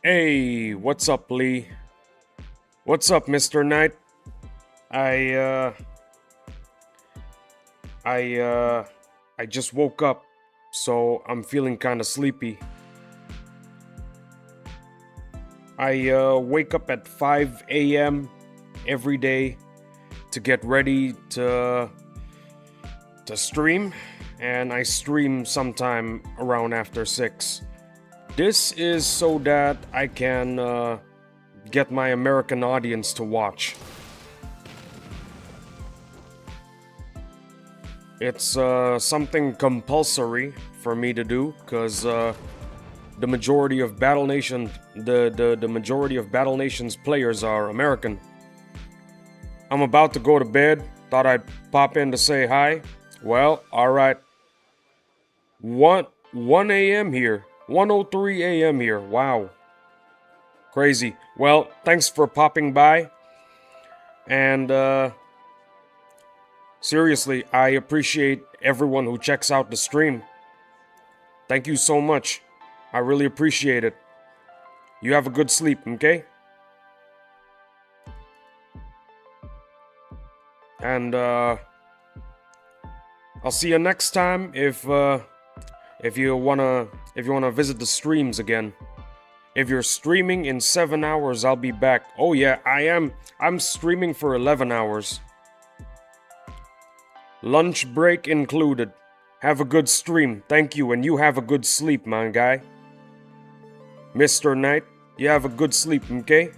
Hey, what's up, Lee? What's up, Mr. Knight? I uh I uh I just woke up, so I'm feeling kind of sleepy. I wake up at 5 a.m. every day to get ready to stream, and I stream sometime around after 6. This is so that I can get my American audience to watch. It's something compulsory for me to do because the majority of Battle Nation, the majority of Battle Nation's players are American. I'm about to go to bed. Thought I'd pop in to say hi. Well, all right. 1 a.m. here. 1:03 a.m. here. Wow, crazy. Well, thanks for popping by, and seriously, I appreciate everyone who checks out the stream. Thank you so much. I really appreciate it. You have a good sleep, okay? And I'll see you next time if you wanna visit the streams again. If you're streaming in 7 hours, I'll be back. Oh yeah, I am. I'm streaming for 11 hours. Lunch break included. Have a good stream. Thank you, and you have a good sleep, my guy. Mr. Knight, you have a good sleep, okay?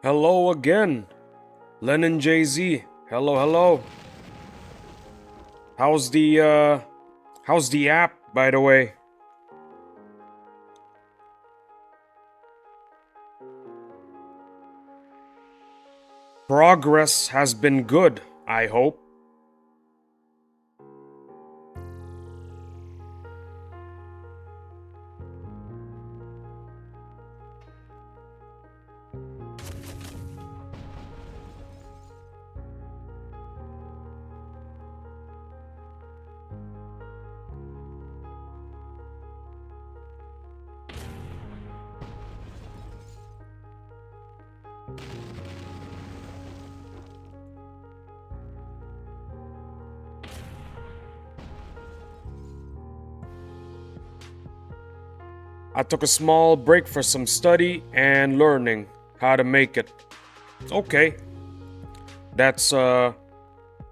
Hello again, Lennon Jay-Z. Hello, hello. How's the app, by the way? Progress has been good, I hope. I took a small break for some study and learning how to make it. Okay. That's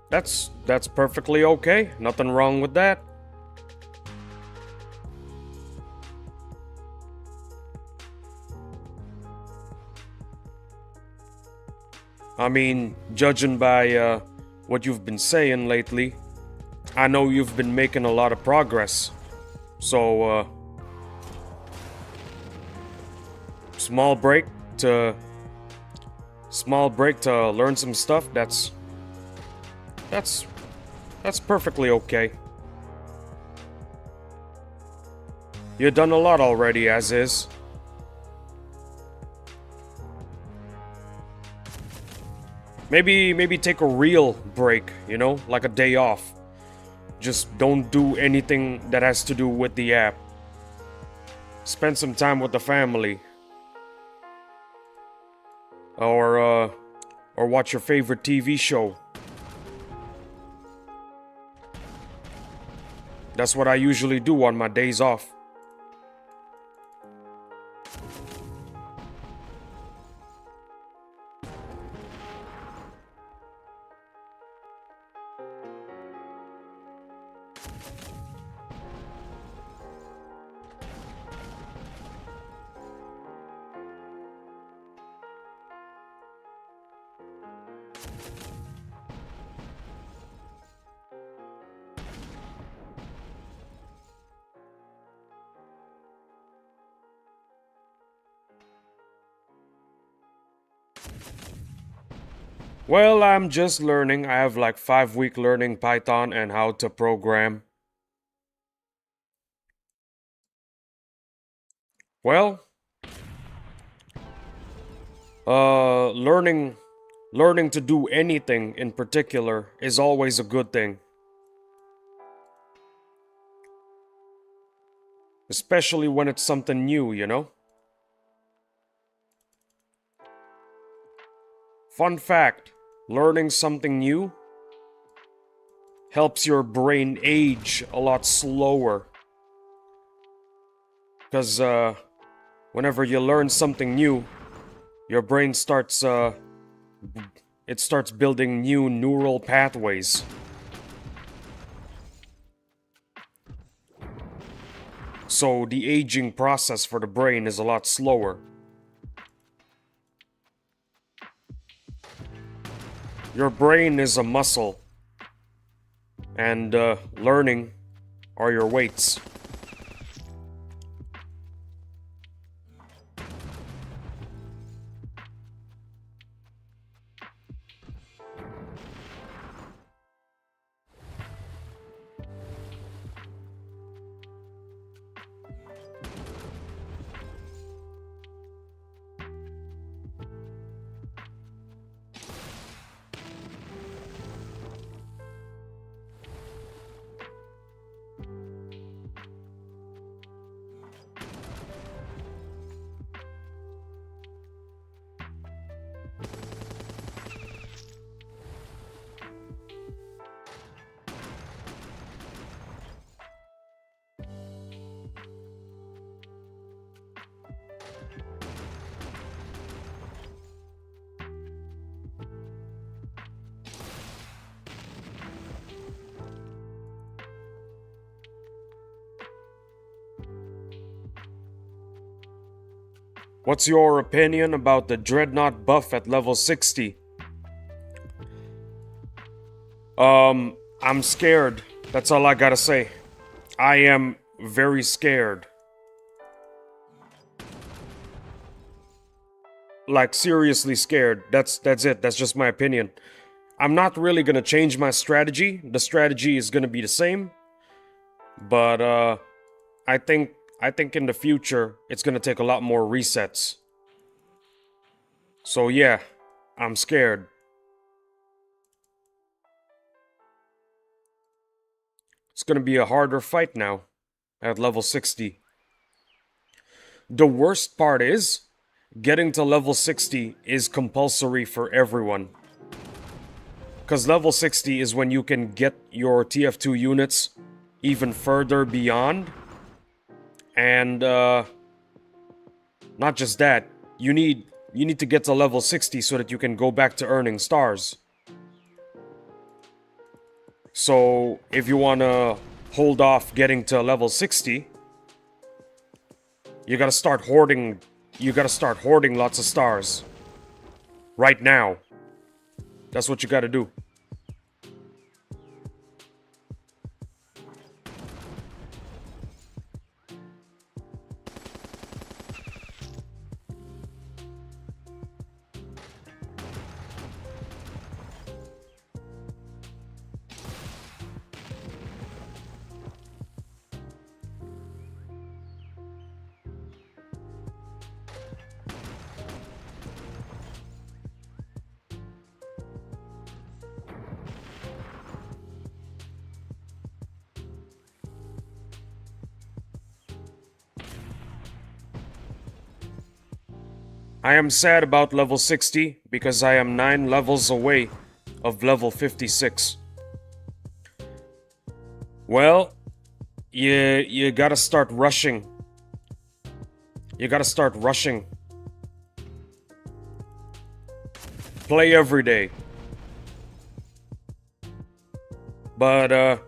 that's perfectly okay. Nothing wrong with that. I mean, judging by what you've been saying lately, I know you've been making a lot of progress. So, small break to learn some stuff. That's perfectly okay. You've done a lot already as is. Maybe take a real break, you know, like a day off. Just don't do anything that has to do with the app. Spend some time with the family. Or watch your favorite TV show. That's what I usually do on my days off. Well, I'm just learning. I have like 5 week learning Python and how to program. Well, learning to do anything in particular is always a good thing. Especially when it's something new, you know? Fun fact, learning something new helps your brain age a lot slower. Because whenever you learn something new, your brain starts it starts building new neural pathways. So the aging process for the brain is a lot slower. Your brain is a muscle, and learning are your weights. What's your opinion about the Dreadnought buff at level 60? I'm scared. That's all I gotta say. I am very scared. Like, seriously scared. That's it. That's just my opinion. I'm not really gonna change my strategy. The strategy is gonna be the same. But, I think in the future, it's gonna take a lot more resets. So yeah, I'm scared. It's gonna be a harder fight now, at level 60. The worst part is, getting to level 60 is compulsory for everyone. Because level 60 is when you can get your TF2 units even further beyond. And, not just that, you need to get to level 60 so that you can go back to earning stars. So, if you wanna hold off getting to level 60, you gotta start hoarding lots of stars. Right now. That's what you gotta do. I am sad about level 60 because I am 9 levels away of level 56. Well, you gotta start rushing. You gotta start rushing. Play every day. But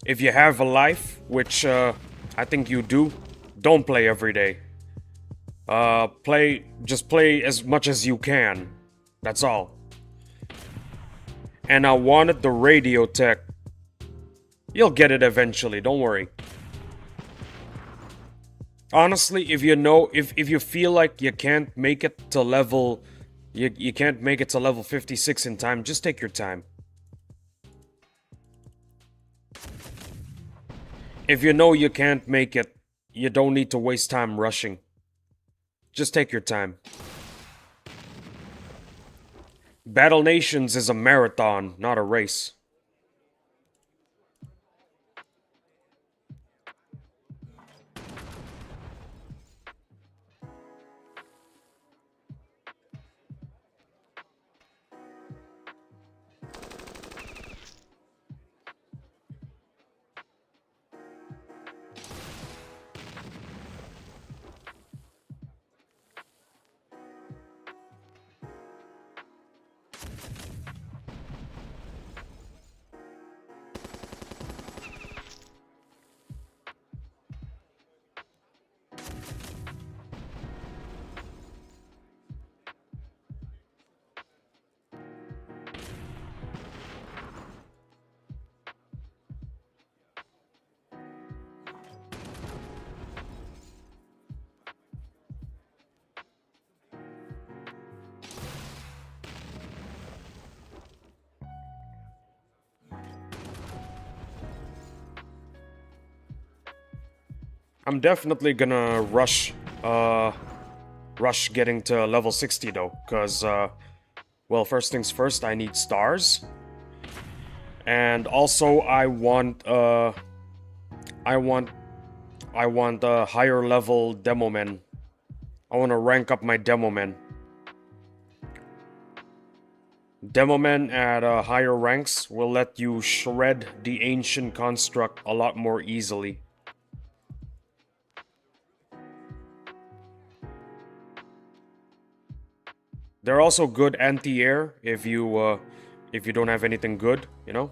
if you have a life, which I think you do, don't play every day. Just play as much as you can. That's all. And I wanted the radio tech. You'll get it eventually, don't worry. Honestly, if you feel like you can't make it to level you can't make it to level 56 in time, just take your time. If you know you can't make it, you don't need to waste time rushing. Just take your time. Battle Nations is a marathon, not a race. I'm definitely gonna rush getting to level 60 though, because, well, first things first, I need stars. And also, I want, a higher level demo men. I want to rank up my demo men. Demo men at higher ranks will let you shred the ancient construct a lot more easily. They're also good anti-air if you don't have anything good, you know?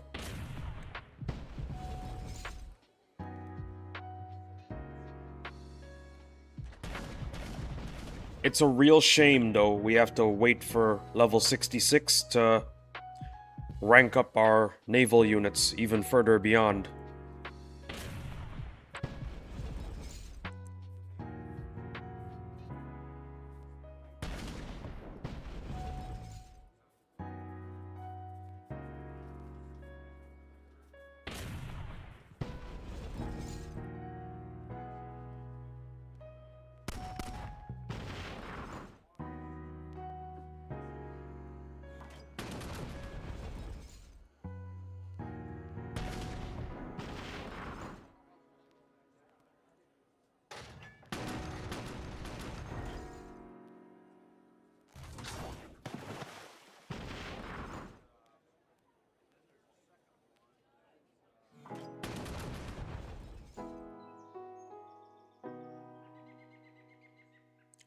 It's a real shame though, we have to wait for level 66 to rank up our naval units even further beyond.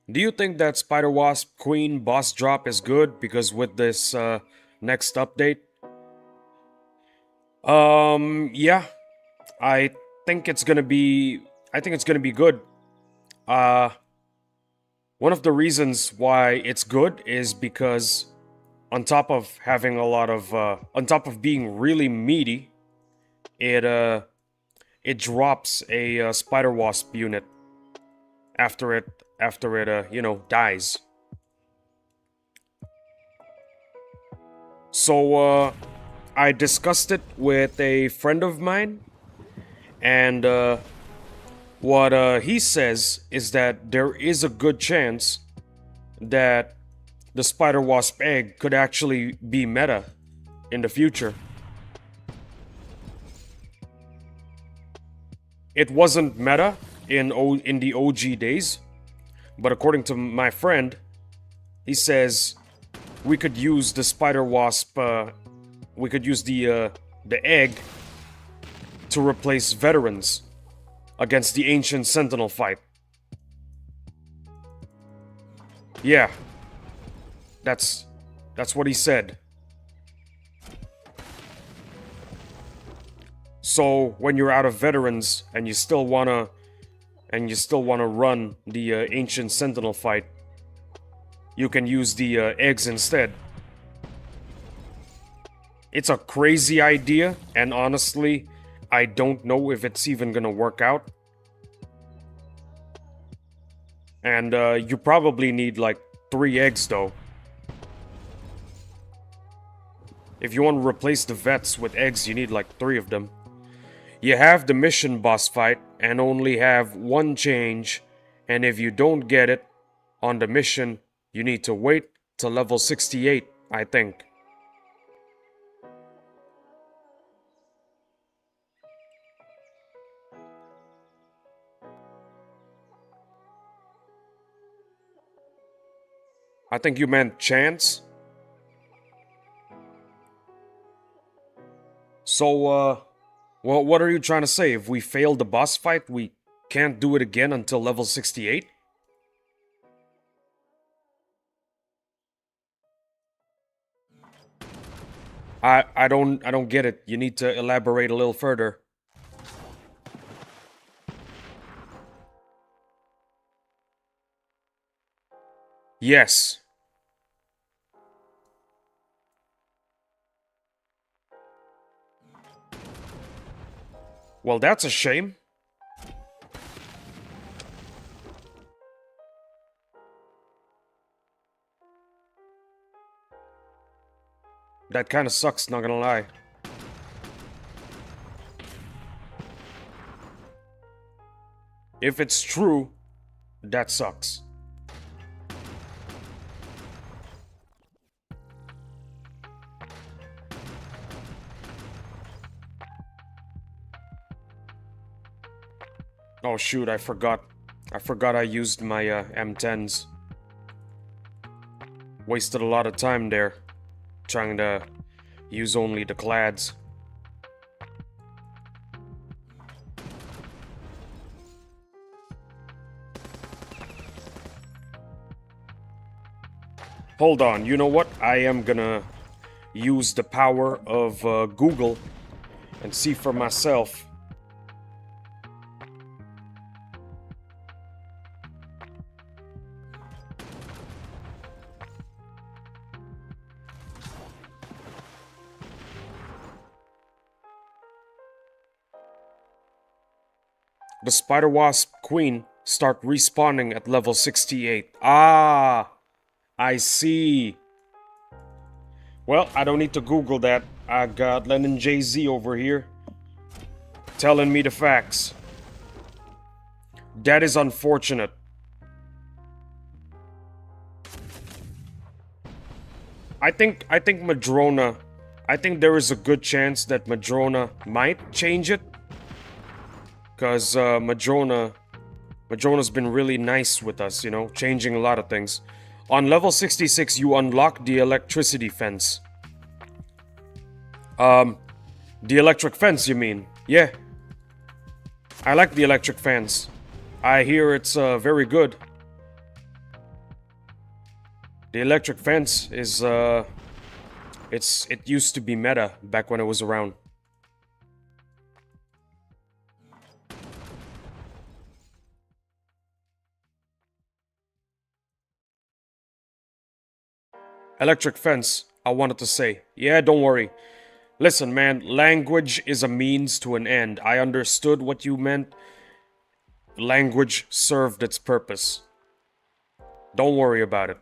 Do you think that Spider Wasp Queen boss drop is good? Because with this next update, yeah, I think it's gonna be. I think it's gonna be good. Uh, One of the reasons why it's good is because, on top of having a lot of, on top of being really meaty, it drops a Spider Wasp unit after it dies. So I discussed it with a friend of mine, and what he says is that there is a good chance that the Spider Wasp egg could actually be meta in the future. It wasn't meta in the OG days, but according to my friend, he says we could use the Spider Wasp. We could use the egg to replace veterans against the ancient Sentinel fight. Yeah, that's what he said. So when you're out of veterans and you still wanna run the ancient Sentinel fight, you can use the eggs instead. It's a crazy idea, and honestly, I don't know if it's even gonna work out. And you probably need like 3 eggs though. If you want to replace the vets with eggs, you need like 3 of them. You have the mission boss fight and only have 1 change, and if you don't get it on the mission, you need to wait till level 68, I think. I think you meant chance. So, well, what are you trying to say? If we fail the boss fight, we can't do it again until level 68? I don't get it. You need to elaborate a little further. Yes. Well, that's a shame. That kind of sucks, not gonna lie. If it's true, that sucks. Oh shoot, I forgot. I forgot I used my M10s. Wasted a lot of time there, trying to use only the clads. Hold on, you know what? I am gonna use the power of Google and see for myself. The Spider Wasp Queen start respawning at level 68. Ah, I see. Well, I don't need to Google that. I got Lennon Jay-Z over here telling me the facts. That is unfortunate. I think Madrona, I think there is a good chance that Madrona might change it. Cause Madrona's been really nice with us, you know, changing a lot of things. On level 66, you unlock the electricity fence. The electric fence, you mean? Yeah. I like the electric fence. I hear it's very good. The electric fence is it used to be meta back when it was around. Electric fence, I wanted to say. Yeah, don't worry. Listen, man, language is a means to an end. I understood what you meant. Language served its purpose. Don't worry about it.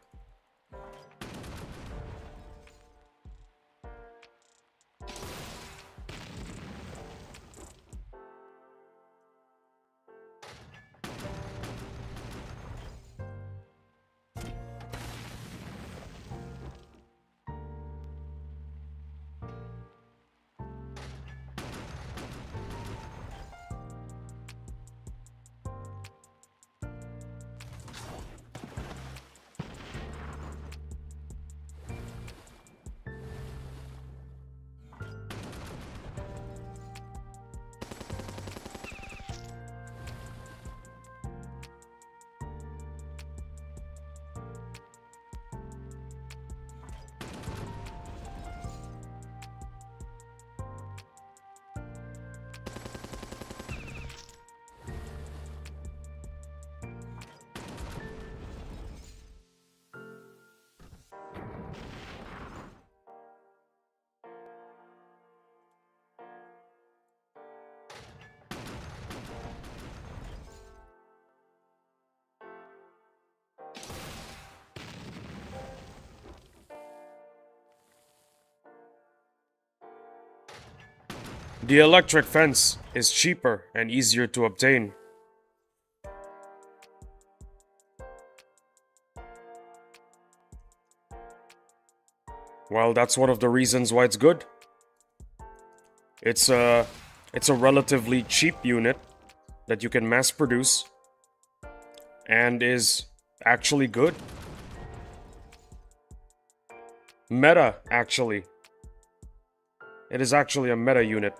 The electric fence is cheaper and easier to obtain. Well, that's one of the reasons why it's good. It's a relatively cheap unit that you can mass produce and is actually good. Meta, actually. It is actually a meta unit.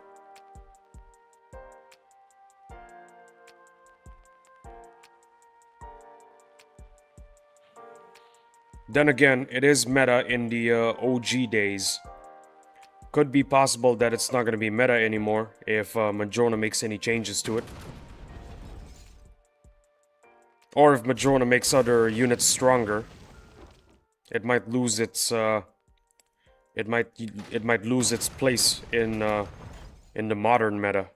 Then again, it is meta in the OG days. Could be possible that it's not going to be meta anymore if Madrona makes any changes to it. Or if Madrona makes other units stronger. It might lose its it might lose its place in the modern meta.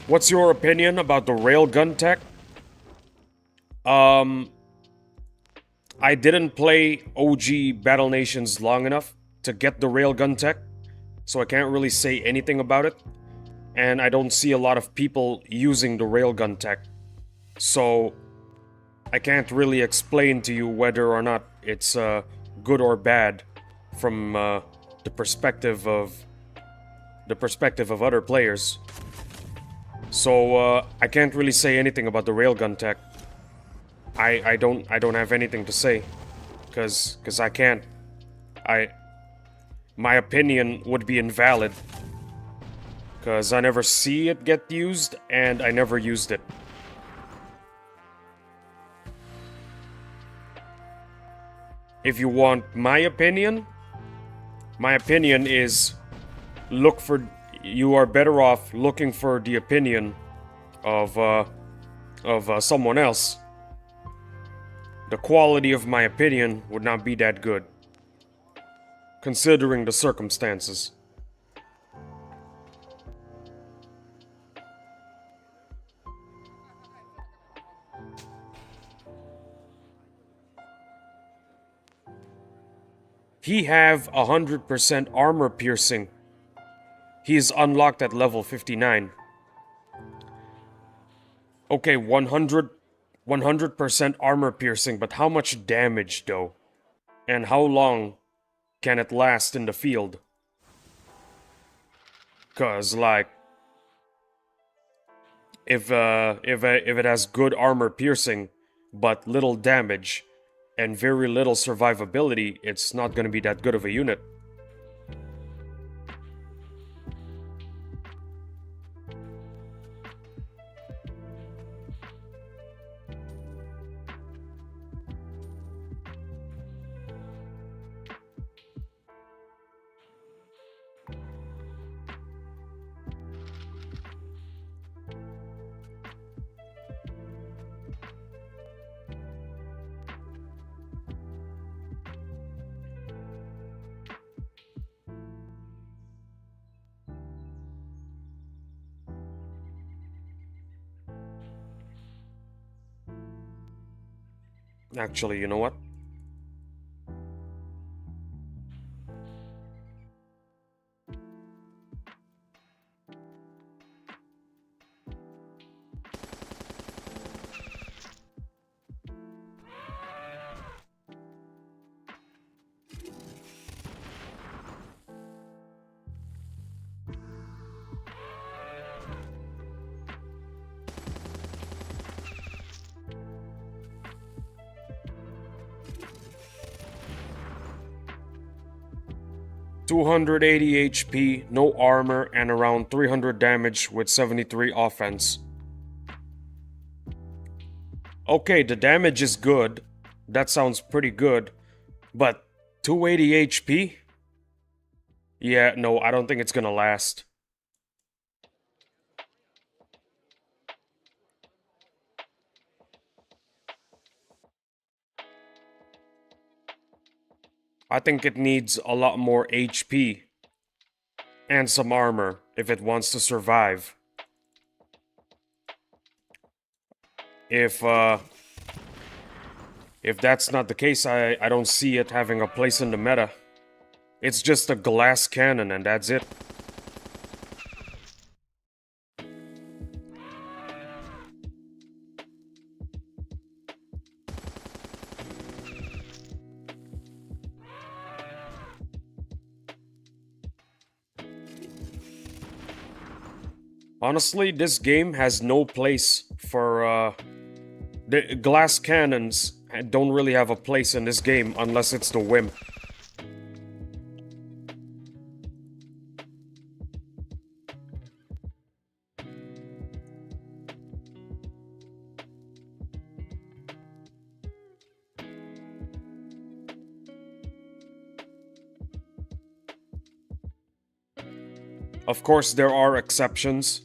What's your opinion about the railgun tech? I didn't play OG Battle Nations long enough to get the railgun tech, so I can't really say anything about it. And I don't see a lot of people using the railgun tech. So I can't really explain to you whether or not it's good or bad from the perspective of other players. So I can't really say anything about the railgun tech. I don't have anything to say, cause I can't. My opinion would be invalid, cause I never see it get used and I never used it. If you want my opinion is you are better off looking for the opinion of someone else. The quality of my opinion would not be that good, considering the circumstances. He have 100% armor piercing. He is unlocked at level 59. Okay, 100% armor piercing, but how much damage though? And how long can it last in the field? Cause like, if it has good armor piercing, but little damage, and very little survivability, it's not gonna be that good of a unit. Actually, you know what? $280 HP, no armor, and around 300 damage with 73 offense. Okay, the damage is good. That sounds pretty good. But 280 HP? Yeah, no, I don't think it's gonna last. I think it needs a lot more HP and some armor if it wants to survive. If that's not the case, I don't see it having a place in the meta. It's just a glass cannon and that's it. Honestly, this game has no place for, the glass cannons don't really have a place in this game unless it's the whim. Of course, there are exceptions.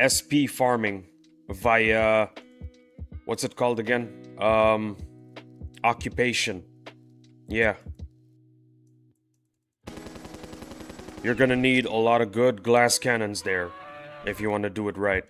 SP farming via, what's it called again? Occupation. Yeah. You're gonna need a lot of good glass cannons there if you want to do it right.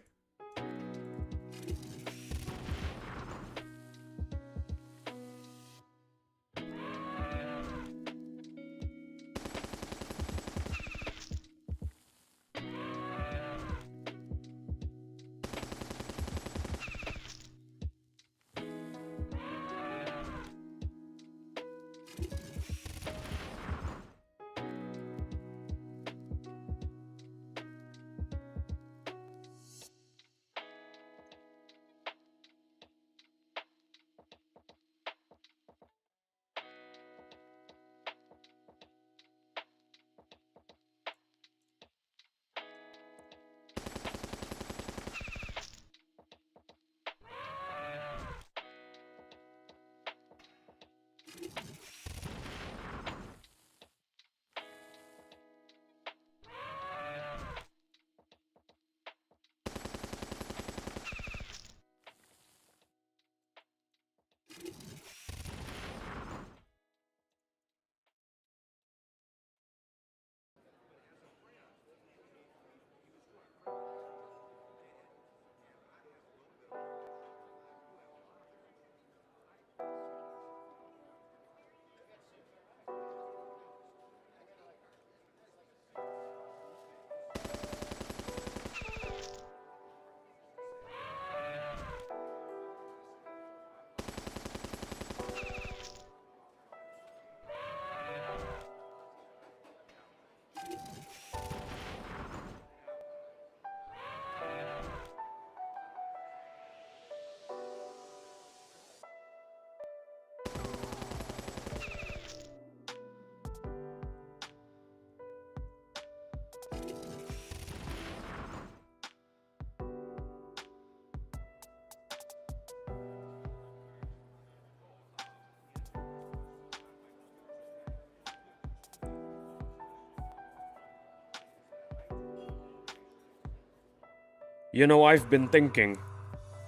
You know, I've been thinking,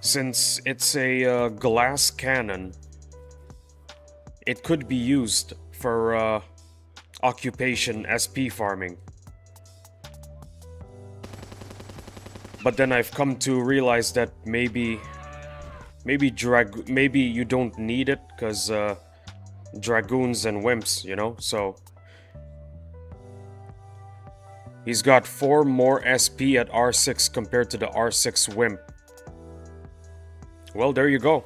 since it's a glass cannon, it could be used for occupation SP farming. But then I've come to realize that maybe you don't need it, because dragoons and wimps, you know, so he's got 4 more SP at R6 compared to the R6 wimp. Well, there you go.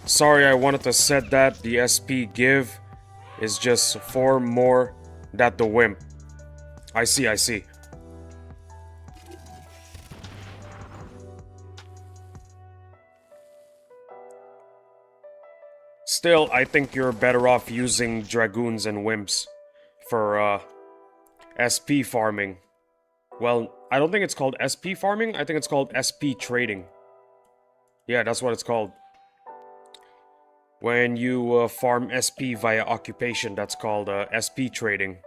Sorry, I wanted to set that. The SP give is just 4 more than the wimp. I see. Still, I think you're better off using dragoons and wimps for SP farming. Well, I don't think it's called SP farming. I think it's called SP trading. Yeah, that's what it's called. When you farm SP via occupation, that's called SP trading.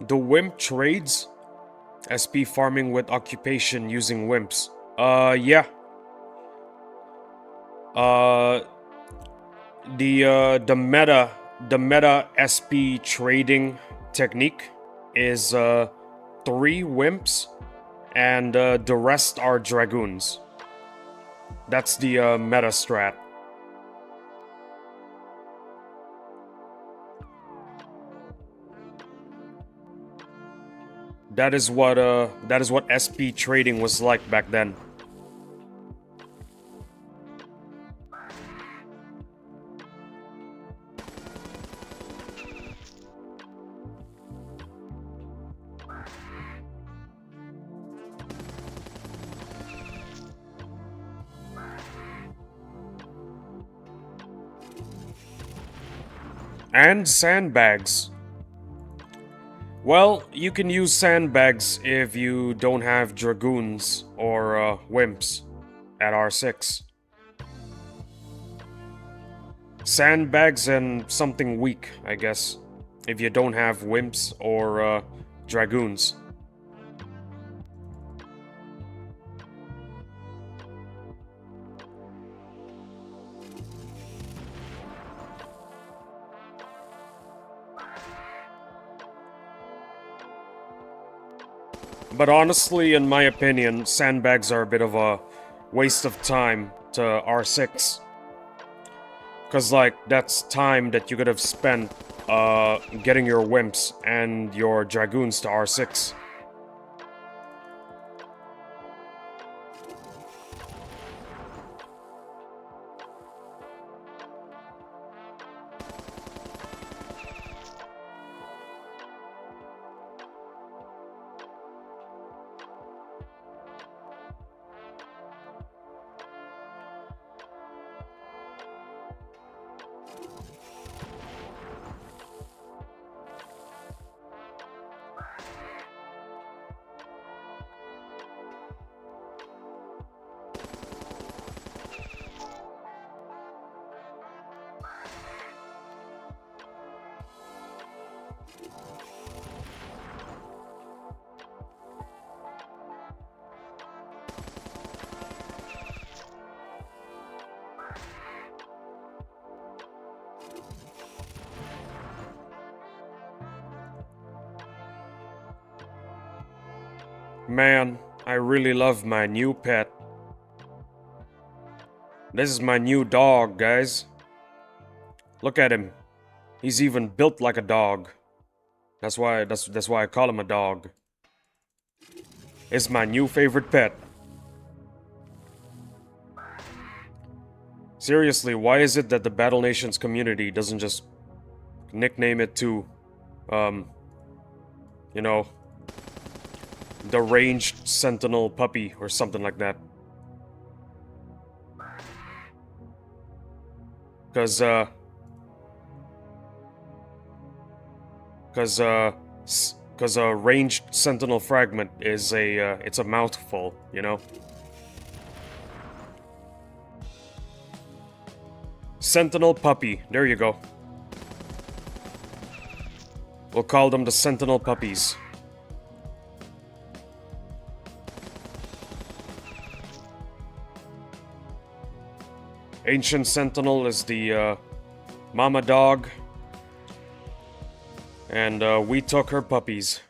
The wimp trades? SP farming with occupation using wimps. Yeah. The meta SP trading technique is 3 wimps and the rest are dragoons. That's the meta strat. that is what SP trading was like back then. And sandbags. Well, you can use sandbags if you don't have dragoons or wimps at R6. Sandbags and something weak, I guess, if you don't have wimps or dragoons. But honestly, in my opinion, sandbags are a bit of a waste of time to R6. Cause like, that's time that you could have spent getting your wimps and your dragoons to R6. Man, I really love my new pet. This is my new dog, guys. Look at him. He's even built like a dog. That's why I call him a dog. It's my new favorite pet. Seriously, why is it that the Battle Nations community doesn't just nickname it to, you know, the ranged sentinel puppy or something like that? Cause a ranged sentinel fragment is it's a mouthful, you know? Sentinel puppy, there you go. We'll call them the sentinel puppies. Ancient Sentinel is the mama dog, and we took her puppies.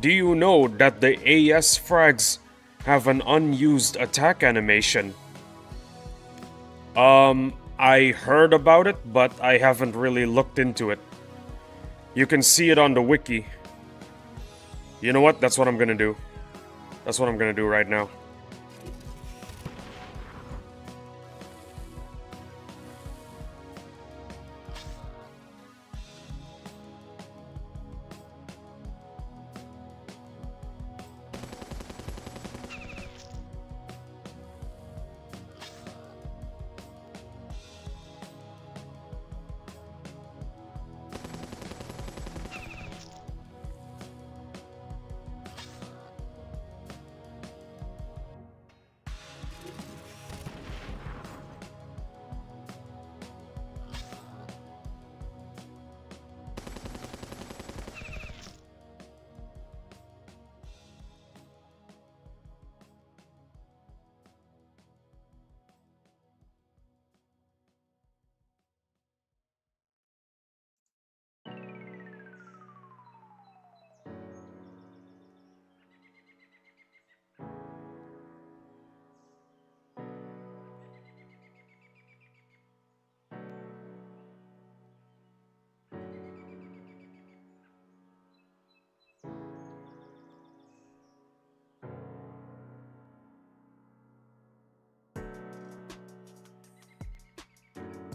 Do you know that the AS frags have an unused attack animation? I heard about it, but I haven't really looked into it. You can see it on the wiki. You know what? That's what I'm gonna do. That's what I'm gonna do right now.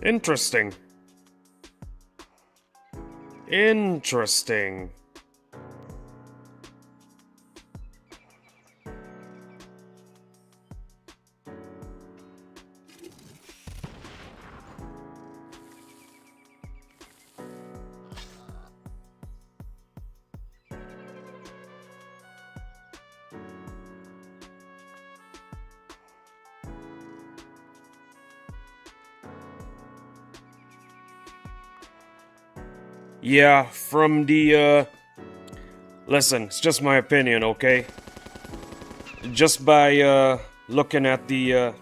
Interesting. Interesting. Yeah, from the, listen, it's just my opinion, okay? Just by, looking at the,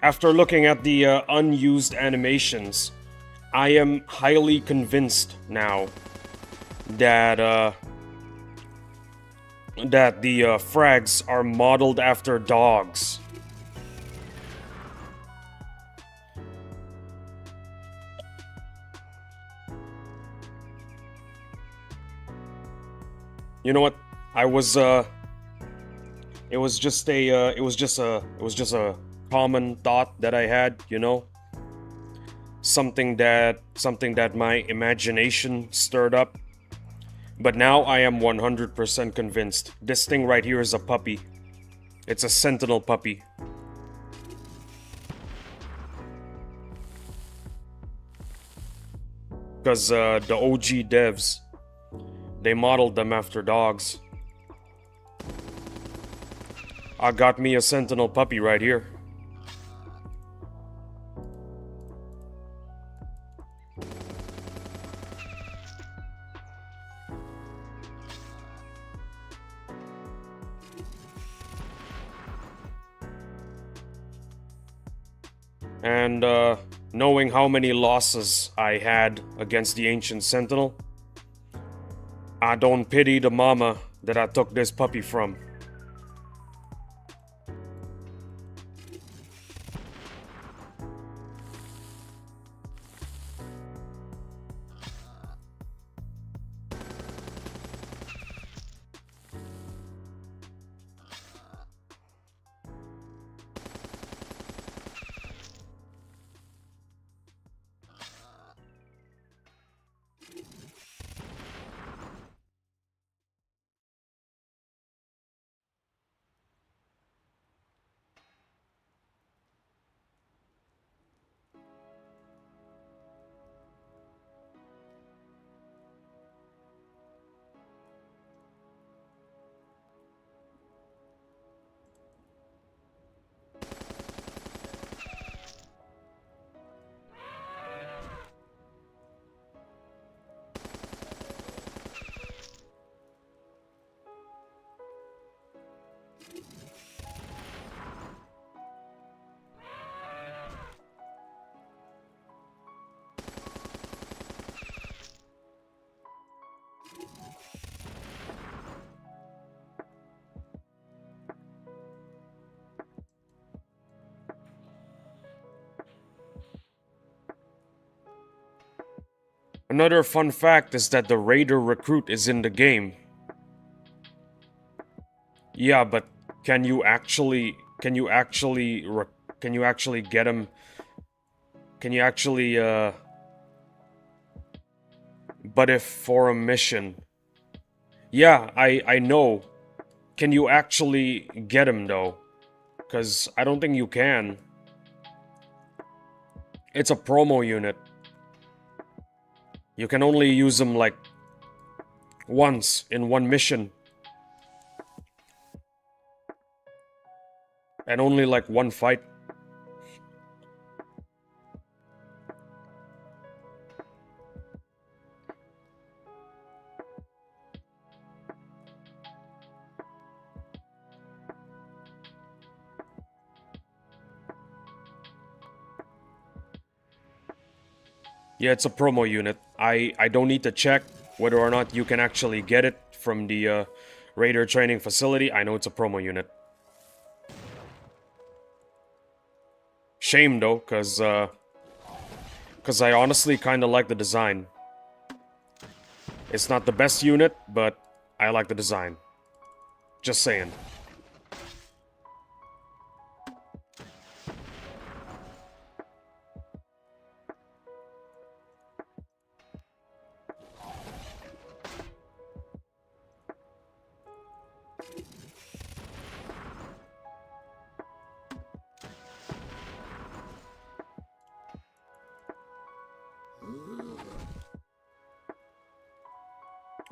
after looking at the, unused animations, I am highly convinced now that, that the, frags are modeled after dogs. You know what? I was, it was just a, it was just a common thought that I had, you know? Something that my imagination stirred up. But now I am 100% convinced. This thing right here is a puppy. It's a sentinel puppy. Because, the OG devs, they modeled them after dogs. I got me a sentinel puppy right here. And, knowing how many losses I had against the Ancient Sentinel, I don't pity the mama that I took this puppy from. Another fun fact is that the Raider recruit is in the game. Yeah, but can you actually get him? Can you actually but if for a mission? Yeah, I know. Can you actually get him though? Cuz I don't think you can. It's a promo unit. You can only use him like once in one mission. And only like one fight. Yeah, it's a promo unit. I don't need to check whether or not you can actually get it from the Raider training facility. I know it's a promo unit. Shame though, cause I honestly kind of like the design. It's not the best unit, but I like the design. Just saying.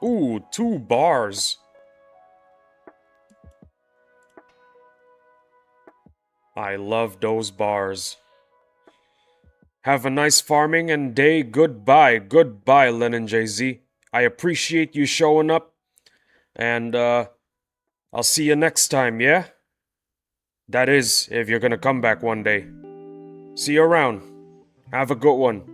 Ooh, 2 bars. I love those bars. Have a nice farming and day. Goodbye. Goodbye, Lennon Jay-Z. I appreciate you showing up. And, I'll see you next time, yeah? That is, if you're gonna come back one day. See you around. Have a good one.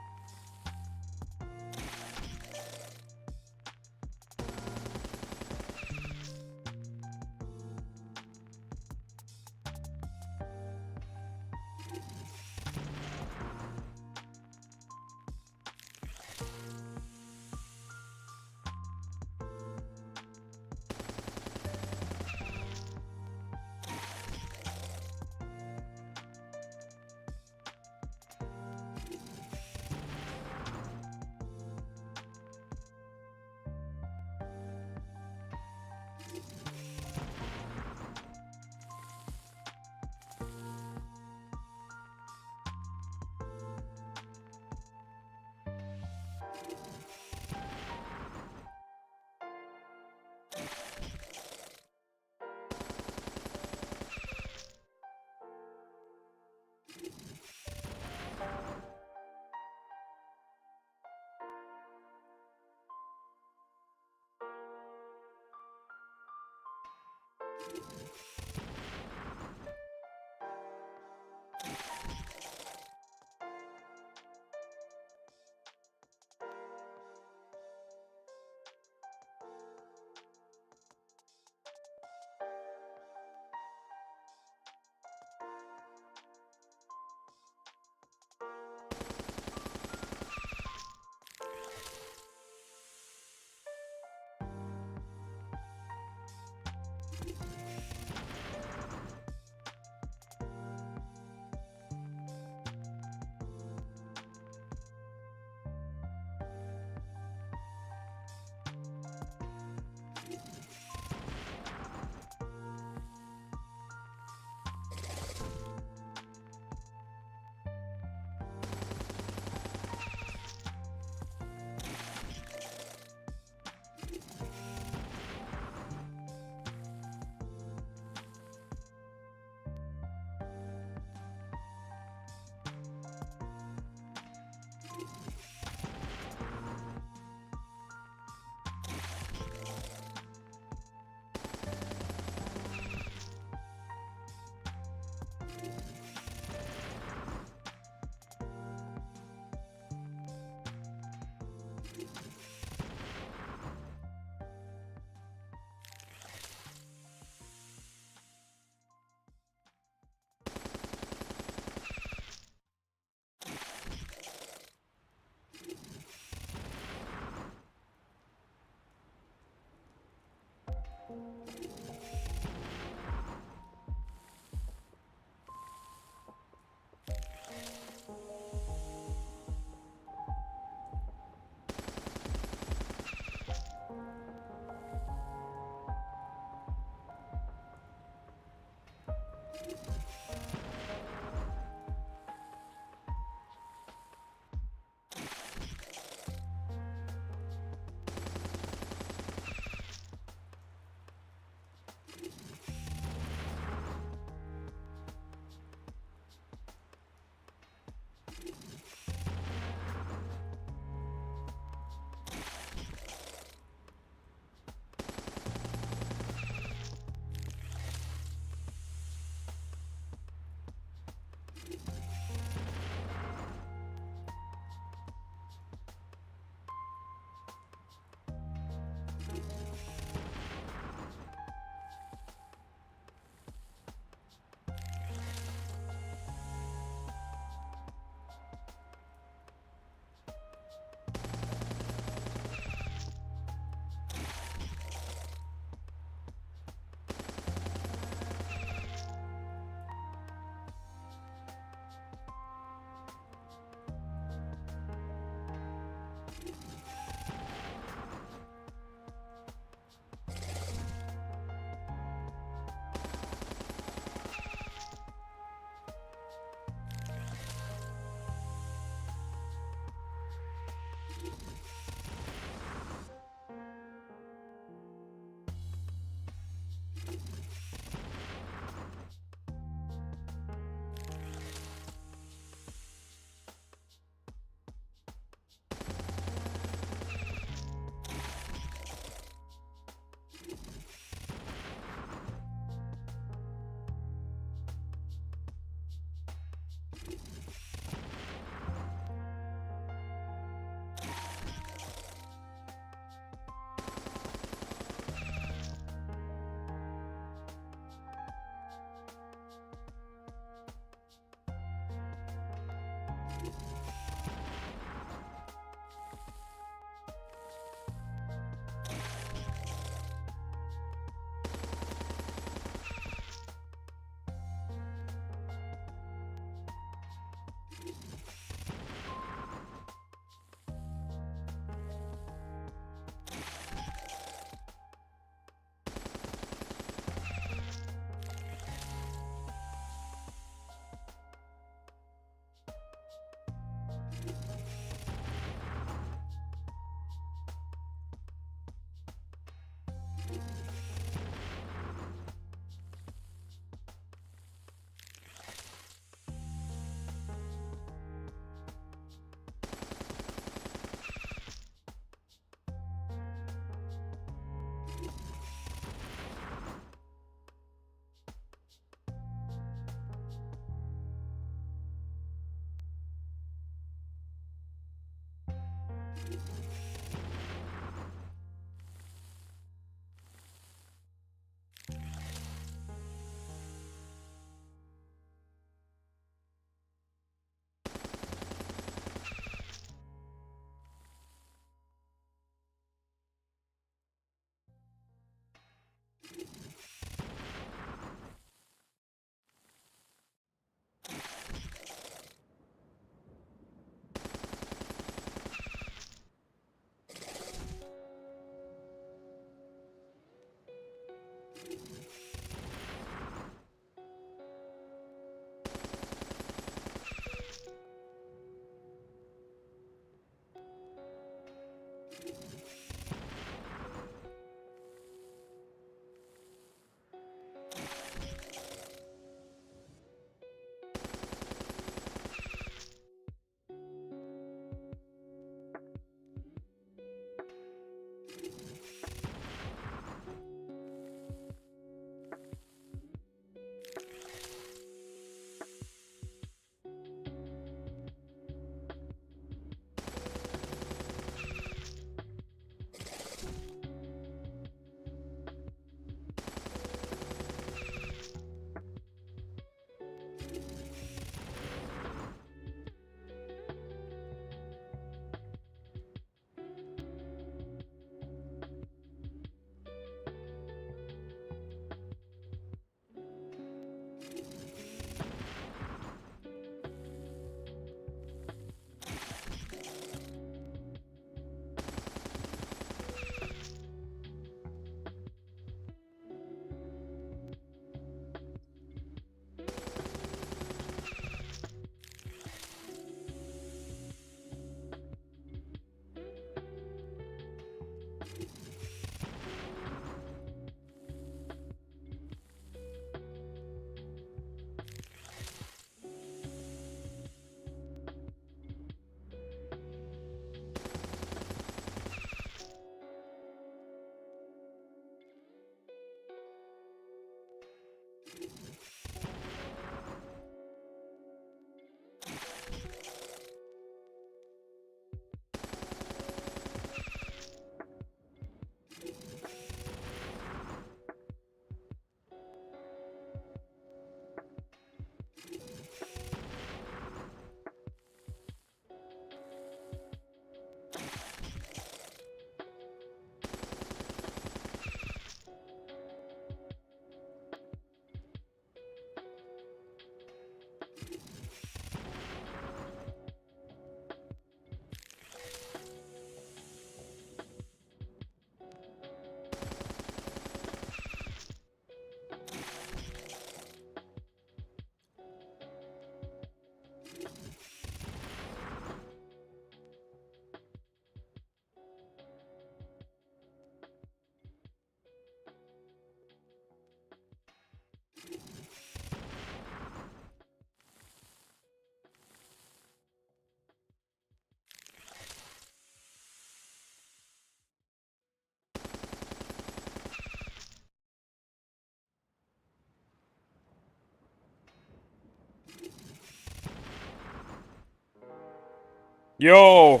Yo!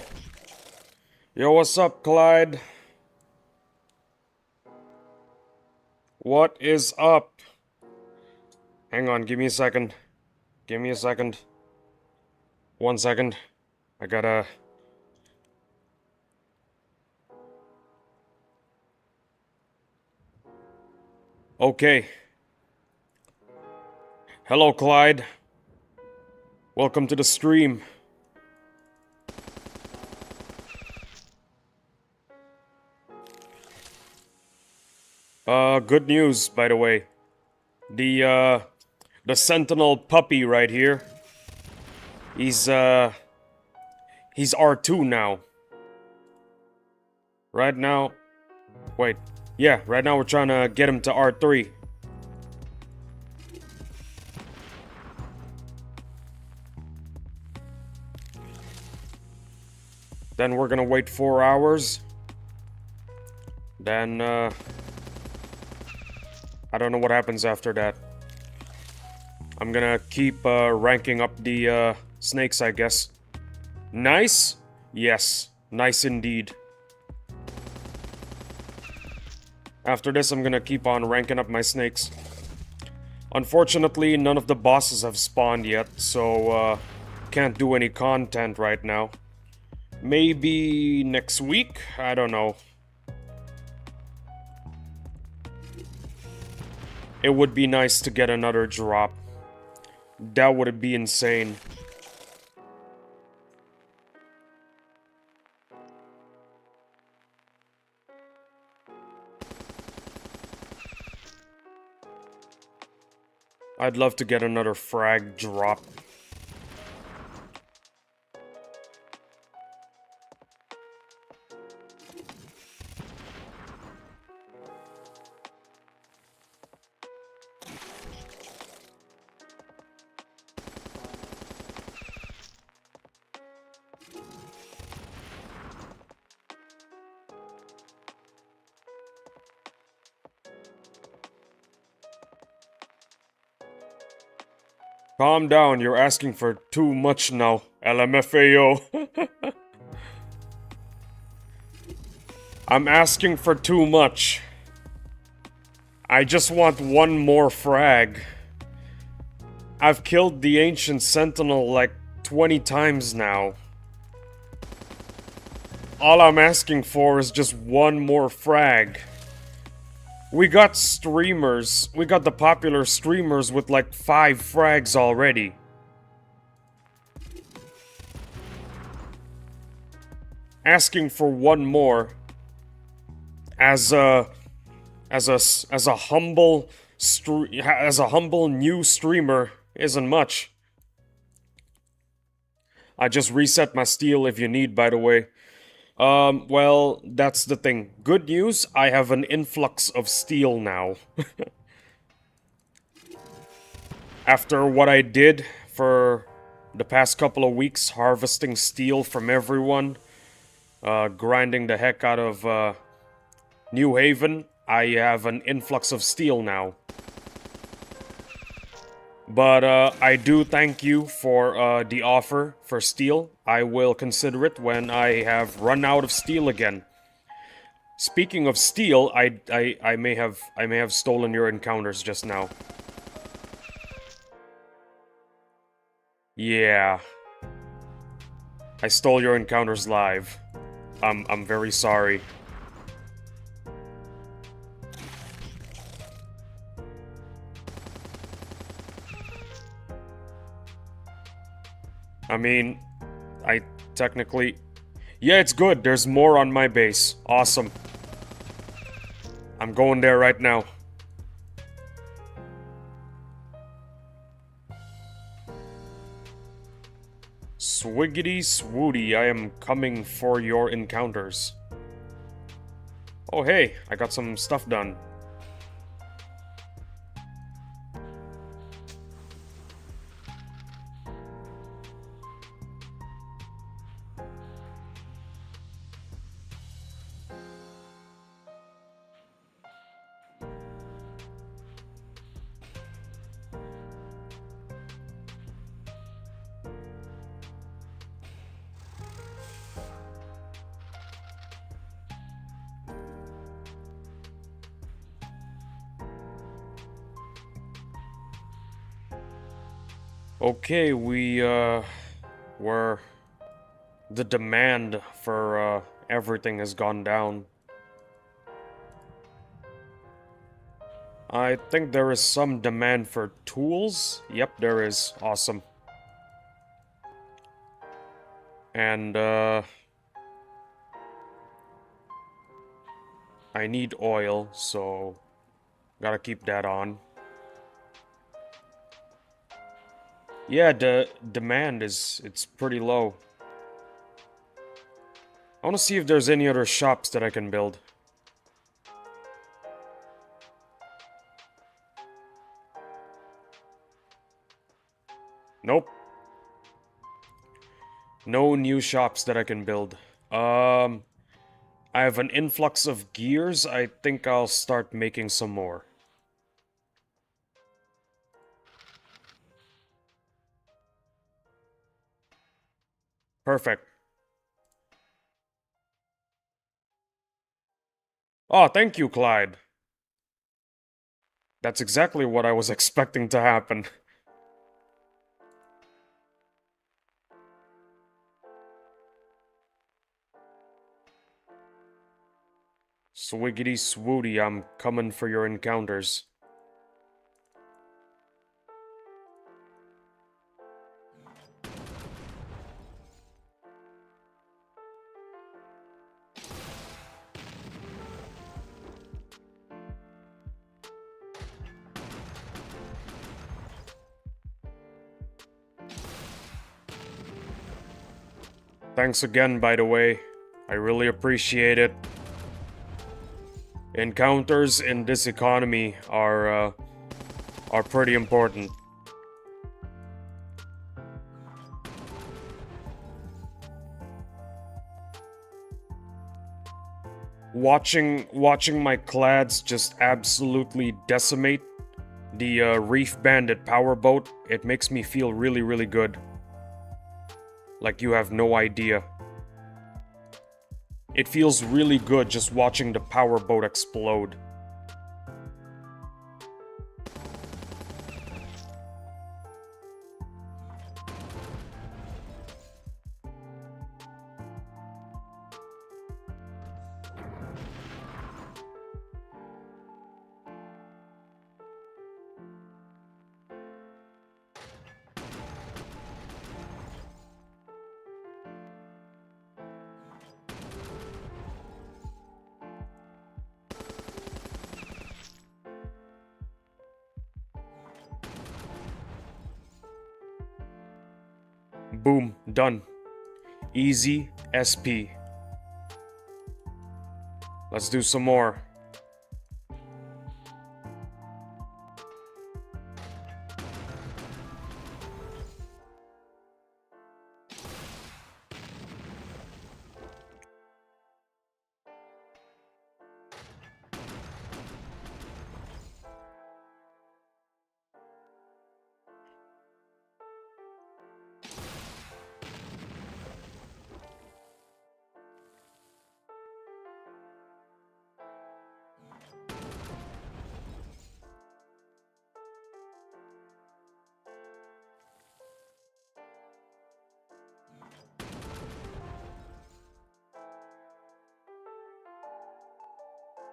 Yo, what's up, Clyde? What is up? Hang on, give me a second. Give me a second. 1 second. I gotta... Okay. Hello, Clyde. Welcome to the stream. Good news, by the way. The Sentinel puppy right here. He's R2 now. Right now... Wait. Yeah, right now we're trying to get him to R3. Then we're gonna wait 4 hours. Then, I don't know what happens after that. I'm gonna keep ranking up the snakes, I guess. Nice? Yes. Nice indeed. After this, I'm gonna keep on ranking up my snakes. Unfortunately, none of the bosses have spawned yet, so, can't do any content right now. Maybe next week? I don't know. It would be nice to get another drop. That would be insane. I'd love to get another frag drop. Calm down, you're asking for too much now, LMFAO. I'm asking for too much. I just want one more frag. I've killed the Ancient Sentinel like 20 times now. All I'm asking for is just one more frag. We got streamers. We got the popular streamers with like 5 frags already. Asking for one more as a humble new streamer isn't much. I just reset my steel if you need, by the way. Well, that's the thing. Good news, I have an influx of steel now. After what I did for the past couple of weeks, harvesting steel from everyone, grinding the heck out of, New Haven, I have an influx of steel now. But, I do thank you for, the offer for steel. I will consider it when I have run out of steel again. Speaking of steel, I may have stolen your encounters just now. Yeah. I stole your encounters live. I'm very sorry. I mean, I technically... Yeah, it's good. There's more on my base. Awesome. I'm going there right now. Swiggity swooty, I am coming for your encounters. Oh hey, I got some stuff done. Okay, where the demand for, everything has gone down. I think there is some demand for tools. Yep, there is. Awesome. And, I need oil, so gotta keep that on. Yeah, the demand it's pretty low. I wanna see if there's any other shops that I can build. Nope. No new shops that I can build. I have an influx of gears. I think I'll start making some more. Perfect. Oh, thank you, Clyde. That's exactly what I was expecting to happen. Swiggity swooty, I'm coming for your encounters. Thanks again, by the way. I really appreciate it. Encounters in this economy are pretty important. Watching my clads just absolutely decimate the Reef Bandit powerboat, it makes me feel really, really good. Like you have no idea. It feels really good just watching the powerboat explode. Boom, done. Easy SP. Let's do some more.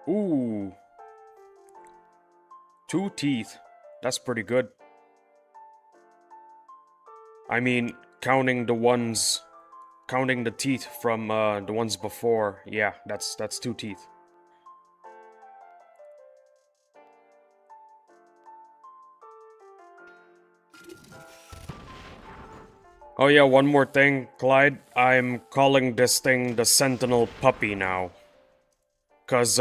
Ooh. 2 teeth. That's pretty good. I mean, counting the teeth from the ones before. Yeah, that's 2 teeth. Oh yeah, one more thing, Clyde. I'm calling this thing the Sentinel Puppy now. 'Cause,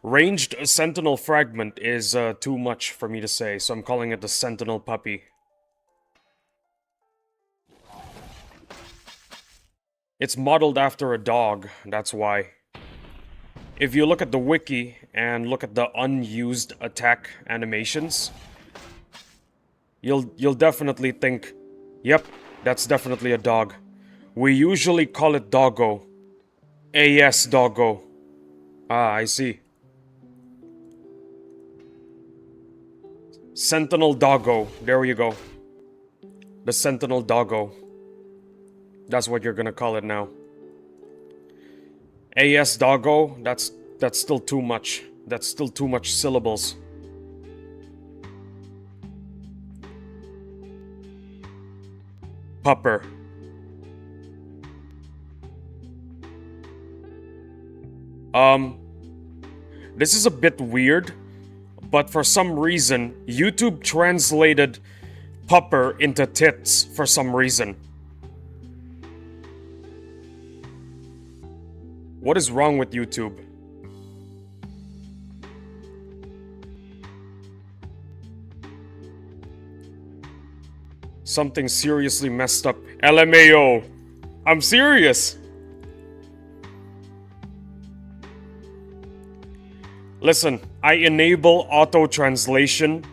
ranged Sentinel Fragment is, too much for me to say, so I'm calling it the Sentinel Puppy. It's modeled after a dog, that's why. If you look at the wiki and look at the unused attack animations, you'll definitely think, yep, that's definitely a dog. We usually call it doggo. AS doggo. Ah, I see. Sentinel doggo. There you go. The Sentinel doggo. That's what you're gonna call it now. AS doggo, that's still too much. That's still too much syllables. Pupper. This is a bit weird, but for some reason, YouTube translated pupper into tits for some reason. What is wrong with YouTube? Something seriously messed up. LMAO. I'm serious. Listen, I enable auto-translation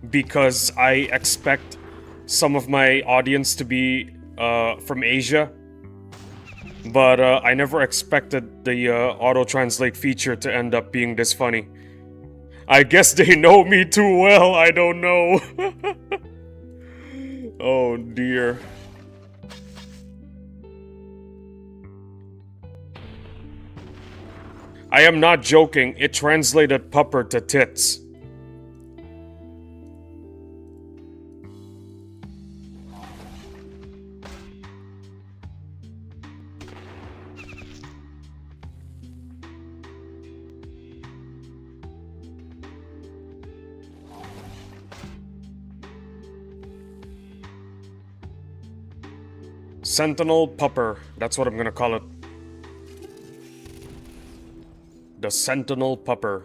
because I expect some of my audience to be from Asia. But I never expected the auto-translate feature to end up being this funny. I guess they know me too well, I don't know. Oh dear. I am not joking, it translated pupper to tits. Sentinel pupper, that's what I'm gonna call it. The Sentinel pupper.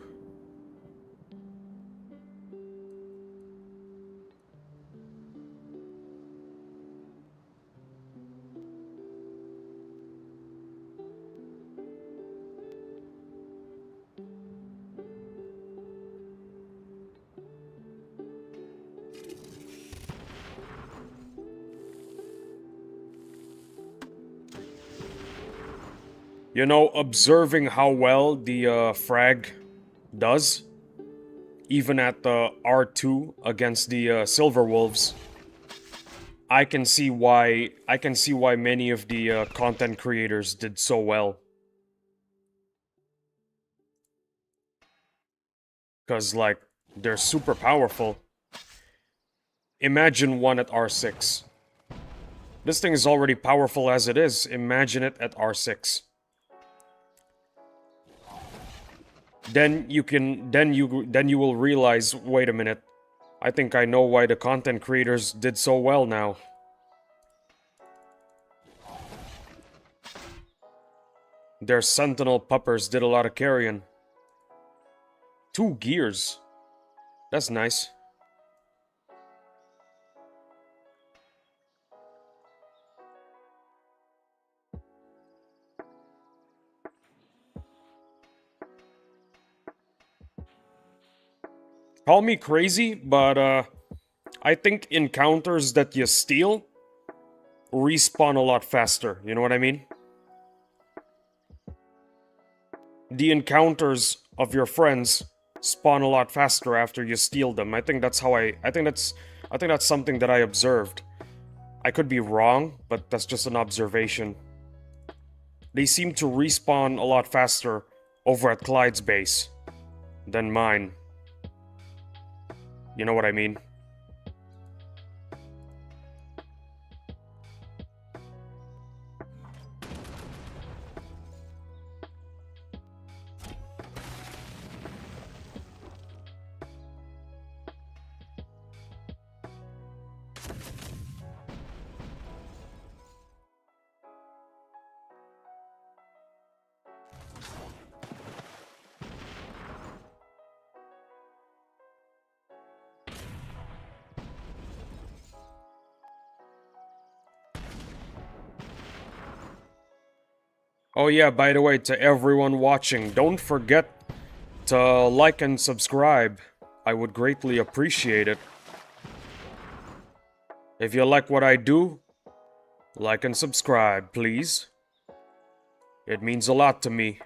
You know, observing how well the frag does, even at the R2 against the Silver Wolves, I can see why many of the content creators did so well. Cause like they're super powerful. Imagine one at R6. This thing is already powerful as it is. Imagine it at R6. Then you will realize, wait a minute. I think I know why the content creators did so well now. Their Sentinel puppers did a lot of carrying. 2 gears. That's nice. Call me crazy, but I think encounters that you steal respawn a lot faster, you know what I mean? The encounters of your friends spawn a lot faster after you steal them. I think that's something that I observed. I could be wrong, but that's just an observation. They seem to respawn a lot faster over at Clyde's base than mine. You know what I mean? Oh yeah, by the way, to everyone watching, don't forget to like and subscribe. I would greatly appreciate it. If you like what I do, like and subscribe, please. It means a lot to me.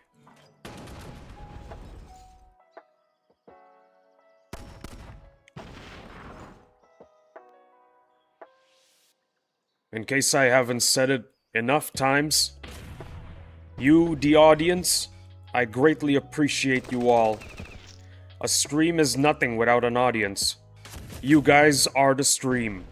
In case I haven't said it enough times, you, the audience, I greatly appreciate you all. A stream is nothing without an audience. You guys are the stream.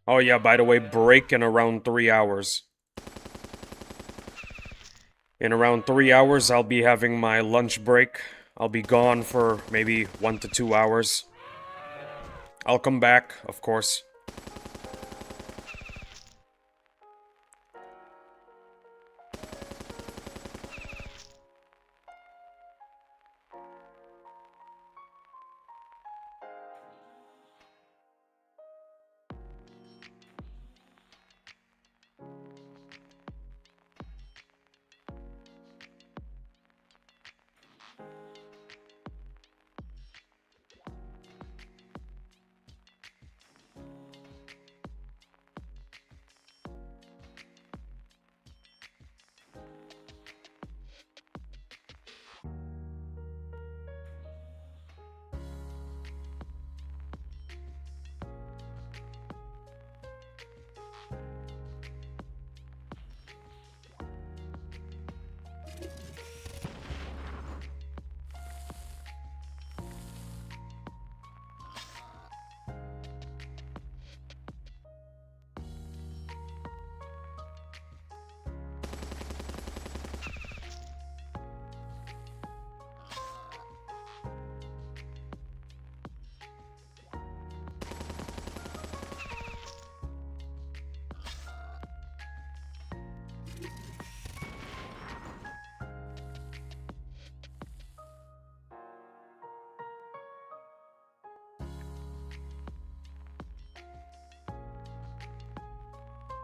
Oh yeah, by the way, break in around 3 hours. In around 3 hours, I'll be having my lunch break. I'll be gone for maybe 1 to 2 hours. I'll come back, of course.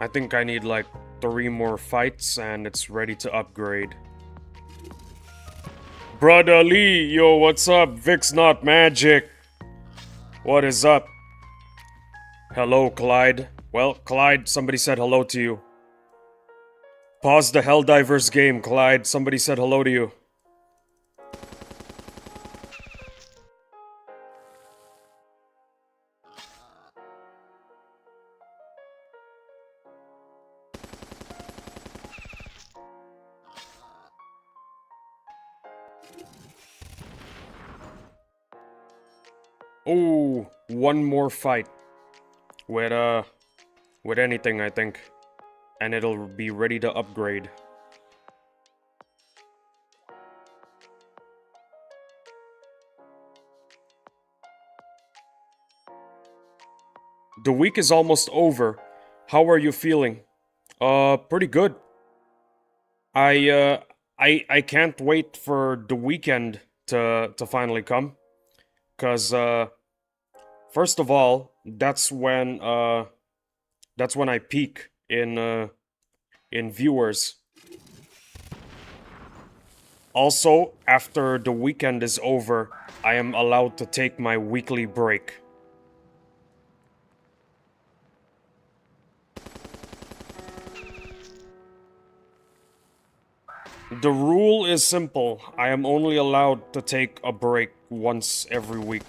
I think I need like 3 more fights and it's ready to upgrade. Brother Lee, yo, what's up? Vic's not magic. What is up? Hello, Clyde. Well, Clyde, somebody said hello to you. Pause the Helldivers game, Clyde. Somebody said hello to you. Ooh, 1 more fight. With anything, I think. And it'll be ready to upgrade. The week is almost over. How are you feeling? Pretty good. I can't wait for the weekend to finally come. Cause first of all, that's when I peak in viewers. Also, after the weekend is over, I am allowed to take my weekly break. The rule is simple. I am only allowed to take a break once every week.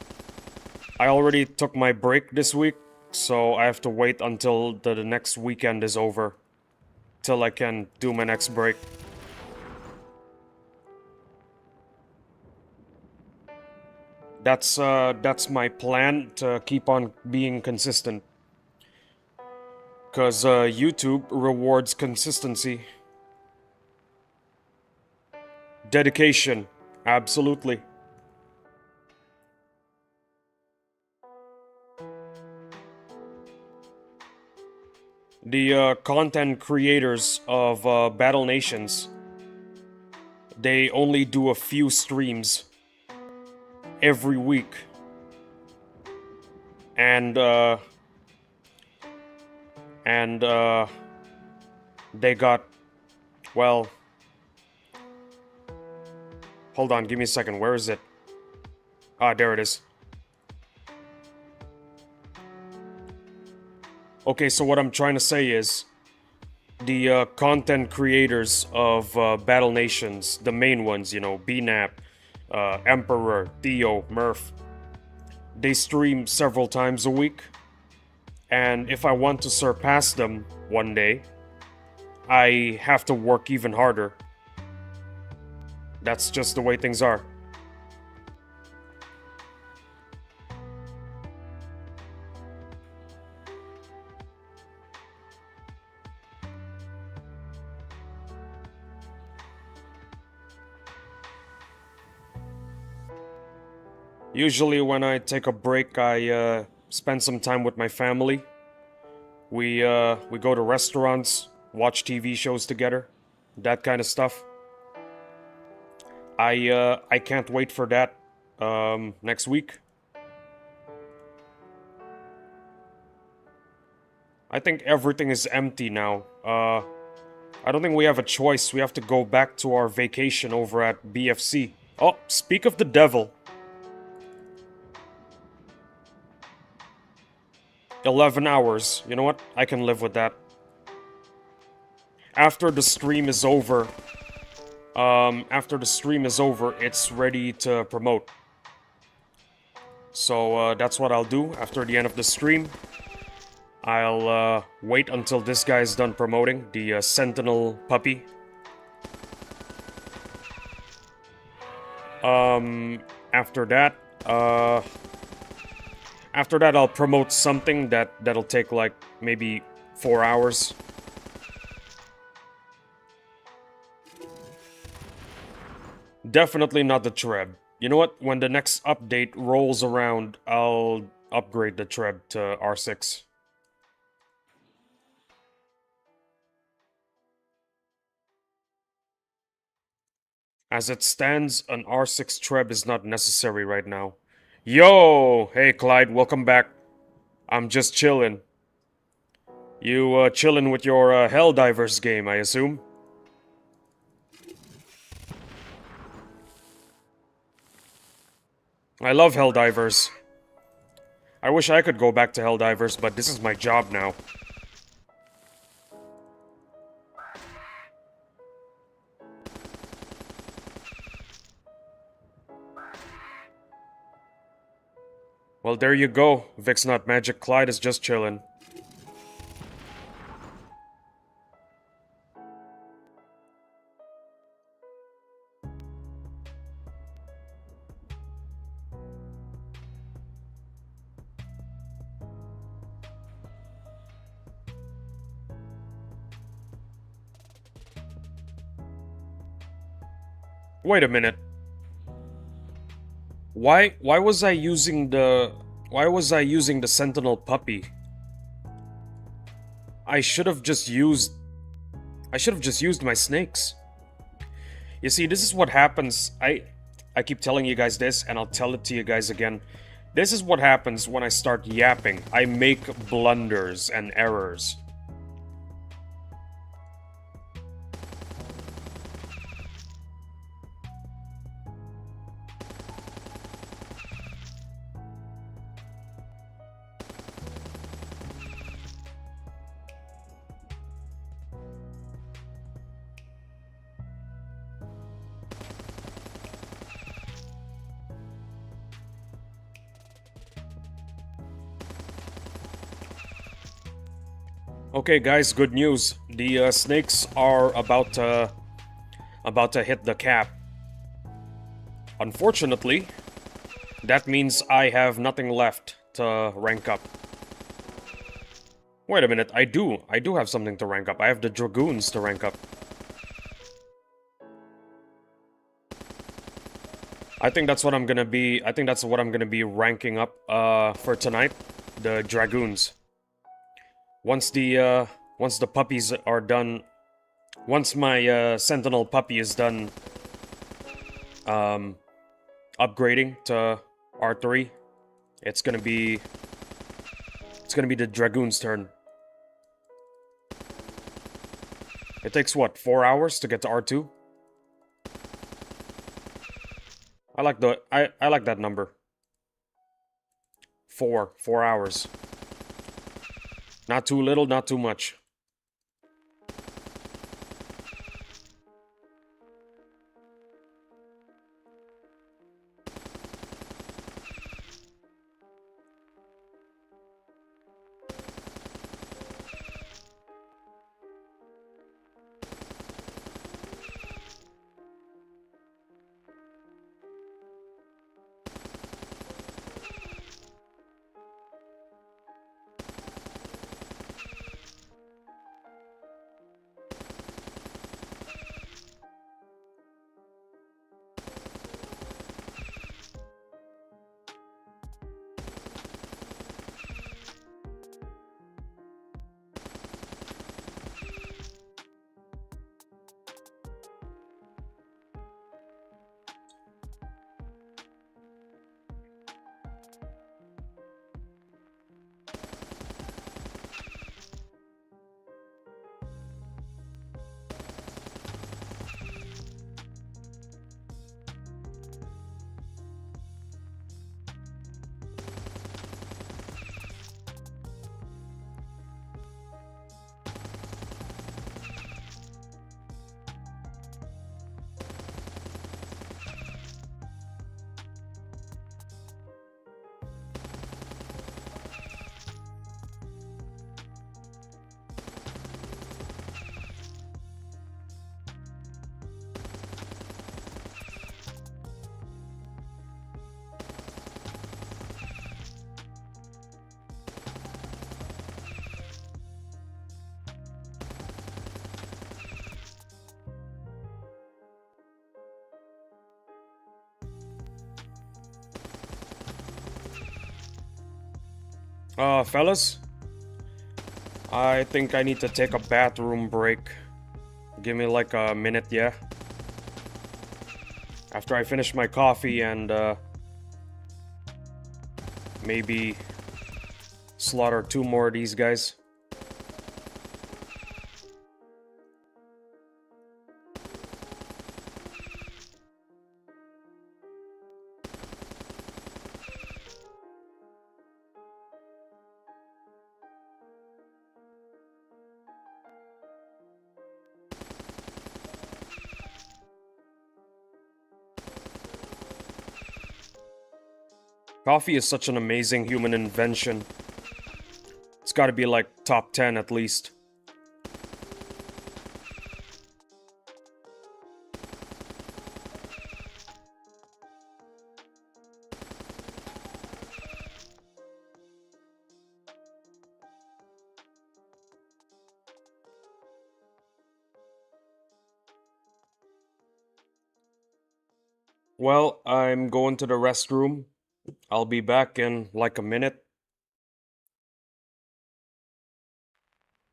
I already took my break this week, so I have to wait until the next weekend is over. Till I can do my next break. That's my plan to keep on being consistent. Cause YouTube rewards consistency. Dedication, absolutely. The content creators of Battle Nations, they only do a few streams every week. And they got, well, hold on, give me a second, where is it? Ah, there it is. Okay, so what I'm trying to say is, the content creators of Battle Nations, the main ones, you know, BNAP, Emperor, Theo, Murph, they stream several times a week. And if I want to surpass them one day, I have to work even harder. That's just the way things are. Usually when I take a break, I spend some time with my family. We go to restaurants, watch TV shows together, that kind of stuff. I can't wait for that next week. I think everything is empty now. I don't think we have a choice. We have to go back to our vacation over at BFC. Oh, speak of the devil. 11 hours. You know what? I can live with that. After the stream is over, it's ready to promote. So that's what I'll do after the end of the stream. I'll wait until this guy is done promoting, the Sentinel puppy. After that, I'll promote something that'll take like maybe 4 hours. Definitely not the Treb. You know what? When the next update rolls around, I'll upgrade the Treb to R6. As it stands, an R6 Treb is not necessary right now. Yo! Hey Clyde, welcome back. I'm just chillin'. You chillin' with your Helldivers game, I assume? I love Helldivers. I wish I could go back to Helldivers, but this is my job now. Well, there you go. Vixnut Magic Clyde is just chillin'. Wait a minute. Why was I using the Sentinel puppy? I should have just used my snakes. You see, this is what happens. I keep telling you guys this, and I'll tell it to you guys again. This is what happens when I start yapping. I make blunders and errors. Okay, guys, good news. The snakes are about to hit the cap. Unfortunately, that means I have nothing left to rank up. Wait a minute, I do have something to rank up. I have the Dragoons to rank up. I think that's what I'm gonna be ranking up for tonight. The Dragoons. Once the puppies are done, once my Sentinel puppy is done upgrading to R3, it's gonna be the Dragoon's turn. It takes what, 4 hours to get to R2? I like that number. 4 hours. Not too little, not too much. Fellas, I think I need to take a bathroom break. Give me like a minute, yeah? After I finish my coffee and, maybe slaughter 2 more of these guys. Coffee is such an amazing human invention. It's gotta be like top 10 at least. Well, I'm going to the restroom. I'll be back in like a minute.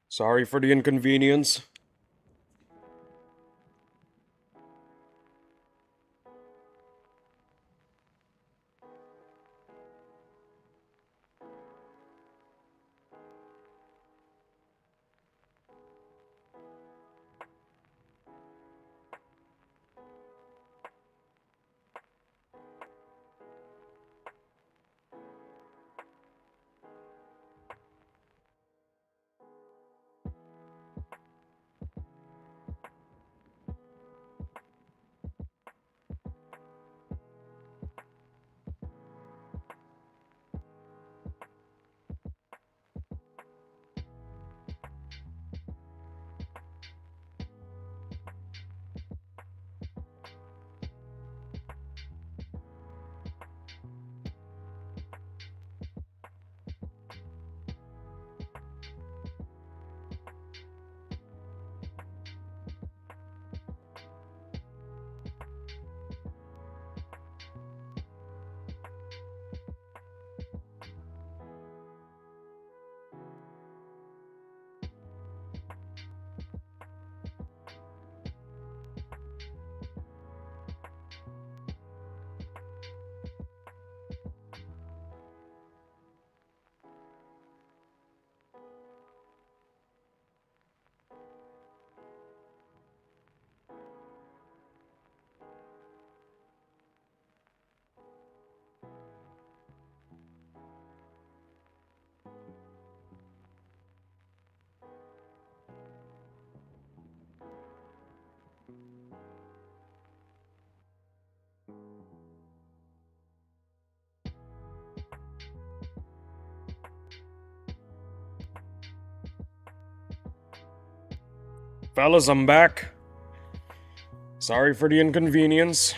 Sorry for the inconvenience. Fellas, I'm back. Sorry for the inconvenience.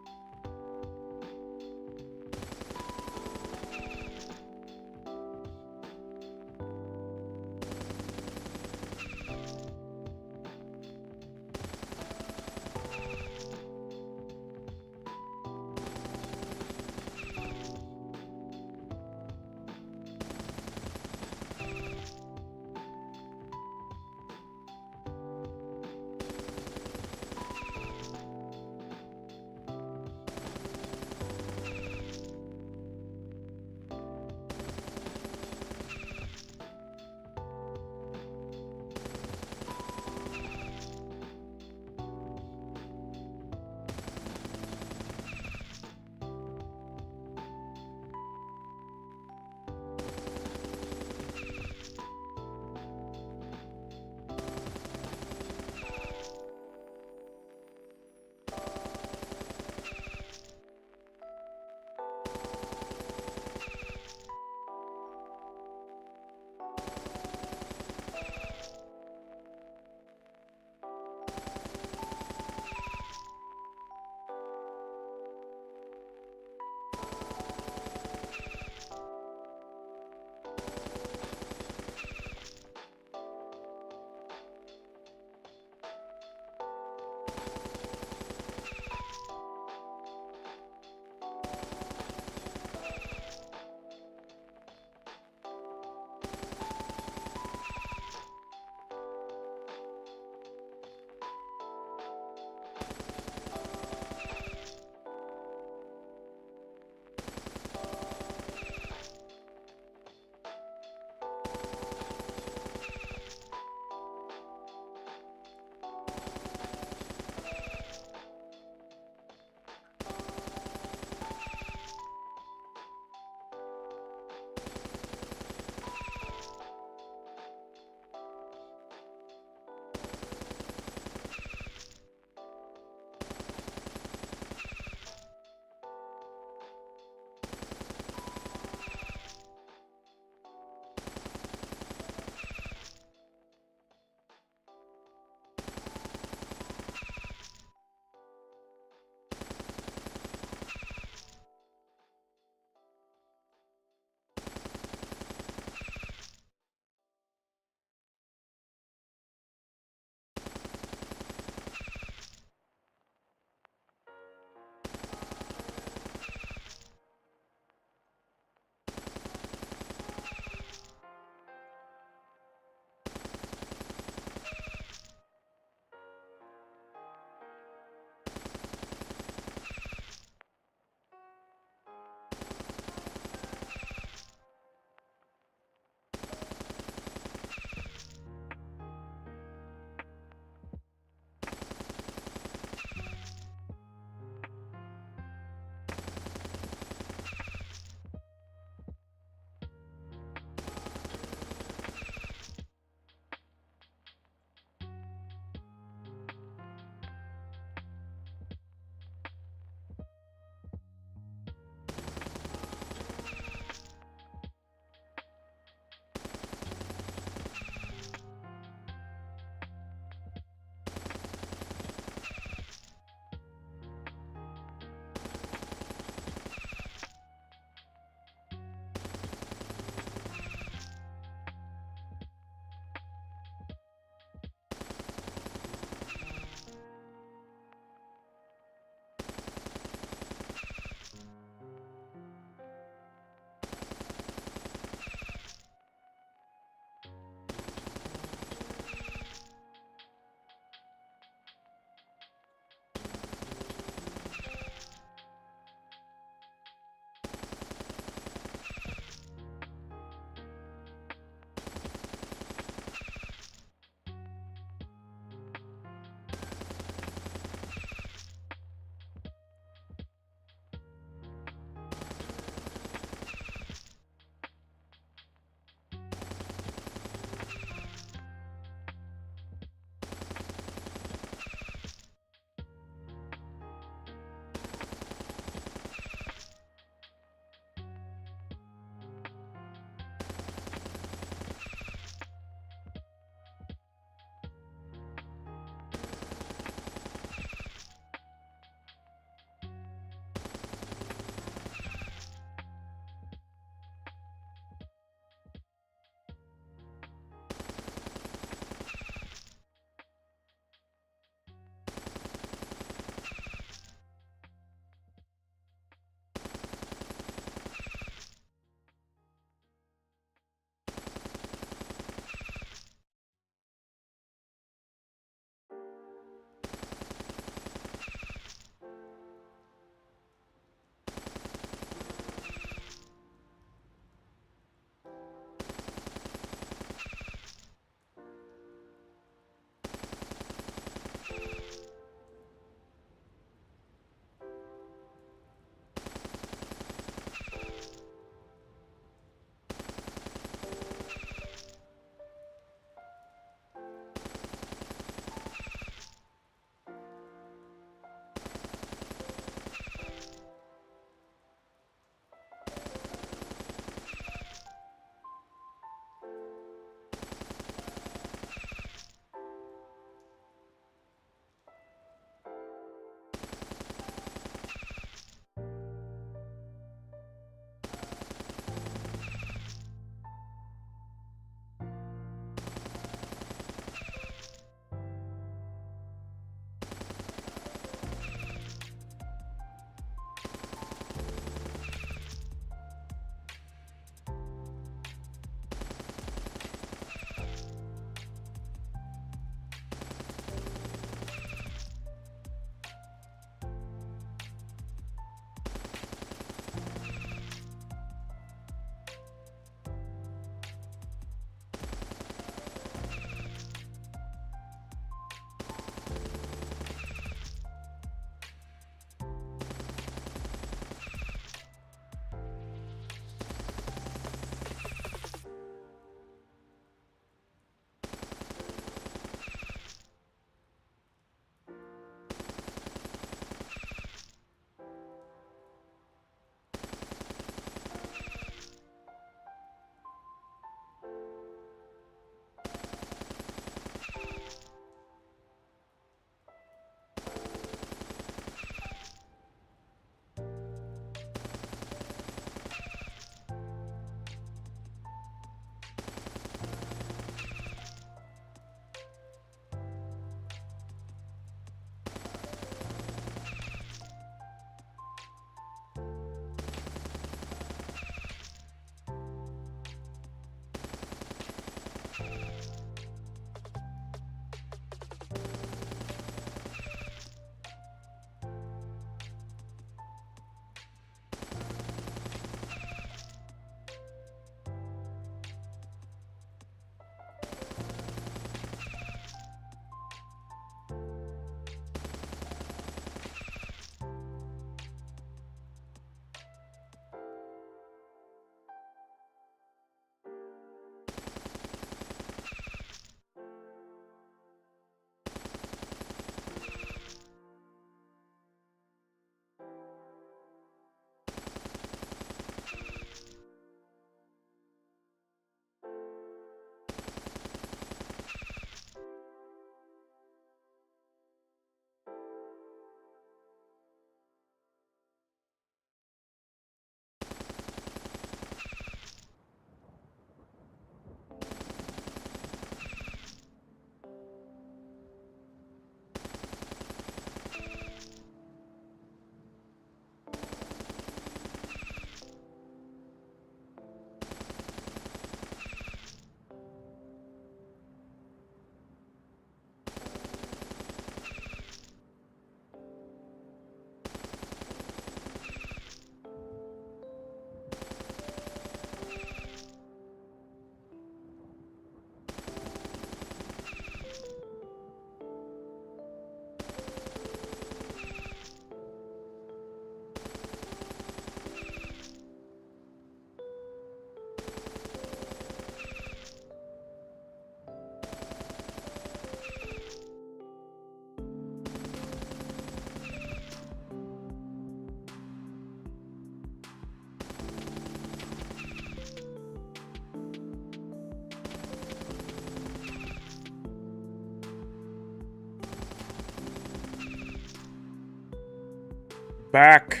back.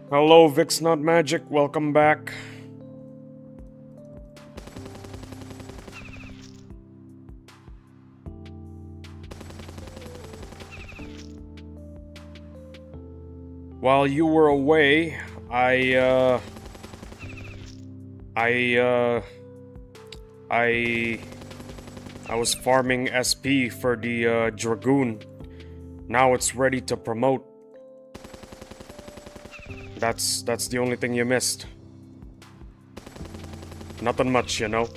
Hello, Vix Not Magic. Welcome back. While you were away, I was farming SP for the Dragoon. Now it's ready to promote. That's the only thing you missed. Nothing much, you know.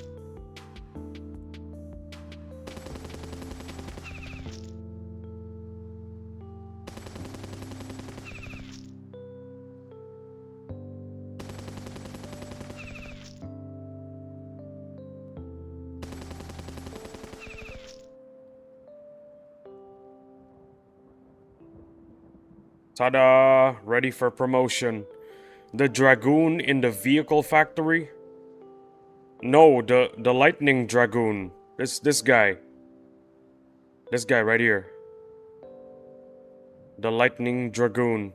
Ta-da! Ready for promotion. The Dragoon in the vehicle factory? No, the Lightning Dragoon. This guy. This guy right here. The Lightning Dragoon.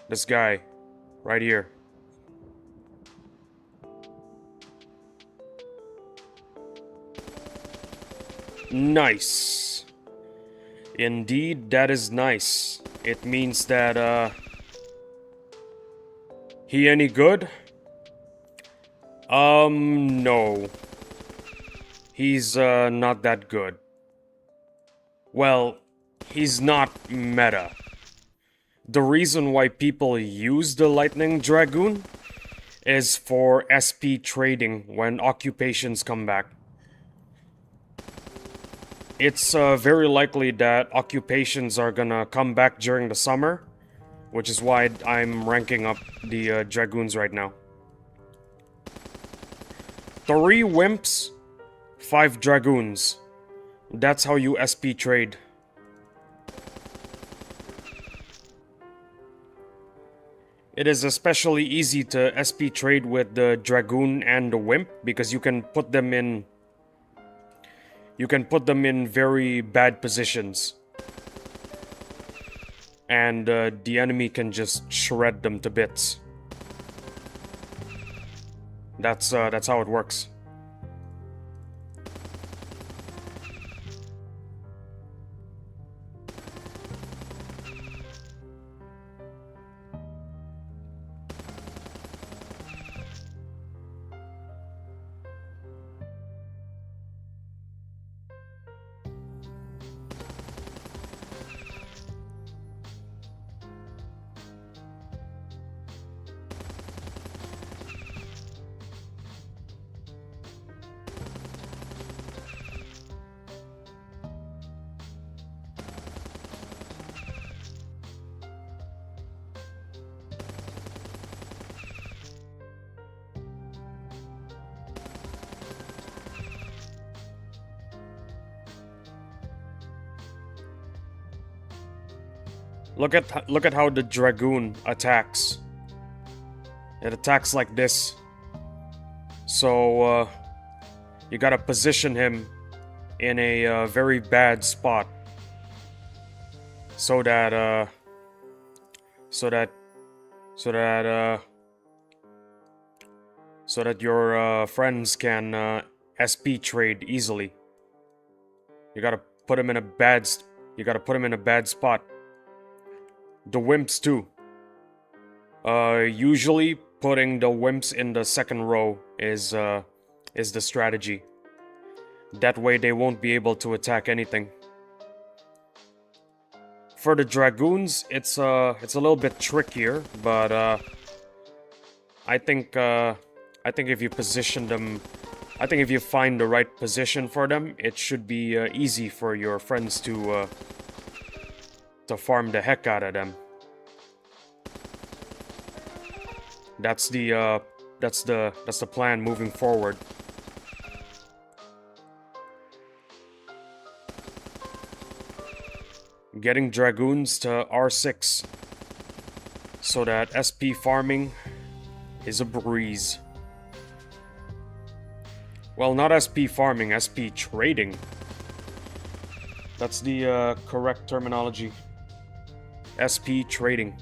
This guy. Right here. Nice. Indeed, that is nice. It means that, he any good? No. He's, not that good. Well, he's not meta. The reason why people use the Lightning Dragoon is for SP trading when occupations come back. It's very likely that occupations are gonna come back during the summer, which is why I'm ranking up the Dragoons right now. 3 Wimps, 5 Dragoons. That's how you SP trade. It is especially easy to SP trade with the Dragoon and the Wimp because you can put them in very bad positions. And the enemy can just shred them to bits. That's how it works. Look at how the Dragoon attacks. It attacks like this. So you gotta position him in a very bad spot, so that your friends can SP trade easily. You gotta put him in a bad spot. The Wimps too. Usually putting the Wimps in the second row is the strategy. That way they won't be able to attack anything. For the Dragoons, it's a little bit trickier, but I think if you position them, I think if you find the right position for them, it should be easy for your friends to farm the heck out of them. That's the plan moving forward. Getting Dragoons to R6 so that SP farming is a breeze. Well, not SP farming, SP trading. That's the correct terminology. SP trading.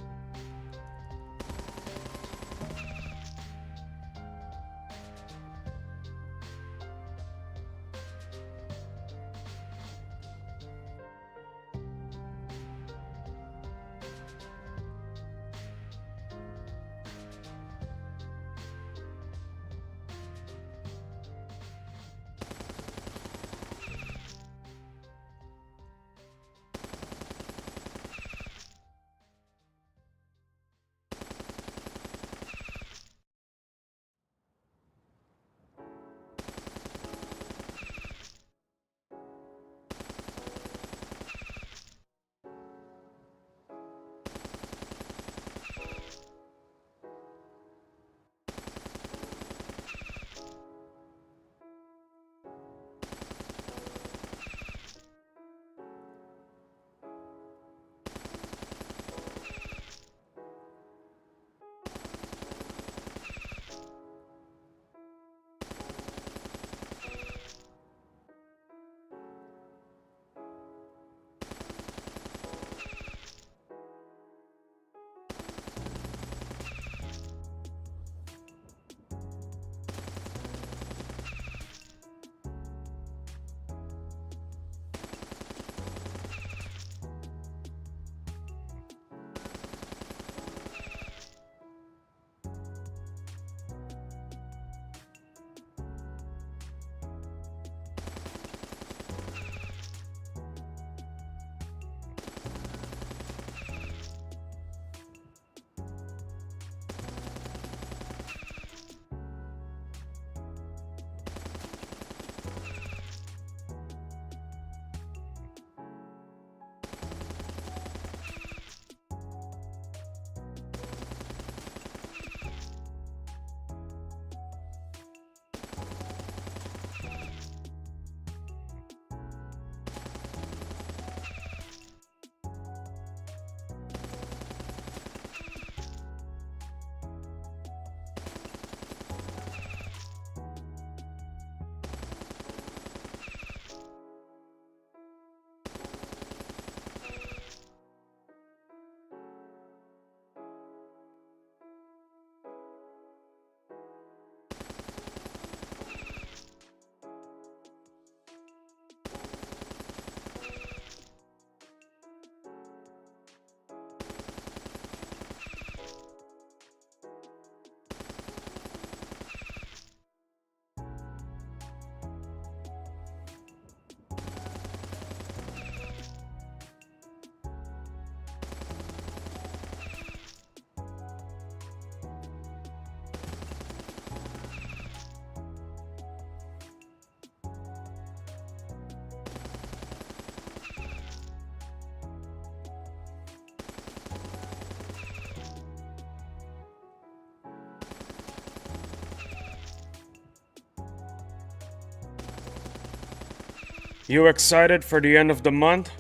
You excited for the end of the month?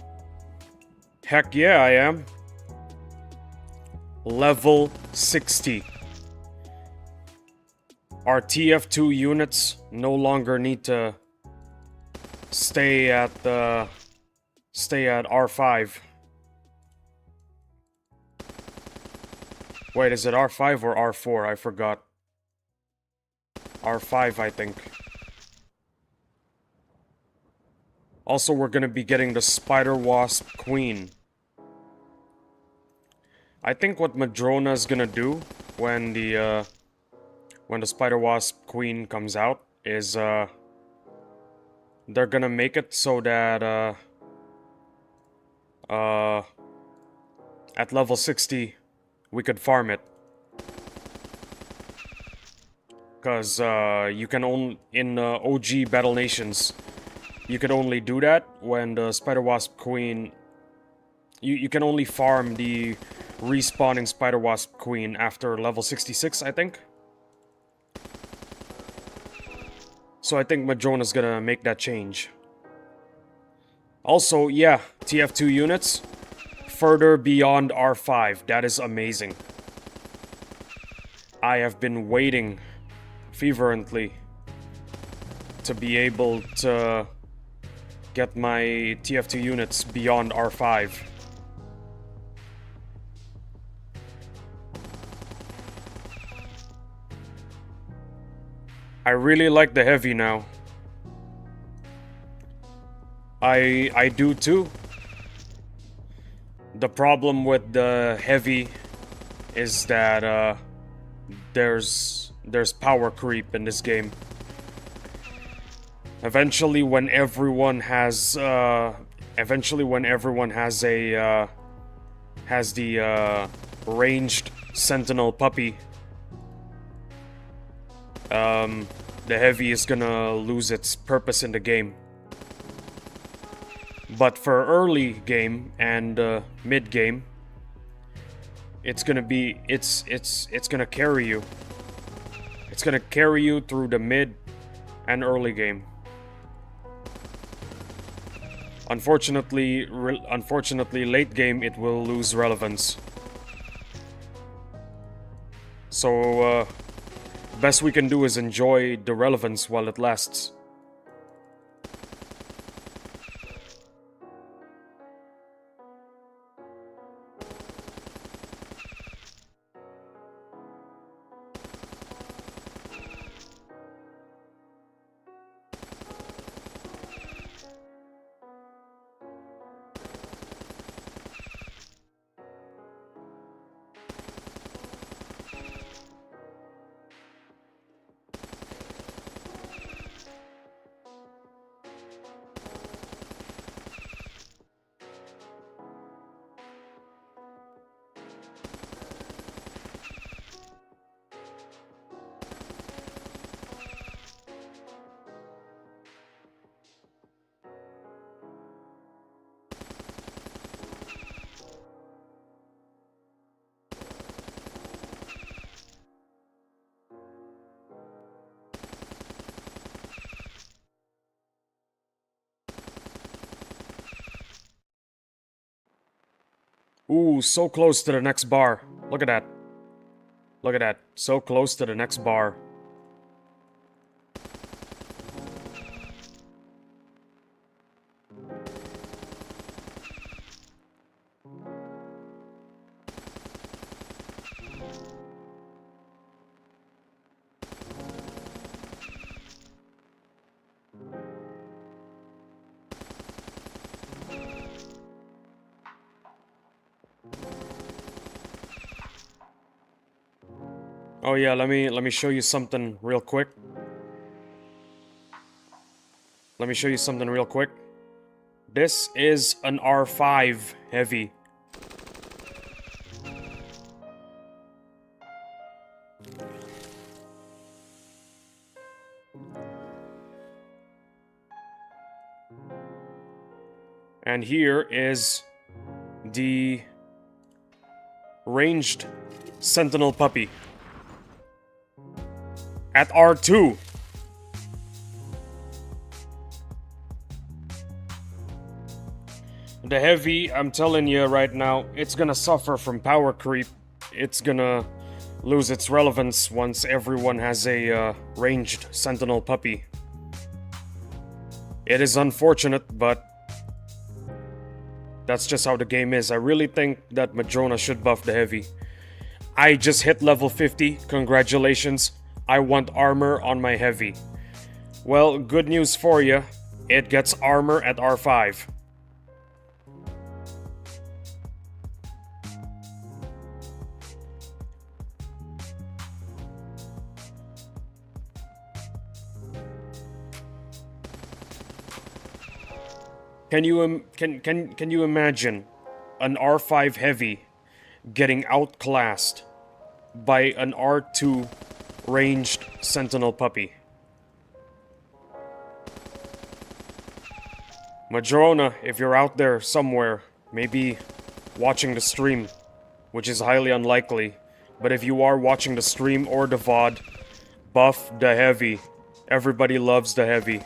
Heck yeah, I am. Level 60. Our TF2 units no longer need to stay at R5. Wait, is it R5 or R4? I forgot. R5, I think. Also, we're gonna be getting the Spider Wasp Queen. I think what Madrona's gonna do when the Spider Wasp Queen comes out is they're gonna make it so that at level 60 we could farm it. Cause you can only in OG Battle Nations you can only do that when the Spider Wasp Queen. You can only farm the respawning Spider Wasp Queen after level 66, I think. So I think Madrona's gonna make that change. Also, yeah, TF2 units further beyond R5. That is amazing. I have been waiting fervently to be able to get my TF2 units beyond R5. I really like the heavy now. I do too. The problem with the heavy is that there's power creep in this game. Eventually, when everyone has the ranged sentinel puppy, the heavy is gonna lose its purpose in the game. But for early game and mid game, it's gonna carry you. It's gonna carry you through the mid and early game. Unfortunately, late game it will lose relevance. So, best we can do is enjoy the relevance while it lasts. Ooh, so close to the next bar. Look at that. Look at that. So close to the next bar. Oh yeah, let me show you something real quick. Let me show you something real quick. This is an R5 heavy. And here is the ranged sentinel puppy at R2. The heavy, I'm telling you right now, it's gonna suffer from power creep. It's gonna lose its relevance once everyone has a ranged sentinel puppy. It is unfortunate, but that's just how the game is. I really think that Madrona should buff the heavy. I just hit level 50, congratulations. I want armor on my heavy. Well, good news for you, it gets armor at R5. Can you imagine an R5 heavy getting outclassed by an R2 ranged sentinel puppy? Madrona, if you're out there somewhere, maybe watching the stream, which is highly unlikely, but if you are watching the stream or the VOD, buff the heavy. Everybody loves the heavy.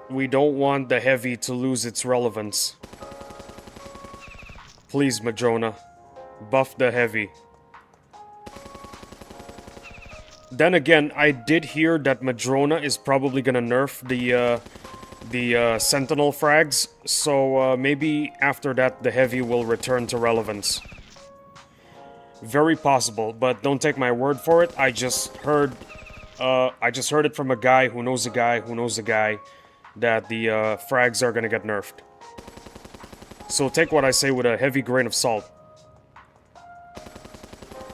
We don't want the heavy to lose its relevance. Please, Madrona, buff the heavy. Then again, I did hear that Madrona is probably gonna nerf the Sentinel frags, so maybe after that the Heavy will return to relevance. Very possible, but don't take my word for it. I just heard it from a guy who knows a guy who knows a guy that the frags are gonna get nerfed. So take what I say with a heavy grain of salt.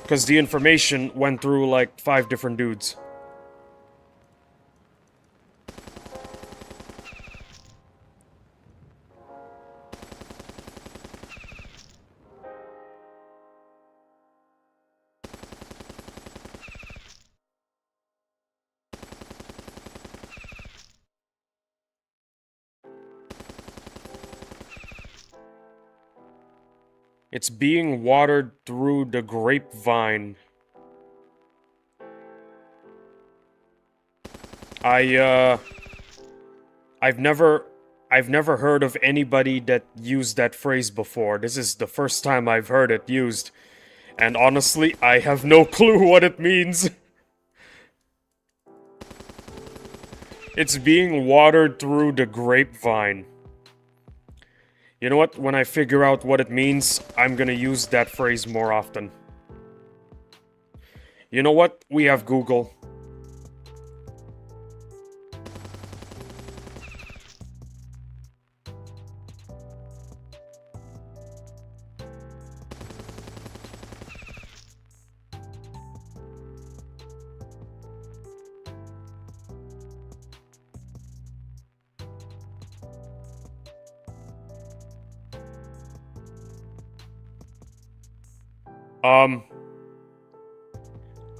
Because the information went through like 5 different dudes. It's being watered through the grapevine. I've never heard of anybody that used that phrase before. This is the first time I've heard it used. And honestly, I have no clue what it means. It's being watered through the grapevine. You know what? When I figure out what it means, I'm gonna use that phrase more often. You know what? We have Google.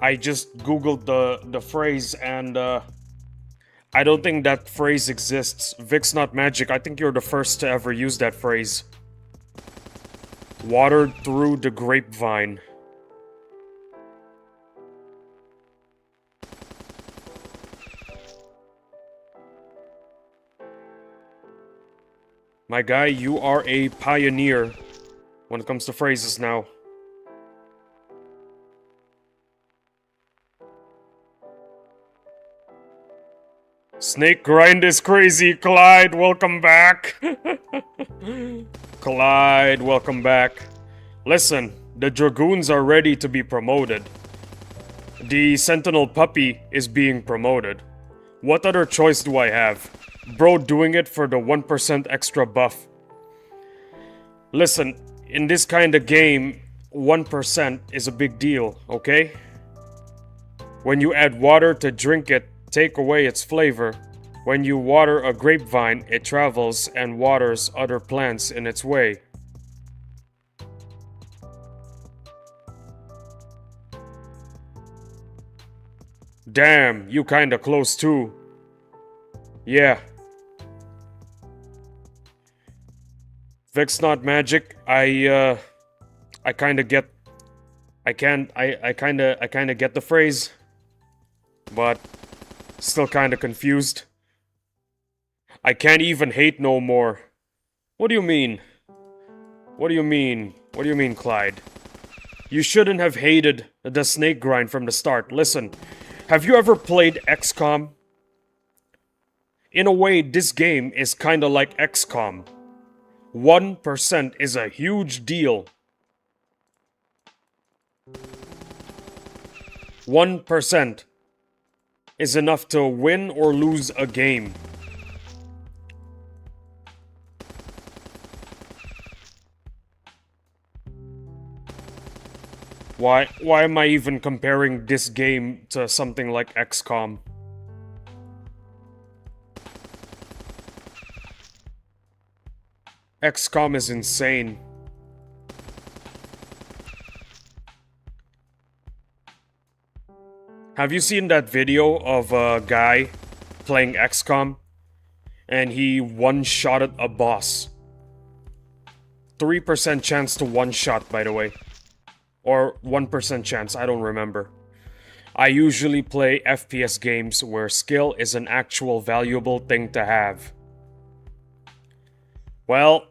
I just googled the phrase and I don't think that phrase exists. Vic's not magic. I think you're the first to ever use that phrase. Watered through the grapevine. My guy, you are a pioneer when it comes to phrases now. Snake grind is crazy. Clyde, welcome back. Clyde, welcome back. Listen, the Dragoons are ready to be promoted. The Sentinel Puppy is being promoted. What other choice do I have? Bro doing it for the 1% extra buff. Listen, in this kind of game, 1% is a big deal, okay? When you add water to drink it, take away its flavor. When you water a grapevine, it travels and waters other plants in its way. Damn, you kinda close too. Yeah. Vic's not magic. I kinda get... I kinda get the phrase. But... still kinda confused. I can't even hate no more. What do you mean? What do you mean? What do you mean, Clyde? You shouldn't have hated the snake grind from the start. Listen, have you ever played XCOM? In a way, this game is kinda like XCOM. 1% is a huge deal. 1% is enough to win or lose a game. Why am I even comparing this game to something like XCOM? XCOM is insane. Have you seen that video of a guy playing XCOM? And he one-shotted a boss. 3% chance to one-shot, by the way. Or 1% chance, I don't remember. I usually play FPS games where skill is an actual valuable thing to have. Well,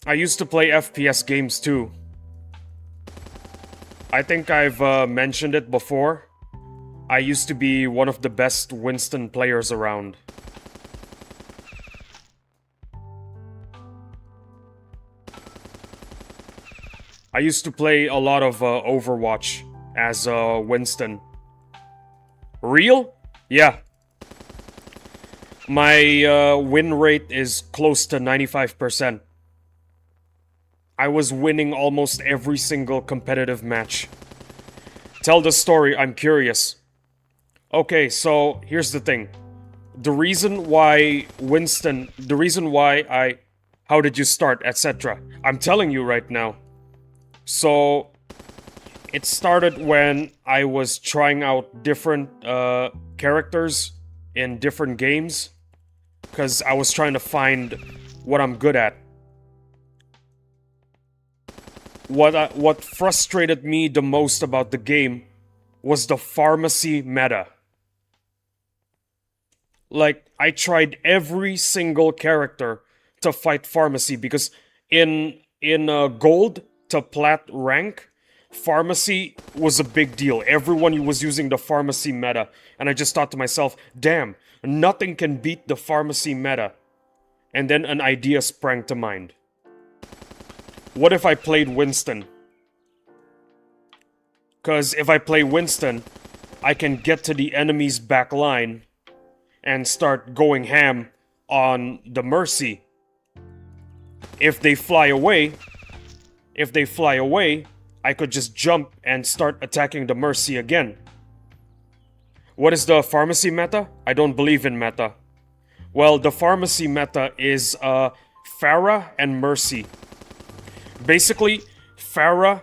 I used to play FPS games too. I think I've mentioned it before. I used to be one of the best Winston players around. I used to play a lot of Overwatch as Winston. Real? Yeah. My win rate is close to 95%. I was winning almost every single competitive match. Tell the story, I'm curious. Okay, so here's the thing. The reason why how did you start, etc. I'm telling you right now. So, it started when I was trying out different characters in different games. Because I was trying to find what I'm good at. What frustrated me the most about the game was the pharmacy meta. Like, I tried every single character to fight pharmacy because in gold to plat rank, pharmacy was a big deal. Everyone was using the pharmacy meta, and I just thought to myself, damn, nothing can beat the pharmacy meta. And then an idea sprang to mind. What if I played Winston? Because if I play Winston, I can get to the enemy's back line and start going ham on the Mercy. If they fly away, I could just jump and start attacking the Mercy again. What is the pharmacy meta? I don't believe in meta. Well, the pharmacy meta is Pharah and Mercy. Basically, Pharah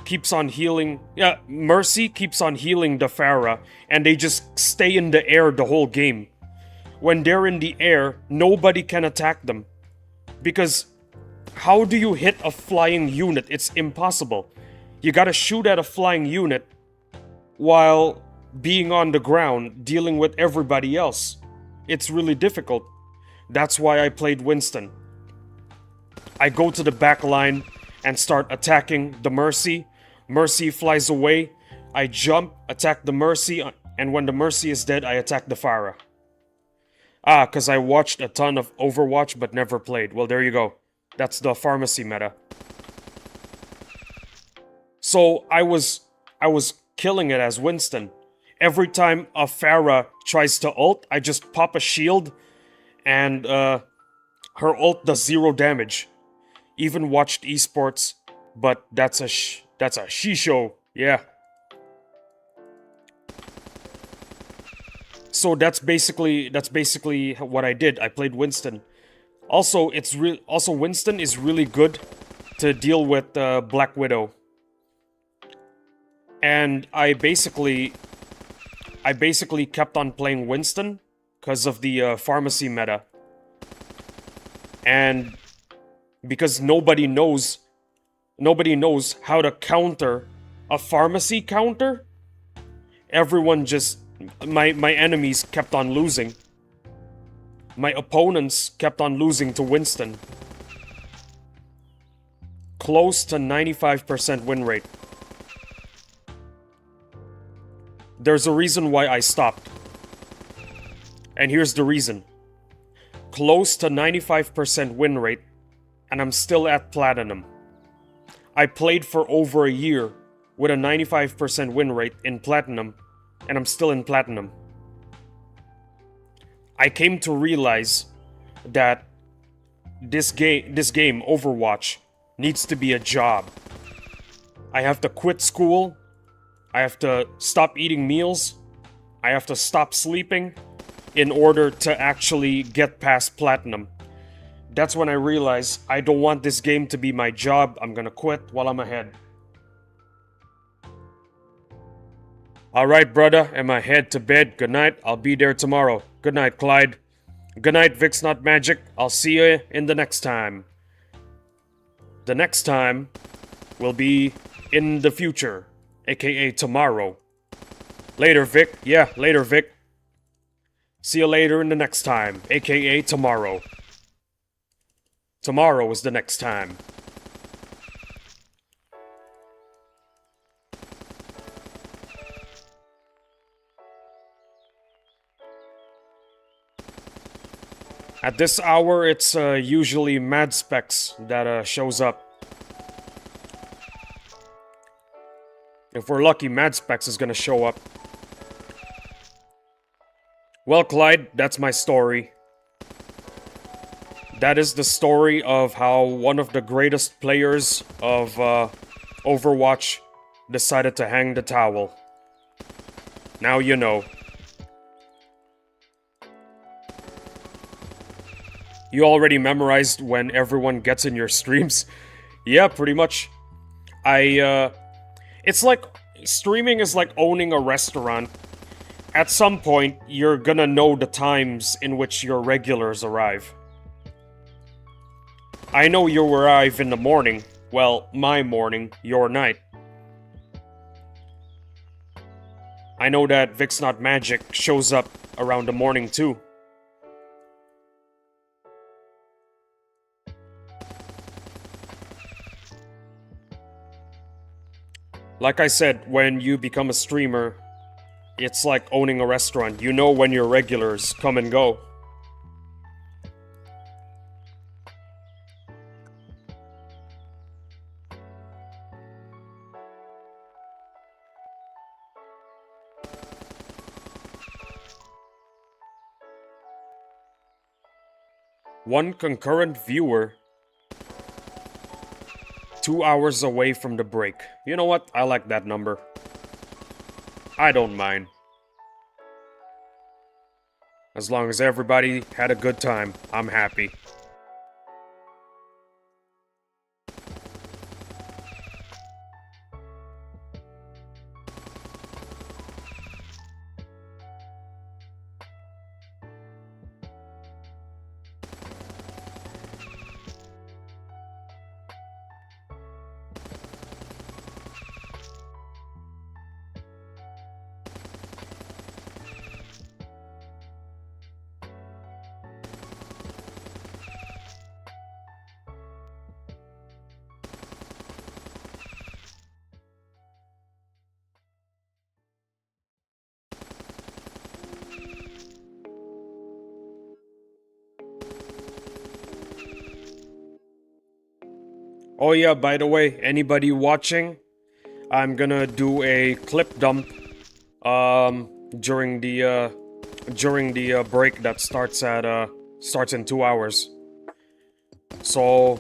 keeps on healing... Yeah, Mercy keeps on healing the Pharah, and they just stay in the air the whole game. When they're in the air, nobody can attack them. Because how do you hit a flying unit? It's impossible. You gotta shoot at a flying unit while being on the ground, dealing with everybody else. It's really difficult. That's why I played Winston. I go to the back line and start attacking the Mercy. Mercy flies away. I jump, attack the Mercy, and when the Mercy is dead, I attack the Pharah. Ah, because I watched a ton of Overwatch but never played. Well, there you go. That's the pharmacy meta. So, I was killing it as Winston. Every time a Pharah tries to ult, I just pop a shield, and her ult does 0 damage. Even watched esports, but that's a she-show, yeah. So that's basically what I did. I played Winston. Also, Winston is really good to deal with Black Widow. And I basically kept on playing Winston because of the pharmacy meta. And because nobody knows how to counter a pharmacy counter, everyone just... My enemies kept on losing. My opponents kept on losing to Winston. Close to 95% win rate. There's a reason why I stopped. And here's the reason. Close to 95% win rate, and I'm still at Platinum. I played for over a year with a 95% win rate in Platinum, and I'm still in Platinum. I came to realize that this game, Overwatch, needs to be a job. I have to quit school. I have to stop eating meals. I have to stop sleeping in order to actually get past Platinum. That's when I realized I don't want this game to be my job. I'm gonna quit while I'm ahead. Alright, brother, I'ma head to bed. Good night. I'll be there tomorrow. Good night, Clyde. Good night, Vic's Not Magic. I'll see you in the next time. The next time will be in the future, aka tomorrow. Later, Vic. Yeah, later, Vic. See you later in the next time, aka tomorrow. Tomorrow is the next time. At this hour, it's usually Mad Specs that shows up. If we're lucky, Mad Specs is gonna show up. Well, Clyde, that's my story. That is the story of how one of the greatest players of Overwatch decided to hang the towel. Now you know. You already memorized when everyone gets in your streams? Yeah, pretty much. It's like, streaming is like owning a restaurant. At some point, you're gonna know the times in which your regulars arrive. I know you arrive in the morning. Well, my morning, your night. I know that Vic's Not Magic shows up around the morning too. Like I said, when you become a streamer, it's like owning a restaurant. You know when your regulars come and go. One concurrent viewer. 2 hours away from the break. You know what? I like that number. I don't mind. As long as everybody had a good time, I'm happy. Oh yeah, by the way, anybody watching, I'm gonna do a clip dump during the break that starts in 2 hours. So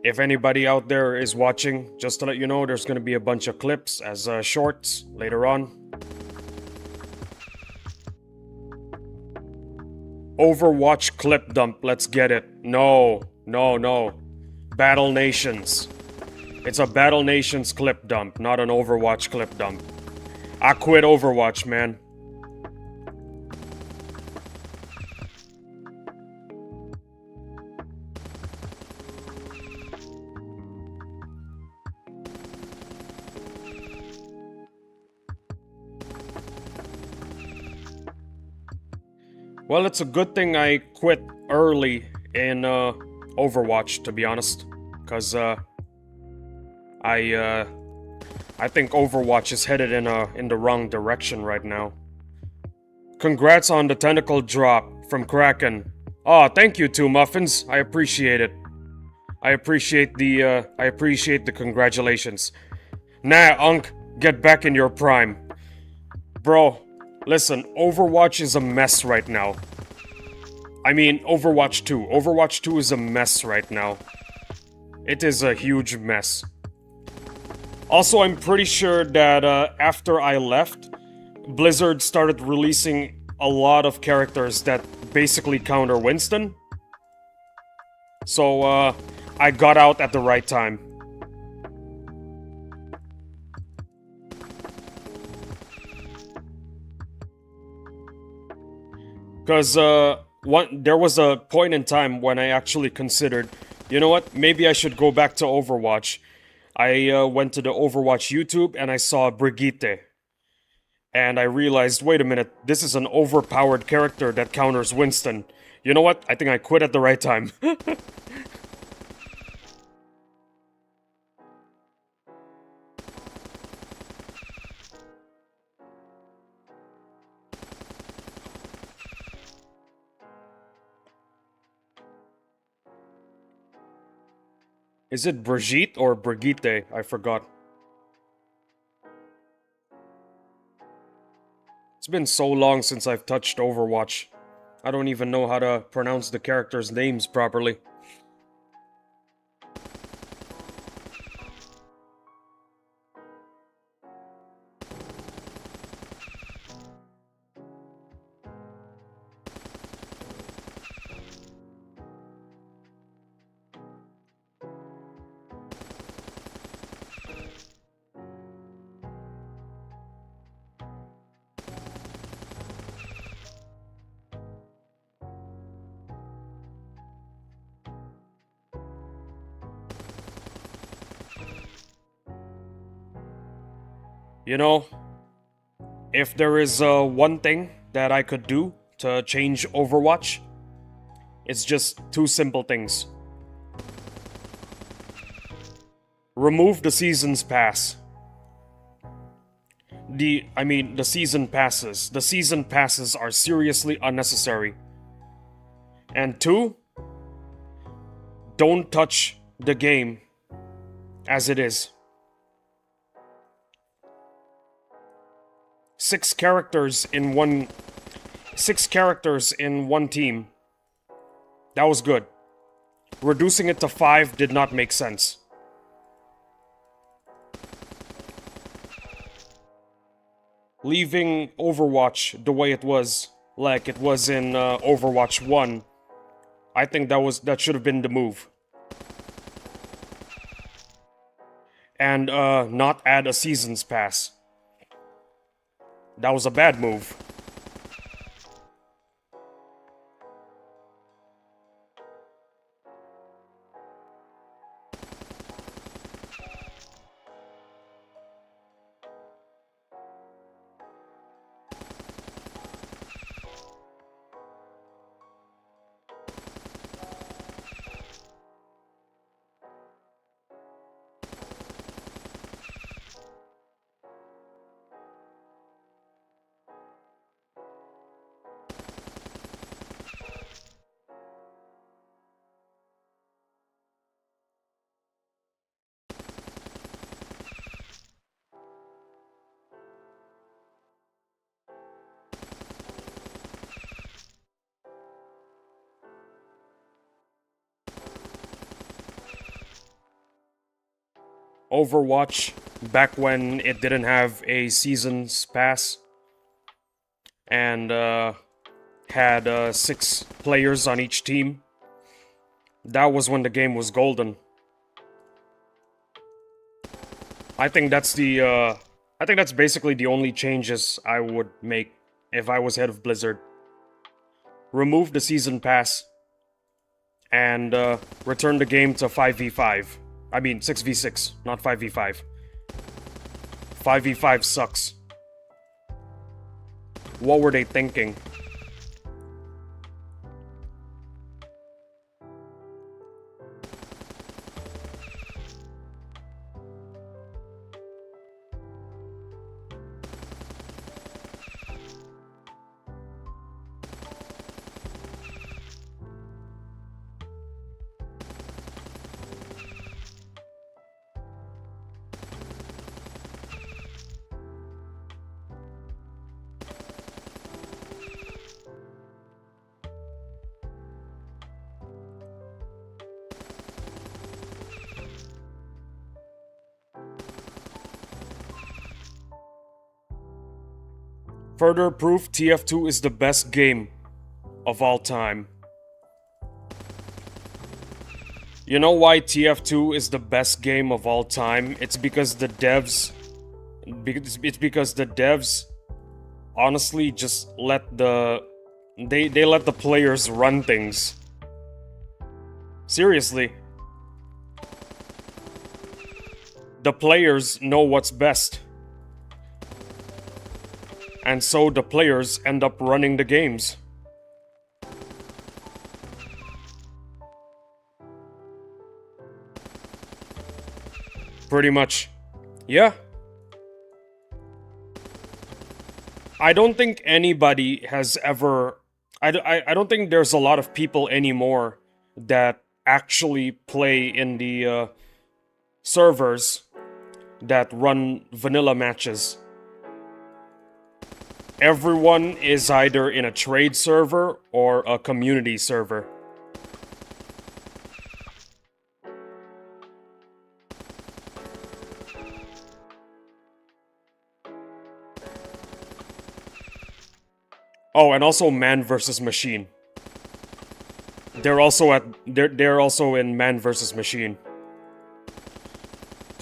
if anybody out there is watching, just to let you know, there's gonna be a bunch of clips as shorts later on. Overwatch clip dump, let's get it. No. Battle Nations. It's a Battle Nations clip dump, not an Overwatch clip dump. I quit Overwatch, man. Well, it's a good thing I quit early in Overwatch, to be honest, because I think Overwatch is headed in the wrong direction right now. Congrats on the tentacle drop from Kraken. Oh, thank you, Two Muffins. I appreciate it. I appreciate the congratulations. Nah, Unk, get back in your prime. Bro, listen, Overwatch is a mess right now. I mean, Overwatch 2. Overwatch 2 is a mess right now. It is a huge mess. Also, I'm pretty sure that after I left, Blizzard started releasing a lot of characters that basically counter Winston. So, I got out at the right time. Because, there was a point in time when I actually considered, you know what, maybe I should go back to Overwatch. I went to the Overwatch YouTube and I saw Brigitte. And I realized, wait a minute, this is an overpowered character that counters Winston. You know what, I think I quit at the right time. Is it Brigitte or Brigitte? I forgot. It's been so long since I've touched Overwatch. I don't even know how to pronounce the characters' names properly. You know, if there is one thing that I could do to change Overwatch, it's just two simple things. Remove the season's pass. The season passes. The season passes are seriously unnecessary. And two, don't touch the game as it is. 6 characters in one team. That was good. Reducing it to 5 did not make sense. Leaving Overwatch the way it was, like it was in Overwatch 1, I think that should have been the move. And not add a season's pass. That was a bad move. Overwatch, back when it didn't have a season's pass, and had 6 players on each team. That was when the game was golden. I think that's basically the only changes I would make if I was head of Blizzard. Remove the season pass, and return the game to 5v5. I mean 6v6, not 5v5. 5v5 sucks. What were they thinking? Further proof TF2 is the best game of all time. You know why TF2 is the best game of all time? It's because the devs honestly just let they let the players run things. Seriously. The players know what's best. And so the players end up running the games. Pretty much. Yeah. I don't think anybody has ever... I don't think there's a lot of people anymore that actually play in the servers that run vanilla matches. Everyone is either in a trade server or a community server. Oh, and also man versus machine. They're also in man versus machine.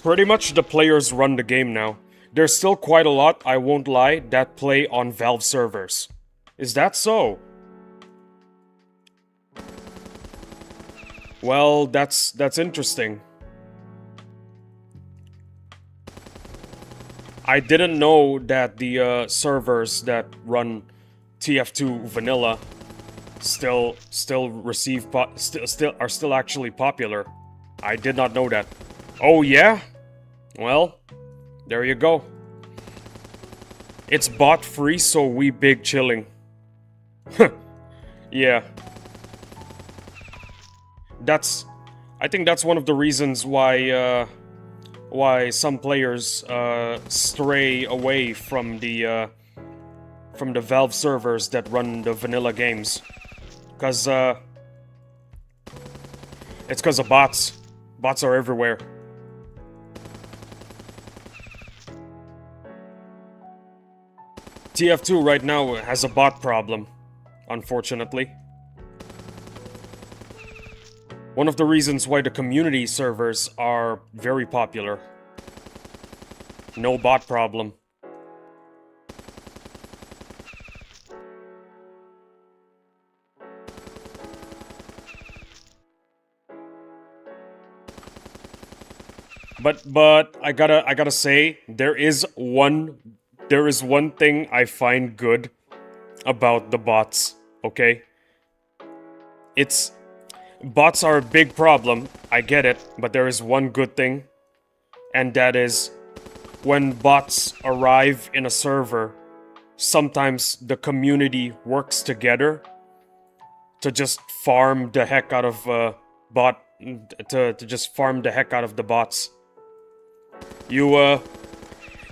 Pretty much the players run the game now. There's still quite a lot, I won't lie, that play on Valve servers. Is that so? Well, that's interesting. I didn't know that the servers that run TF2 vanilla still receive are still actually popular. I did not know that. Oh yeah? Well, there you go. It's bot free, so we big chilling. Yeah. I think that's one of the reasons why some players stray away from the Valve servers that run the vanilla games. Cause it's cause of bots. Bots are everywhere. TF2 right now has a bot problem, unfortunately. One of the reasons why the community servers are very popular. No bot problem. But I gotta say, there is one thing I find good about the bots, okay? Bots are a big problem, I get it, but there is one good thing, and that is when bots arrive in a server, sometimes the community works together to just farm the heck out of to just farm the heck out of the bots. You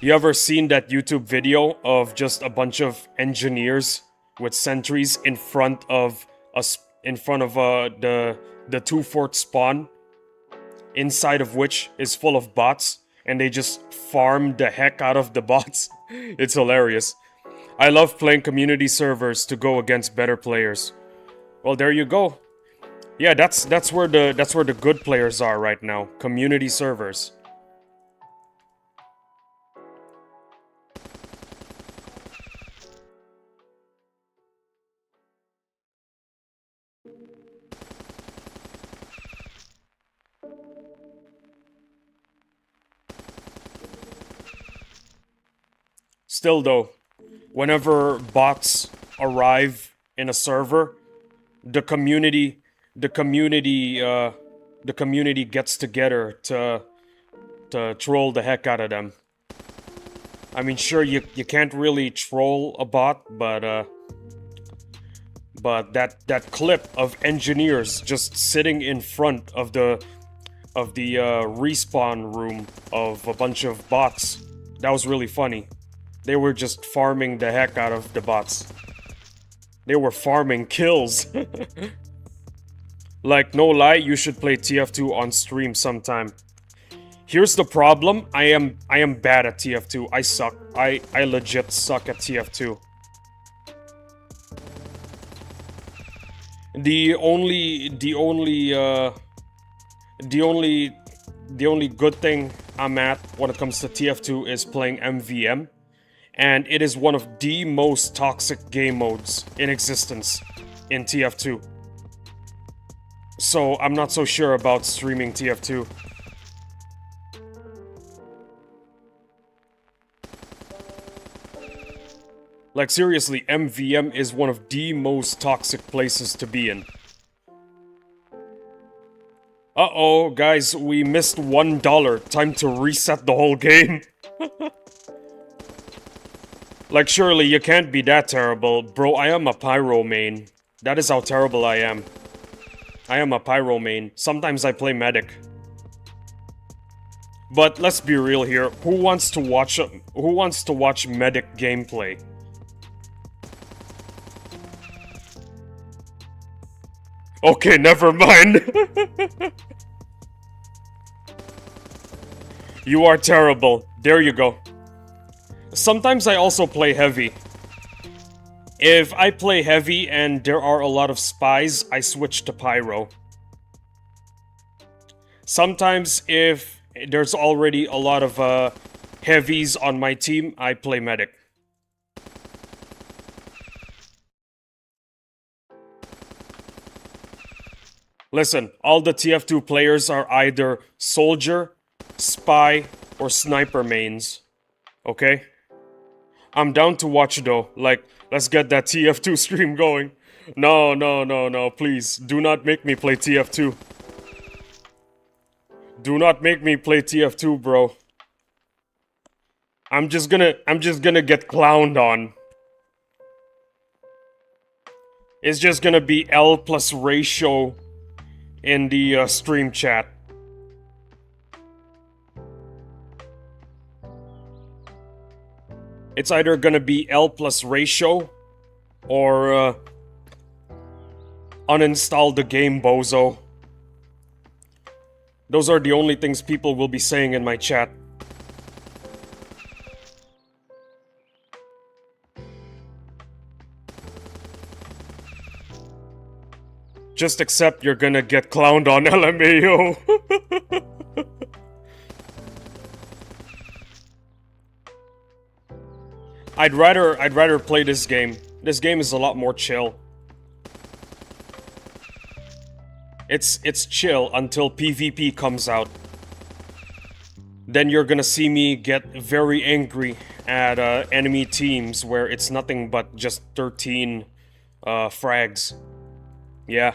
ever seen that YouTube video of just a bunch of engineers with sentries in front of the 2-fort spawn, inside of which is full of bots, and they just farm the heck out of the bots? It's hilarious. I love playing community servers to go against better players. Well, there you go. Yeah, that's where the good players are right now. Community servers. Still though, whenever bots arrive in a server, the community gets together to troll the heck out of them. I mean, sure, you can't really troll a bot, but that clip of engineers just sitting in front of the respawn room of a bunch of bots, that was really funny. They were just farming the heck out of the bots. They were farming kills. Like, no lie, you should play TF2 on stream sometime. Here's the problem, I am bad at TF2. I suck. I legit suck at TF2. The only good thing I'm at when it comes to TF2 is playing MVM. And it is one of the most toxic game modes in existence in TF2. So I'm not so sure about streaming TF2. Like seriously, MVM is one of the most toxic places to be in. Uh-oh, guys, we missed $1. Time to reset the whole game. Like, surely you can't be that terrible. Bro, I am a pyro main. That is how terrible I am. I am a pyro main. Sometimes I play medic. But let's be real here. Who wants to watch medic gameplay? Okay, never mind. You are terrible. There you go. Sometimes I also play heavy. If I play heavy and there are a lot of spies, I switch to pyro. Sometimes if there's already a lot of heavies on my team, I play medic. Listen, all the TF2 players are either soldier, spy, or sniper mains. Okay? I'm down to watch though. Like, let's get that TF2 stream going. No, please. Do not make me play TF2. Do not make me play TF2, bro. I'm just gonna get clowned on. It's just gonna be L plus ratio in the stream chat. It's either gonna be L plus ratio or uninstall the game, bozo. Those are the only things people will be saying in my chat. Just accept you're gonna get clowned on, LMAO. I'd rather play this game. This game is a lot more chill. It's chill until PvP comes out. Then you're gonna see me get very angry at enemy teams where it's nothing but just 13 frags. Yeah.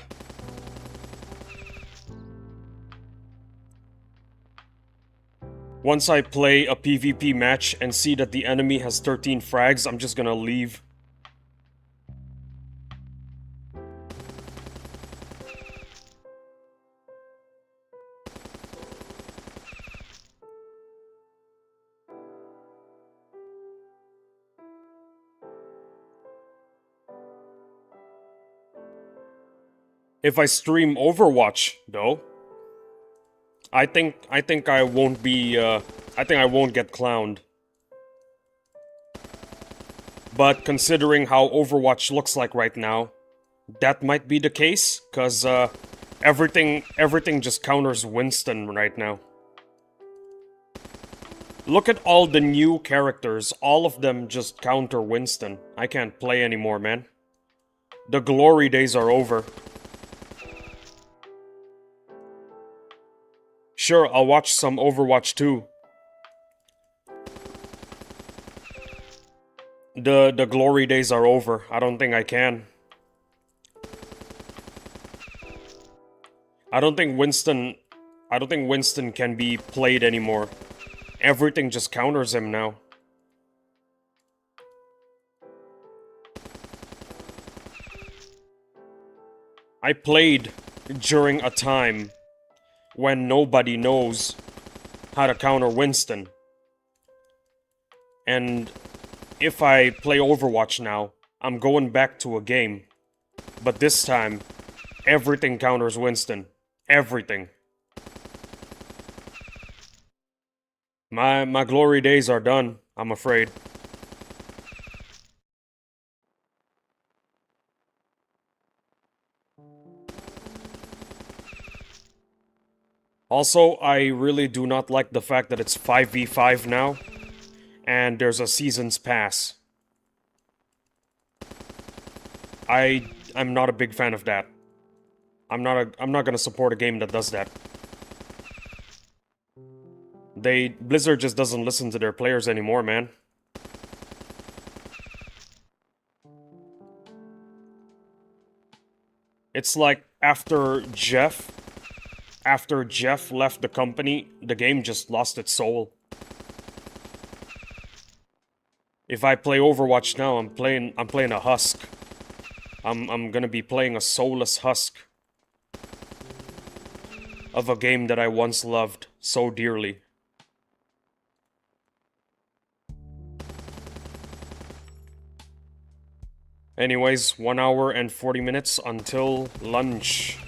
Once I play a PvP match and see that the enemy has 13 frags, I'm just gonna leave. If I stream Overwatch, though, I think I won't be, I think I won't get clowned. But considering how Overwatch looks like right now, that might be the case, cause everything just counters Winston right now. Look at all the new characters, all of them just counter Winston. I can't play anymore, man. The glory days are over. Sure, I'll watch some Overwatch 2. The glory days are over. I don't think I can. I don't think Winston can be played anymore. Everything just counters him now. I played during a time when nobody knows how to counter Winston. And if I play Overwatch now, I'm going back to a game. But this time, everything counters Winston. Everything. My glory days are done, I'm afraid. Also, I really do not like the fact that it's 5v5 now, and there's a season's pass. I'm not a big fan of that. I'm not gonna support a game that does that. Blizzard just doesn't listen to their players anymore, man. It's like after Jeff left the company, the game just lost its soul. If I play Overwatch now, I'm playing a husk. I'm gonna be playing a soulless husk. of a game that I once loved so dearly. Anyways, 1 hour and 40 minutes until lunch.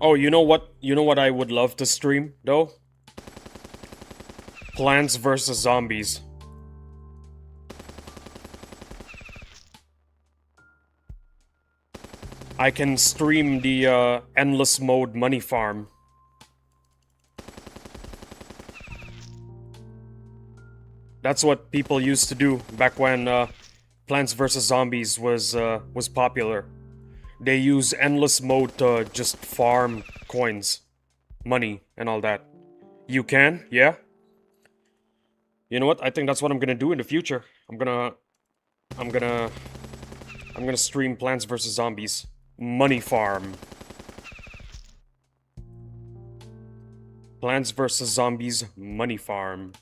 Oh, you know what? You know what I would love to stream, though? Plants vs. Zombies. I can stream the endless mode money farm. That's what people used to do back when Plants vs. Zombies was popular. They use endless mode to just farm coins, money, and all that. You can, yeah? You know what? I think that's what I'm gonna do in the future. I'm gonna stream Plants vs. Zombies. Money farm. Plants vs. Zombies money farm.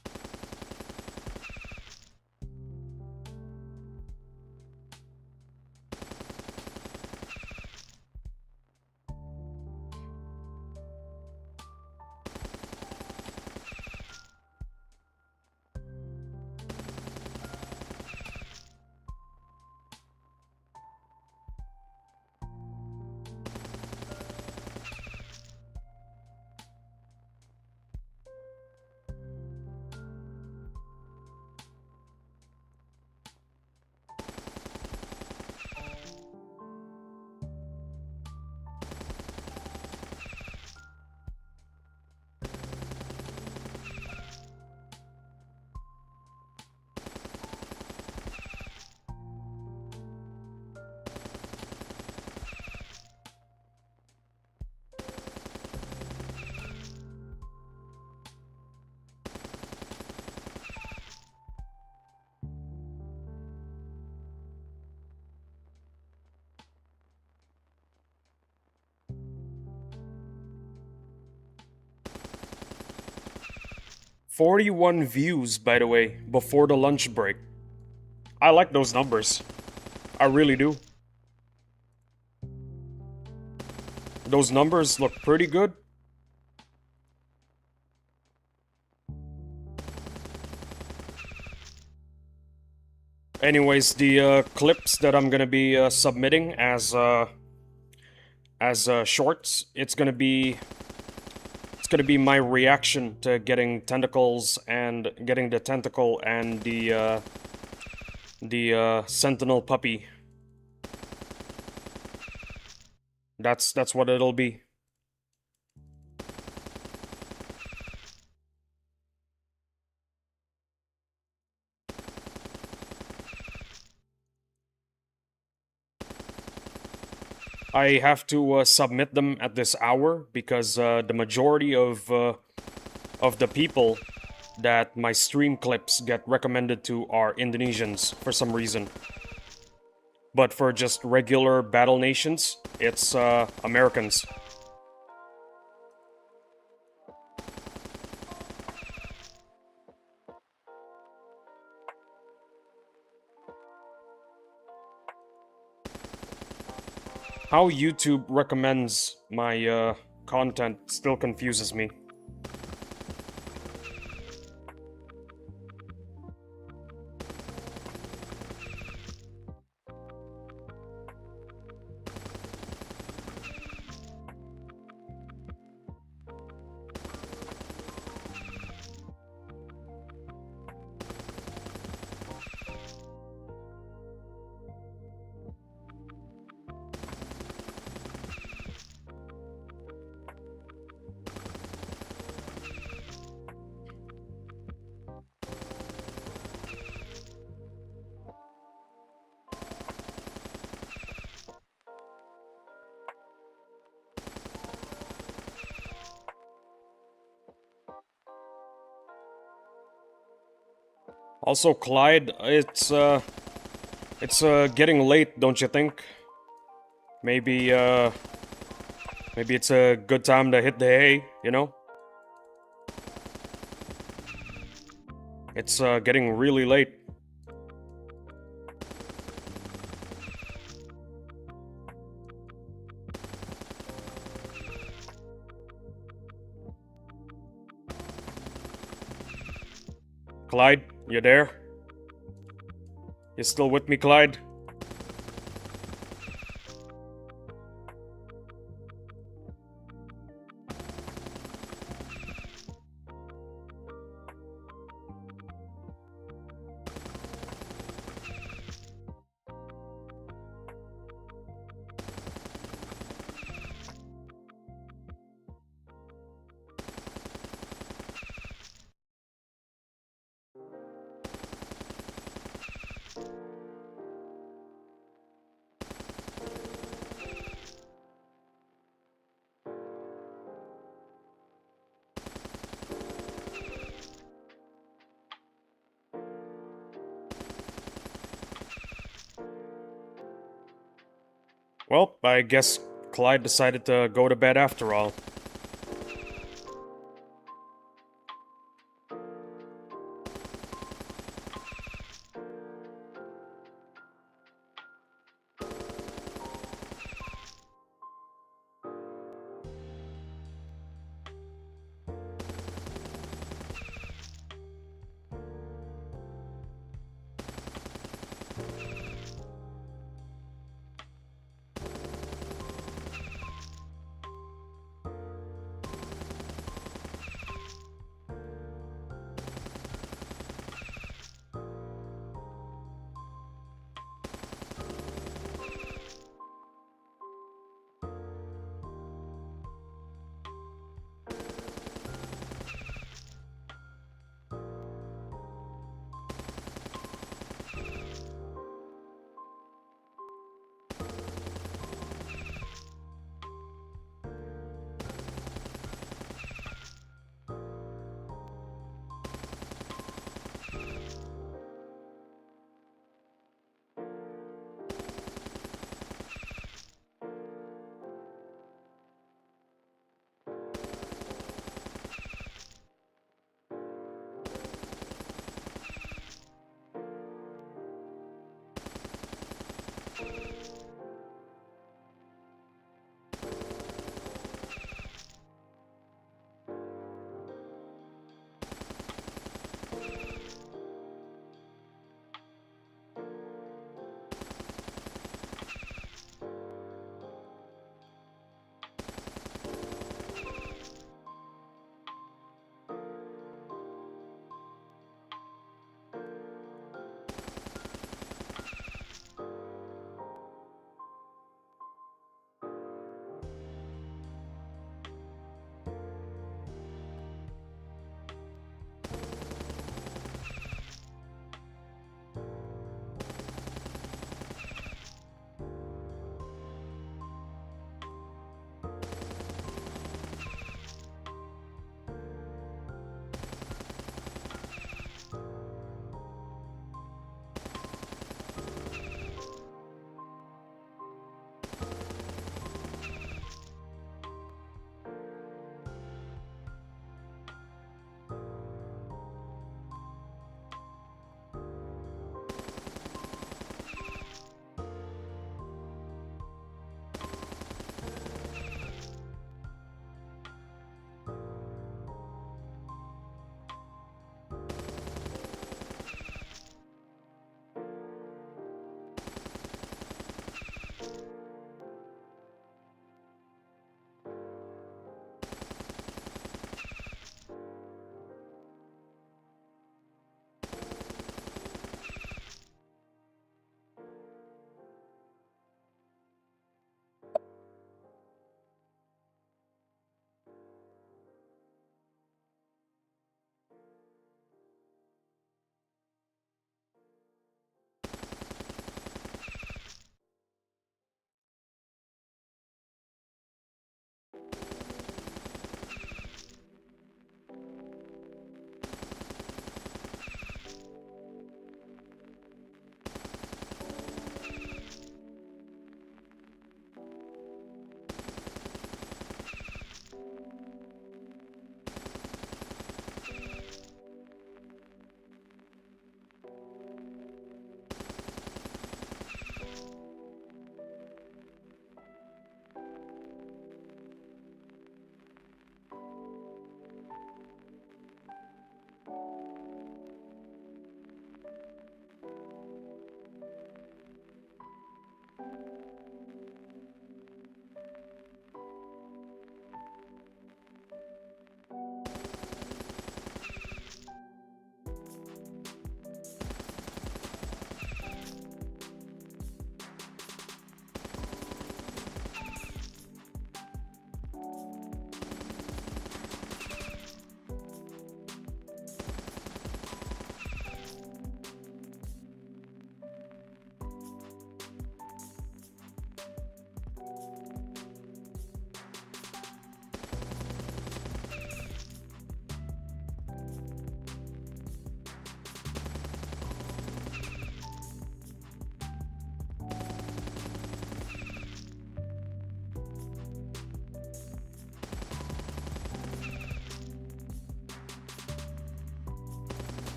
"41 views, by the way, before the lunch break. I like those numbers. I really do. Those numbers look pretty good. Anyways, the clips that I'm gonna be submitting as shorts, it's gonna be my reaction to getting tentacles and getting the tentacle and the sentinel puppy. That's what it'll be. I have to submit them at this hour because the majority of the people that my stream clips get recommended to are Indonesians for some reason. But for just regular Battle Nations, it's Americans. How YouTube recommends my content still confuses me. Also, Clyde, it's getting late, don't you think? Maybe maybe it's a good time to hit the hay, you know? It's getting really late. Clyde, you there? You still with me, Clyde? Well, I guess Clyde decided to go to bed after all.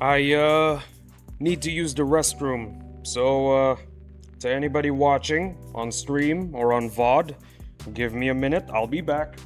I need to use the restroom. So, to anybody watching on stream or on VOD, give me a minute, I'll be back.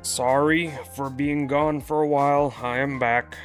Sorry for being gone for a while, I am back.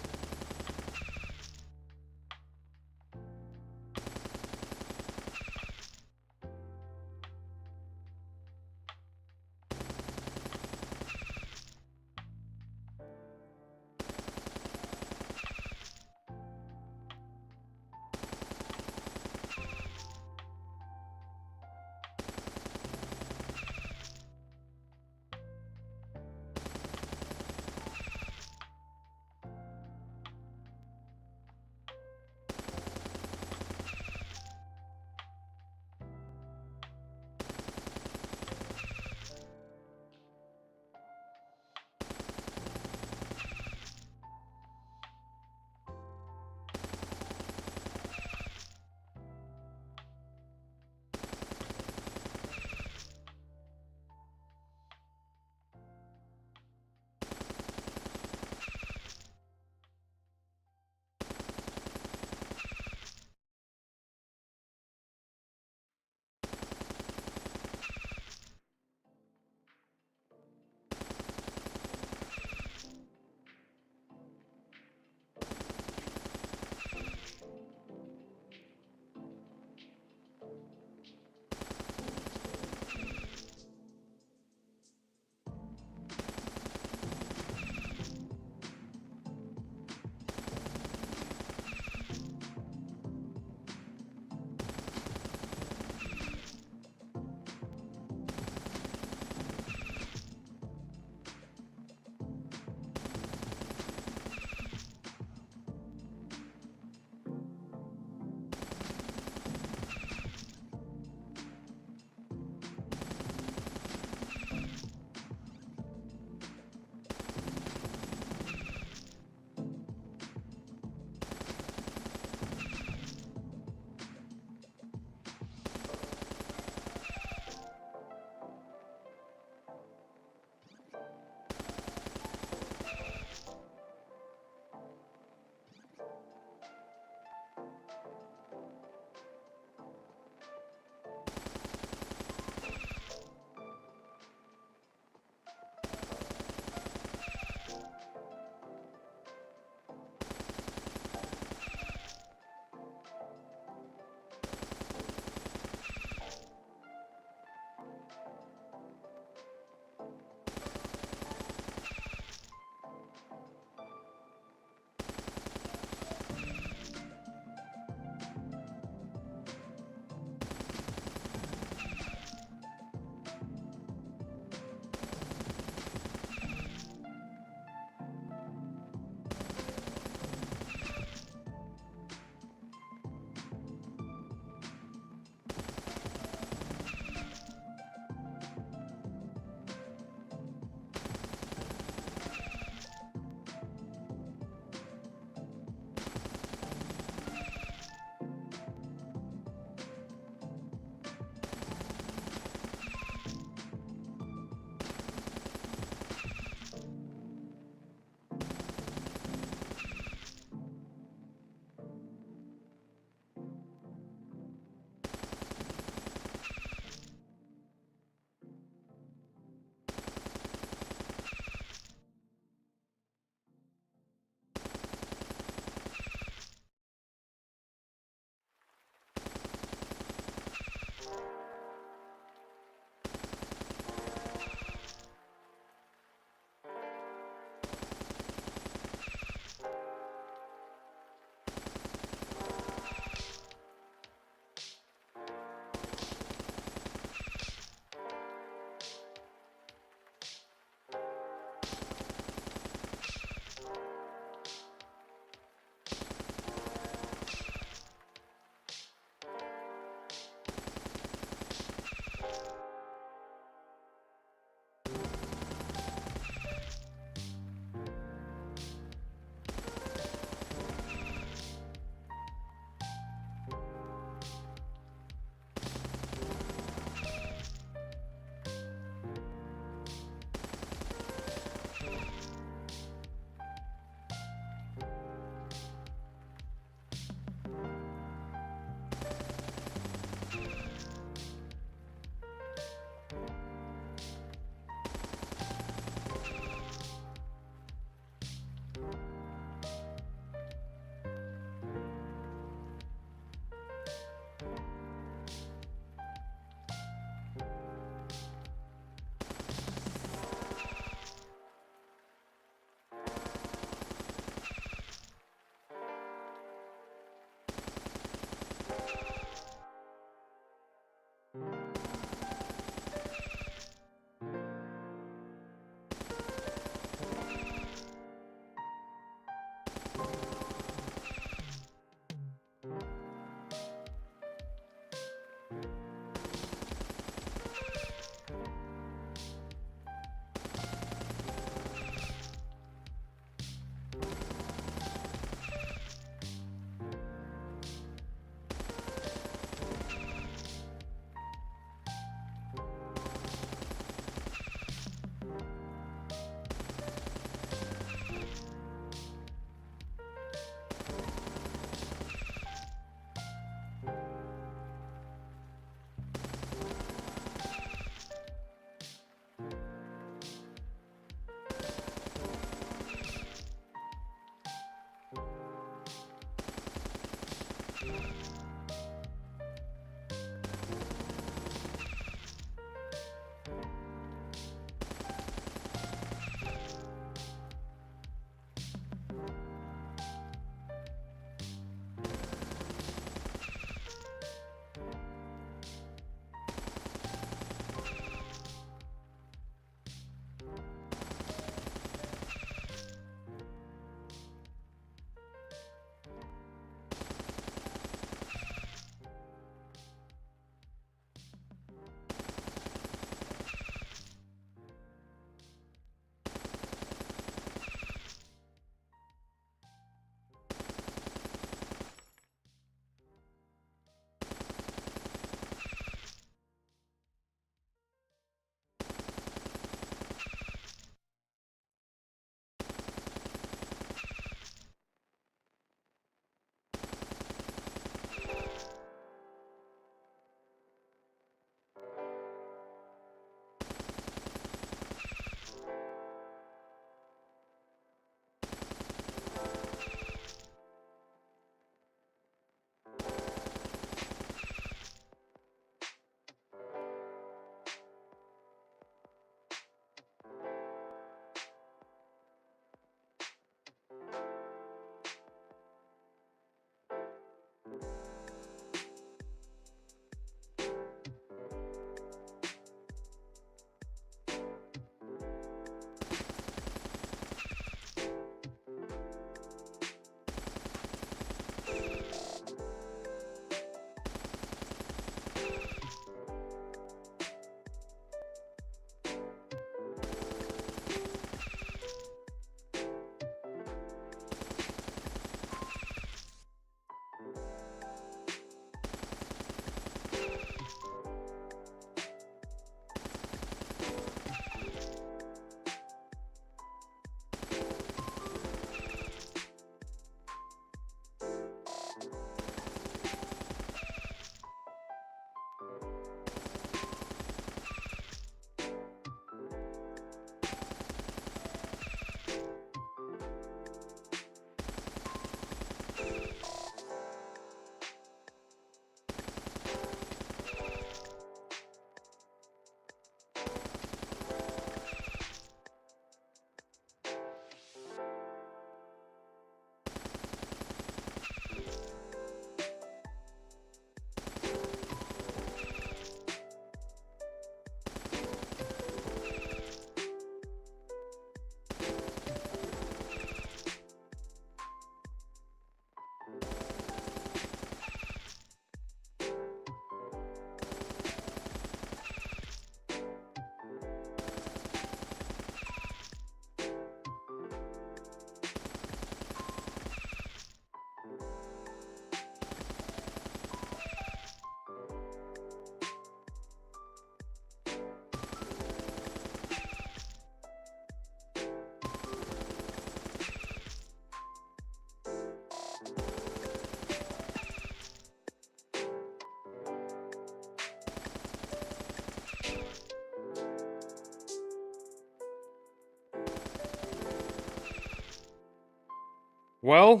Well,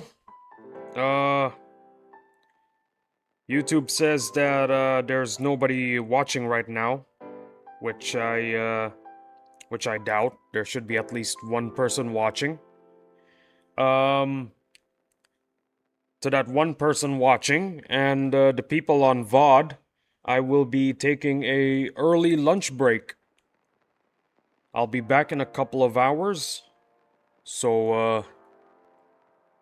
uh, YouTube says that there's nobody watching right now, which I doubt. There should be at least one person watching. Um, to that one person watching and the people on VOD, I will be taking a early lunch break. I'll be back in a couple of hours, so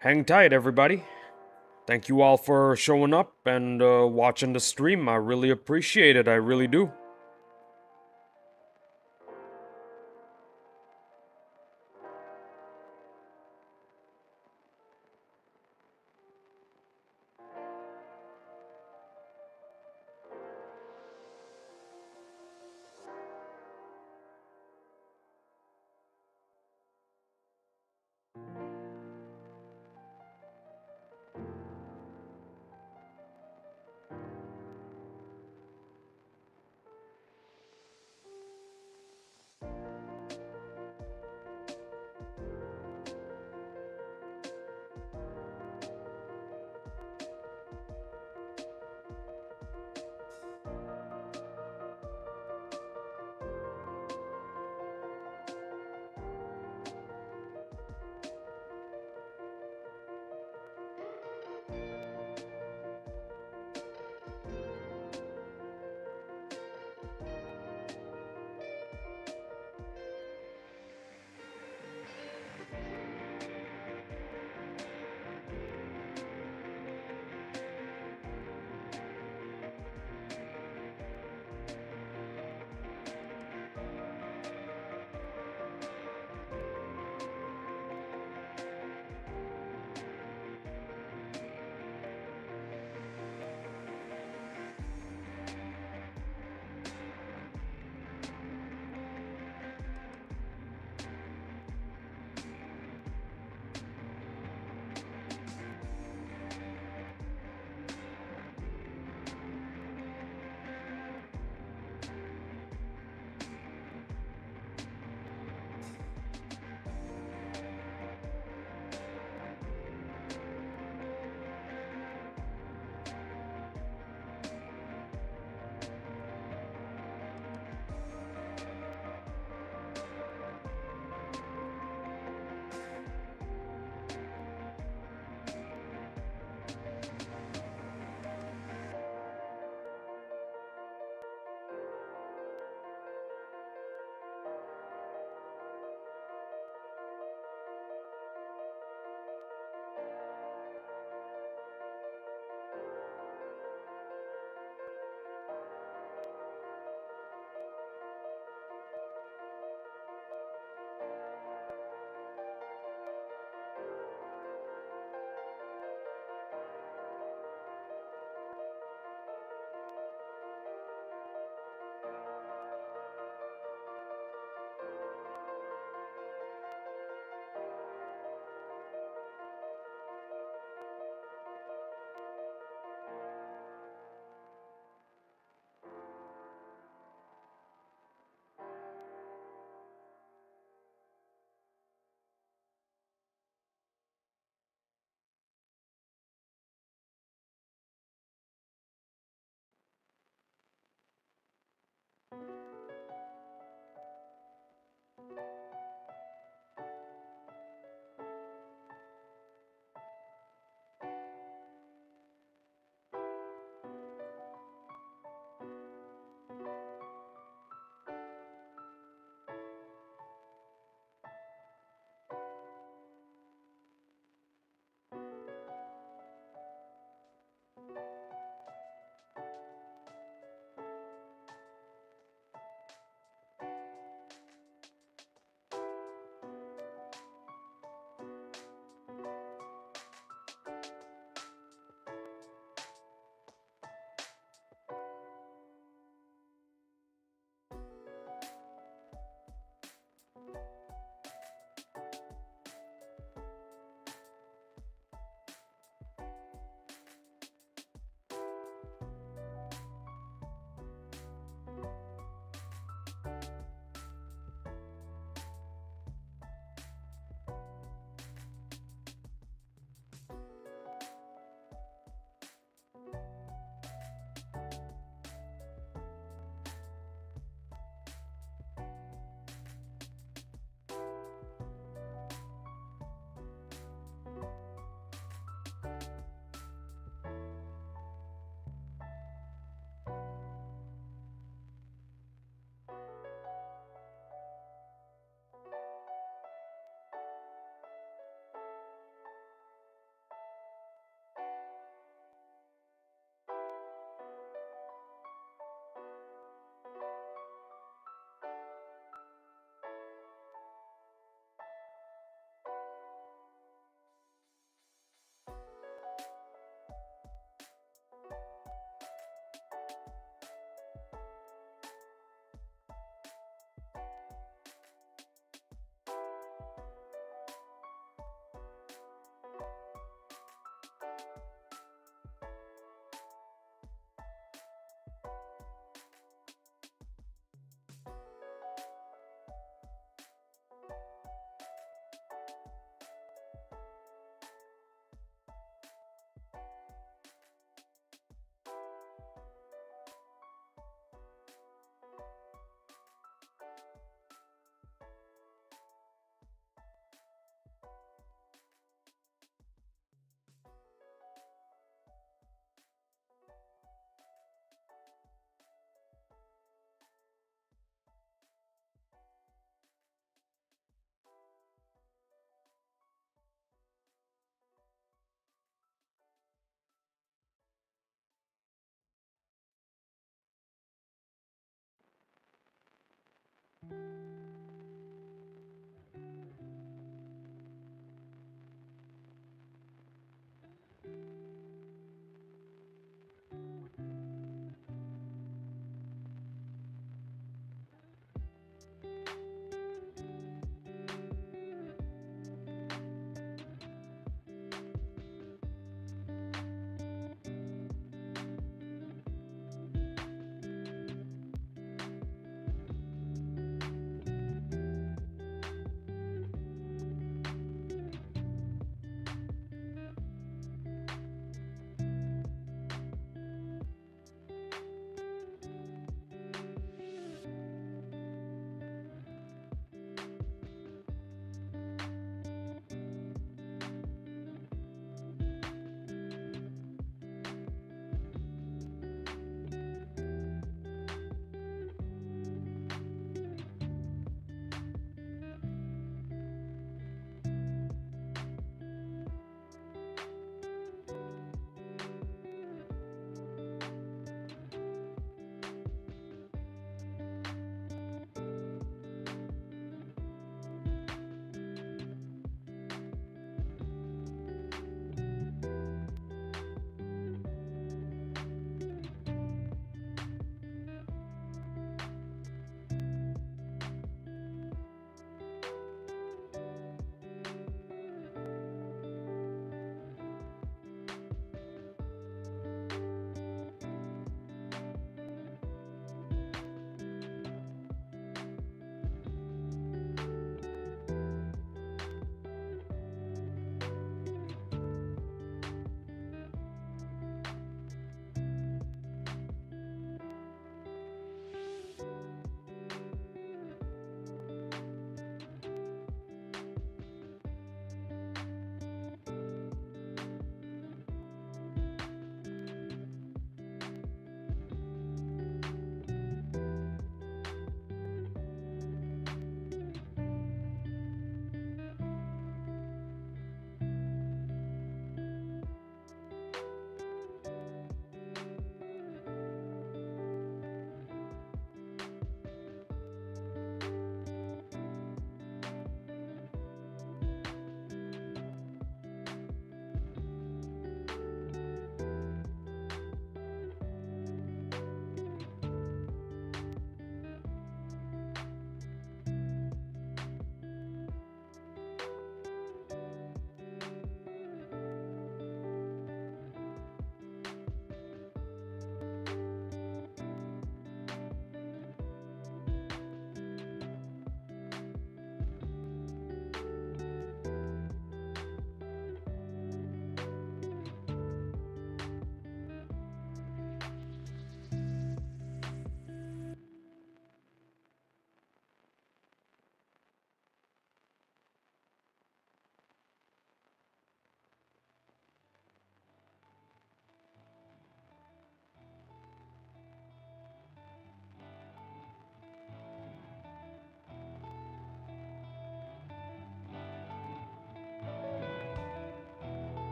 hang tight, everybody. Thank you all for showing up and watching the stream. I really appreciate it. I really do.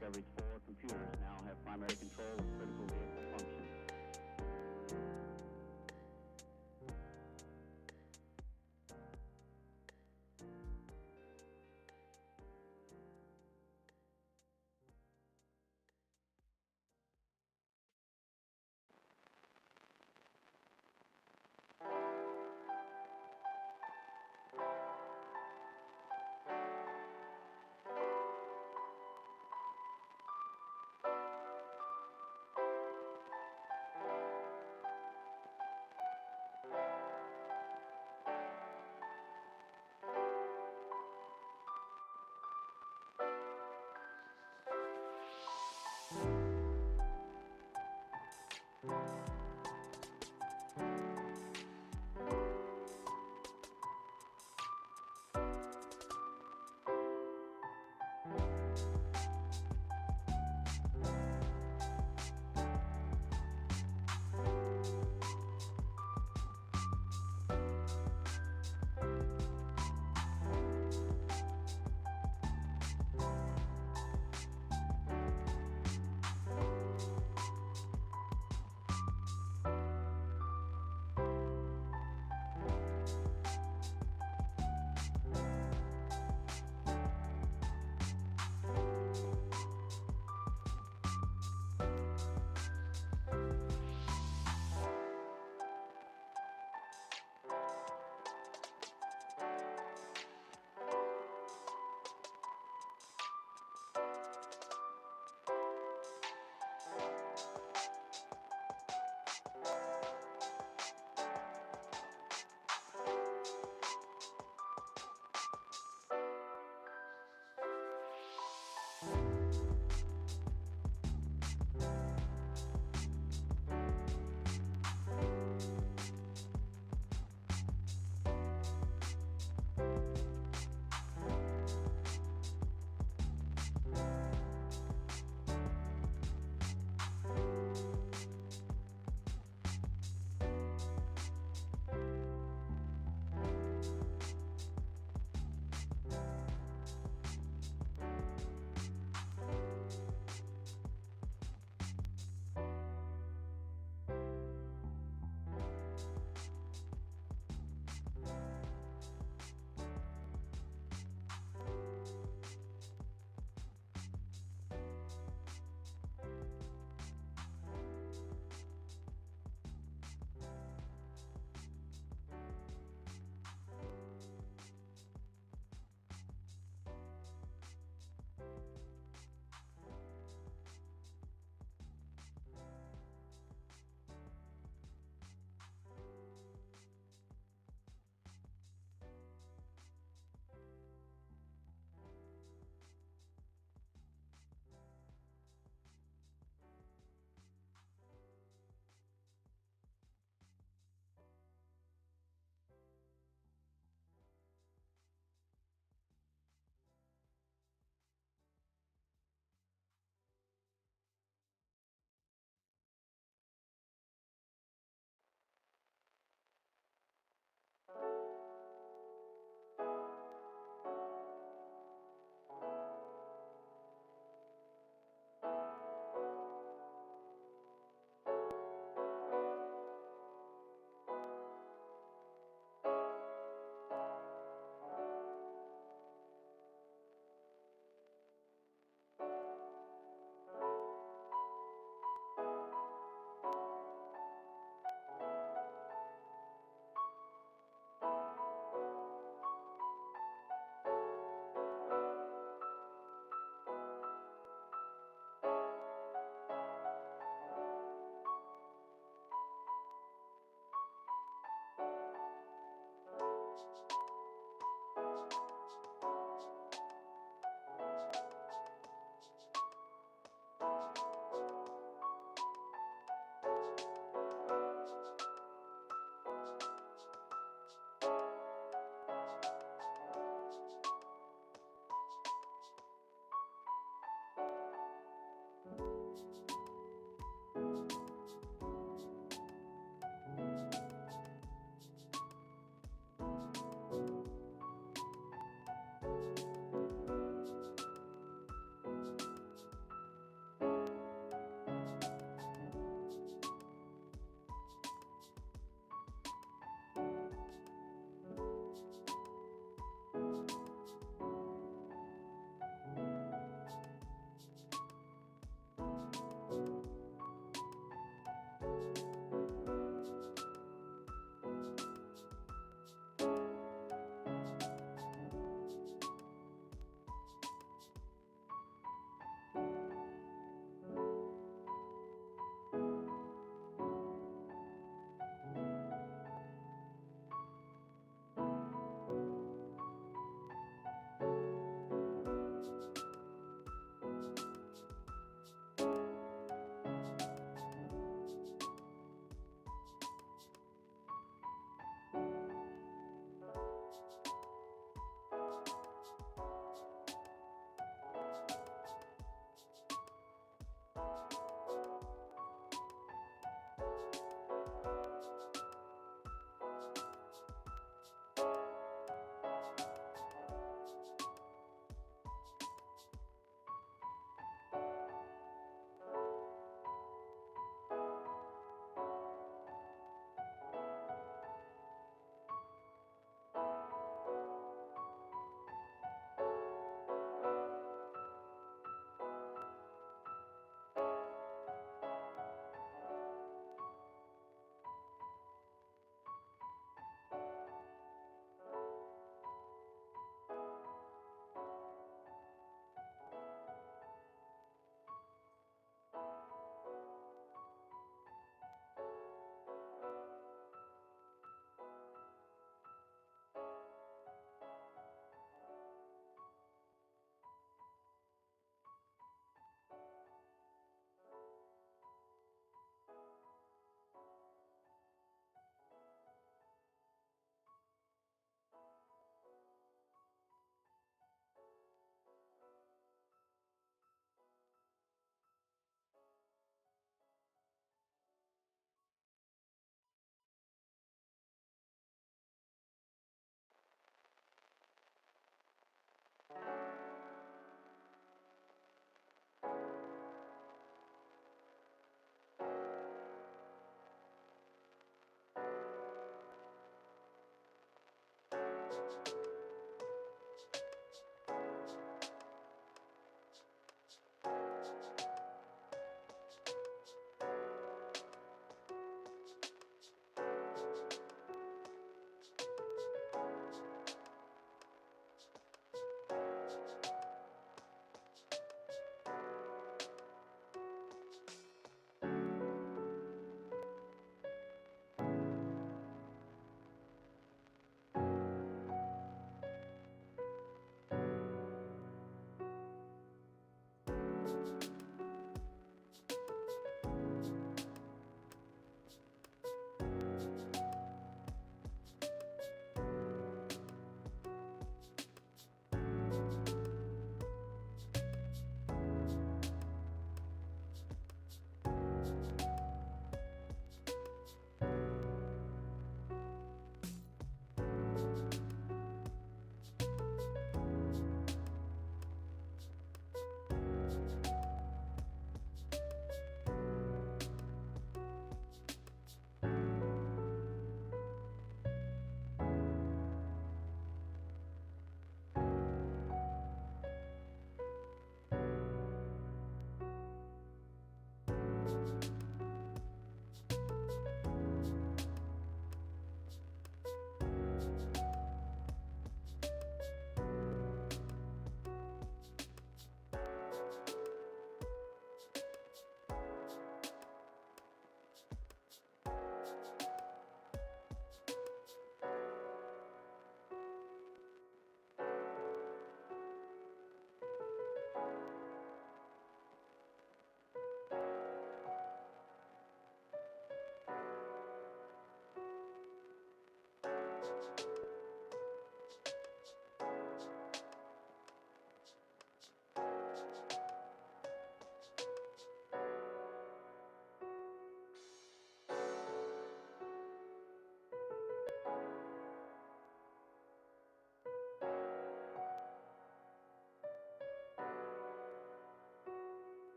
Discovery's 4 computers now have primary control of critical vehicle functions.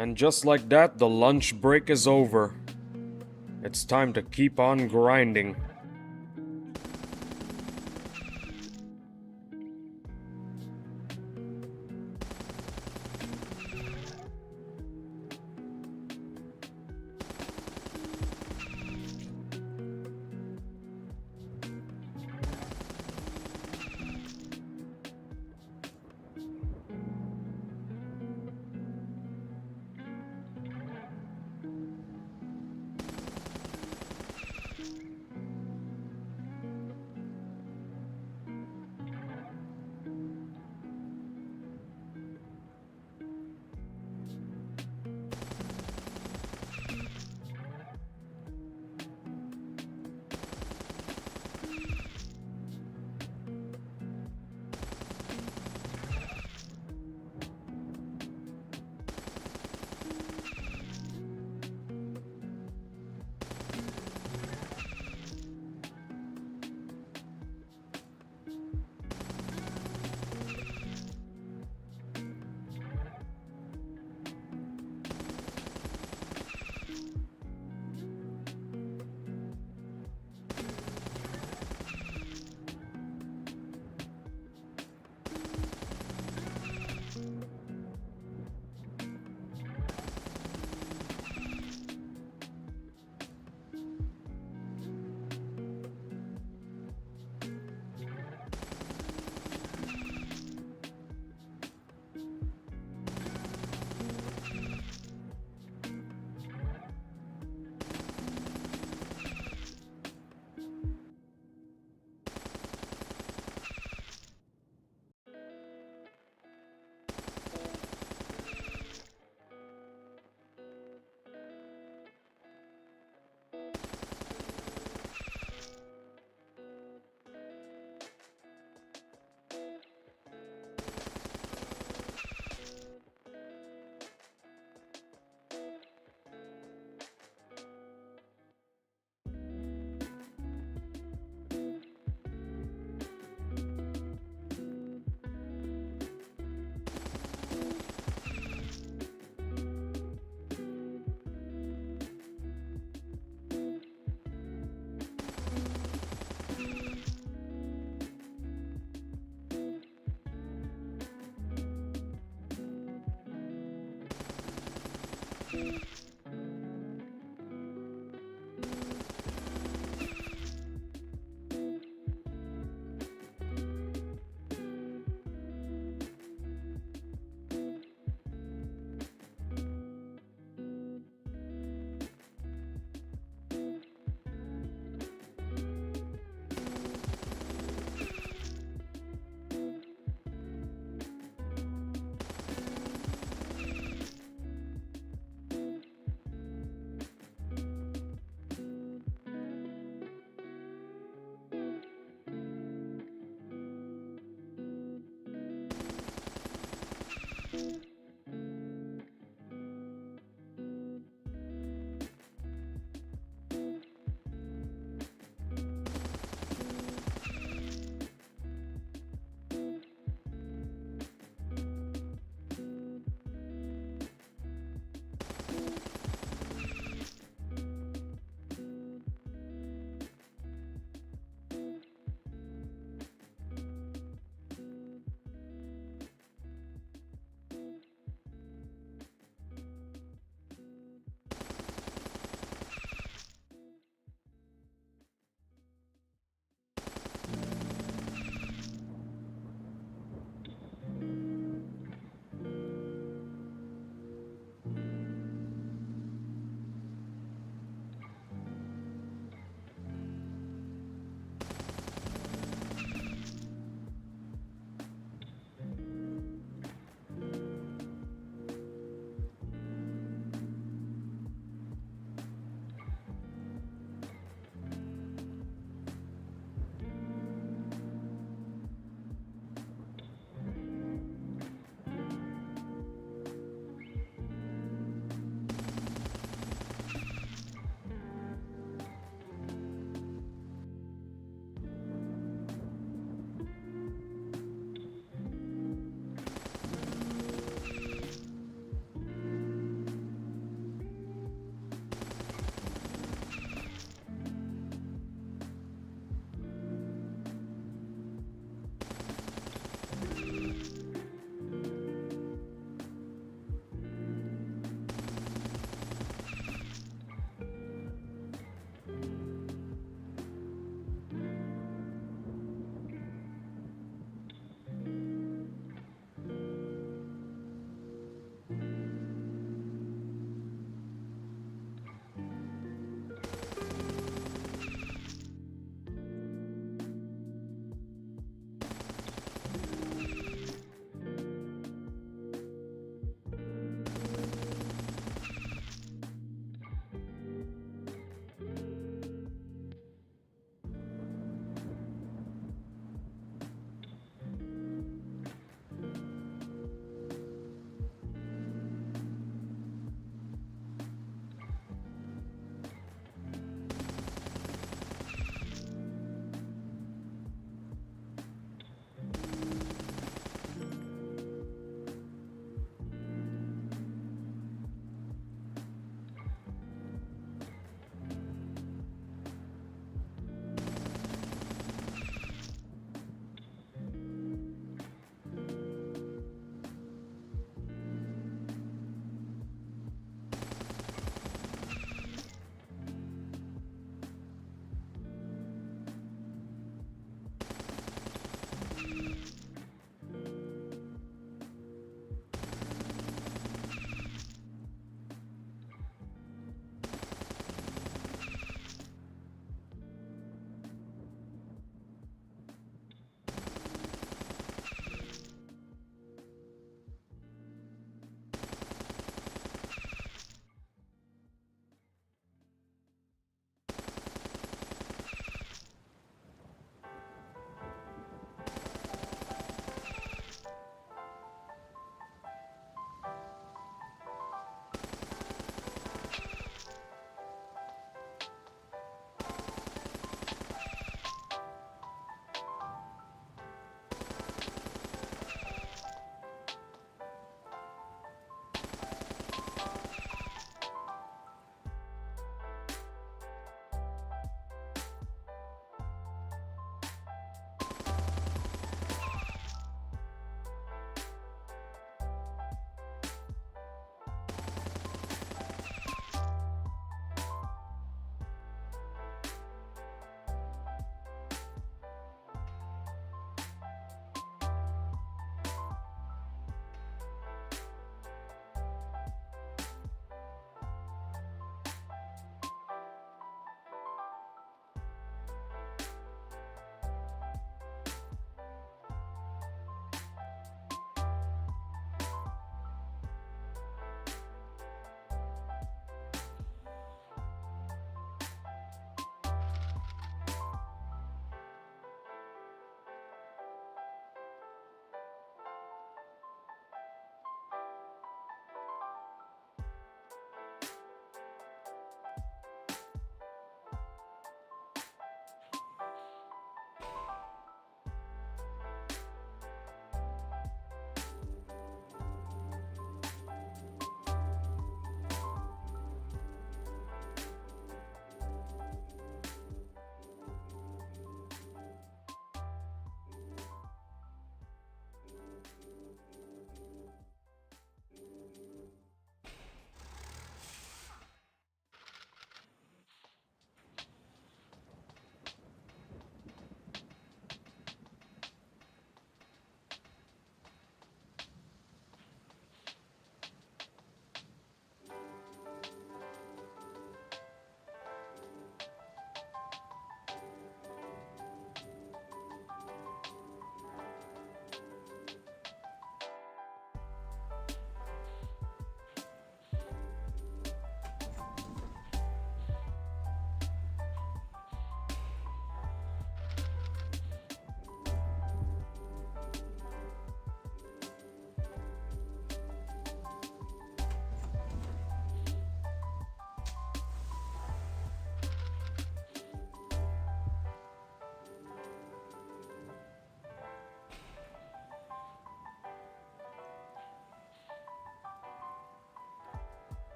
And just like that, the lunch break is over. It's time to keep on grinding.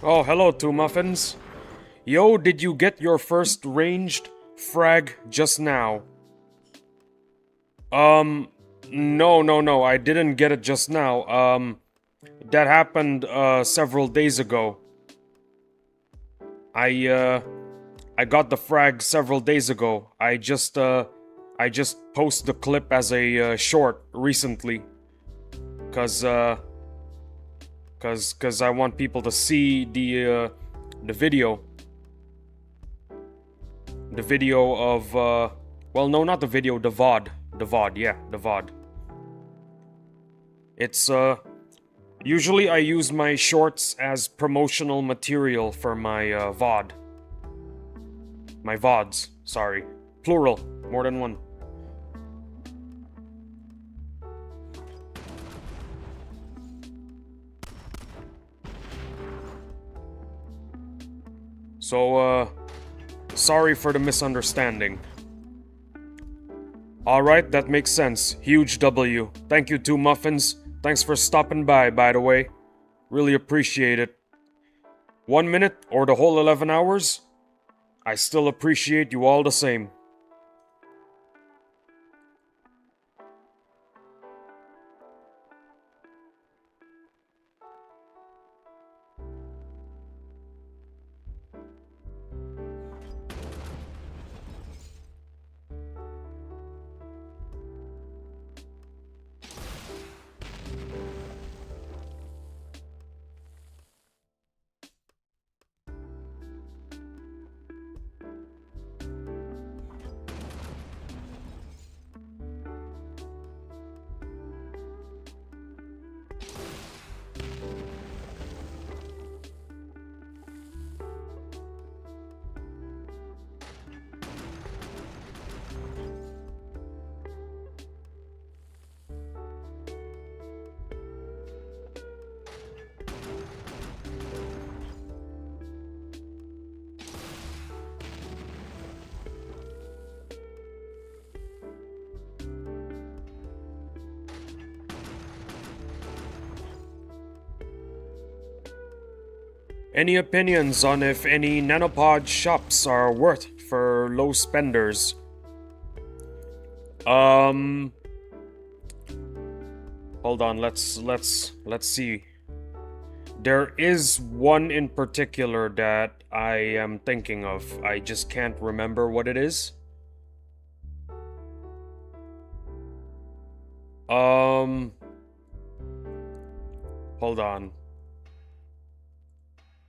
Oh, hello, Two Muffins. Yo, did you get your first ranged frag just now? No, I didn't get it just now. That happened, several days ago. I got the frag several days ago. I just posted the clip as a, short recently. Cause I want people to see the video. The video of, well, no, not the video, the VOD. The VOD, yeah, the VOD. It's, usually I use my shorts as promotional material for my, VOD. My VODs, sorry. Plural, more than one. So, sorry for the misunderstanding. Alright, that makes sense. Huge W. Thank you, Two Muffins. Thanks for stopping by the way. Really appreciate it. 1 minute or the whole 11 hours? I still appreciate you all the same. Any opinions on if any nanopod shops are worth for low spenders? Hold on, let's see. There is one in particular that I am thinking of. I just can't remember what it is. Hold on.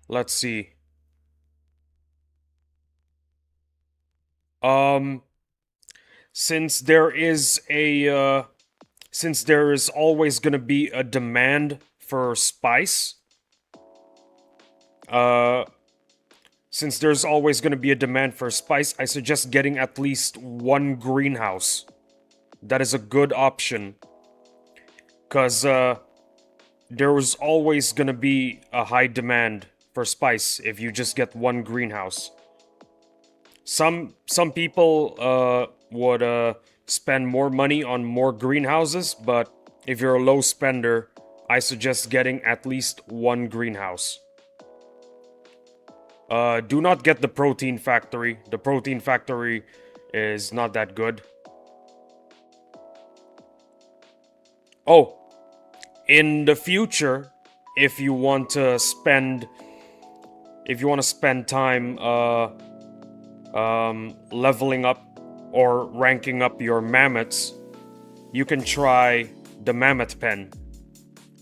Let's see. Since there is always gonna be a demand for spice, since there's always gonna be a demand for spice, I suggest getting at least one greenhouse. That is a good option. Cause, there was always gonna be a high demand for spice if you just get one greenhouse. Some people would spend more money on more greenhouses, but if you're a low spender, I suggest getting at least one greenhouse. Do not get the protein factory. The protein factory is not that good. Oh, in the future, if you want to spend time leveling up or ranking up your mammoths, you can try the mammoth pen.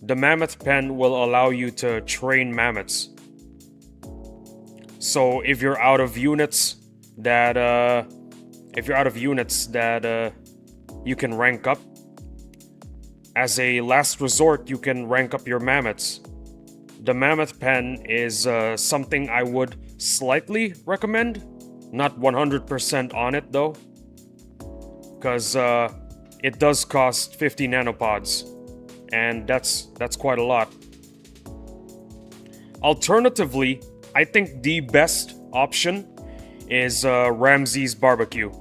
The mammoth pen will allow you to train mammoths. So if you're out of units that you can rank up, as a last resort, you can rank up your mammoths. The mammoth pen is something I would slightly recommend. Not 100% on it though, because it does cost 50 nanopods, and that's quite a lot. Alternatively, I think the best option is Ramsey's Barbecue.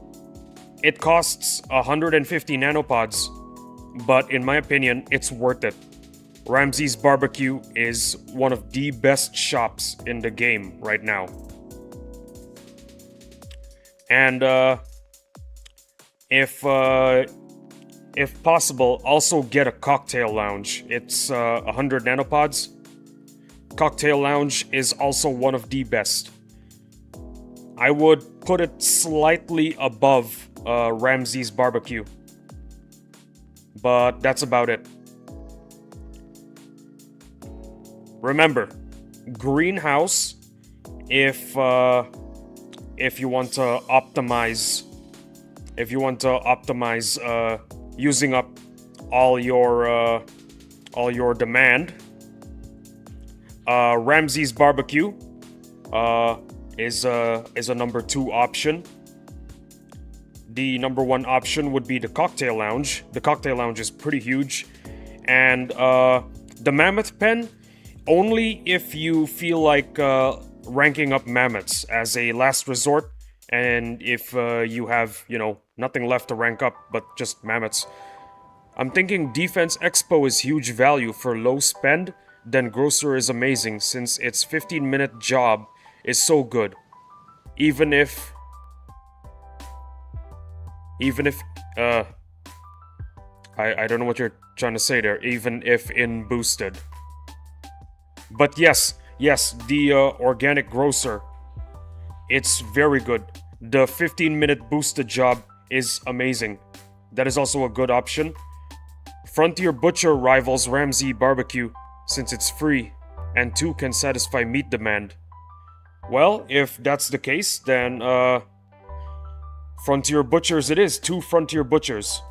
It costs 150 nanopods, but in my opinion, it's worth it. Ramsey's Barbecue is one of the best shops in the game right now. And if possible, also get a cocktail lounge. It's 100 nanopods. Cocktail lounge is also one of the best. I would put it slightly above Ramsey's Barbecue, but that's about it. Remember, greenhouse if you want to optimize using up all your demand. Ramsey's Barbecue is a number 2 option. The number 1 option would be the cocktail lounge. The cocktail lounge is pretty huge, and the mammoth pen only if you feel like ranking up mammoths as a last resort, and if you have, nothing left to rank up but just mammoths. I'm thinking Defense Expo is huge value for low spend, then Grocer is amazing since its 15-minute job is so good. Even if I don't know what you're trying to say there, even if in boosted. But yes, the organic grocer, it's very good. The 15-minute boosted job is amazing. That is also a good option. Frontier Butcher rivals Ramsey Barbecue since it's free and 2 can satisfy meat demand. Well, if that's the case, then Frontier Butchers it is. 2 Frontier Butchers.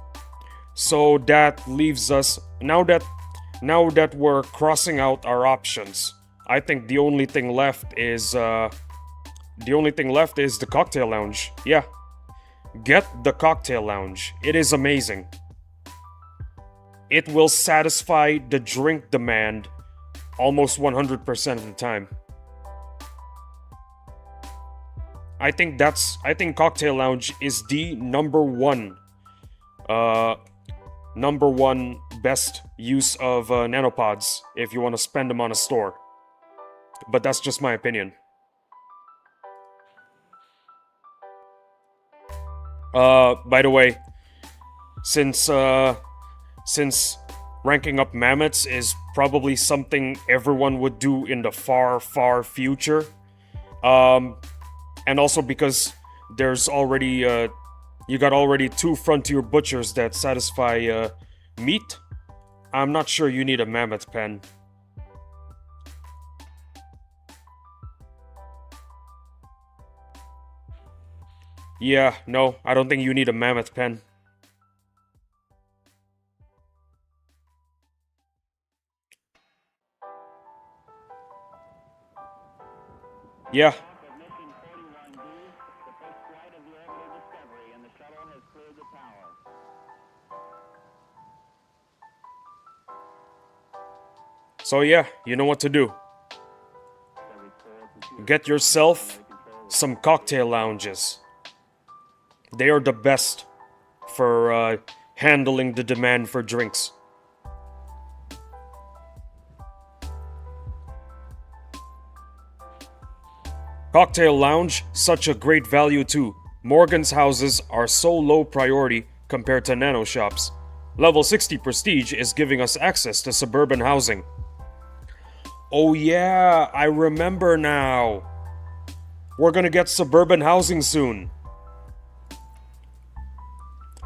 So that leaves us, now that we're crossing out our options, I think the only thing left is the cocktail lounge. Yeah. Get the cocktail lounge. It is amazing. It will satisfy the drink demand almost 100% of the time. I think cocktail lounge is the number one best use of nanopods if you want to spend them on a store. But that's just my opinion. By the way, since ranking up mammoths is probably something everyone would do in the far, far future, and also because there's already you got already 2 frontier butchers that satisfy meat, I'm not sure you need a mammoth pen. Yeah, no, I don't think you need a mammoth pen. Yeah. Of mission 41B, the first flight of the orbital Discovery, and the shuttle has cleared the tower. So yeah, you know what to do. Discovery 4 computer Get yourself primary control some cocktail lounges. They are the best for handling the demand for drinks. Cocktail lounge, such a great value too. Morgan's houses are so low priority compared to nano shops. Level 60 prestige is giving us access to suburban housing. Oh yeah, I remember now. We're gonna get suburban housing soon.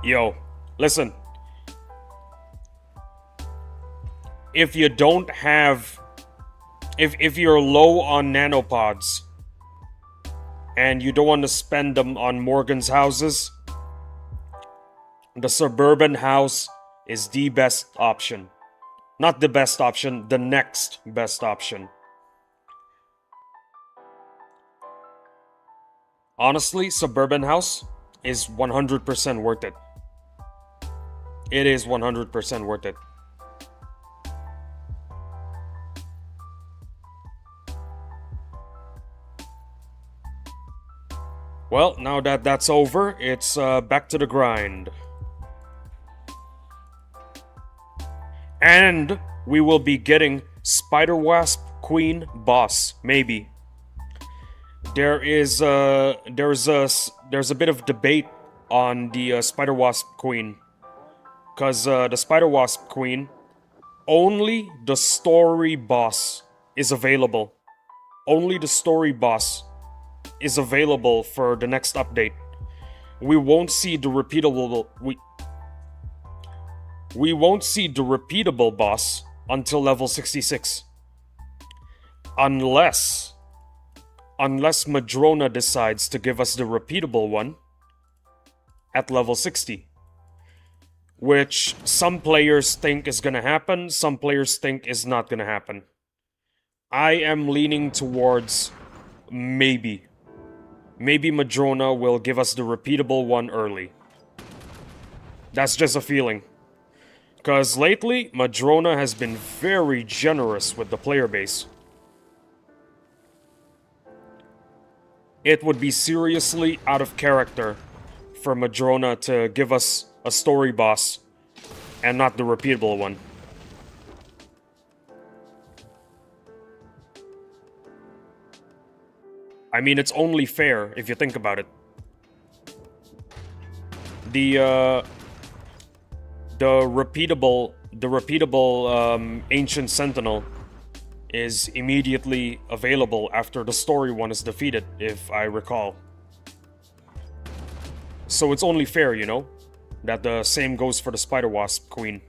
Yo, listen. If you don't have... If you're low on nanopods, and you don't want to spend them on Morgan's houses, the suburban house is the best option. Not the best option, the next best option. Honestly, suburban house is 100% worth it. It is 100% worth it. Well, now that that's over, it's back to the grind. And we will be getting Spider Wasp Queen Boss, maybe. There's a bit of debate on the Spider Wasp Queen, cause the Spider Wasp Queen, only the story boss is available. Only the story boss is available for the next update. We won't see the repeatable we won't see the repeatable boss until level 66. Unless Madrona decides to give us the repeatable one at level 60. Which some players think is gonna happen, some players think is not gonna happen. I am leaning towards maybe. Maybe Madrona will give us the repeatable one early. That's just a feeling. Because lately, Madrona has been very generous with the player base. It would be seriously out of character for Madrona to give us a story boss and not the repeatable one. I mean, it's only fair if you think about it. The repeatable Ancient Sentinel is immediately available after the story one is defeated, if I recall. So it's only fair, you know, that the same goes for the Spider Wasp Queen.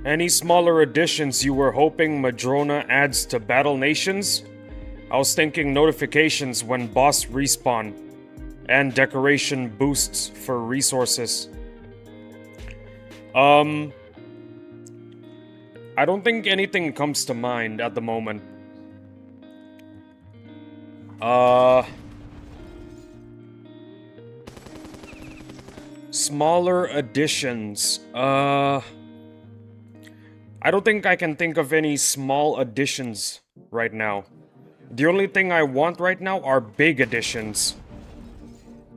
Any smaller additions you were hoping Madrona adds to Battle Nations? I was thinking notifications when boss respawn, and decoration boosts for resources. I don't think anything comes to mind at the moment. Smaller additions. I don't think I can think of any small additions right now. The only thing I want right now are big additions.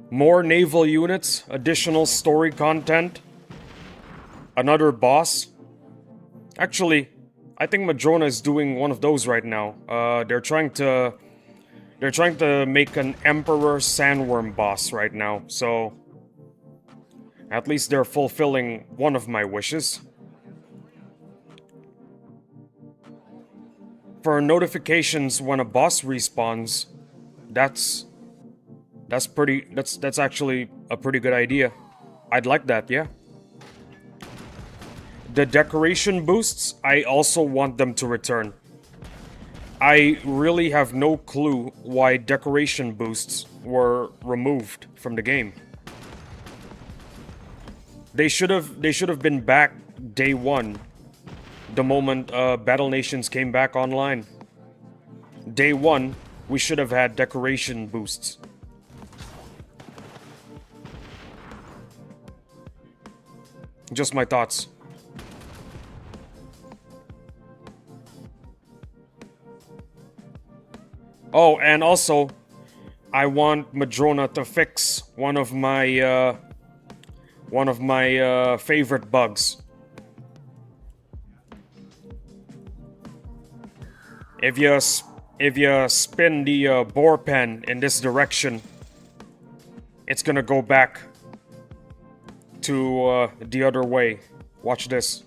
More naval units, additional story content, another boss. Actually, I think Madrona is doing one of those right now. They're trying to make an Emperor Sandworm boss right now. So At least they're fulfilling one of my wishes. For notifications when a boss respawns, that's actually a pretty good idea. I'd like that, yeah. The decoration boosts, I also want them to return. I really have no clue why decoration boosts were removed from the game. They should have been back day one, the moment Battle Nations came back online. Day one, we should have had decoration boosts. Just my thoughts. Oh, and also, I want Madrona to fix one of my favorite bugs. If you spin the bore pen in this direction, it's gonna go back to the other way. Watch this.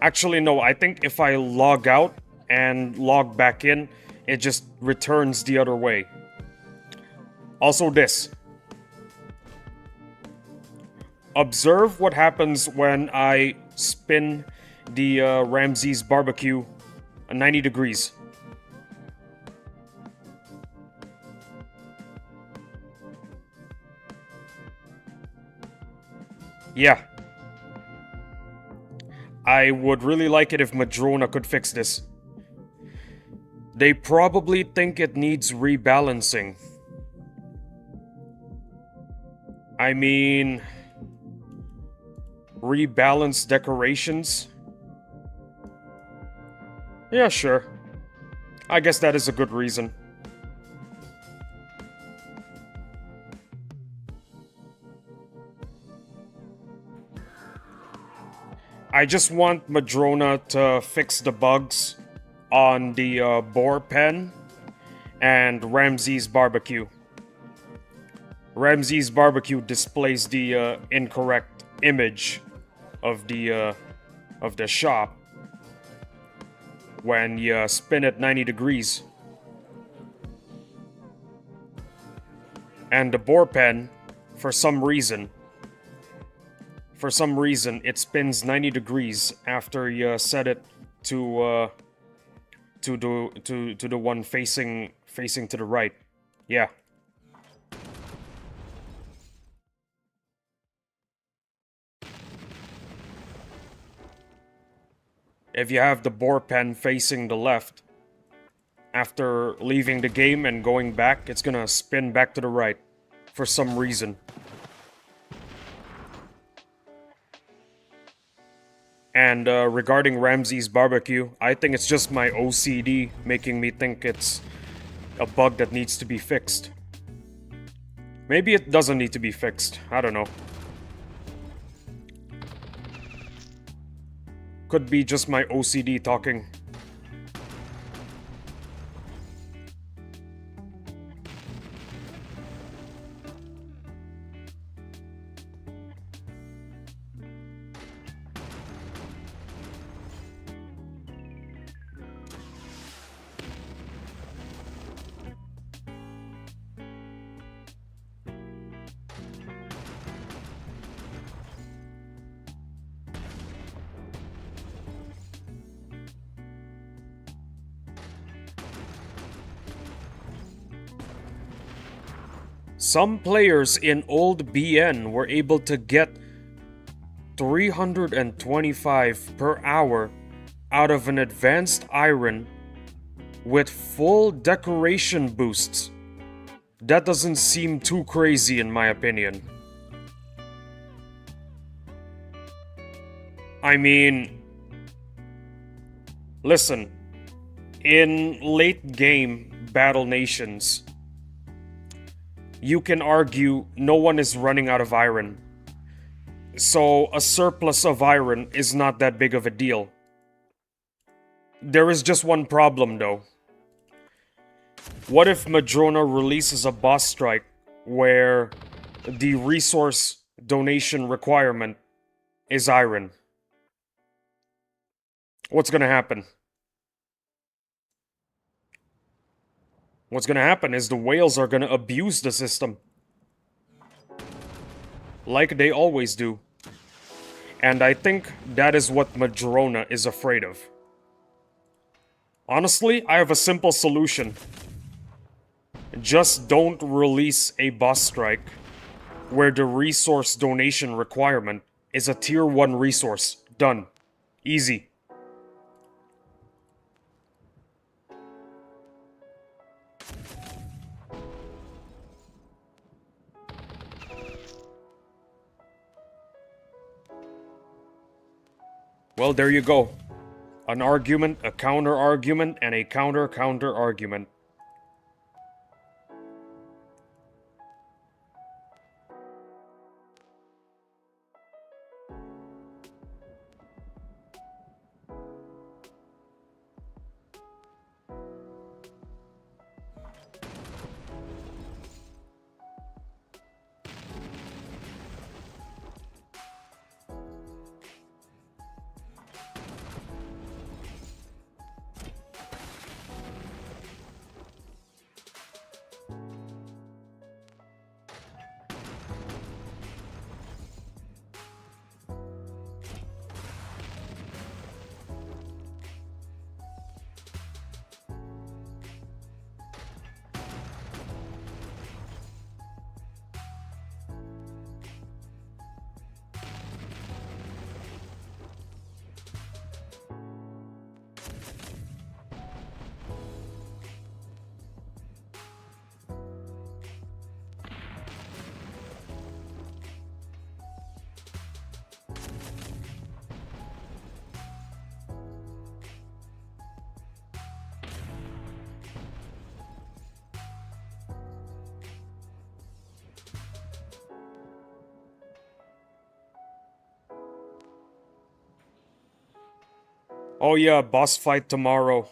Actually, no, I think if I log out and log back in, it just returns the other way. Also this. Observe what happens when I spin the Ramses barbecue 90 degrees. Yeah. I would really like it if Madrona could fix this. They probably think it needs rebalancing. I mean, rebalance decorations? Yeah, sure. I guess that is a good reason. I just want Madrona to fix the bugs on the boar pen and Ramses barbecue. Ramses barbecue displays the incorrect image of the shop when you spin it 90 degrees. And the boar pen, for some reason, it spins 90 degrees after you set it to the one facing to the right. Yeah. If you have the boar pen facing the left, after leaving the game and going back, it's gonna spin back to the right for some reason. And regarding Ramses barbecue, I think it's just my OCD making me think it's a bug that needs to be fixed. Maybe it doesn't need to be fixed. I don't know. Could be just my OCD talking. Some players in old BN were able to get 325 per hour out of an advanced iron with full decoration boosts. That doesn't seem too crazy in my opinion. I mean, listen, in late game Battle Nations, you can argue no one is running out of iron. So a surplus of iron is not that big of a deal. There is just one problem though. What if Madrona releases a boss strike where the resource donation requirement is iron? What's gonna happen? What's gonna happen is the whales are gonna abuse the system. Like they always do. And I think that is what Madrona is afraid of. Honestly, I have a simple solution. Just don't release a boss strike where the resource donation requirement is a tier 1 resource. Done. Easy. Well, there you go. An argument, a counter-argument, and a counter-counter-argument. Oh yeah, boss fight tomorrow.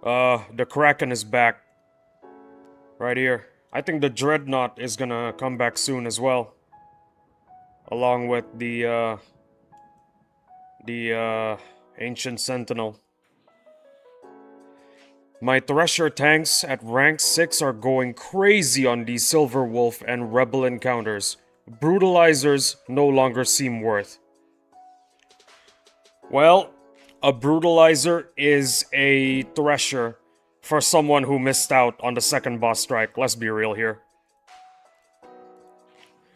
The Kraken is back. Right here. I think the Dreadnought is gonna come back soon as well. Along with the Ancient Sentinel. My Thresher tanks at rank 6 are going crazy on these Silver Wolf and Rebel encounters. Brutalizers no longer seem worth. Well, a Brutalizer is a Thresher for someone who missed out on the second boss strike, let's be real here.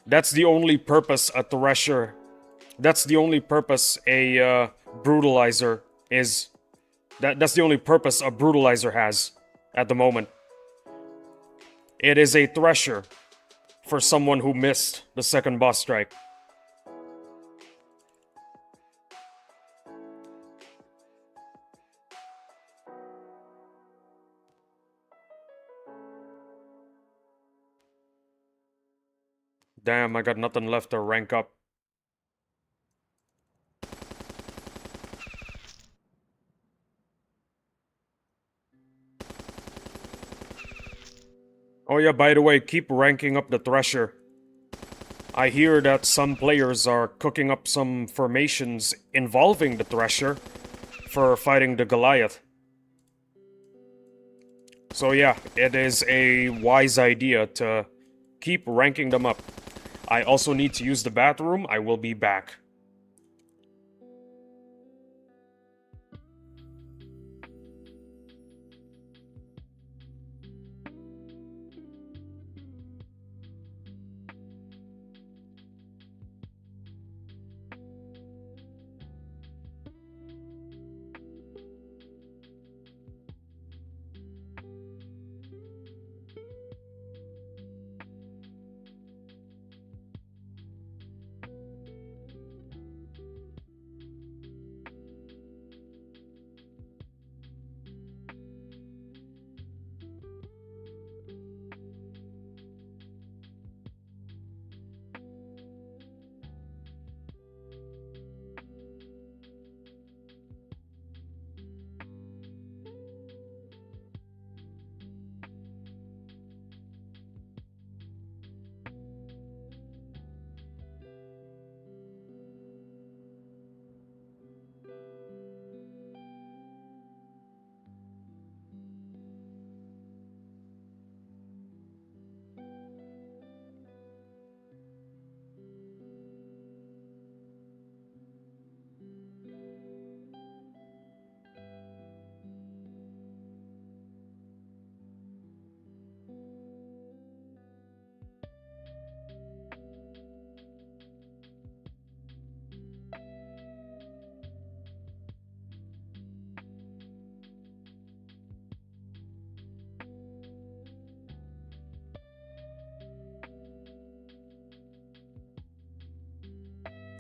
That's the only purpose a Thresher... That's the only purpose a Brutalizer is... That's the only purpose a Brutalizer has at the moment. It is a Thresher for someone who missed the second boss strike. Damn, I got nothing left to rank up. Oh yeah, by the way, keep ranking up the Thresher. I hear that some players are cooking up some formations involving the Thresher for fighting the Goliath. So yeah, it is a wise idea to keep ranking them up. I also need to use the bathroom. I will be back.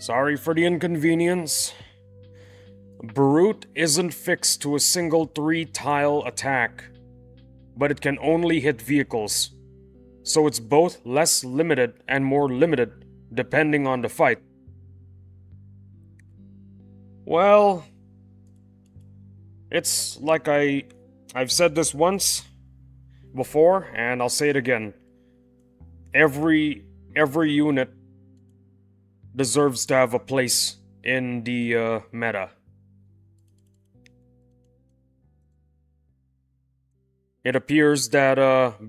Sorry for the inconvenience. Brute isn't fixed to a single 3-tile attack, but it can only hit vehicles. So it's both less limited and more limited depending on the fight. Well, it's like I've said this once before, and I'll say it again. Every unit deserves to have a place in the meta. It appears that,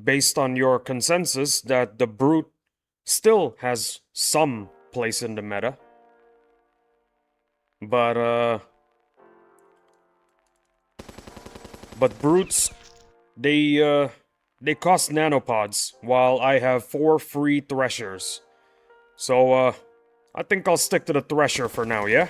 based on your consensus, that the Brute still has some place in the meta. But Brutes, they cost nanopods, while I have 4 free Threshers. So, I think I'll stick to the Thresher for now, yeah?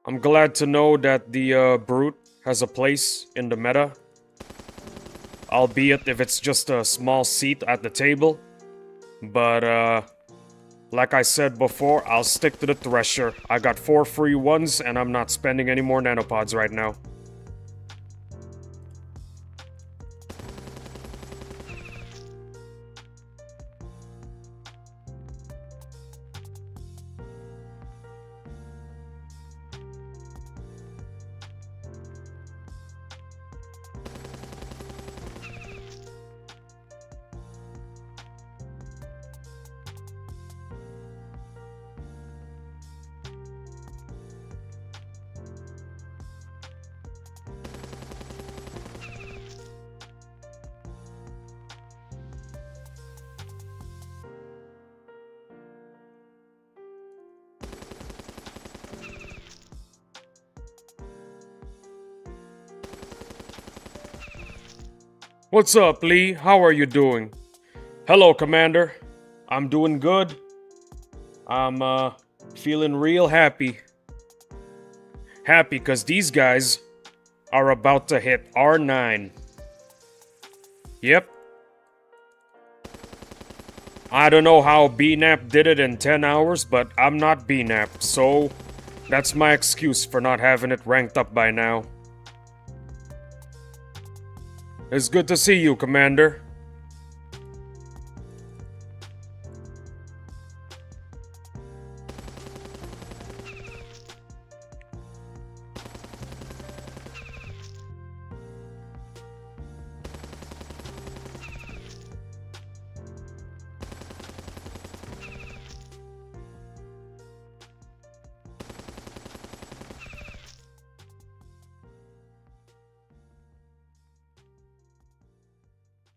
I'm glad to know that the Brute has a place in the meta. Albeit if it's just a small seat at the table. But, like I said before, I'll stick to the Thresher. I got 4 free ones, and I'm not spending any more nanopods right now. What's up, Lee? How are you doing? Hello, Commander. I'm doing good. I'm feeling real happy. Happy because these guys are about to hit R9. Yep. I don't know how BNAP did it in 10 hours, but I'm not BNAP, so that's my excuse for not having it ranked up by now. It's good to see you, Commander.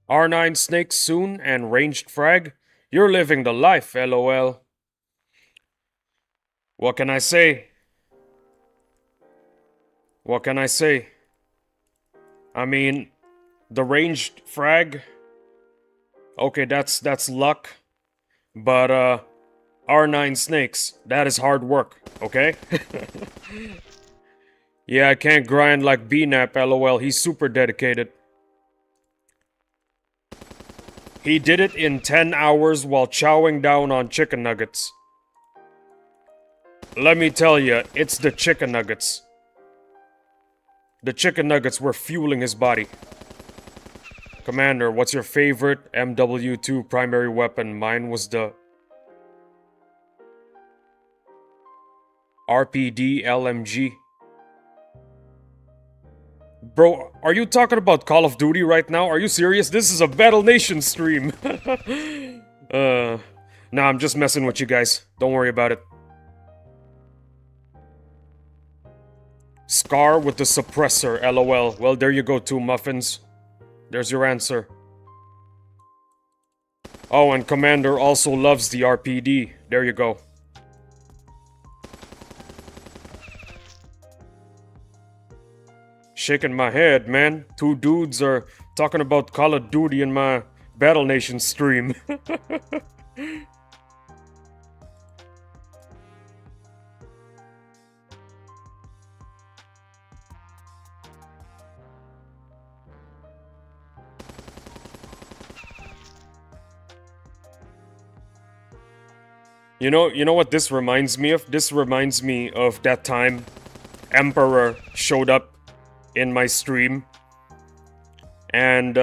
R9 snakes soon and ranged frag? You're living the life, lol. What can I say? What can I say? I mean, the ranged frag... Okay, that's luck. But, R9 snakes, that is hard work, okay? Yeah, I can't grind like BNAP, lol. He's super dedicated. He did it in 10 hours while chowing down on chicken nuggets. Let me tell you, it's the chicken nuggets. The chicken nuggets were fueling his body. Commander, what's your favorite MW2 primary weapon? Mine was the RPD LMG. Bro, are you talking about Call of Duty right now? Are you serious? This is a Battle Nation stream. Nah, I'm just messing with you guys. Don't worry about it. Scar with the suppressor, lol. Well, there you go, 2 muffins. There's your answer. Oh, and Commander also loves the RPD. There you go. Shaking my head, man. 2 dudes are talking about Call of Duty in my Battle Nation stream. You know what this reminds me of? This reminds me of that time Emperor showed up in my stream, and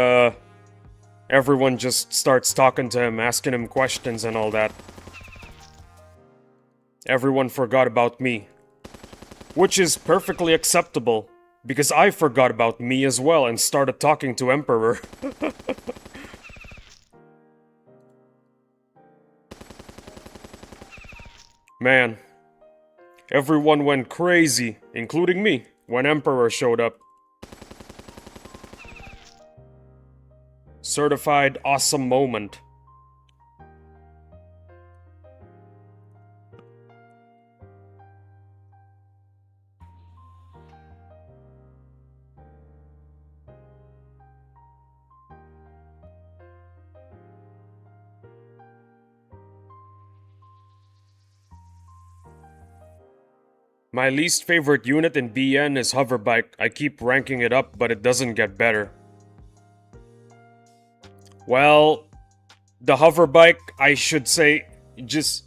everyone just starts talking to him, asking him questions and all that. Everyone forgot about me, which is perfectly acceptable, because I forgot about me as well and started talking to Emperor. Man, everyone went crazy, including me, when Emperor showed up. Certified awesome moment. My least favorite unit in BN is Hoverbike. I keep ranking it up, but it doesn't get better. Well, the Hoverbike, I should say, just...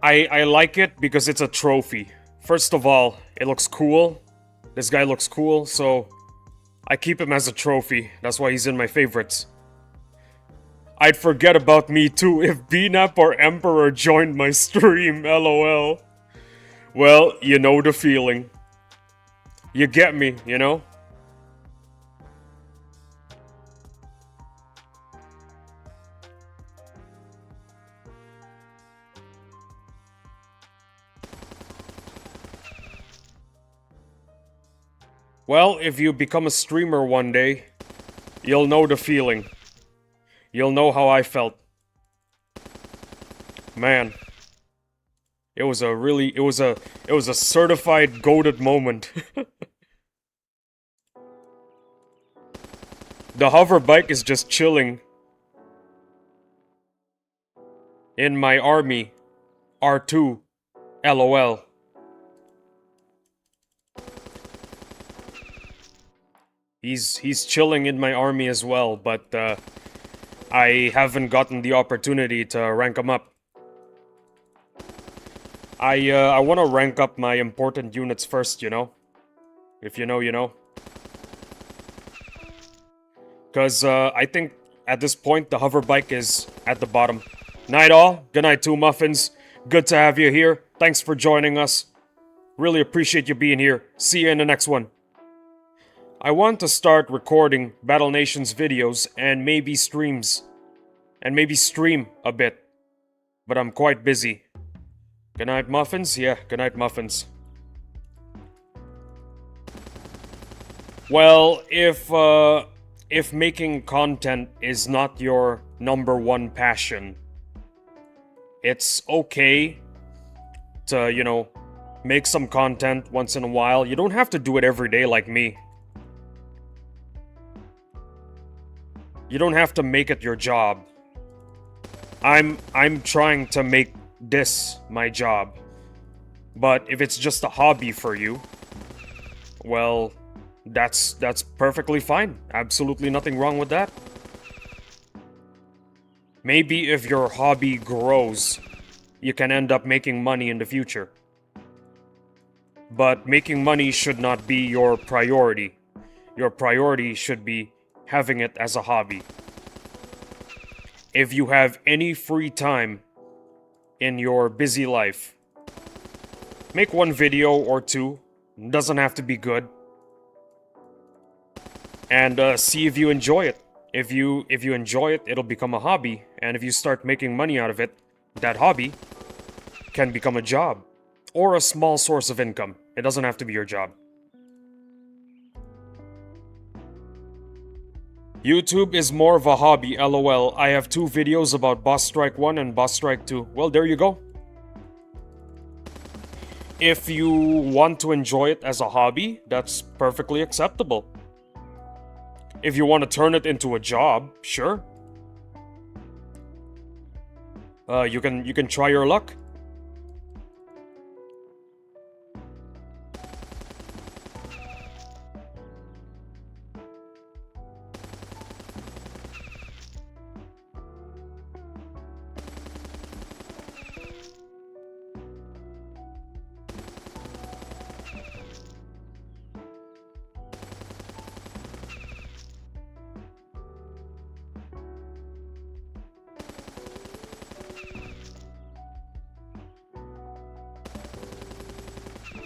I like it because it's a trophy. First of all, it looks cool. This guy looks cool, so I keep him as a trophy. That's why he's in my favorites. I'd forget about me too if BNAP or Emperor joined my stream, lol. Well, you know the feeling. You get me, you know? Well, if you become a streamer one day, you'll know the feeling. You'll know how I felt. Man. It was a certified goated moment. The hover bike is just chilling in my army. R2. LOL. He's chilling in my army as well, but I haven't gotten the opportunity to rank him up. I want to rank up my important units first, you know? If you know, you know. Because I think at this point the hover bike is at the bottom. Night all. Good night, Two Muffins. Good to have you here. Thanks for joining us. Really appreciate you being here. See you in the next one. I want to start recording Battle Nations videos and maybe streams. And maybe stream a bit. But I'm quite busy. Good night, Muffins? Yeah, good night, Muffins. Well, if making content is not your #1 passion, it's okay to, you know, make some content once in a while. You don't have to do it every day like me. You don't have to make it your job. I'm trying to make this my job. But if it's just a hobby for you, well, that's perfectly fine. Absolutely nothing wrong with that. Maybe if your hobby grows, you can end up making money in the future. But making money should not be your priority. Your priority should be having it as a hobby. If you have any free time in your busy life, make one video or two. Doesn't have to be good. And see if you enjoy it. If you enjoy it, it'll become a hobby. And if you start making money out of it, that hobby can become a job. Or a small source of income. It doesn't have to be your job. YouTube is more of a hobby, lol. I have 2 videos about Boss Strike 1 and Boss Strike 2. Well, there you go. If you want to enjoy it as a hobby, that's perfectly acceptable. If you want to turn it into a job, sure. You can try your luck.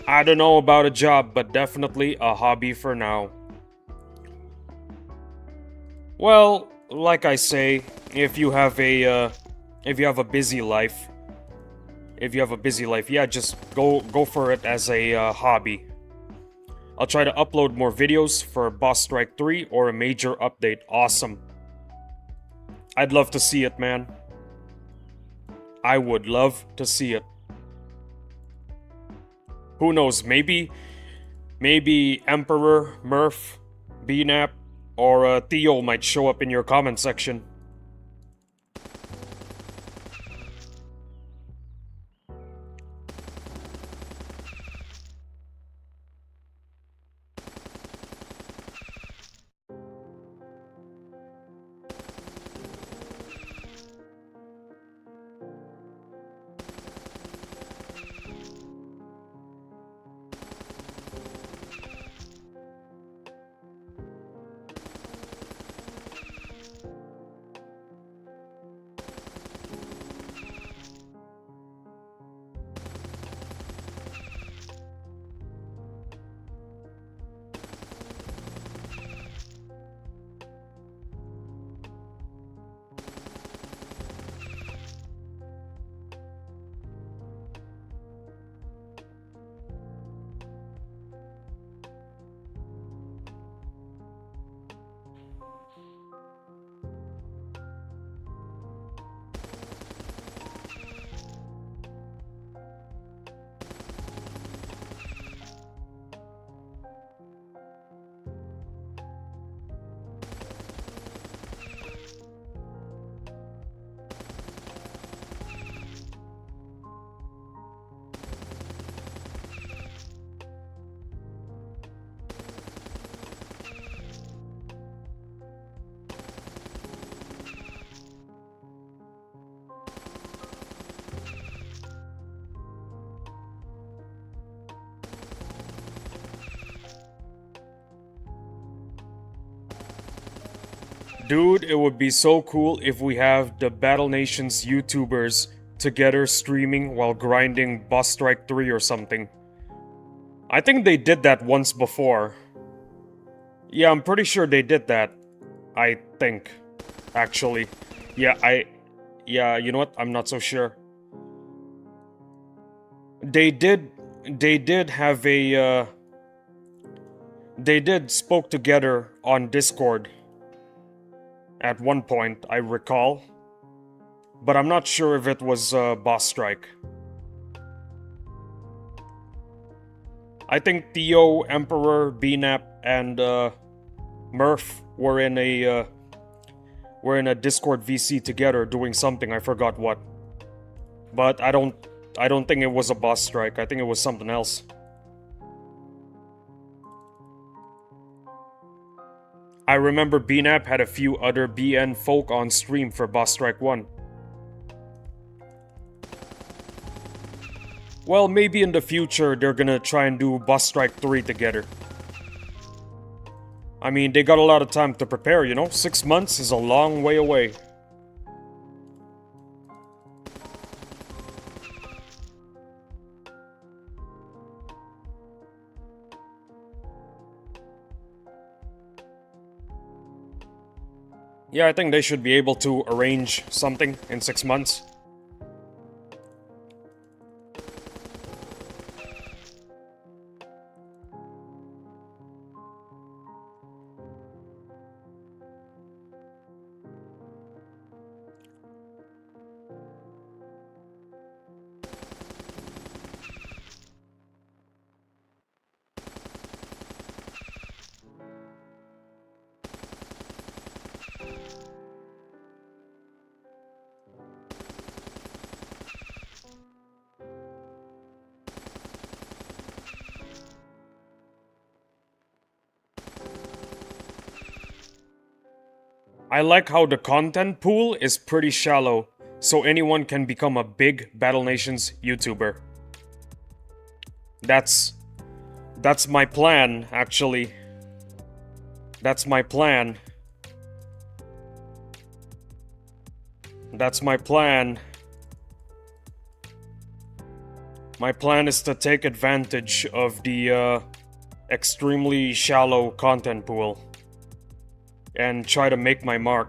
I don't know about a job, but definitely a hobby for now. Well, like I say, if you have a busy life, yeah, just go for it as a hobby. I'll try to upload more videos for Boss Strike 3 or a major update. Awesome. I'd love to see it, man. I would love to see it. Who knows, maybe Emperor, Murph, BNAP, or Theo might show up in your comment section. Dude, it would be so cool if we have the Battle Nations YouTubers together streaming while grinding Boss Strike 3 or something. I think they did that once before. Yeah, I'm pretty sure they did that. I think. Actually. Yeah, you know what? I'm not so sure. They did have a, they did spoke together on Discord. At one point, I recall. But I'm not sure if it was Boss Strike. I think Theo, Emperor, BNAP, and Murph were in a Discord VC together doing something. I forgot what. But I don't think it was a Boss Strike. I think it was something else. I remember BNAP had a few other BN folk on stream for Boss Strike 1. Well, maybe in the future they're gonna try and do Boss Strike 3 together. I mean, they got a lot of time to prepare, you know? 6 months is a long way away. Yeah, I think they should be able to arrange something in 6 months. I like how the content pool is pretty shallow, so anyone can become a big Battle Nations YouTuber. That's my plan, actually. That's my plan. That's my plan. My plan is to take advantage of the extremely shallow content pool and try to make my mark.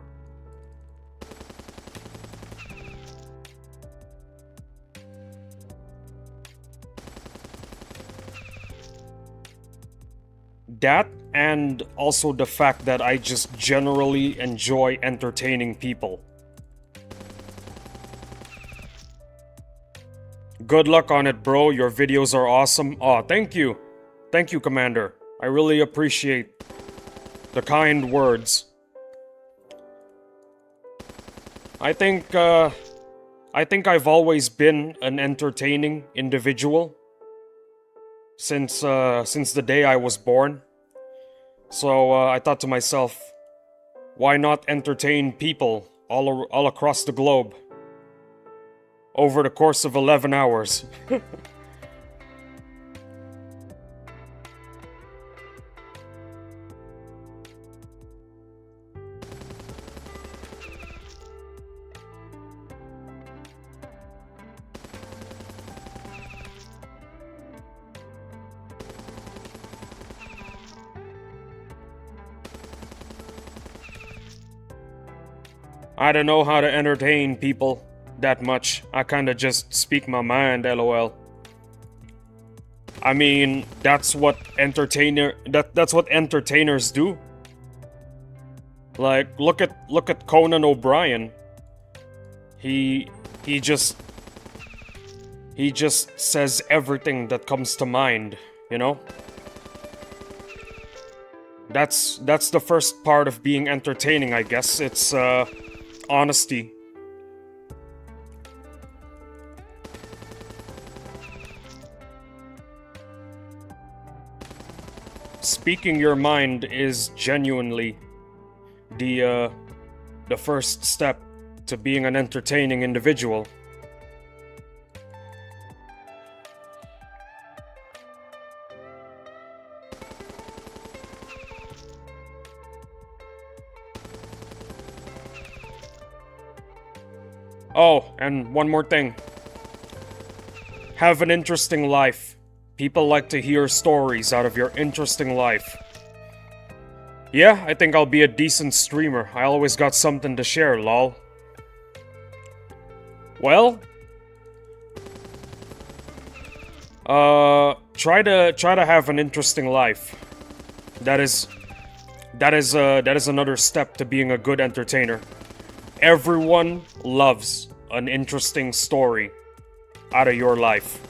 That, and also the fact that I just generally enjoy entertaining people. Good luck on it, bro. Your videos are awesome. Aw, thank you. Thank you, Commander. I really appreciate the kind words. I think I've always been an entertaining individual since the day I was born. So I thought to myself, why not entertain people all across the globe over the course of 11 hours? I don't know how to entertain people that much. I kinda just speak my mind, lol. I mean, that's what entertainers do. Like, look at Conan O'Brien. He just says everything that comes to mind, you know? That's the first part of being entertaining, I guess. It's honesty. Speaking your mind is genuinely the first step to being an entertaining individual. Oh, and one more thing. Have an interesting life. People like to hear stories out of your interesting life. Yeah, I think I'll be a decent streamer. I always got something to share, lol. Well, try to have an interesting life. That is another step to being a good entertainer. Everyone loves an interesting story out of your life.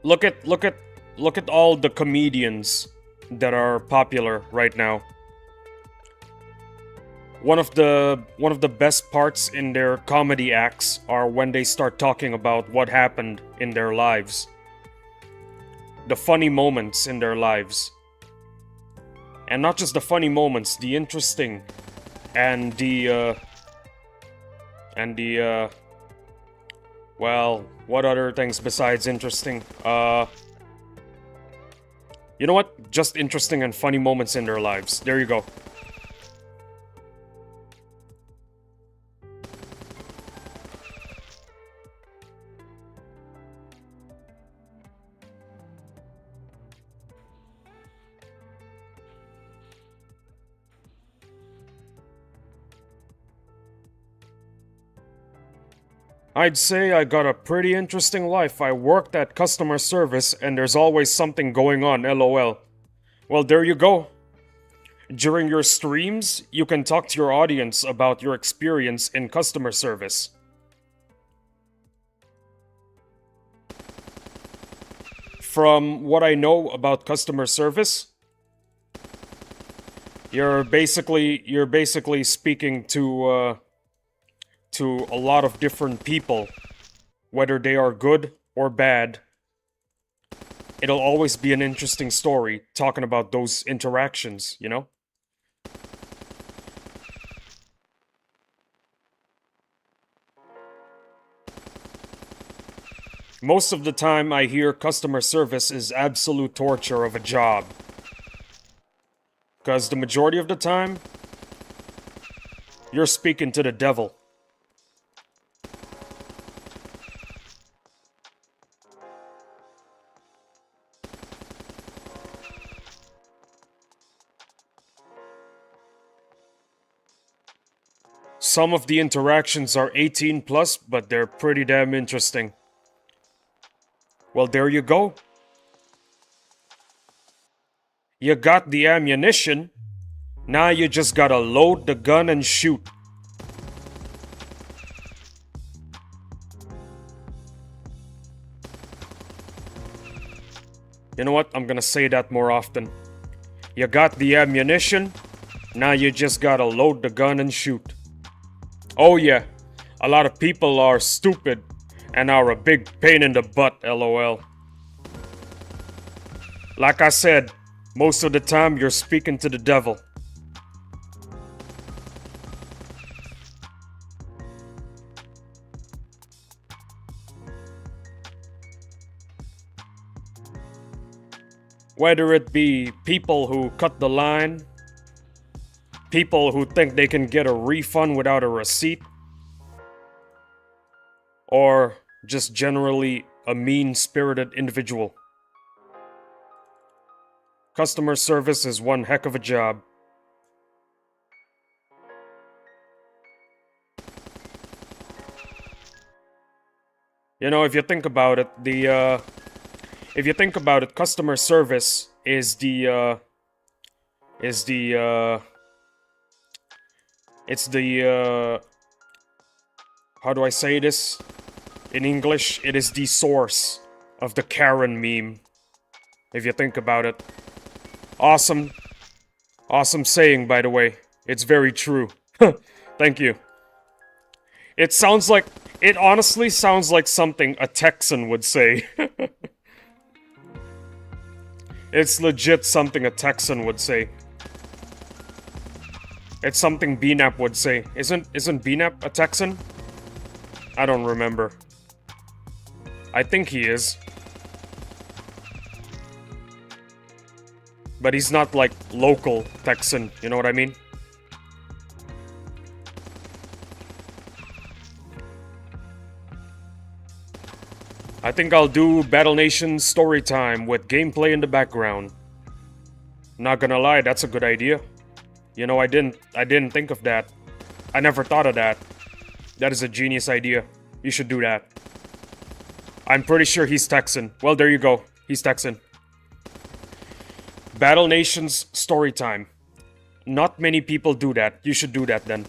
Look at all the comedians that are popular right now. One of the best parts in their comedy acts are when they start talking about what happened in their lives. The funny moments in their lives. And not just the funny moments, the interesting and the well, what other things besides interesting? You know what? Just interesting and funny moments in their lives. There you go. I'd say I got a pretty interesting life. I worked at customer service and there's always something going on, lol. Well, there you go. During your streams, you can talk to your audience about your experience in customer service. From what I know about customer service, you're basically speaking to a lot of different people, whether they are good or bad. It'll always be an interesting story talking about those interactions, you know? Most of the time I hear customer service is absolute torture of a job. Because the majority of the time, you're speaking to the devil. Some of the interactions are 18 plus, but they're pretty damn interesting. Well, there you go. You got the ammunition. Now you just gotta load the gun and shoot. You know what? I'm gonna say that more often. You got the ammunition. Now you just gotta load the gun and shoot. Oh yeah, a lot of people are stupid and are a big pain in the butt, lol. Like I said, most of the time you're speaking to the devil. Whether it be people who cut the line, people who think they can get a refund without a receipt, or just generally a mean-spirited individual. Customer service is one heck of a job. You know, if you think about it, customer service is how do I say this? In English, it is the source of the Karen meme. If you think about it. Awesome. Awesome saying, by the way. It's very true. Thank you. It honestly sounds like something a Texan would say. It's legit something a Texan would say. It's something BNAP would say. Isn't BNAP a Texan? I don't remember. I think he is. But he's not like local Texan, you know what I mean? I think I'll do Battle Nation story time with gameplay in the background. Not gonna lie, that's a good idea. You know, I didn't think of that. I never thought of that. That is a genius idea. You should do that. I'm pretty sure he's Texan. Well, there you go. He's Texan. Battle Nations story time. Not many people do that. You should do that then.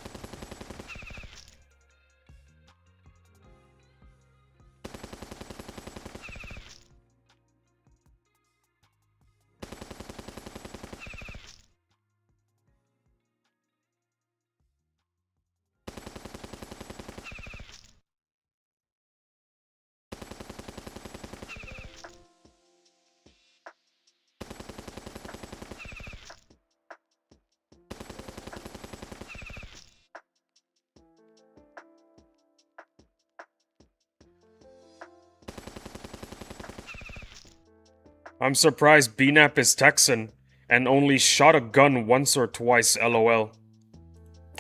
I'm surprised BNAP is Texan and only shot a gun once or twice, lol.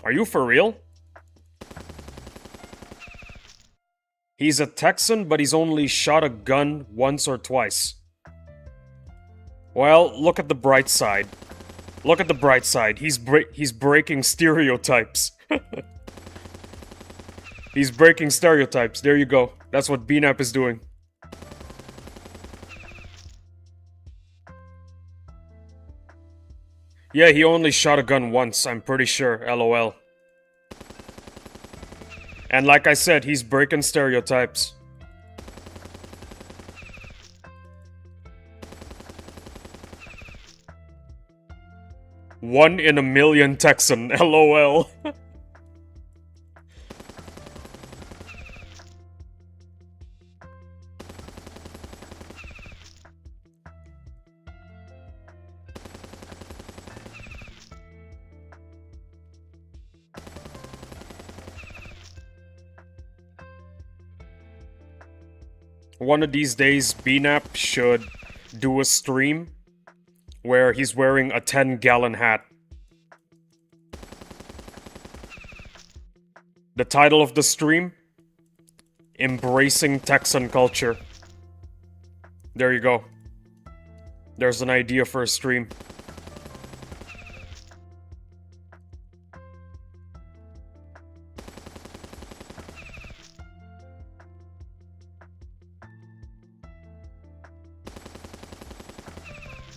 Are you for real? He's a Texan, but he's only shot a gun once or twice. Well, look at the bright side. Look at the bright side. He's breaking stereotypes. He's breaking stereotypes. There you go. That's what BNAP is doing. Yeah, he only shot a gun once, I'm pretty sure, lol. And like I said, he's breaking stereotypes. One in a million Texan, lol. One of these days, BNAP should do a stream where he's wearing a 10-gallon hat. The title of the stream? Embracing Texan Culture. There you go. There's an idea for a stream.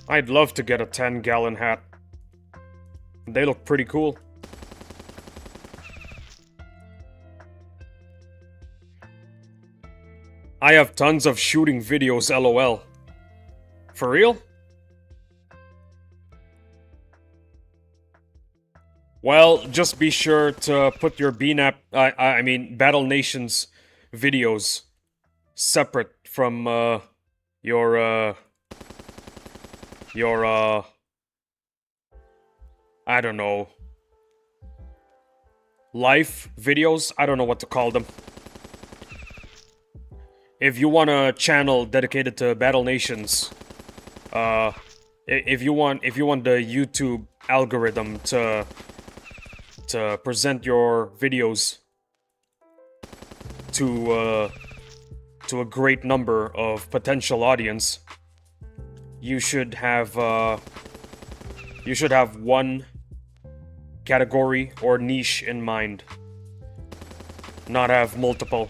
I'd love to get a 10-gallon hat. They look pretty cool. I have tons of shooting videos, lol. For real? Well, just be sure to put your BNAP, I mean, Battle Nations videos separate from, your, I don't know, life videos? I don't know what to call them. If you want a channel dedicated to Battle Nations, if you want the YouTube algorithm to present your videos to a great number of potential audience, you should have one category or niche in mind, not have multiple.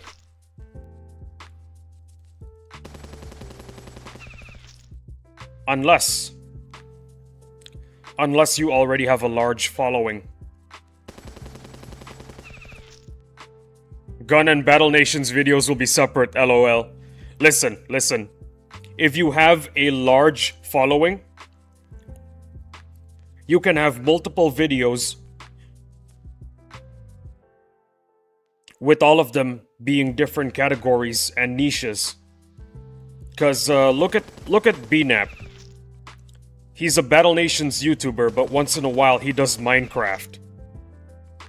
Unless you already have a large following. Gun and Battle Nations videos will be separate, lol. Listen. If you have a large following, you can have multiple videos with all of them being different categories and niches. Cause look at BNAP. He's a Battle Nations YouTuber, but once in a while he does Minecraft.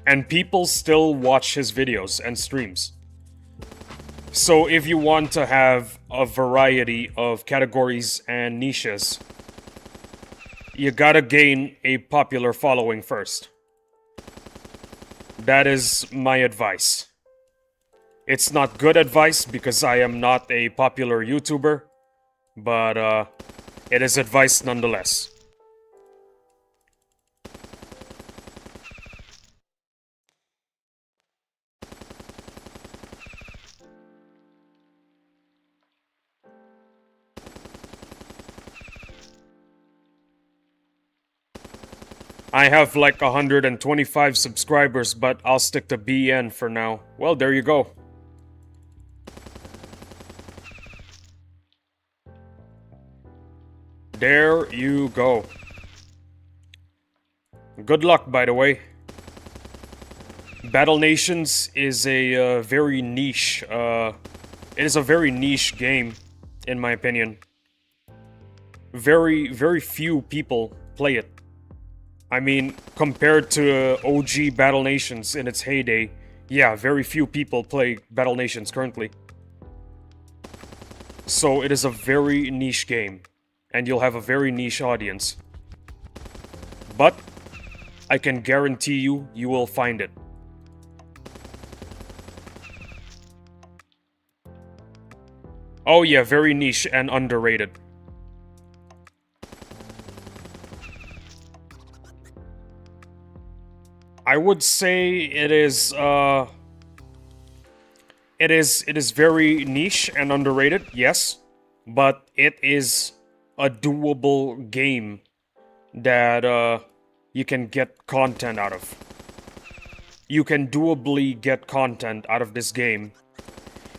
And people still watch his videos and streams. So if you want to have a variety of categories and niches, you gotta gain a popular following first. That is my advice. It's not good advice because I am not a popular YouTuber, but it is advice nonetheless. I have like 125 subscribers, but I'll stick to BN for now. Well, there you go. There you go. Good luck, by the way. Battle Nations is a very niche, it is a very niche game, in my opinion. Very few people play it. I mean, compared to OG Battle Nations in its heyday, yeah, very few people play Battle Nations currently. So it is a very niche game, and you'll have a very niche audience. But I can guarantee you, you will find it. Oh yeah, very niche and underrated. I would say it is very niche and underrated, yes, but it is a doable game that you can get content out of. You can doably get content out of this game,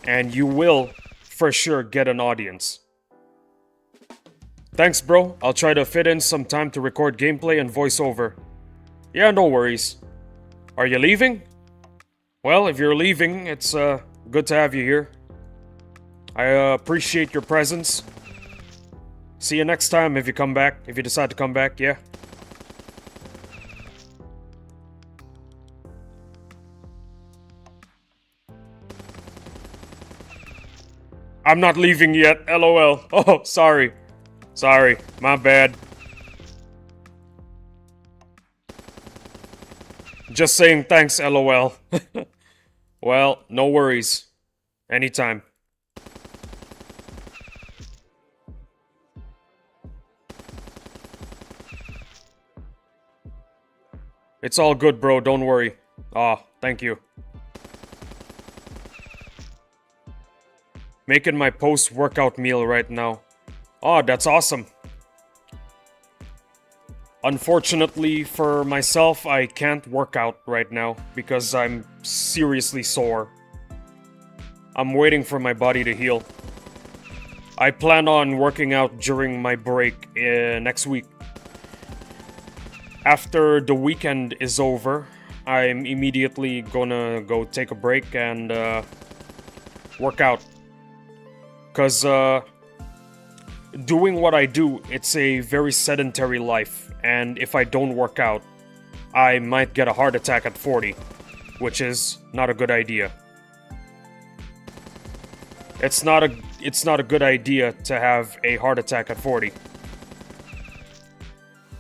and you will for sure get an audience. Thanks, bro. I'll try to fit in some time to record gameplay and voiceover. Yeah, no worries. Are you leaving? Well, if you're leaving, it's good to have you here. I appreciate your presence. See you next time if you come back, if you decide to come back, yeah? I'm not leaving yet, lol. Oh, sorry. Sorry, my bad. Just saying thanks, lol. Well, no worries. Anytime. It's all good, bro, don't worry. Aw, thank you. Making my post-workout meal right now. Oh, that's awesome. Unfortunately for myself, I can't work out right now because I'm seriously sore. I'm waiting for my body to heal. I plan on working out during my break next week. After the weekend is over, I'm immediately gonna go take a break and work out. Because doing what I do, it's a very sedentary life, and if I don't work out, I might get a heart attack at 40, which is not a good idea. It's not a good idea to have a heart attack at 40.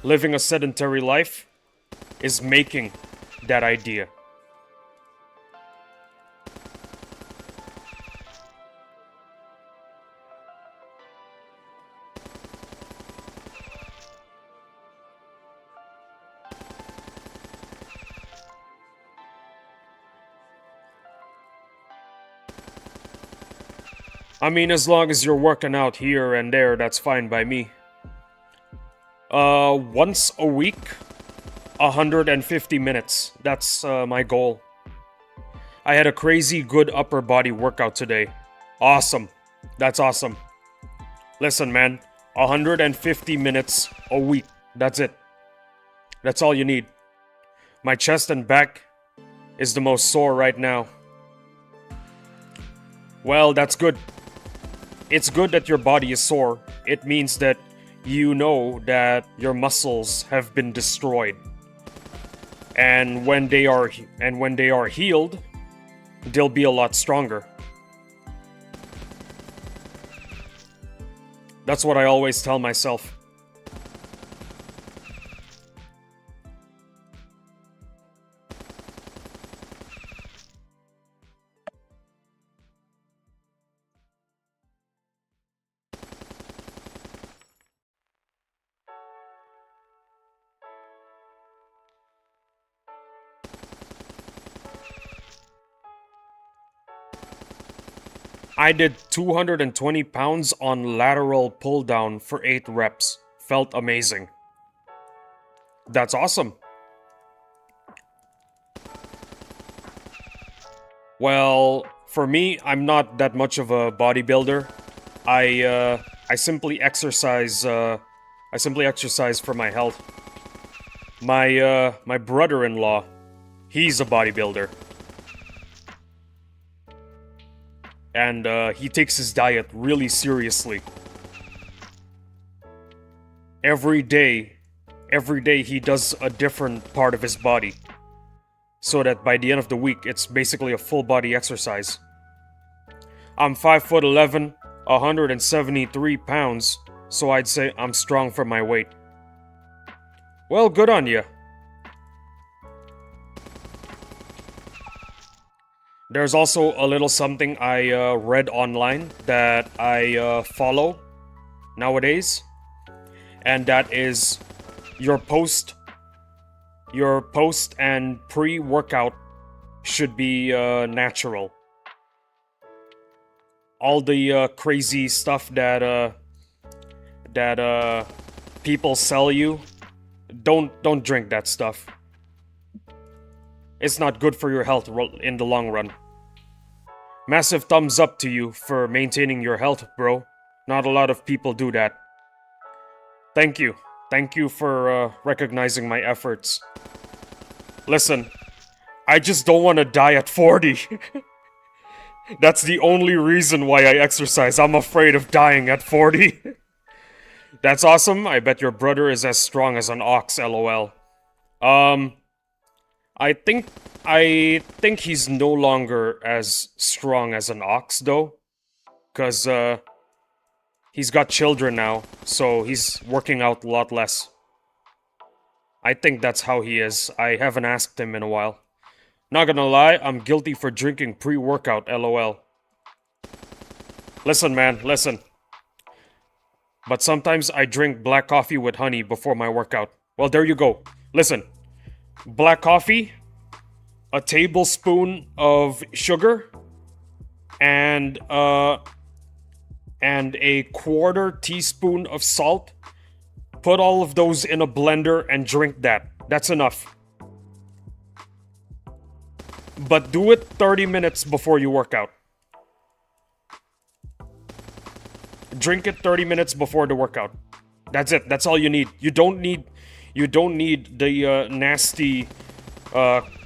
Living a sedentary life is making that idea. I mean, as long as you're working out here and there, that's fine by me. Once a week, 150 minutes. That's my goal. I had a crazy good upper body workout today. Awesome. That's awesome. Listen, man, 150 minutes a week. That's it. That's all you need. My chest and back is the most sore right now. Well, that's good. It's good that your body is sore. It means that you know that your muscles have been destroyed. And when they are healed, they'll be a lot stronger. That's what I always tell myself. I did 220 pounds on lateral pull down for 8 reps. Felt amazing. That's awesome. Well, for me, I'm not that much of a bodybuilder. I simply exercise. I simply exercise for my health. My brother-in-law, he's a bodybuilder. And he takes his diet really seriously. Every day he does a different part of his body. So that by the end of the week, it's basically a full body exercise. I'm 5'11", 173 pounds, so I'd say I'm strong for my weight. Well, good on you. There's also a little something I read online that I follow nowadays, and that is your post and pre-workout should be natural. All the crazy stuff that people sell you, don't drink that stuff. It's not good for your health in the long run. Massive thumbs up to you for maintaining your health, bro. Not a lot of people do that. Thank you. Thank you for recognizing my efforts. Listen, I just don't want to die at 40. That's the only reason why I exercise. I'm afraid of dying at 40. That's awesome. I bet your brother is as strong as an ox, lol. I think he's no longer as strong as an ox, though. Because, he's got children now, so he's working out a lot less. I think that's how he is. I haven't asked him in a while. Not gonna lie, I'm guilty for drinking pre-workout, lol. Listen, man, listen. But sometimes I drink black coffee with honey before my workout. Well, there you go. Listen. Black coffee, a tablespoon of sugar, and a quarter teaspoon of salt, Put all of those in a blender and drink that. That's enough. But do it 30 minutes before you work out. Drink it 30 minutes before the workout. That's it. That's all you need. You don't need the nasty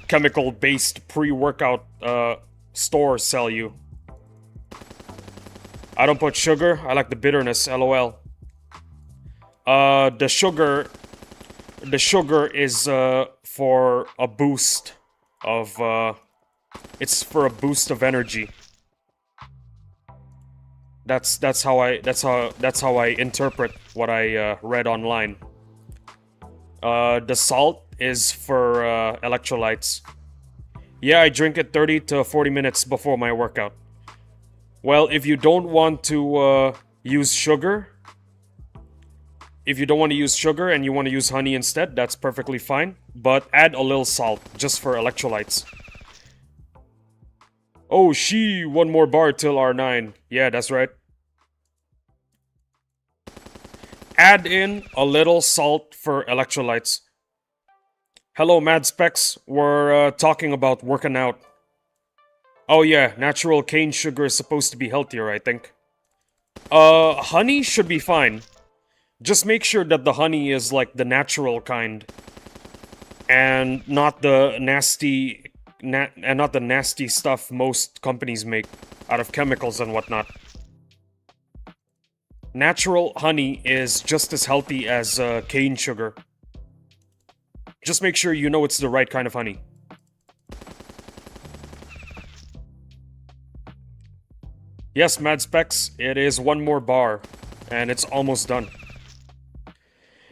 chemical-based pre-workout stores sell you. I don't put sugar. I like the bitterness. LOL. The sugar is for a boost of it's for a boost of energy. That's how I interpret what I read online. The salt is for electrolytes. Yeah, I drink it 30 to 40 minutes before my workout. Well, if you don't want to use sugar, and you want to use honey instead, that's perfectly fine. But add a little salt, just for electrolytes. Oh, one more bar till R9. Yeah, that's right. Add in a little salt for electrolytes. Hello, Mad Specs. We're talking about working out. Oh yeah, natural cane sugar is supposed to be healthier, I think. Honey should be fine. Just make sure that the honey is like the natural kind. And not the nasty stuff most companies make out of chemicals and whatnot. Natural honey is just as healthy as cane sugar. Just make sure you know it's the right kind of honey. Yes, Mad Specs, it is one more bar, and it's almost done.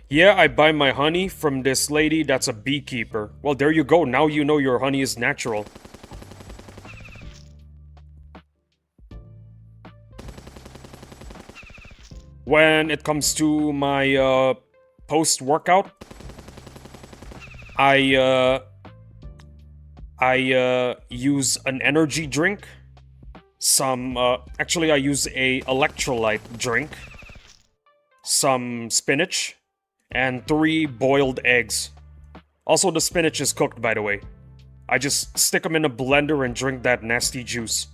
Yeah, I buy my honey from this lady that's a beekeeper. Well, there you go, now you know your honey is natural. When it comes to my post-workout, I use an energy drink. Actually, I use a electrolyte drink. Some spinach. And 3 boiled eggs. Also, the spinach is cooked, by the way. I just stick them in a blender and drink that nasty juice.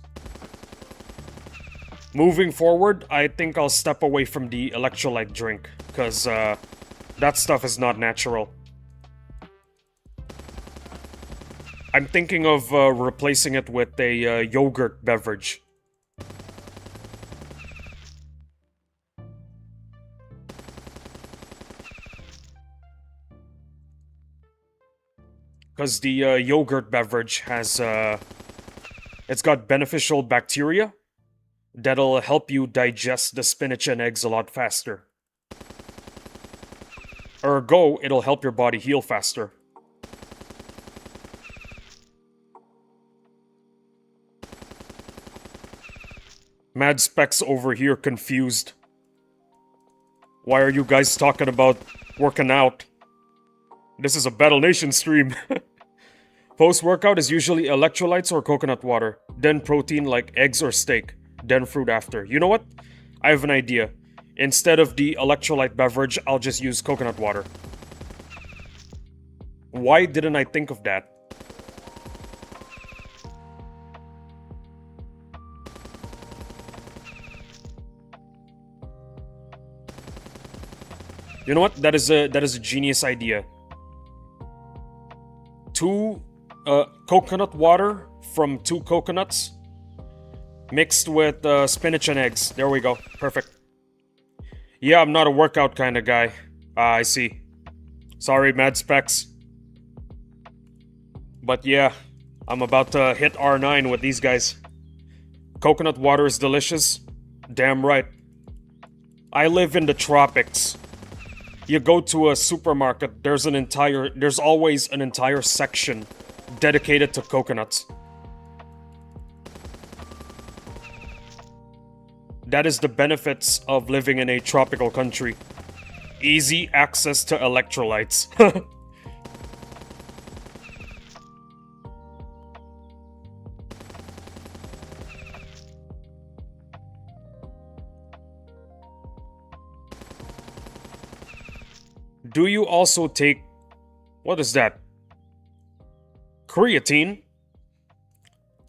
Moving forward, I think I'll step away from the electrolyte drink. Because, that stuff is not natural. I'm thinking of replacing it with a yogurt beverage. Because the yogurt beverage has, it's got beneficial bacteria that'll help you digest the spinach and eggs a lot faster. Ergo, it'll help your body heal faster. Mad Specs over here confused. Why are you guys talking about working out? This is a Battle Nation stream. Post-workout is usually electrolytes or coconut water, then protein like eggs or steak, then fruit after. You know what? I have an idea. Instead of the electrolyte beverage, I'll just use coconut water. Why didn't I think of that? You know what? That is a genius idea. 2 coconut water from 2 coconuts mixed with spinach and eggs. There we go. Perfect. Yeah, I'm not a workout kind of guy. I see. Sorry, Mad Specs. But yeah, I'm about to hit R9 with these guys. Coconut water is delicious. Damn right. I live in the tropics. You go to a supermarket, there's always an entire section dedicated to coconuts. That is the benefits of living in a tropical country. Easy access to electrolytes. Do you also take... What is that? Creatine?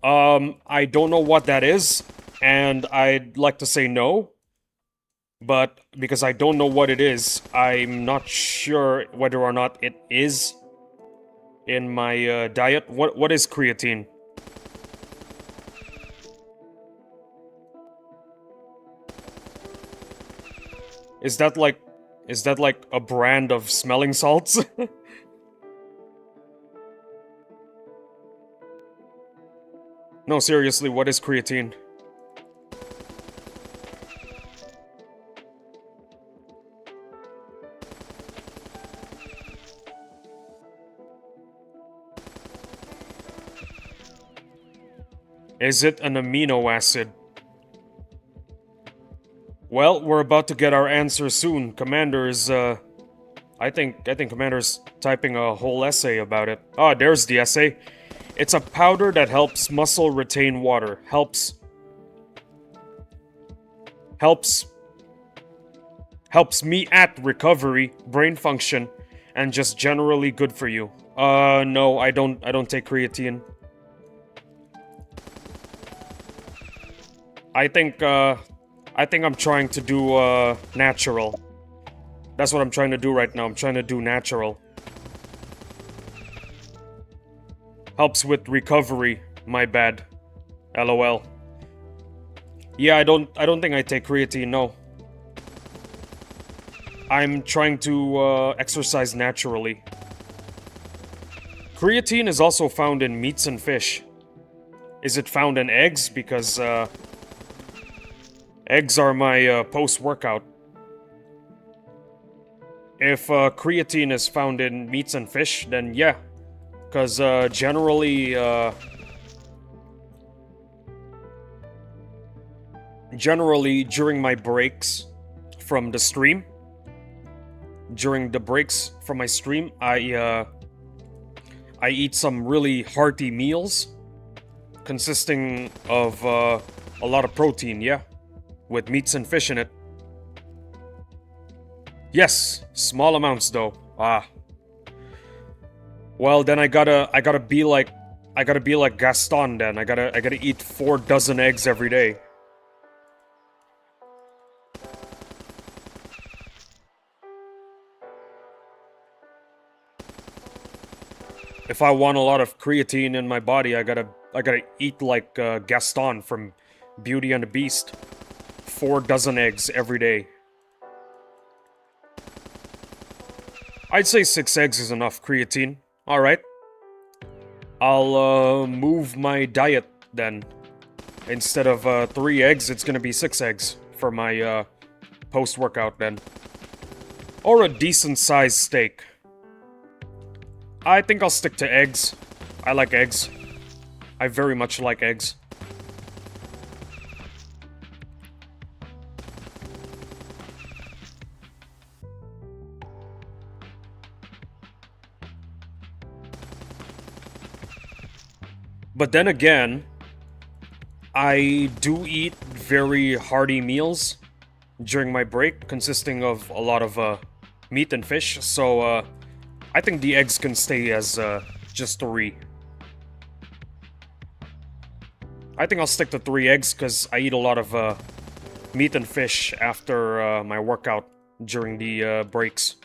I don't know what that is, and I'd like to say no. But because I don't know what it is, I'm not sure whether or not it is in my diet. What is creatine? Is that like a brand of smelling salts? No, seriously, what is creatine? Is it an amino acid? Well, we're about to get our answer soon. Commander's, I think Commander's typing a whole essay about it. Ah, there's the essay. It's a powder that helps muscle retain water. Helps me at recovery, brain function, and just generally good for you. No, I don't take creatine. I think I'm trying to do, natural. That's what I'm trying to do right now. I'm trying to do natural. Helps with recovery. My bad. LOL. Yeah, I don't think I take creatine, no. I'm trying to, exercise naturally. Creatine is also found in meats and fish. Is it found in eggs? Because, eggs are my, post-workout. If, creatine is found in meats and fish, then yeah. Because, generally, during my breaks from the stream, I eat some really hearty meals consisting of a lot of protein, yeah, with meats and fish in it. Yes, small amounts though. Ah. Well, then I gotta be like Gaston then. I gotta eat 4 dozen eggs every day. If I want a lot of creatine in my body, I gotta eat like Gaston from Beauty and the Beast. 4 dozen eggs every day. I'd say 6 eggs is enough creatine. Alright. I'll move my diet then. Instead of 3 eggs, it's gonna be 6 eggs for my post-workout then. Or a decent-sized steak. I think I'll stick to eggs. I like eggs. I very much like eggs. But then again, I do eat very hearty meals during my break, consisting of a lot of meat and fish, so I think the eggs can stay as just 3. I think I'll stick to 3 eggs because I eat a lot of meat and fish after my workout during the breaks.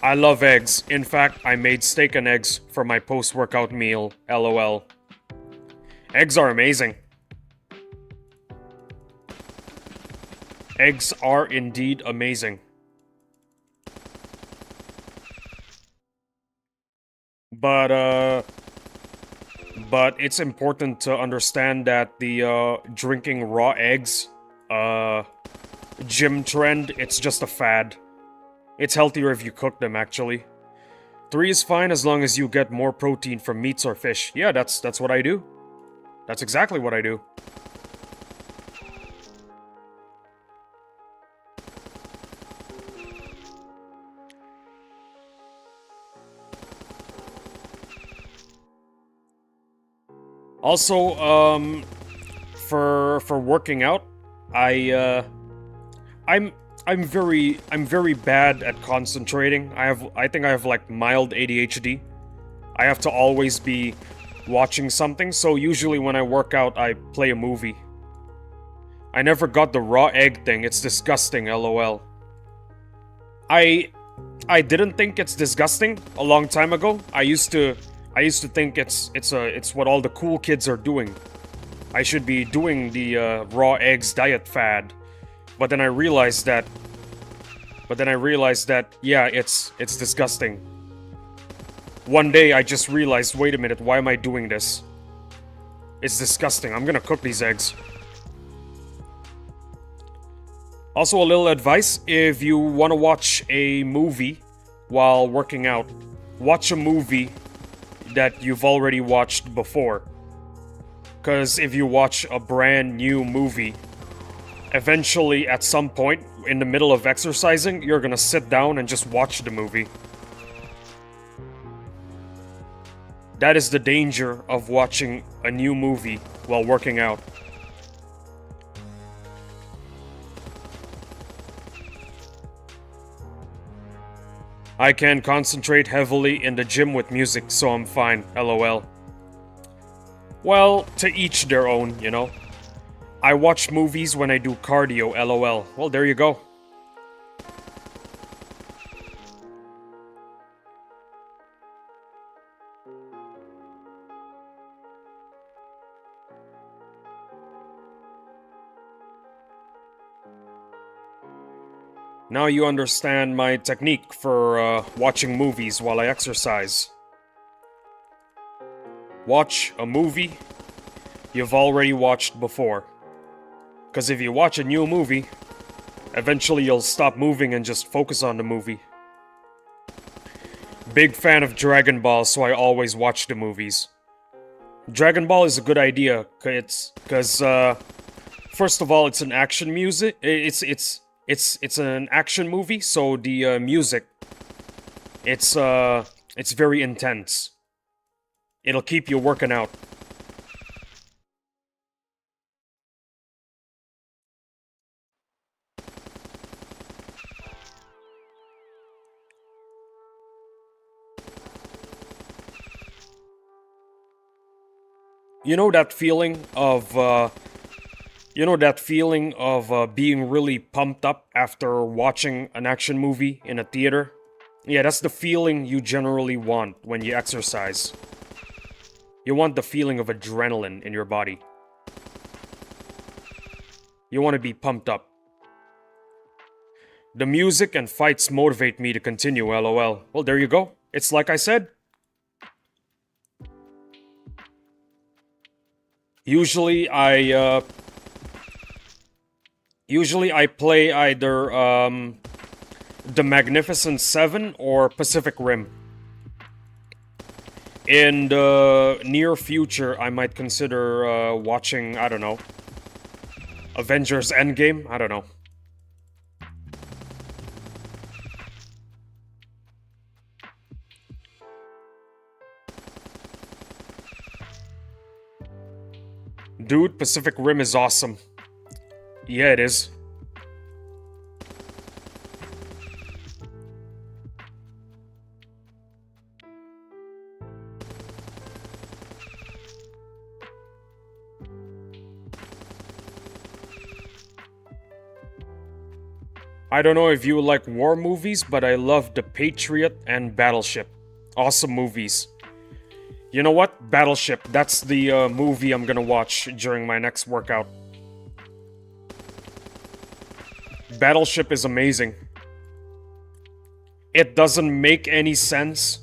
I love eggs. In fact, I made steak and eggs for my post-workout meal. LOL. Eggs are amazing. Eggs are indeed amazing. But it's important to understand that the drinking raw eggs gym trend, it's just a fad. It's healthier if you cook them, actually. 3 is fine as long as you get more protein from meats or fish. Yeah, that's what I do. That's exactly what I do. Also, for working out, I I'm I'm very bad at concentrating. I think I have like mild ADHD. I have to always be watching something, so usually when I work out, I play a movie. I never got the raw egg thing. It's disgusting, lol. I I didn't think it's disgusting a long time ago. I used to think it's what all the cool kids are doing. I should be doing the raw eggs diet fad. But then I realized that yeah, it's disgusting. One day I just realized, wait a minute, why am I doing this? It's disgusting. I'm gonna cook these eggs. Also, a little advice, if you want to watch a movie while working out, watch a movie that you've already watched before. Because if you watch a brand new movie, eventually at some point in the middle of exercising, you're gonna sit down and just watch the movie. That is the danger of watching a new movie while working out. I can concentrate heavily in the gym with music, so I'm fine, lol. Well, to each their own, you know? I watch movies when I do cardio, lol. Well, there you go. Now you understand my technique for watching movies while I exercise. Watch a movie you've already watched before. Because if you watch a new movie, eventually you'll stop moving and just focus on the movie. Big fan of Dragon Ball, so I always watch the movies. Dragon Ball is a good idea, because first of all, it's an action music. It's an action movie, so the music, it's very intense. It'll keep you working out. You know that feeling of being really pumped up after watching an action movie in a theater? Yeah, that's the feeling you generally want when you exercise. You want the feeling of adrenaline in your body. You want to be pumped up. The music and fights motivate me to continue, lol. Well, there you go. It's like I said. Usually I play either The Magnificent Seven or Pacific Rim. In the near future, I might consider watching, I don't know, Avengers Endgame? I don't know. Dude, Pacific Rim is awesome. Yeah, it is. I don't know if you like war movies, but I love The Patriot and Battleship. Awesome movies. You know what? Battleship. That's the movie I'm gonna watch during my next workout. Battleship is amazing. It doesn't make any sense,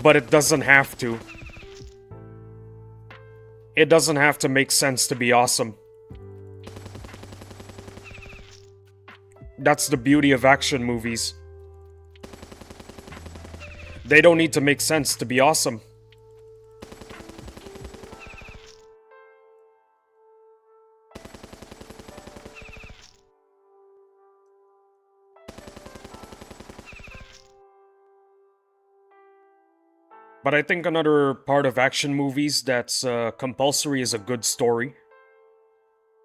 but it doesn't have to. It doesn't have to make sense to be awesome. That's the beauty of action movies. They don't need to make sense to be awesome. But I think another part of action movies that's compulsory is a good story.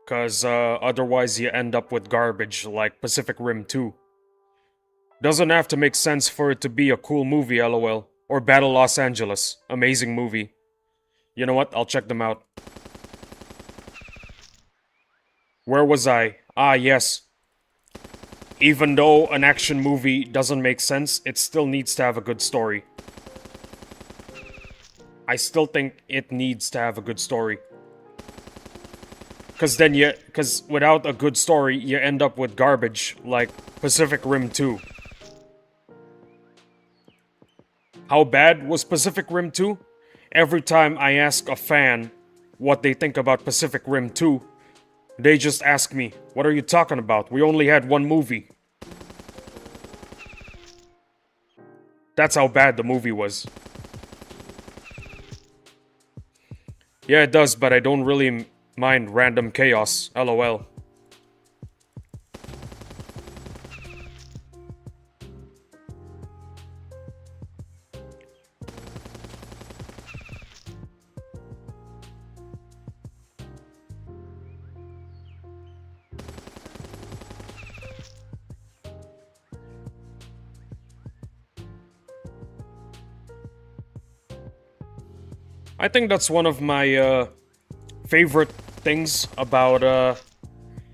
Cause otherwise you end up with garbage like Pacific Rim 2. Doesn't have to make sense for it to be a cool movie, lol. Or Battle Los Angeles. Amazing movie. You know what? I'll check them out. Where was I? Ah, yes. Even though an action movie doesn't make sense, it still needs to have a good story. I still think it needs to have a good story. Cause without a good story, you end up with garbage, like Pacific Rim 2. How bad was Pacific Rim 2? Every time I ask a fan what they think about Pacific Rim 2, they just ask me, what are you talking about? We only had one movie. That's how bad the movie was. Yeah, it does, but I don't really mind random chaos, lol. I think that's one of my favorite things about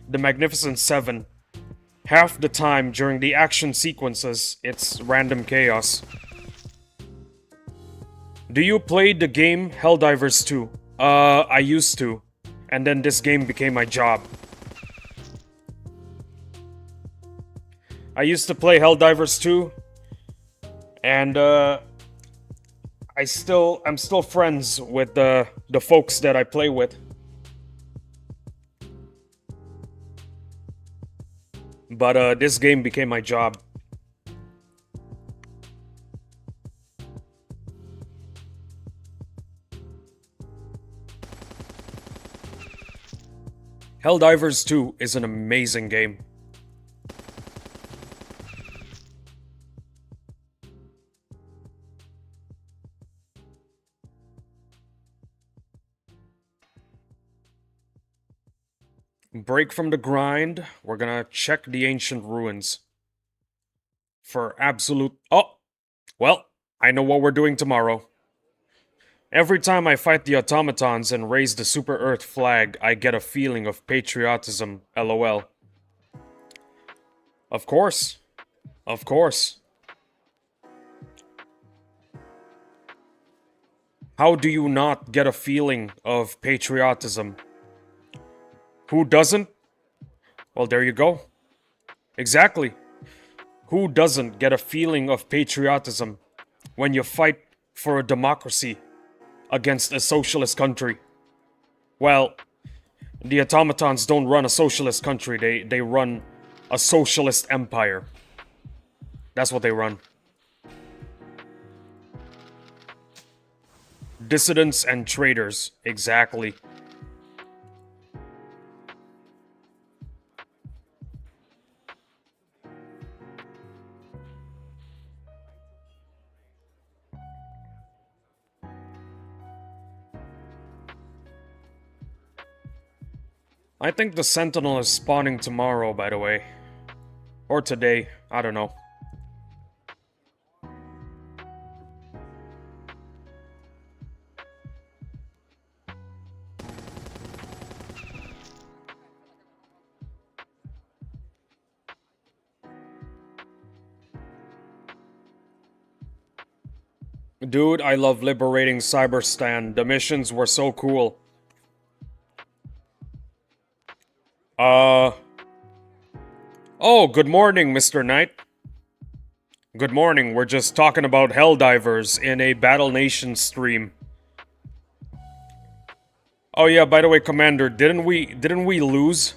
the Magnificent Seven. Half the time during the action sequences, it's random chaos. Do you play the game Helldivers 2? I used to. And then this game became my job. I used to play Helldivers 2. And I'm still friends with the folks that I play with. But this game became my job. Helldivers 2 is an amazing game. Break from the grind. We're gonna check the ancient ruins. For absolute... Oh! Well, I know what we're doing tomorrow. Every time I fight the automatons and raise the Super Earth flag, I get a feeling of patriotism, lol. Of course. Of course. How do you not get a feeling of patriotism? Who doesn't? Well, there you go. Exactly. Who doesn't get a feeling of patriotism when you fight for a democracy against a socialist country? Well, the automatons don't run a socialist country, they run a socialist empire. That's what they run. Dissidents and traitors, exactly. I think the Sentinel is spawning tomorrow, by the way. Or today, I don't know. Dude, I love liberating Cyberstan. The missions were so cool. Oh, good morning, Mr. Knight. Good morning, we're just talking about Helldivers in a Battle Nation stream. Oh yeah, by the way, Commander, didn't we lose?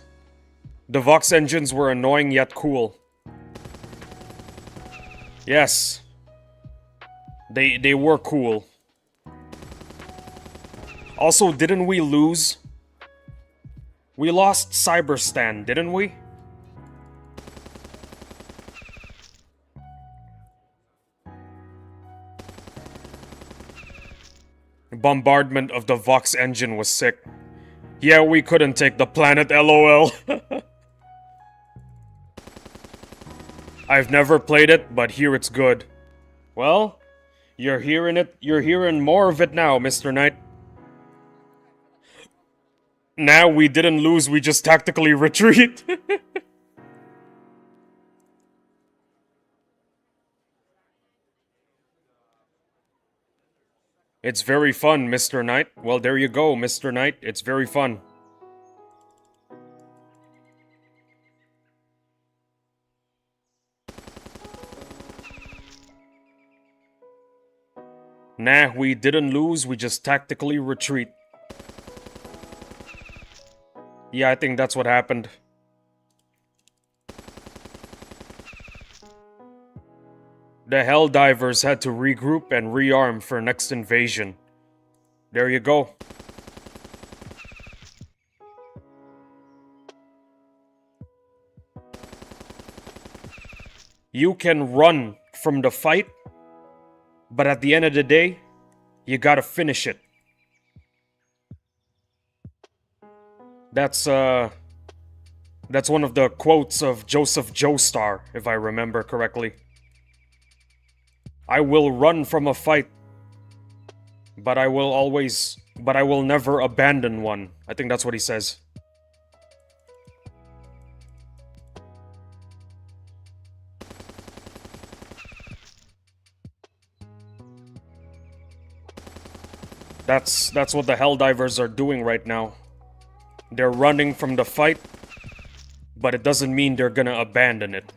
The Vox engines were annoying yet cool. Yes. They were cool. Also, didn't we lose? We lost Cyberstan, didn't we? Bombardment of the Vox engine was sick. Yeah, we couldn't take the planet, lol. I've never played it, but here it's good. Well, you're hearing more of it now, Mr. Knight. Now we didn't lose, we just tactically retreat. It's very fun, Mr. Knight. Well, there you go, Mr. Knight. It's very fun. Nah, we didn't lose, we just tactically retreat. Yeah, I think that's what happened. The Helldivers had to regroup and rearm for next invasion. There you go. You can run from the fight, but at the end of the day, you gotta finish it. That's one of the quotes of Joseph Joestar, if I remember correctly. I will run from a fight, but I will never abandon one. I think that's what he says. That's what the Helldivers are doing right now. They're running from the fight, but it doesn't mean they're gonna abandon it.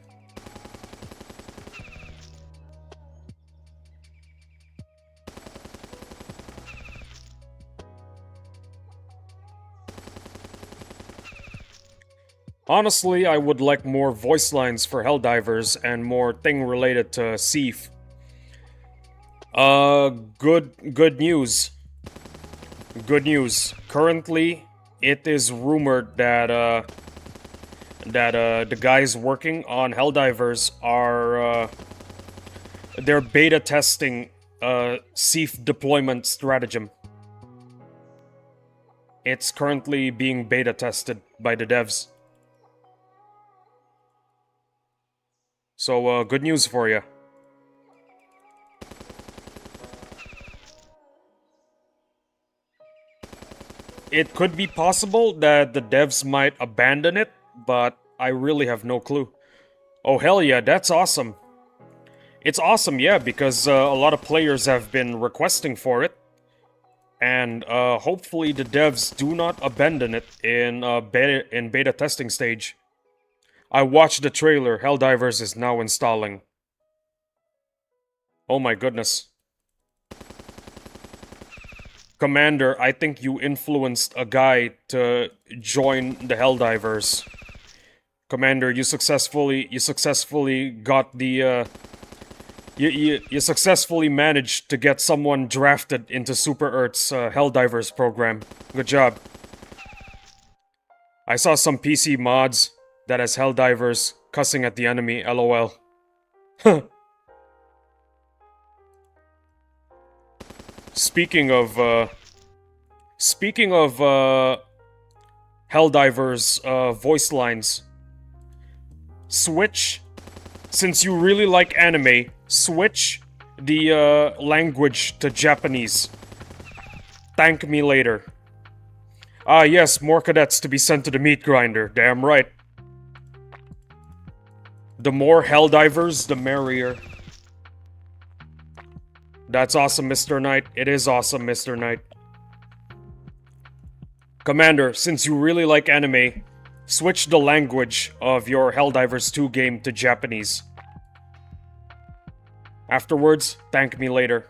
Honestly, I would like more voice lines for Helldivers and more thing related to Seaf. Good news. Good news. Currently, it is rumored that the guys working on Helldivers are they're beta testing Seaf deployment stratagem. It's currently being beta tested by the devs. So, good news for you. It could be possible that the devs might abandon it, but I really have no clue. Oh hell yeah, that's awesome. It's awesome, yeah, because a lot of players have been requesting for it. And hopefully the devs do not abandon it in beta testing stage. I watched the trailer. Helldivers is now installing. Oh my goodness. Commander, I think you influenced a guy to join the Helldivers. Commander, you successfully got the you successfully managed to get someone drafted into Super Earth's Helldivers program. Good job. I saw some PC mods that has Helldivers cussing at the enemy, lol. Speaking of Helldivers voice lines, switch, since you really like anime, switch the language to Japanese. Thank me later. Ah yes, more cadets to be sent to the meat grinder, damn right. The more Helldivers, the merrier. That's awesome, Mr. Knight. It is awesome, Mr. Knight. Commander, since you really like anime, switch the language of your Helldivers 2 game to Japanese. Afterwards, thank me later.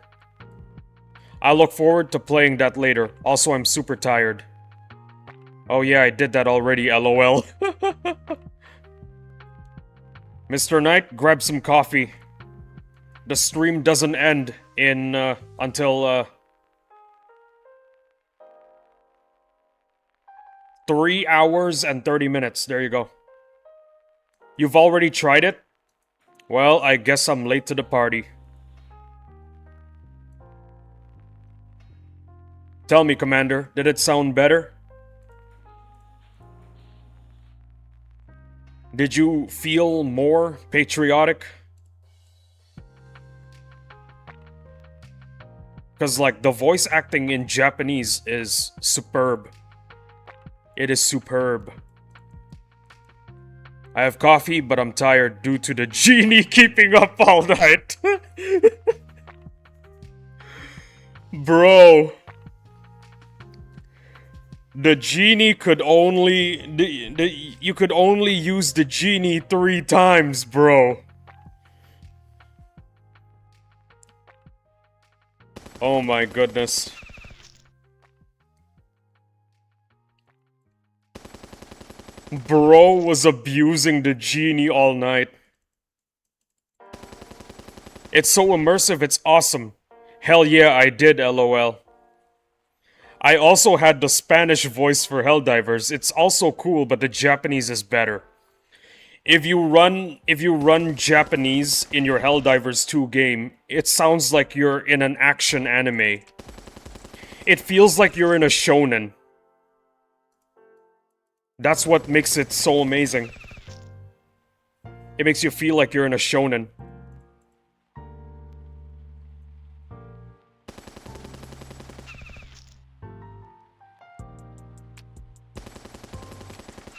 I look forward to playing that later. Also, I'm super tired. Oh yeah, I did that already, lol. Mr. Knight, grab some coffee. The stream doesn't end until 3 hours and 30 minutes. There you go. You've already tried it? Well, I guess I'm late to the party. Tell me, Commander, did it sound better? Did you feel more patriotic? Because, like, the voice acting in Japanese is superb. It is superb. I have coffee, but I'm tired due to the genie keeping up all night. Bro. The genie could only... you could only use the genie 3 times, bro. Oh my goodness. Bro was abusing the genie all night. It's so immersive, it's awesome. Hell yeah, I did, lol. I also had the Spanish voice for Helldivers. It's also cool, but the Japanese is better. If you run Japanese in your Helldivers 2 game, it sounds like you're in an action anime. It feels like you're in a shonen. That's what makes it so amazing. It makes you feel like you're in a shonen.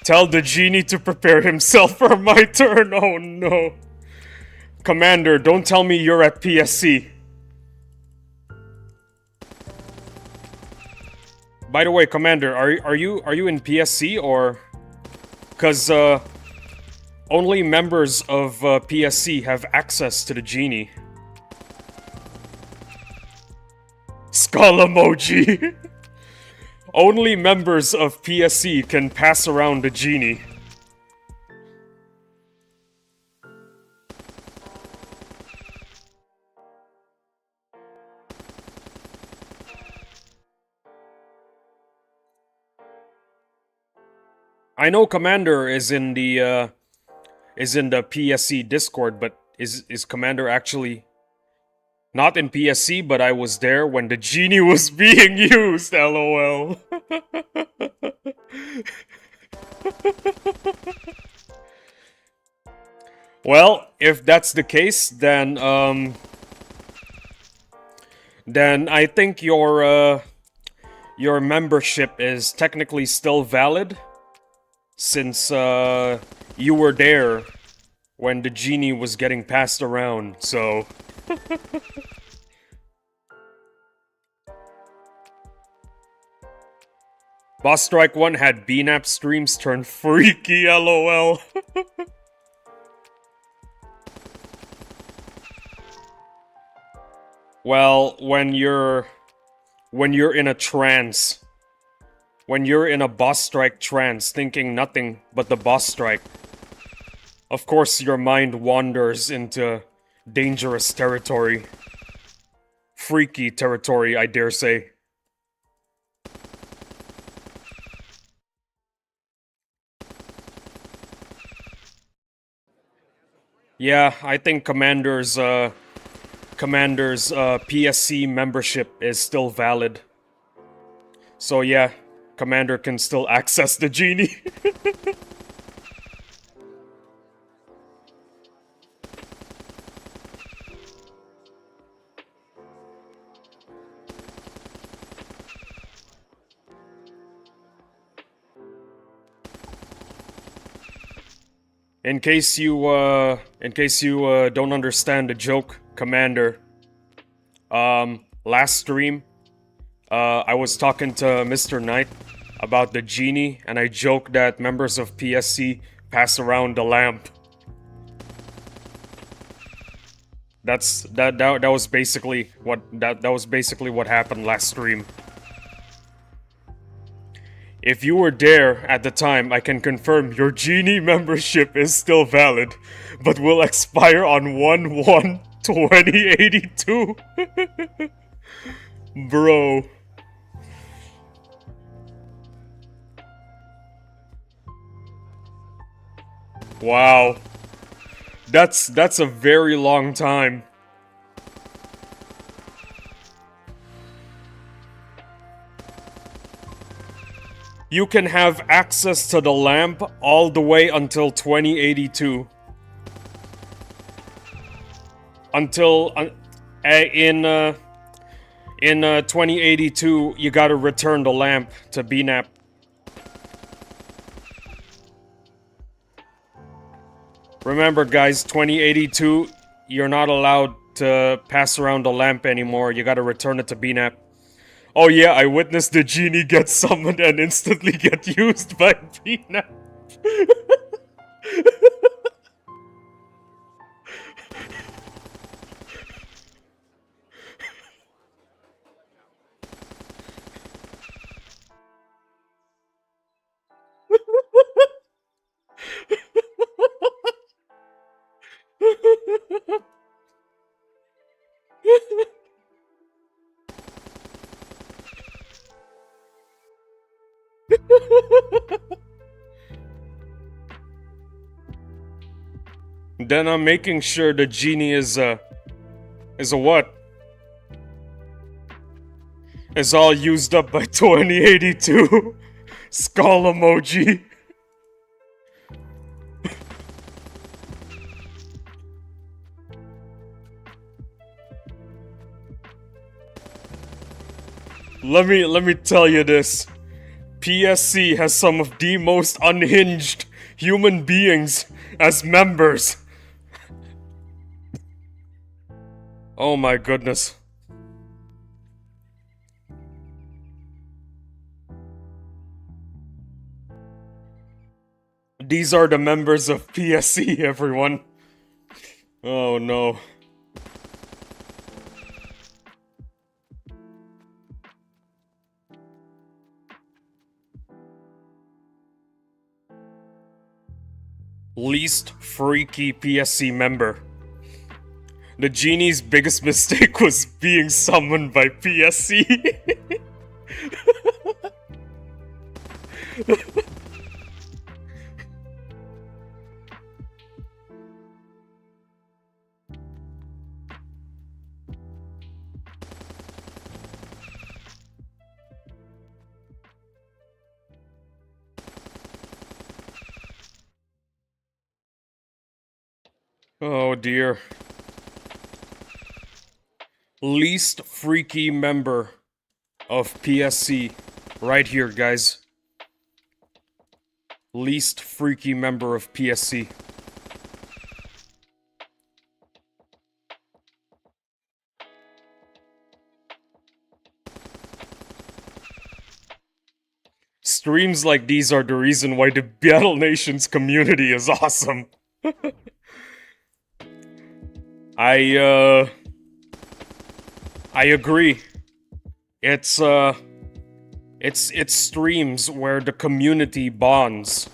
Tell the genie to prepare himself for my turn. Oh no. Commander, don't tell me you're at PSC. By the way, Commander, are you in PSC or? Cause only members of PSC have access to the genie. Skull emoji. Only members of PSC can pass around the genie. I know Commander is in the PSC Discord, but is Commander actually not in PSC? But I was there when the genie was being used. LOL. Well, if that's the case, then I think your membership is technically still valid. Since you were there when the genie was getting passed around, so... Boss Strike 1 had BNAP streams turn freaky, lol. Well, when you're in a trance... When you're in a boss strike trance, thinking nothing but the boss strike, of course your mind wanders into dangerous territory. Freaky territory, I dare say. Yeah, I think Commander's PSC membership is still valid. So yeah. Commander can still access the genie. In case you don't understand the joke, Commander, last stream, I was talking to Mr. Knight about the genie, and I joked that members of PSC pass around the lamp. That was basically what happened last stream. If you were there at the time, I can confirm your genie membership is still valid, but will expire on 1/1/2082. Bro. Wow. That's a very long time. you can have access to the lamp all the way until 2082. Until in 2082, you gotta return the lamp to BNAP. Remember, guys, 2082, you're not allowed to pass around the lamp anymore. You gotta return it to BNAP. Oh yeah, I witnessed the genie get summoned and instantly get used by BNAP. Then I'm making sure the genie is a what? Is all used up by 2082. Skull emoji. Let me tell you this. PSC has some of the most unhinged human beings as members. Oh my goodness. These are the members of PSC, everyone. Oh no. Least freaky PSC member. The genie's biggest mistake was being summoned by PSC. Oh dear. Least freaky member of PSC. Right here, guys. Least freaky member of PSC. Streams like these are the reason why the Battle Nations community is awesome. I agree. It's streams where the community bonds.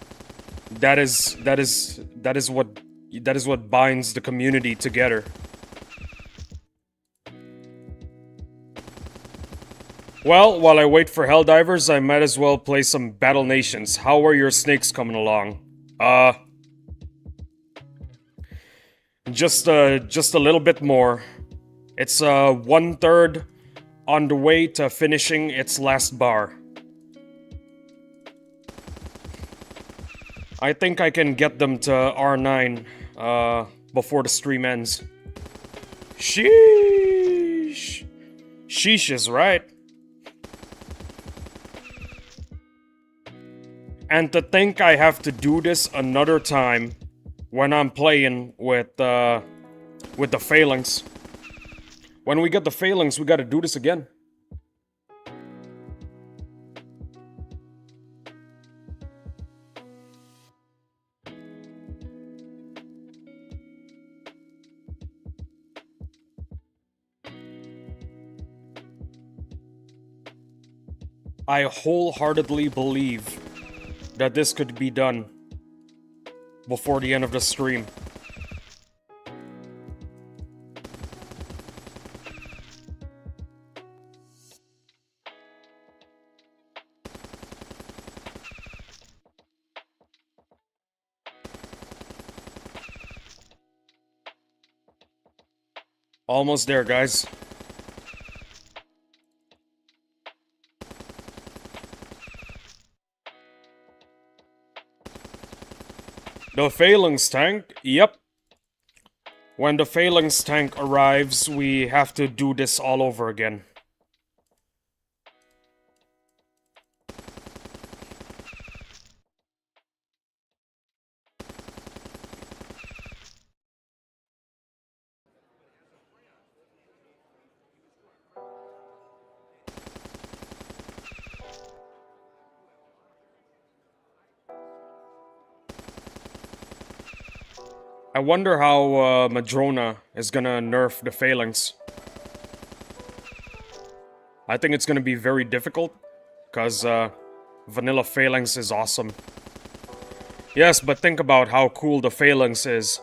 That is what binds the community together. Well, while I wait for Helldivers, I might as well play some Battle Nations. How are your snakes coming along? Just a little bit more. It's 1/3 on the way to finishing its last bar. I think I can get them to R9 before the stream ends. Sheesh. Sheesh is right. And to think I have to do this another time when I'm playing with the Phalanx. When we get the Phalanx, we gotta do this again. I wholeheartedly believe that this could be done before the end of the stream. Almost there, guys. The phalanx tank? Yep. When the phalanx tank arrives, we have to do this all over again. I wonder how Madrona is gonna nerf the phalanx. I think it's gonna be very difficult, because vanilla phalanx is awesome. Yes, but think about how cool the phalanx is.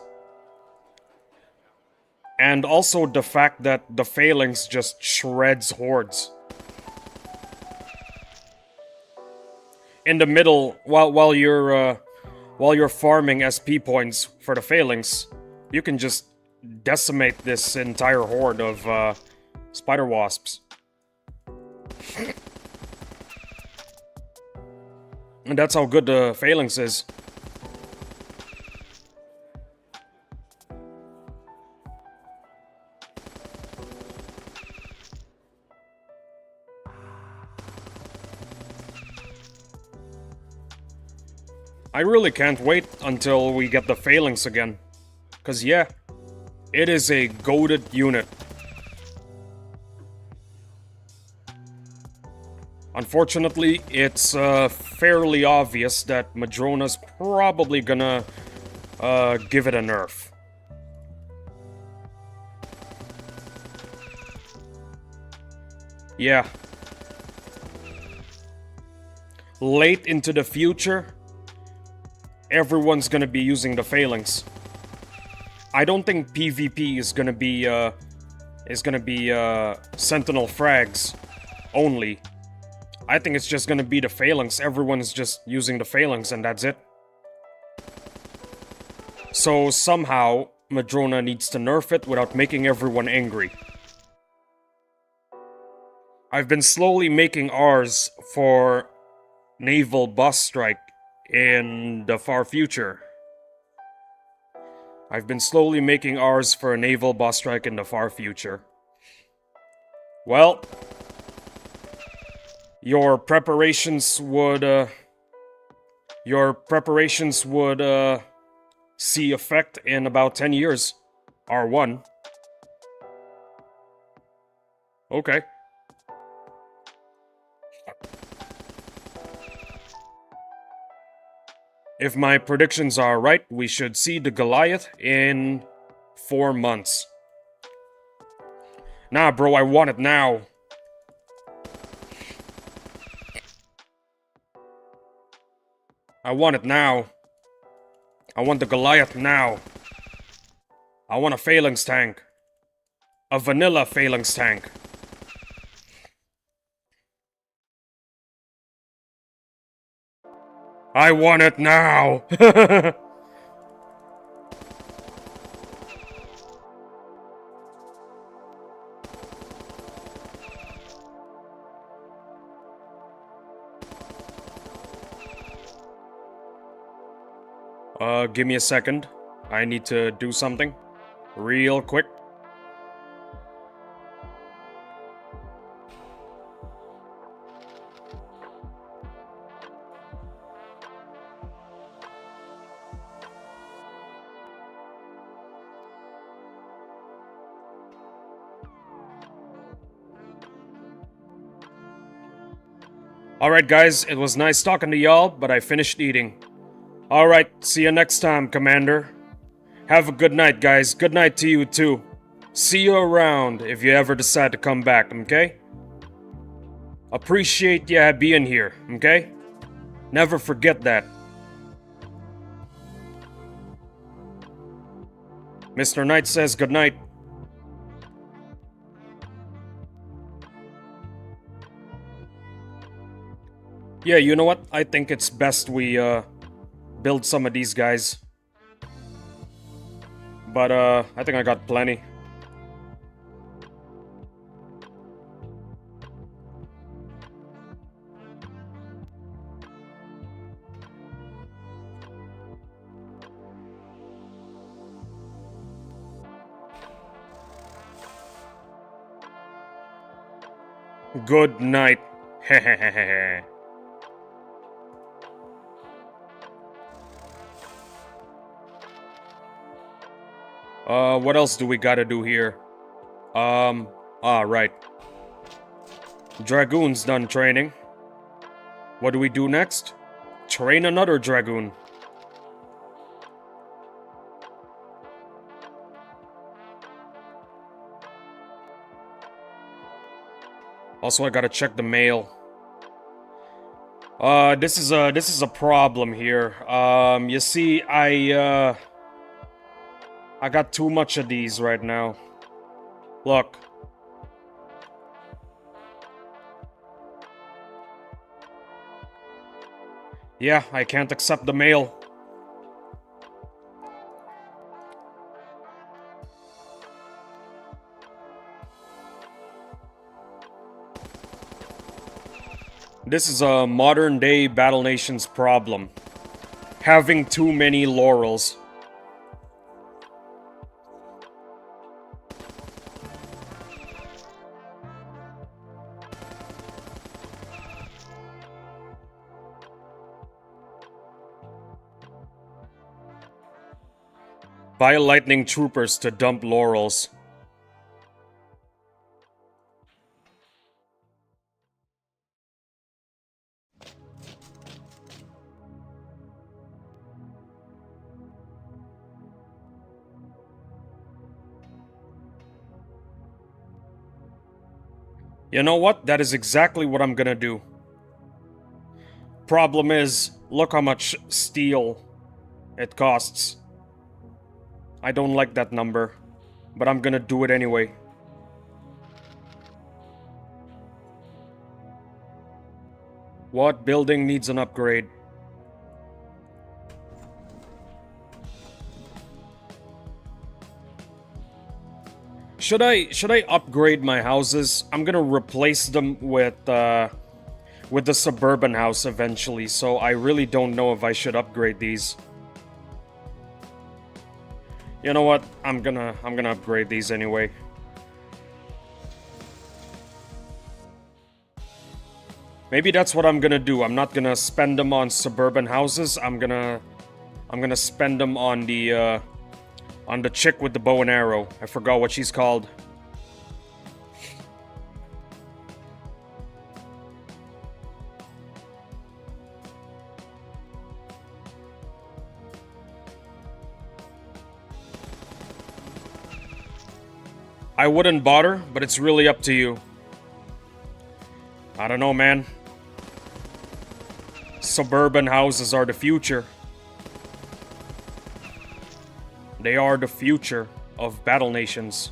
And also the fact that the phalanx just shreds hordes. In the middle, while you're farming SP points for the phalanx, you can just decimate this entire horde of spider wasps. And that's how good the phalanx is. I really can't wait until we get the phalanx again. Cause yeah, it is a goated unit. Unfortunately, it's fairly obvious that Madrona's probably gonna give it a nerf. Yeah. Late into the future, everyone's gonna be using the phalanx. I don't think PvP is gonna be Sentinel frags only. I think it's just gonna be the phalanx. Everyone's just using the phalanx and that's it. So somehow, Madrona needs to nerf it without making everyone angry. I've been slowly making ours for naval boss strike in the far future. I've been slowly making ours for a naval boss strike in the far future. Well, your preparations would see effect in about 10 years. R1. Okay. If my predictions are right, we should see the Goliath in 4 months. Nah, bro, I want it now. I want it now. I want the Goliath now. I want a phalanx tank. A vanilla phalanx tank. I want it now! Give me a second. I need to do something. Real quick. Alright guys, it was nice talking to y'all, but I finished eating. Alright, see you next time, Commander. Have a good night, guys. Good night to you, too. See you around if you ever decide to come back, okay? Appreciate ya being here, okay? Never forget that. Mr. Knight says good night. Yeah, you know what? I think it's best we, build some of these guys. But, I think I got plenty. Good night. Hehehehe. What else do we gotta do here? Right. Dragoon's done training. What do we do next? Train another Dragoon. Also, I gotta check the mail. This is a problem here. You see, I got too much of these right now. Look. Yeah, I can't accept the mail. This is a modern-day Battle Nations problem. Having too many laurels. Buy lightning troopers to dump laurels. You know what? That is exactly what I'm gonna do. Problem is, look how much steel it costs. I don't like that number, but I'm gonna do it anyway. What building needs an upgrade? Should I upgrade my houses? I'm gonna replace them with the suburban house eventually, so I really don't know if I should upgrade these. You know what? I'm gonna upgrade these anyway. Maybe that's what I'm gonna do. I'm not gonna spend them on suburban houses. I'm gonna spend them on the chick with the bow and arrow. I forgot what she's called. I wouldn't bother, but it's really up to you. I don't know, man. Suburban houses are the future. They are the future of Battle Nations.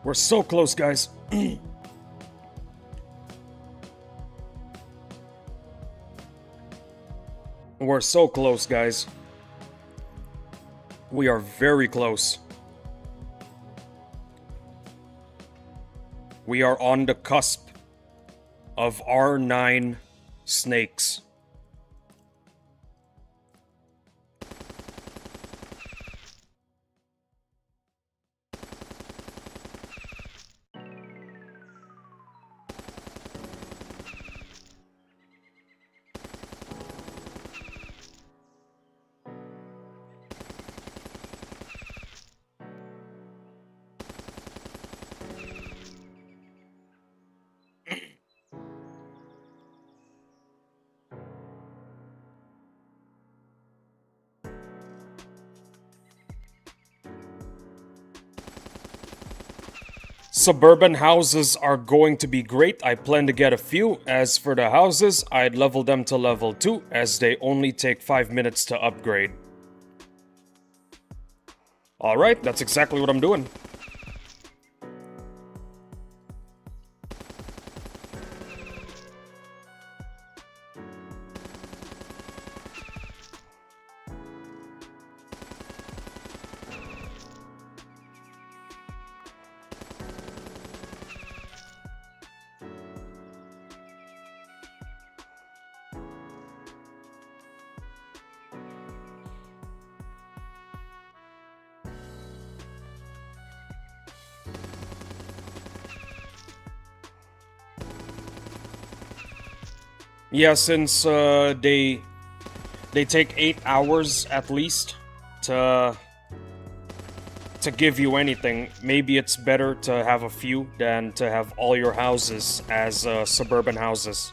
We're so close, guys. We're so close, guys. We are very close. We are on the cusp of R9 snakes. Suburban houses are going to be great. I plan to get a few. As for the houses, I'd level them to level 2 as they only take 5 minutes to upgrade. Alright, that's exactly what I'm doing. Yeah, since they take 8 hours at least to give you anything, maybe it's better to have a few than to have all your houses as suburban houses.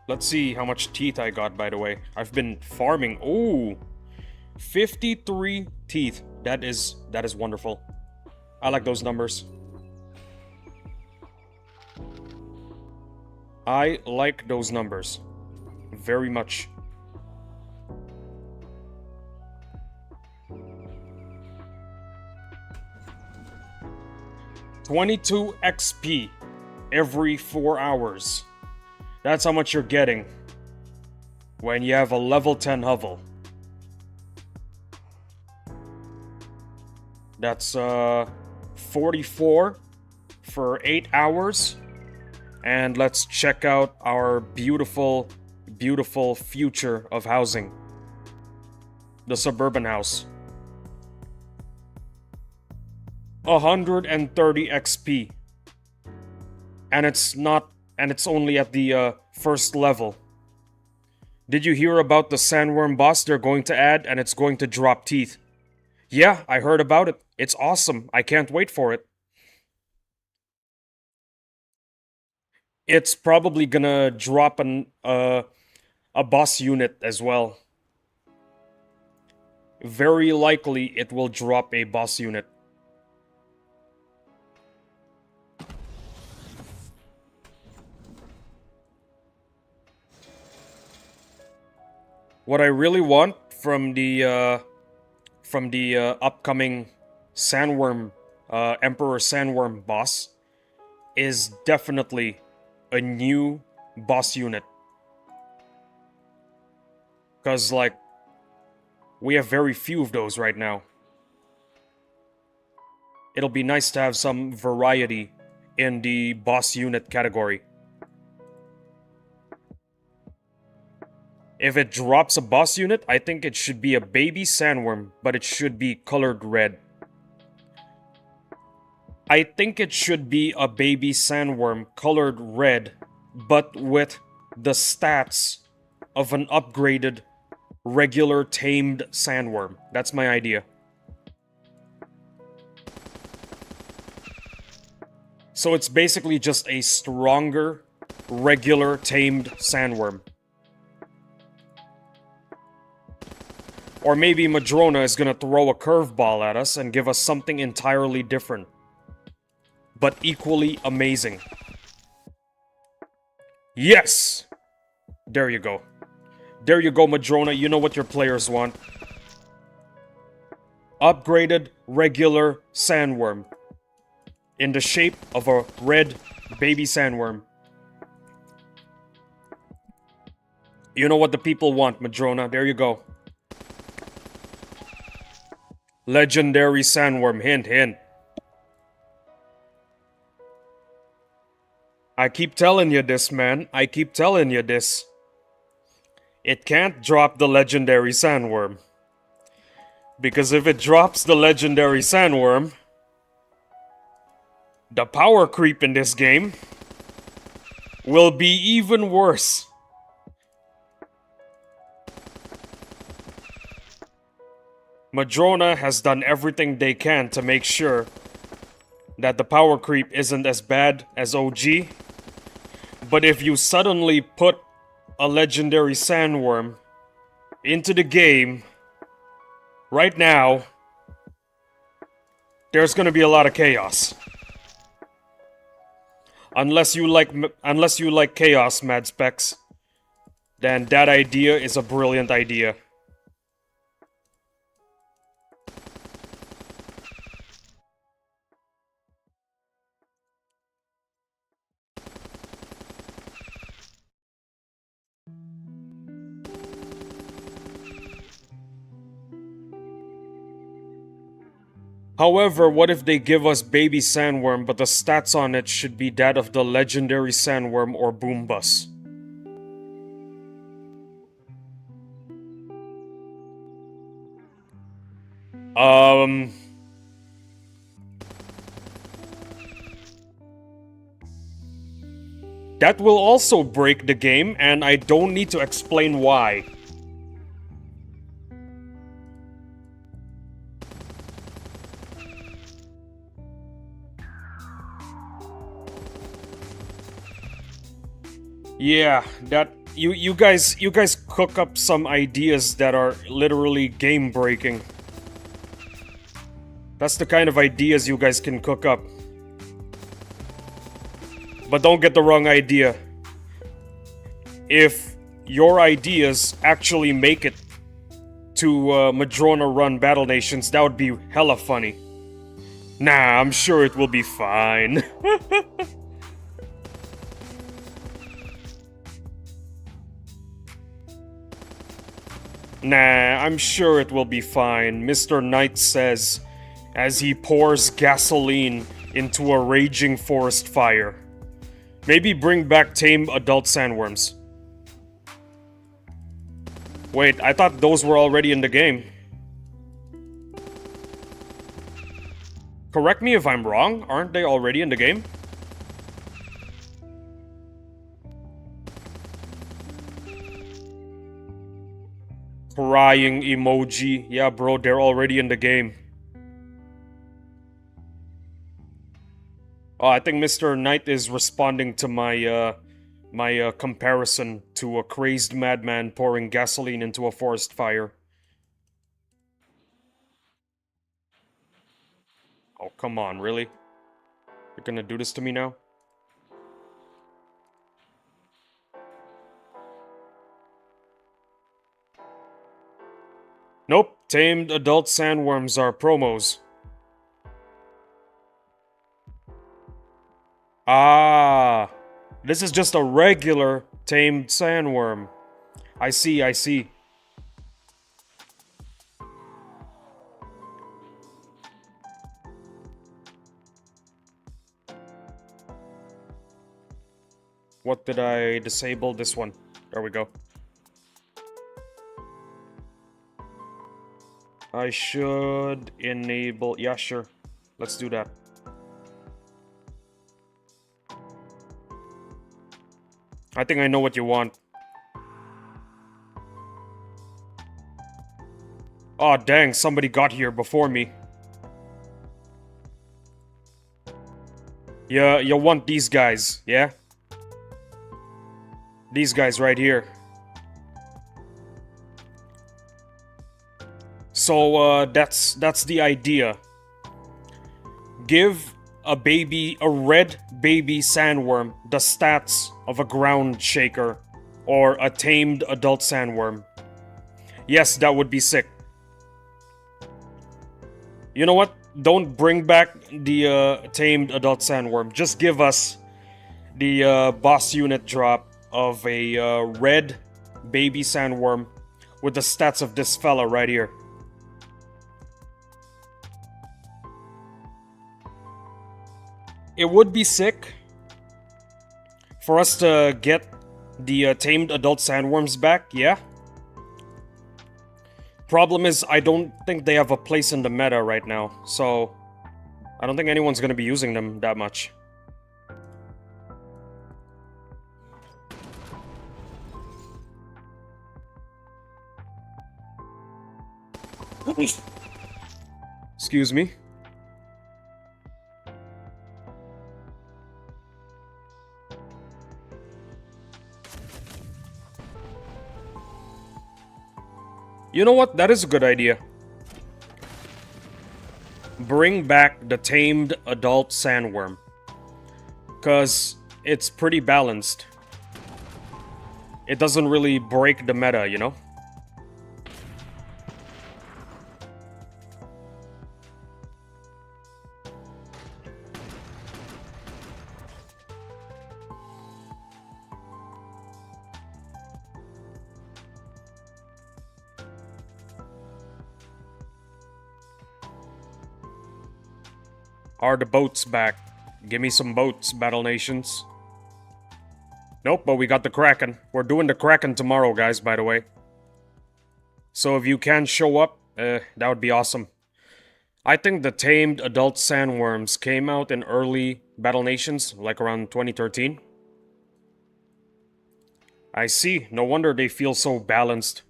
Let's see how much teeth I got, by the way. I've been farming. Ooh, 53 teeth. That is wonderful. I like those numbers. I like those numbers very much. $22 XP every 4 hours. That's how much you're getting when you have a level 10 hovel. That's 44 for 8 hours. And let's check out our beautiful, beautiful future of housing. The suburban house. 130 XP. And it's only at the first level. Did you hear about the sandworm boss they're going to add and it's going to drop teeth? Yeah, I heard about it. It's awesome. I can't wait for it. It's probably gonna drop a boss unit as well. Very likely it will drop a boss unit. What I really want from the upcoming Sandworm, Emperor Sandworm boss is definitely a new boss unit. Cause like, we have very few of those right now. It'll be nice to have some variety in the boss unit category. If it drops a boss unit, I think it should be a baby sandworm, but it should be colored red. I think it should be a baby sandworm colored red, but with the stats of an upgraded, regular tamed sandworm. That's my idea. So it's basically just a stronger, regular tamed sandworm. Or maybe Madrona is gonna throw a curveball at us and give us something entirely different. But equally amazing. Yes! There you go. There you go, Madrona. You know what your players want. Upgraded, regular sandworm. In the shape of a red baby sandworm. You know what the people want, Madrona. There you go. Legendary sandworm, hint, hint. I keep telling you this, man. I keep telling you this. It can't drop the legendary sandworm. Because if it drops the legendary sandworm, the power creep in this game will be even worse. Madrona has done everything they can to make sure that the power creep isn't as bad as OG. But if you suddenly put a legendary sandworm into the game right now, there's gonna be a lot of chaos. Unless you like chaos, Mad Specs, then that idea is a brilliant idea. However, what if they give us baby sandworm, but the stats on it should be that of the legendary sandworm or Boombus? That will also break the game, and I don't need to explain why. Yeah, that you guys cook up some ideas that are literally game breaking. That's the kind of ideas you guys can cook up. But don't get the wrong idea. If your ideas actually make it to Madrona Run Battle Nations, that would be hella funny. Nah, I'm sure it will be fine. Nah, I'm sure it will be fine, Mr. Knight says, as he pours gasoline into a raging forest fire. Maybe bring back tame adult sandworms. Wait, I thought those were already in the game. Correct me if I'm wrong, aren't they already in the game? Crying emoji. Yeah, bro, they're already in the game. Oh, I think Mr. Knight is responding to my comparison to a crazed madman pouring gasoline into a forest fire. Oh, come on, really? You're gonna do this to me now? Nope, tamed adult sandworms are promos. Ah, this is just a regular tamed sandworm. I see, I see. What did I disable? This one. There we go. I should enable... Yeah, sure. Let's do that. I think I know what you want. Aw, dang, somebody got here before me. Yeah, you'll want these guys, yeah? These guys right here. So, that's the idea. Give a red baby sandworm the stats of a ground shaker or a tamed adult sandworm. Yes, that would be sick. You know what? Don't bring back the tamed adult sandworm. Just give us the boss unit drop of a red baby sandworm with the stats of this fella right here. It would be sick for us to get the tamed adult sandworms back, yeah? Problem is, I don't think they have a place in the meta right now, so I don't think anyone's gonna be using them that much. Excuse me. You know what? That is a good idea. Bring back the tamed adult sandworm. Because it's pretty balanced. It doesn't really break the meta, you know? Are the boats back? Give me some boats, Battle Nations. Nope, but we got the Kraken. We're doing the Kraken tomorrow, guys, by the way. So if you can show up, that would be awesome. I think the tamed adult sandworms came out in early Battle Nations, like around 2013. I see. No wonder they feel so balanced.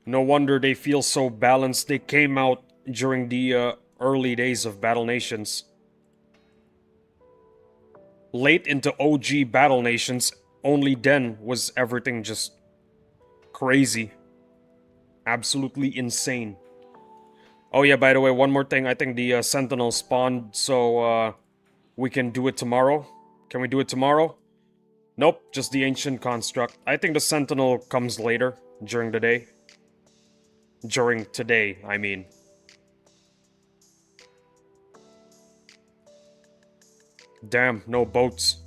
No wonder they feel so balanced. They came out during the early days of Battle Nations. Late into OG Battle Nations, only then was everything just crazy. Absolutely insane. Oh yeah, by the way, one more thing. I think the Sentinel spawned, so we can do it tomorrow. Can we do it tomorrow? Nope, just the Ancient Construct. I think the Sentinel comes later, during the day. During today, I mean. Damn, no boats.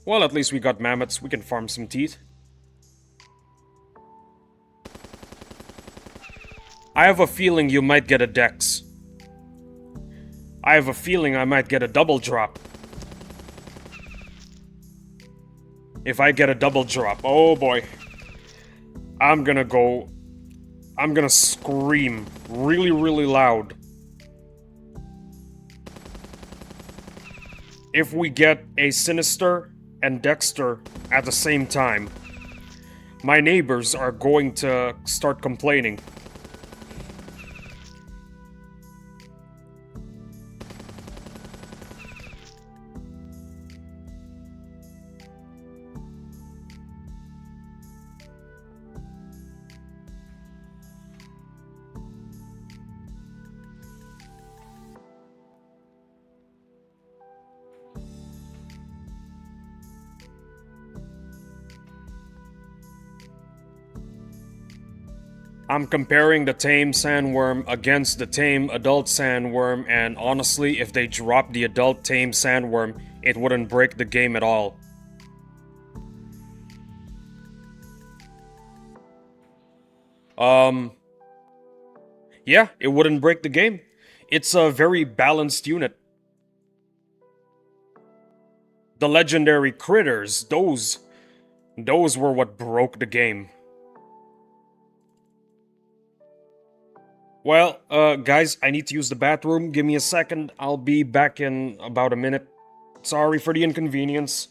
Well, at least we got mammoths. We can farm some teeth. I have a feeling you might get a Dex. I have a feeling I might get a double drop. If I get a double drop, oh boy. I'm gonna scream really, really loud. If we get a Sinister and Dexter at the same time, my neighbors are going to start complaining. I'm comparing the tame sandworm against the tame adult sandworm, and honestly, if they dropped the adult tame sandworm, it wouldn't break the game at all. Yeah, it wouldn't break the game. It's a very balanced unit. The legendary critters, those were what broke the game. Well, guys, I need to use the bathroom. Give me a second. I'll be back in about a minute. Sorry for the inconvenience.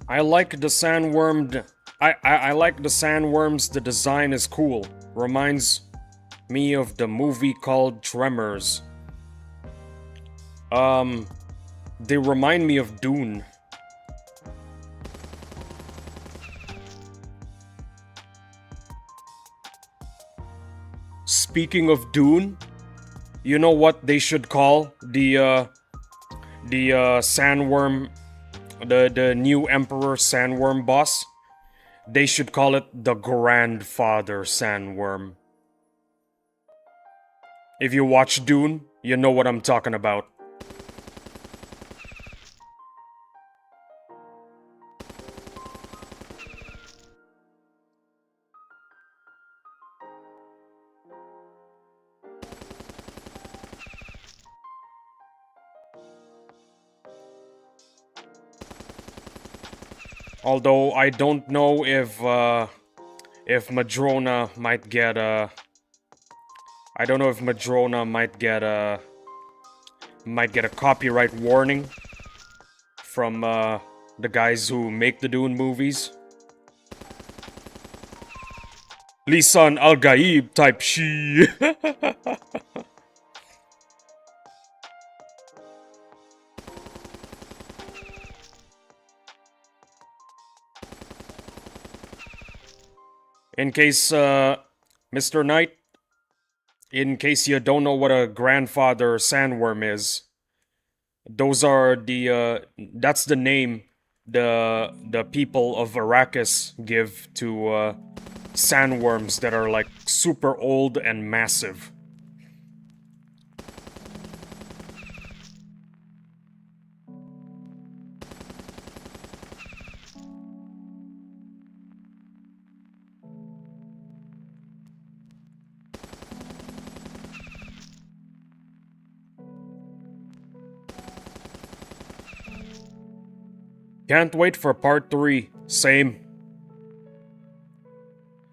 I like the sandworm. I like the sandworms. The design is cool. Reminds me of the movie called Tremors. They remind me of Dune. Speaking of Dune, you know what they should call the sandworm, the new Emperor Sandworm boss? They should call it the Grandfather Sandworm. If you watch Dune, you know what I'm talking about. Although I don't know if Madrona might get a. I don't know if Madrona might get a copyright warning from the guys who make the Dune movies. Lisan Al Gaib type she. In case, Mr. Knight, in case you don't know what a grandfather sandworm is, those are that's the name the people of Arrakis give to sandworms that are like super old and massive. Can't wait for part 3. Same.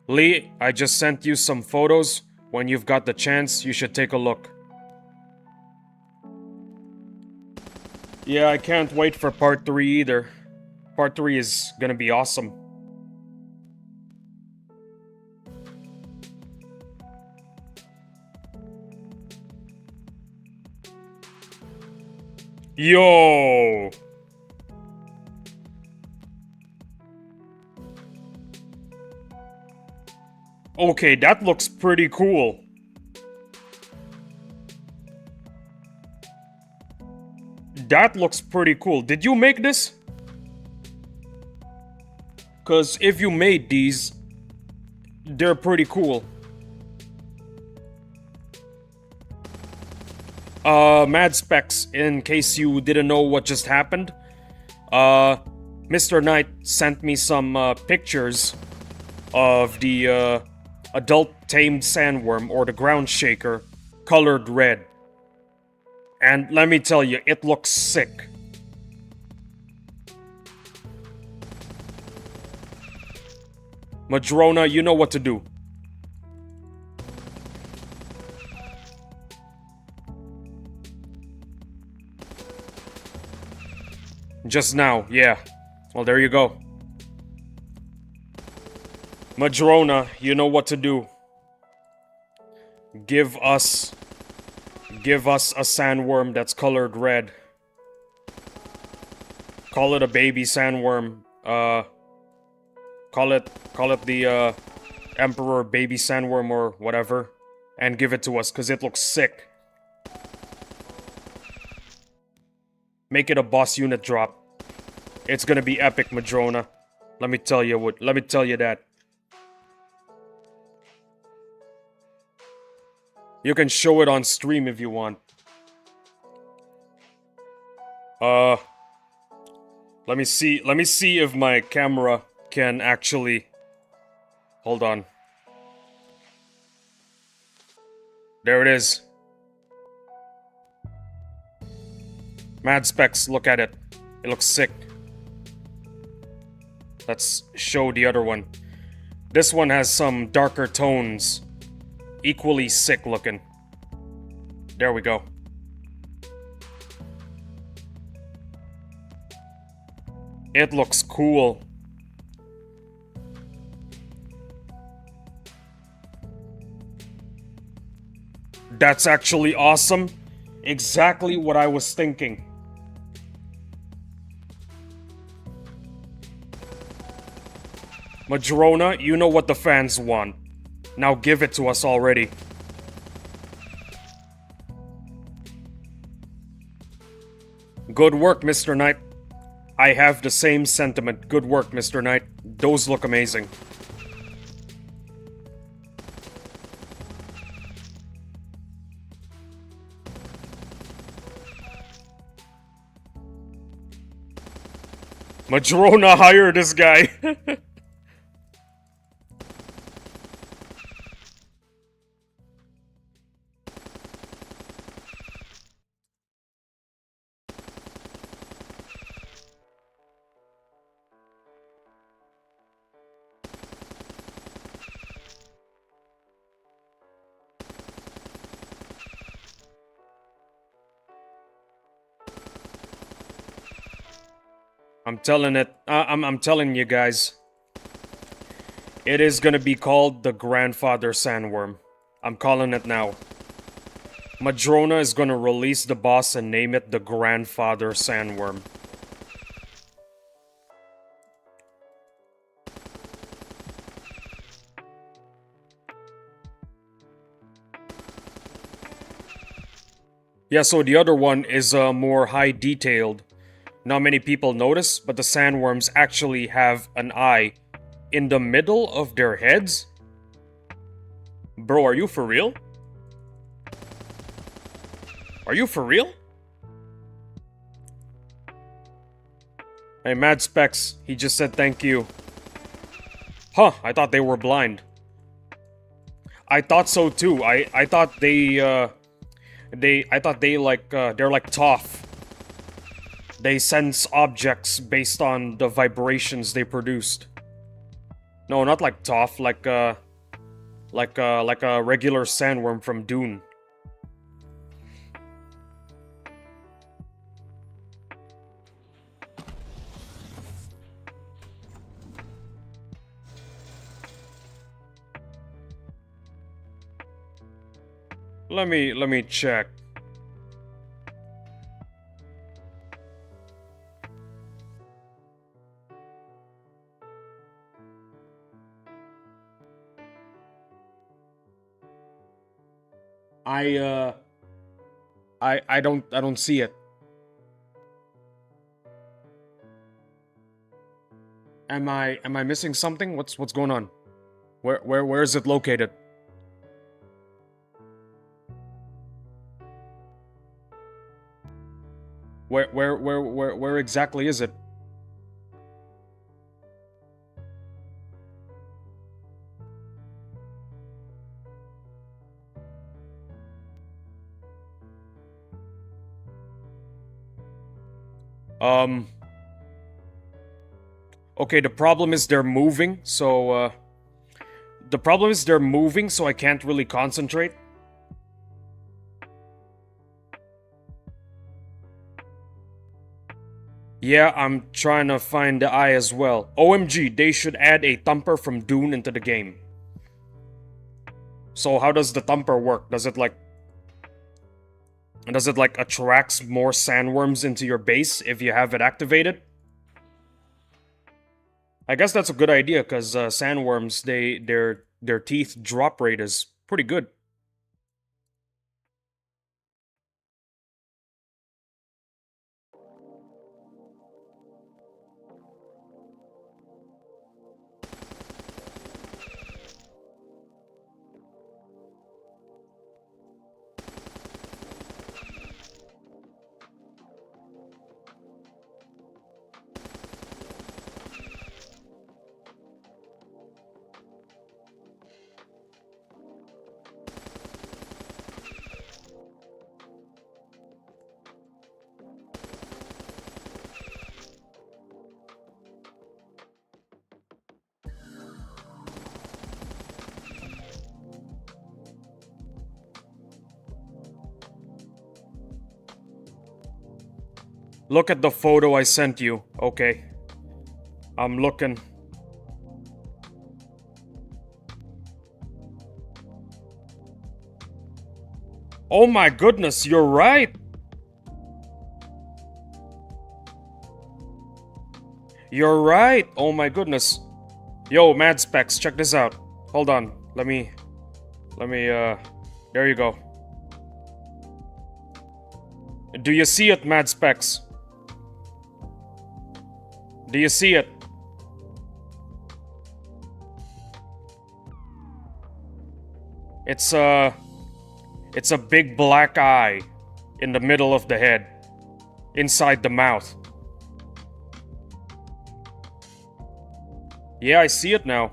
Lee, I just sent you some photos. When you've got the chance, you should take a look. Yeah, I can't wait for part 3 either. Part 3 is gonna be awesome. Yo! Okay, that looks pretty cool. That looks pretty cool. Did you make this? Cause if you made these, they're pretty cool. Mad Specs, in case you didn't know what just happened, Mr. Knight sent me some pictures of the adult tamed sandworm, or the ground shaker, colored red. And let me tell you, it looks sick. Madrona, you know what to do. Just now, yeah. Well, there you go. Madrona, you know what to do. Give us a sandworm that's colored red. Call it a baby sandworm. Call it the Emperor baby sandworm or whatever, and give it to us cuz it looks sick. Make it a boss unit drop. It's gonna be epic, Madrona. Let me tell you that. You can show it on stream if you want. Let me see if my camera can actually... Hold on. There it is. Mad Specs, look at it. It looks sick. Let's show the other one. This one has some darker tones. Equally sick looking. There we go. It looks cool. That's actually awesome. Exactly what I was thinking. Madrona, you know what the fans want. Now give it to us already. Good work, Mr. Knight. I have the same sentiment. Good work, Mr. Knight. Those look amazing. Madrona, hire this guy. I'm telling it. I'm telling you guys. It is gonna be called the Grandfather Sandworm. I'm calling it now. Madrona is gonna release the boss and name it the Grandfather Sandworm. Yeah, so the other one is more high detailed. Not many people notice, but the sandworms actually have an eye in the middle of their heads? Bro, are you for real? Are you for real? Hey, Mad Specs, he just said thank you. Huh, I thought they were blind. I thought so too. I thought they're like Toph. They sense objects based on the vibrations they produced. No, not like Toph, like a regular sandworm from Dune. Let me check. I don't see it. Am I missing something? What's going on? Where is it located? Where exactly is it? Okay, the problem is they're moving, so the problem is they're moving, so I can't really concentrate. Yeah, I'm trying to find the eye as well. OMG, they should add a thumper from Dune into the game. So how does the thumper work? Does it like attracts more sandworms into your base if you have it activated? I guess that's a good idea because sandworms, their teeth drop rate is pretty good. Look at the photo I sent you. Okay. I'm looking. Oh my goodness, you're right! You're right! Oh my goodness. Yo, Mad Specs, check this out. Hold on. Let me, there you go. Do you see it, Mad Specs? Do you see it? It's a big black eye in the middle of the head, inside the mouth. Yeah, I see it now.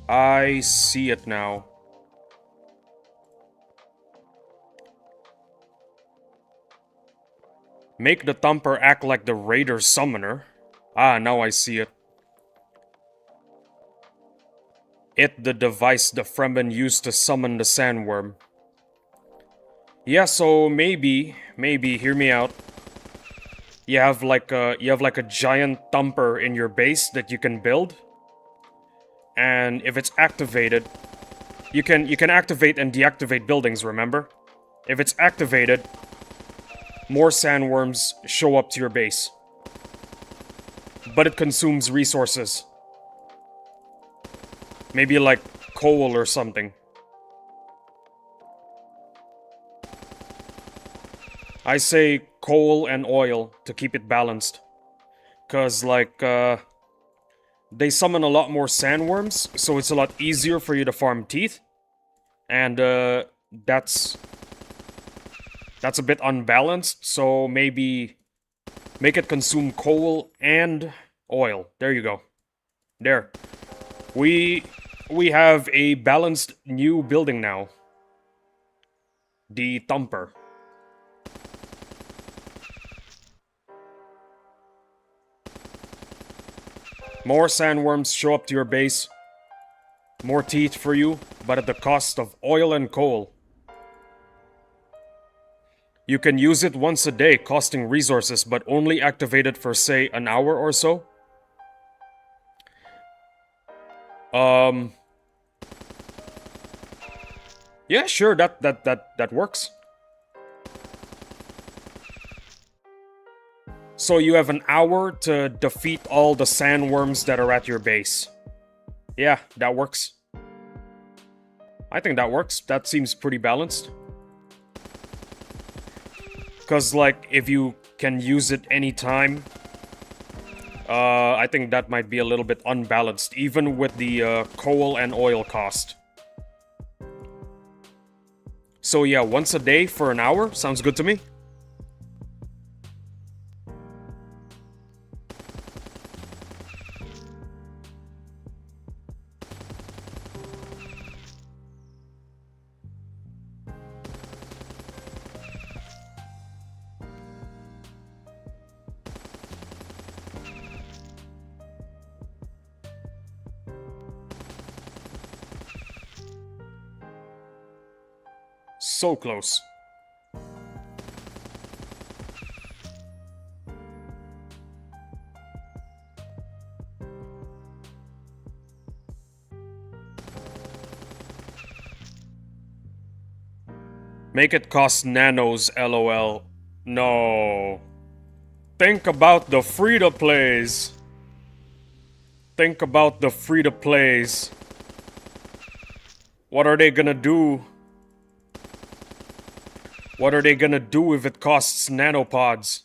I see it now. Make the thumper act like the raider summoner. Ah, now I see it. It the device the Fremen used to summon the sandworm. Yeah, so maybe, hear me out. You have like a giant thumper in your base that you can build. And if it's activated, you can activate and deactivate buildings, remember? If it's activated, more sandworms show up to your base. But it consumes resources. Maybe like coal or something. I say coal and oil to keep it balanced. Cause like, they summon a lot more sandworms, so it's a lot easier for you to farm teeth. And, that's a bit unbalanced, so maybe make it consume coal and oil. There you go. There. We have a balanced new building now. The Thumper. More sandworms show up to your base. More teeth for you, but at the cost of oil and coal. You can use it once a day, costing resources, but only activate it for, say, an hour or so. Yeah, sure, that works. So you have an hour to defeat all the sandworms that are at your base. Yeah, that works. I think that works. That seems pretty balanced. Because, like, if you can use it anytime, I think that might be a little bit unbalanced, even with the coal and oil cost. So yeah, once a day for an hour, sounds good to me. So close. Make it cost nanos, lol. No. Think about the free-to-plays. Think about the free-to-plays. What are they gonna do? What are they gonna do if it costs nanopods?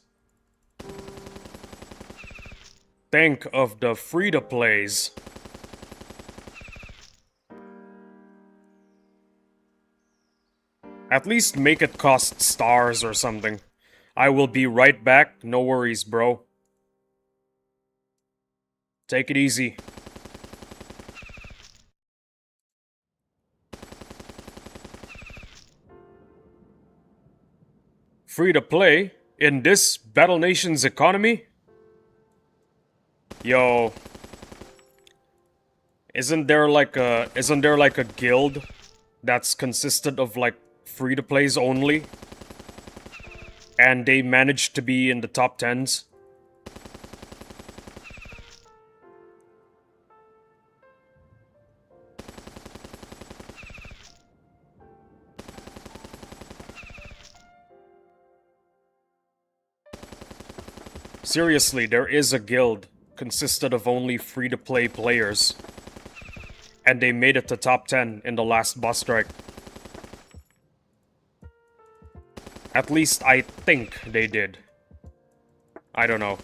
Think of the free-to-plays. At least make it cost stars or something. I will be right back, no worries, bro. Take it easy. Free to play in this Battle Nation's economy? Yo. Isn't there like a guild that's consisted of like free-to-plays only, and they managed to be in the top 10s. Seriously, there is a guild consisted of only free-to-play players, and they made it to top 10 in the last boss strike. At least I think they did. I don't know.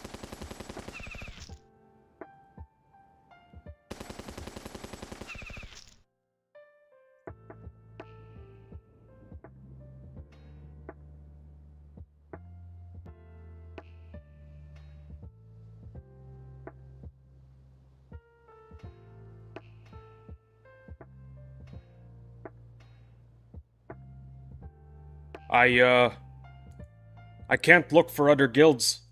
I can't look for other guilds.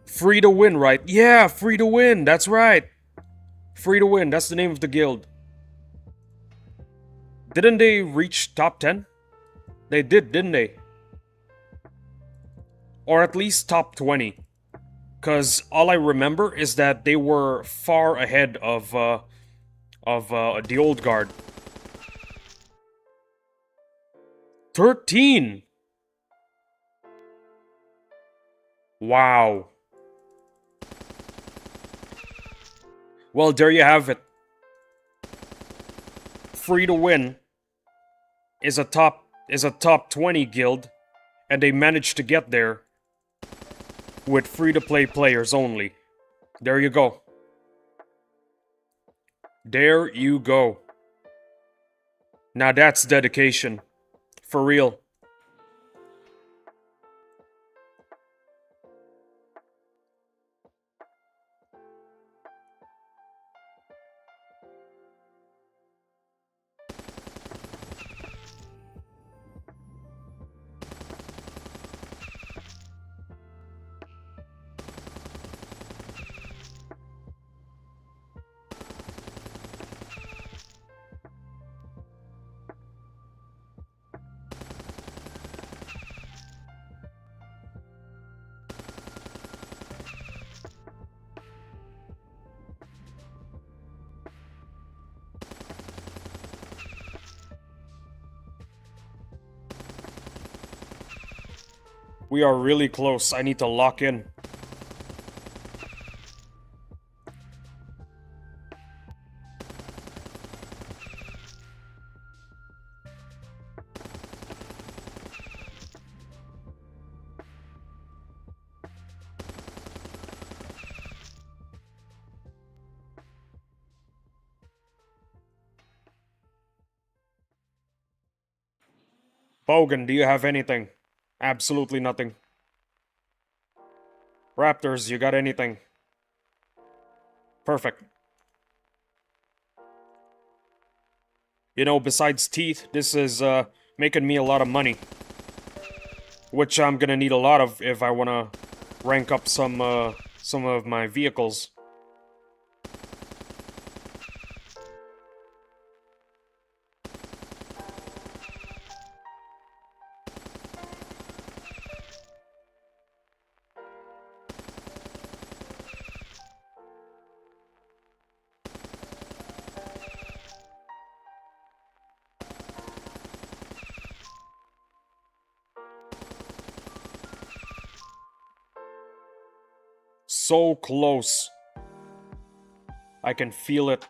Free to win, right? Yeah, free to win, that's right. Free to win, that's the name of the guild. Didn't they reach top 10? They did, didn't they? Or at least top 20. Because all I remember is that they were far ahead of the old guard. 13! Wow. Well, there you have it. Free to win is a top 20 guild, and they managed to get there with free-to-play players only. There you go. There you go. Now that's dedication. For real. We are really close. I need to lock in. Bogan, do you have anything? Absolutely nothing. Raptors, you got anything? Perfect. You know, besides teeth, this is making me a lot of money. Which I'm gonna need a lot of if I wanna rank up some of my vehicles. So close. I can feel it.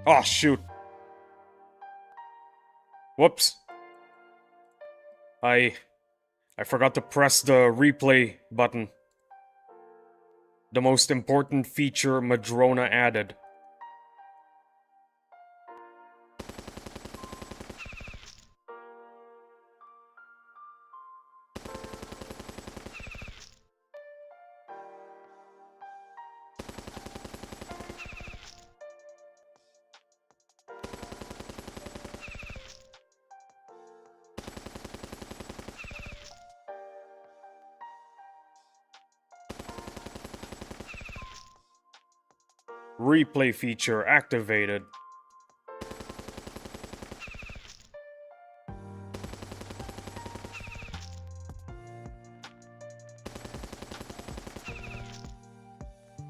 Oh, shoot. Whoops. I forgot to press the replay button. The most important feature Madrona added. Replay feature activated.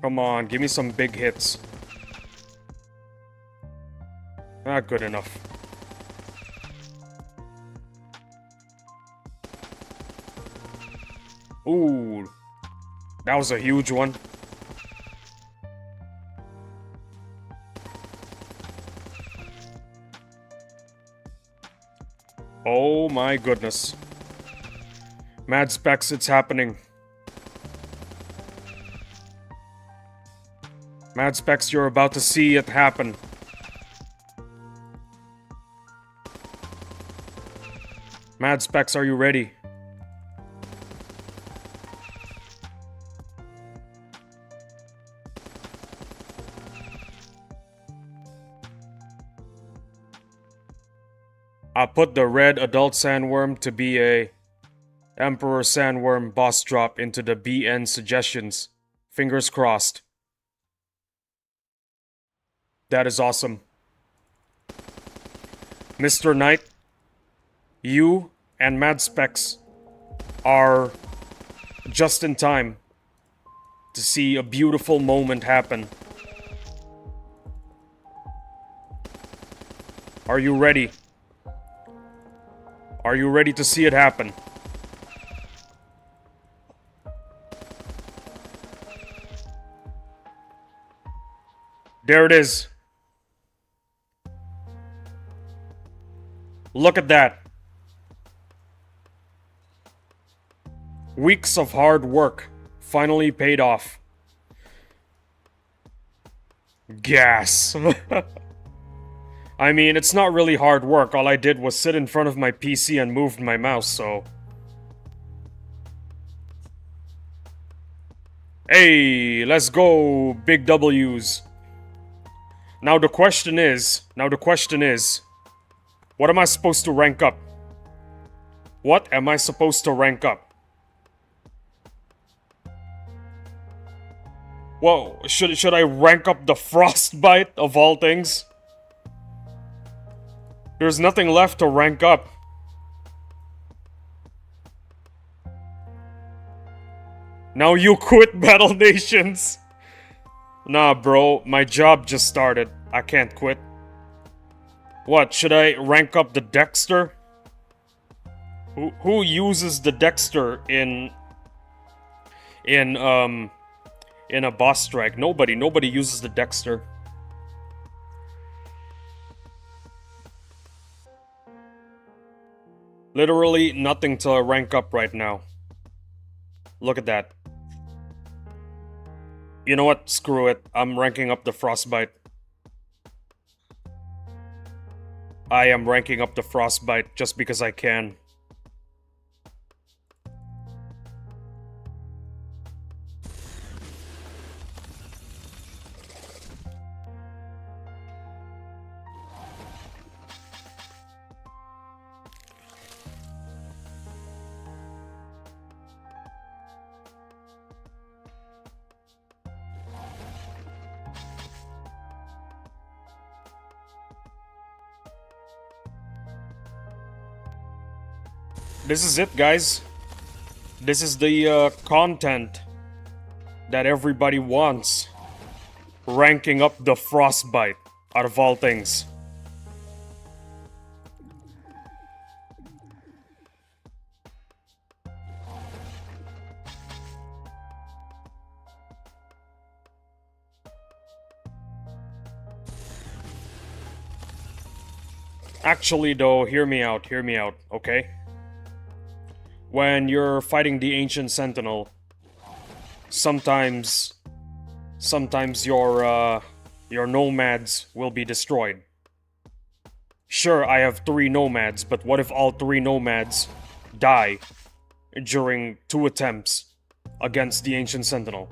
Come on, give me some big hits. Not good enough. Ooh, that was a huge one. Oh my goodness. Mad Specs, it's happening. Mad Specs, you're about to see it happen. Mad Specs, are you ready? I put the red adult sandworm to be a Emperor Sandworm boss drop into the BN suggestions. Fingers crossed. That is awesome. Mr. Knight, you and Mad Specs are just in time to see a beautiful moment happen. Are you ready? Are you ready to see it happen? There it is. Look at that. Weeks of hard work finally paid off. Gas. I mean, it's not really hard work. All I did was sit in front of my PC and moved my mouse, so... Hey, let's go, big W's. Now the question is, what am I supposed to rank up? What am I supposed to rank up? Whoa, should I rank up the Frostbite of all things? There's nothing left to rank up. Now you quit Battle Nations. Nah, bro, my job just started. I can't quit. What, should I rank up the Dexter? Who uses the Dexter in a boss strike? Nobody uses the Dexter. Literally nothing to rank up right now. Look at that. You know what? Screw it. I'm ranking up the Frostbite. I am ranking up the Frostbite just because I can. This is it, guys. This is the content that everybody wants. Ranking up the Frostbite, out of all things. Actually, though, hear me out, okay? When you're fighting the Ancient Sentinel, sometimes your nomads will be destroyed. Sure, I have 3 nomads, but what if all 3 nomads die during 2 attempts against the Ancient Sentinel?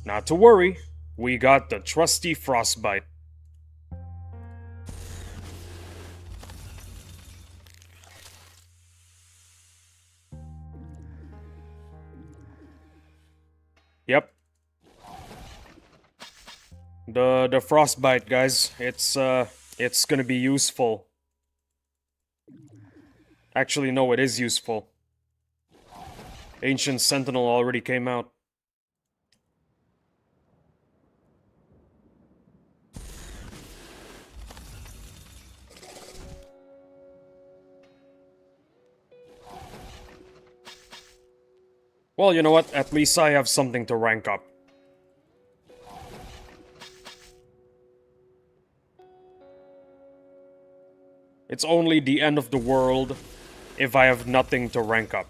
Not to worry, we got the trusty Frostbite. Yep. The Frostbite, guys, it's gonna be useful. Actually, no, it is useful. Ancient Sentinel already came out. Well, you know what? At least I have something to rank up. It's only the end of the world if I have nothing to rank up.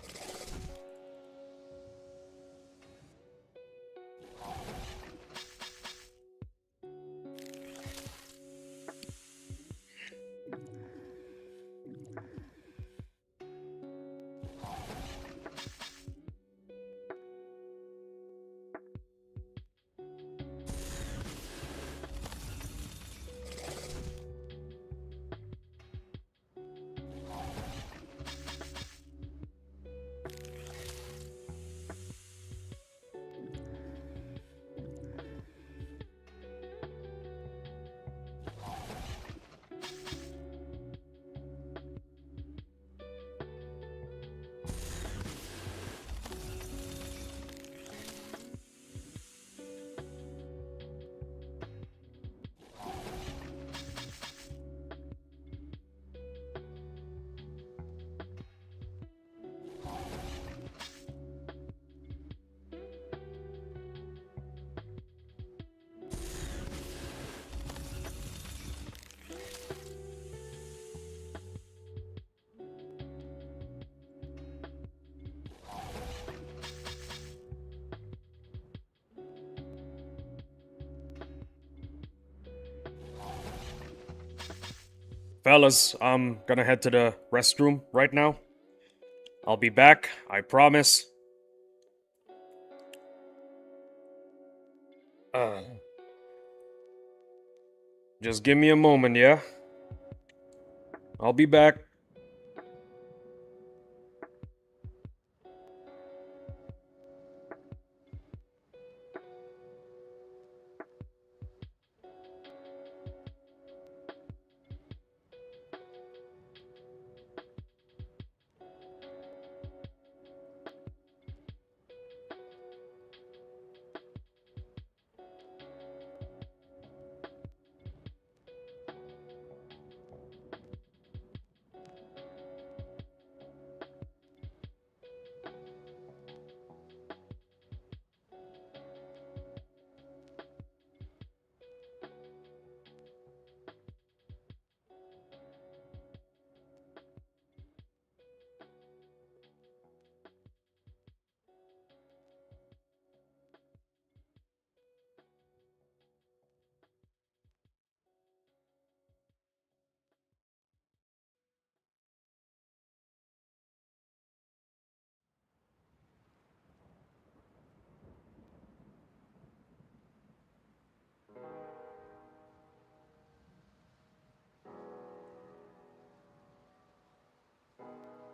Fellas, I'm gonna head to the restroom right now. I'll be back, I promise. Uh, just give me a moment, yeah? I'll be back.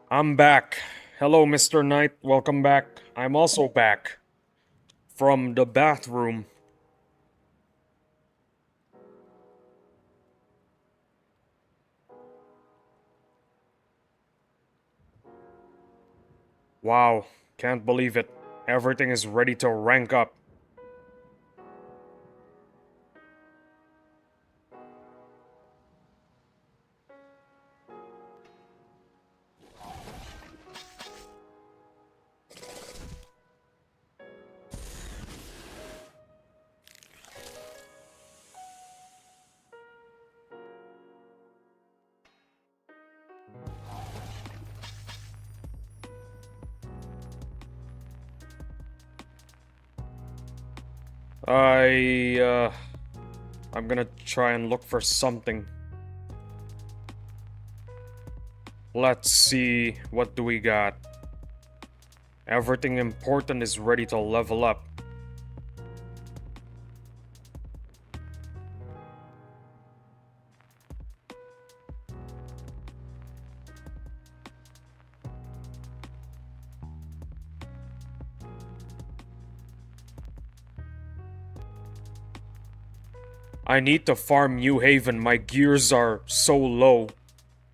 I'm back. Hello, Mr. Knight. Welcome back. I'm also back. From the bathroom. Wow, can't believe it. Everything is ready to rank up. I'm gonna try and look for something. Let's see, what do we got? Everything important is ready to level up. I need to farm New Haven. My gears are so low.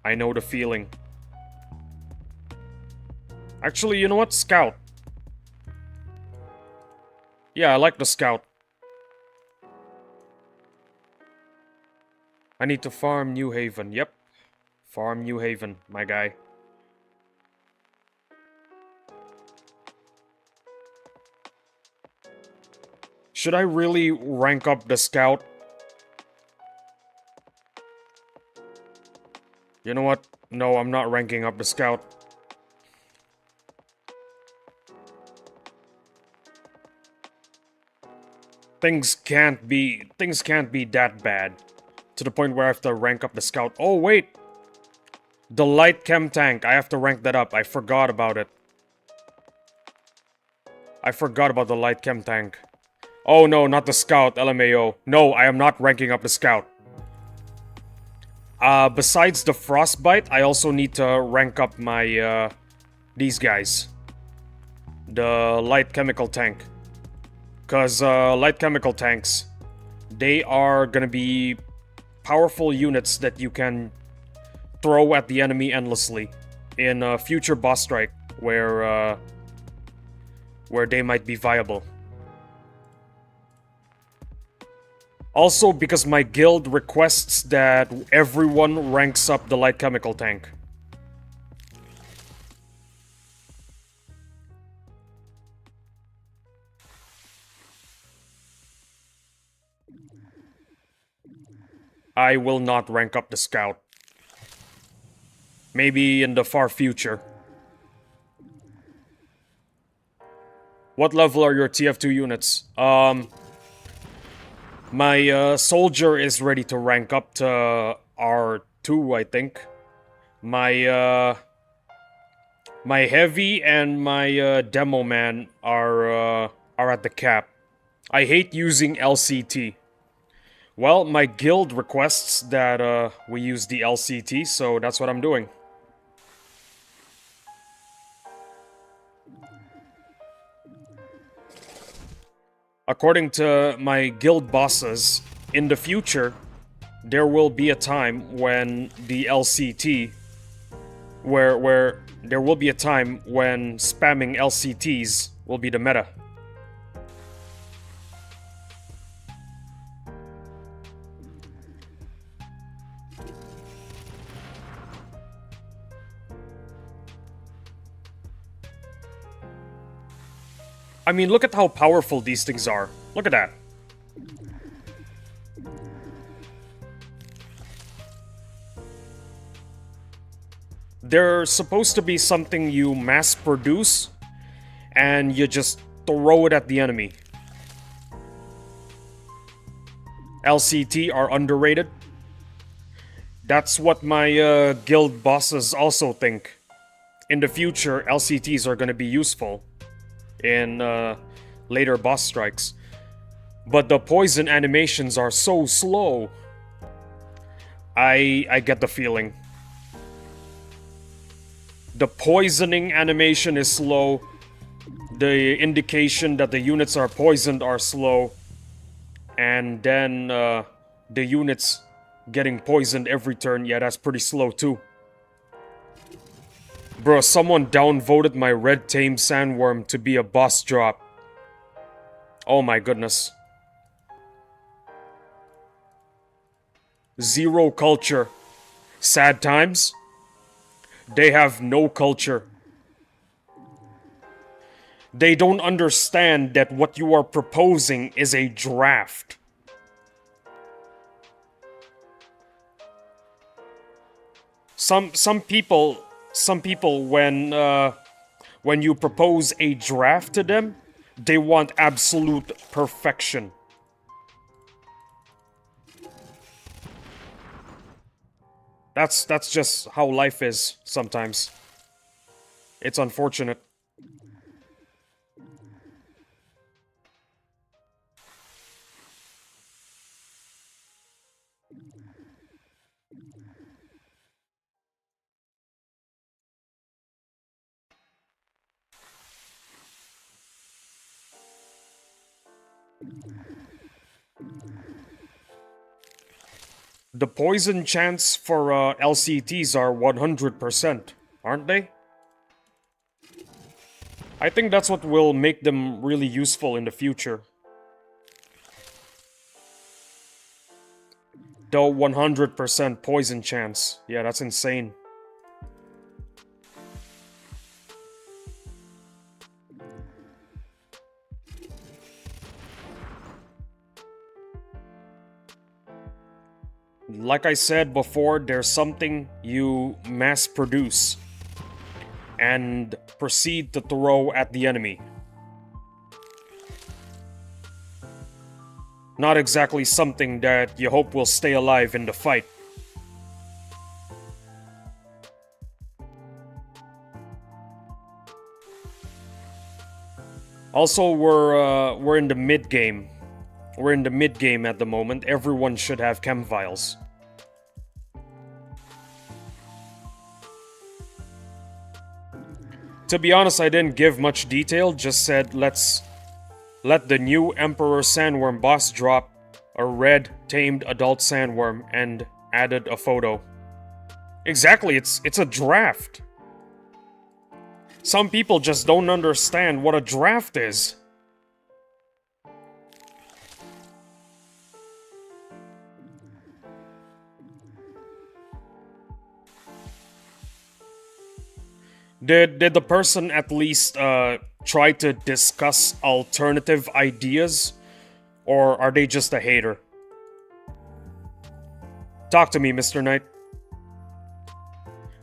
I know the feeling. Actually, you know what? Scout. Yeah, I like the Scout. I need to farm New Haven. Yep. Farm New Haven, my guy. Should I really rank up the Scout? You know what? No, I'm not ranking up the Scout. Things can't be that bad. To the point where I have to rank up the Scout. Oh, wait! The light chem tank. I have to rank that up. I forgot about it. I forgot about the light chem tank. Oh no, not the Scout, LMAO. No, I am not ranking up the Scout. Besides the Frostbite, I also need to rank up my, these guys. The light chemical tank. Because, light chemical tanks, they are gonna be powerful units that you can throw at the enemy endlessly in a future boss strike where they might be viable. Also, because my guild requests that everyone ranks up the light chemical tank. I will not rank up the Scout. Maybe in the far future. What level are your TF2 units? My soldier is ready to rank up to R2, I think. My heavy and my demo man are at the cap. I hate using LCT. Well, my guild requests that we use the LCT, so that's what I'm doing. According to my guild bosses, in the future, there will be a time when the LCT, where there will be a time when spamming LCTs will be the meta. I mean, look at how powerful these things are. Look at that. They're supposed to be something you mass produce, and you just throw it at the enemy. LCT are underrated. That's what my guild bosses also think. In the future, LCTs are gonna be useful in later boss strikes. But the poison animations are so slow. I get the feeling. The poisoning animation is slow. The indication that the units are poisoned are slow. And then the units getting poisoned every turn, yeah, that's pretty slow too. Bro, someone downvoted my red tame sandworm to be a boss drop. Oh my goodness. Zero culture. Sad times? They have no culture. They don't understand that what you are proposing is a draft. Some people when you propose a draft to them, they want absolute perfection. That's just how life is sometimes. It's unfortunate. The poison chance for LCTs are 100%, aren't they? I think that's what will make them really useful in the future. The 100% poison chance. Yeah, that's insane. Like I said before, there's something you mass produce and proceed to throw at the enemy. Not exactly something that you hope will stay alive in the fight. Also, we're in the mid game. We're in the mid game at the moment. Everyone should have chem vials. To be honest, I didn't give much detail. Just said let's let the new Emperor Sandworm boss drop a red tamed adult sandworm and added a photo. Exactly, it's a draft. Some people just don't understand what a draft is. Did the person at least try to discuss alternative ideas? Or are they just a hater? Talk to me, Mr. Knight.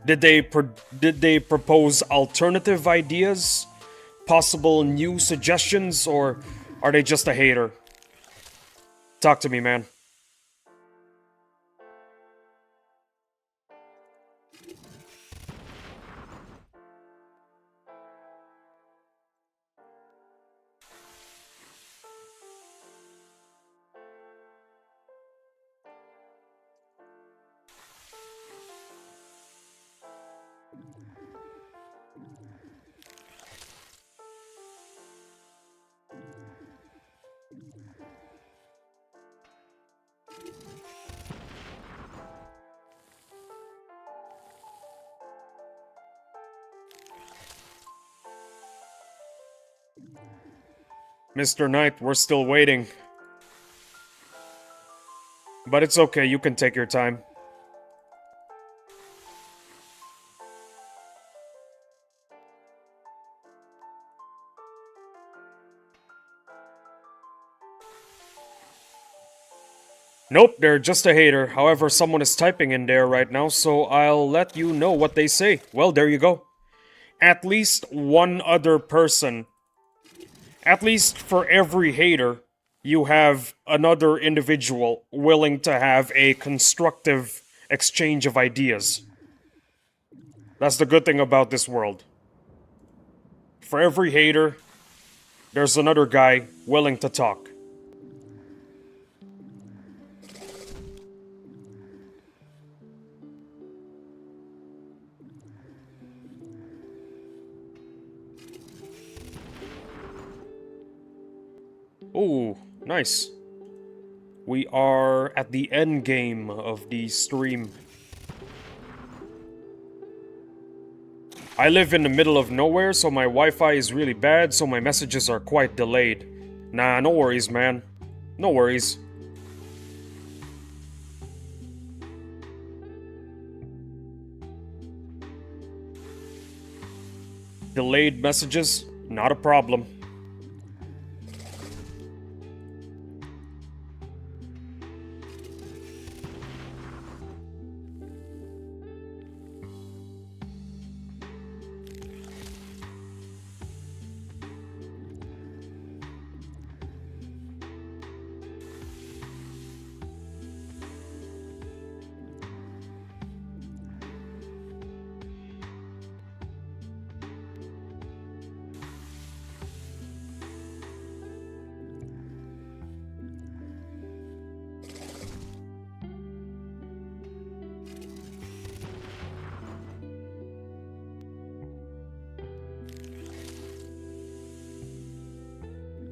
Did they propose alternative ideas? Possible new suggestions? Or are they just a hater? Talk to me, man. Mr. Knight, we're still waiting. But it's okay, you can take your time. Nope, they're just a hater. However, someone is typing in there right now, so I'll let you know what they say. Well, there you go. At least one other person. At least for every hater, you have another individual willing to have a constructive exchange of ideas. That's the good thing about this world. For every hater, there's another guy willing to talk. Ooh, nice. We are at the end game of the stream. I live in the middle of nowhere, so my Wi-Fi is really bad, so my messages are quite delayed. Nah, no worries, man. No worries. Delayed messages? Not a problem.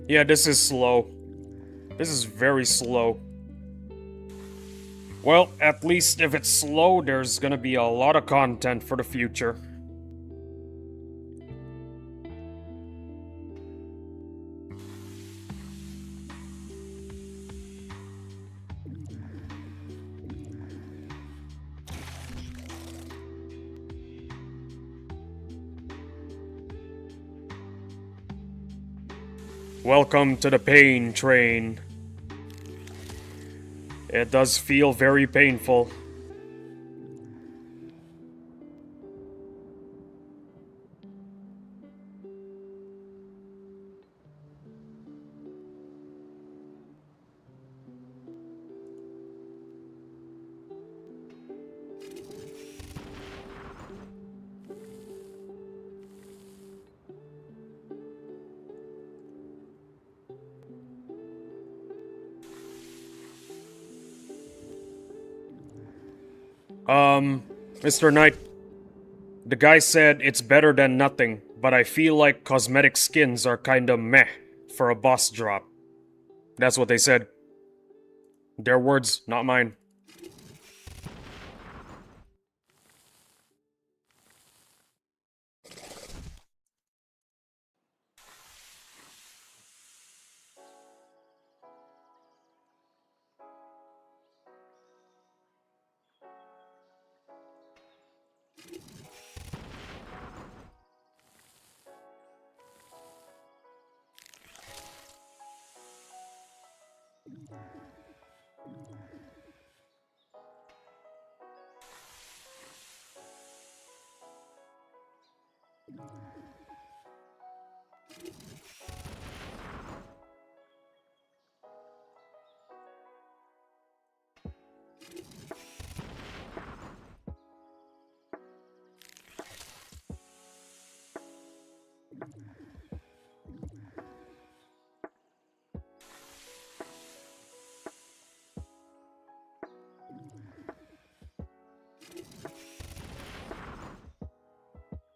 Yeah, this is slow. This is very slow. Well, at least if it's slow, there's gonna be a lot of content for the future. Welcome to the pain train. It does feel very painful. Mr. Knight, the guy said it's better than nothing, but I feel like cosmetic skins are kinda meh for a boss drop. That's what they said. Their words, not mine.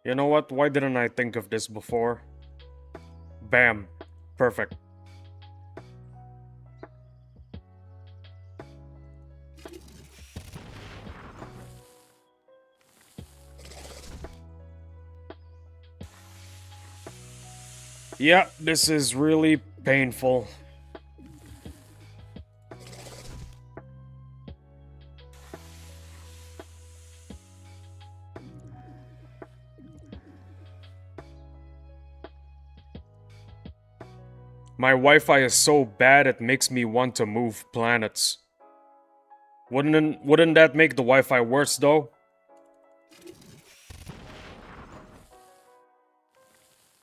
You know what? Why didn't I think of this before? Bam. Perfect. Yeah, this is really painful. My Wi-Fi is so bad it makes me want to move planets. Wouldn't that make the Wi-Fi worse though?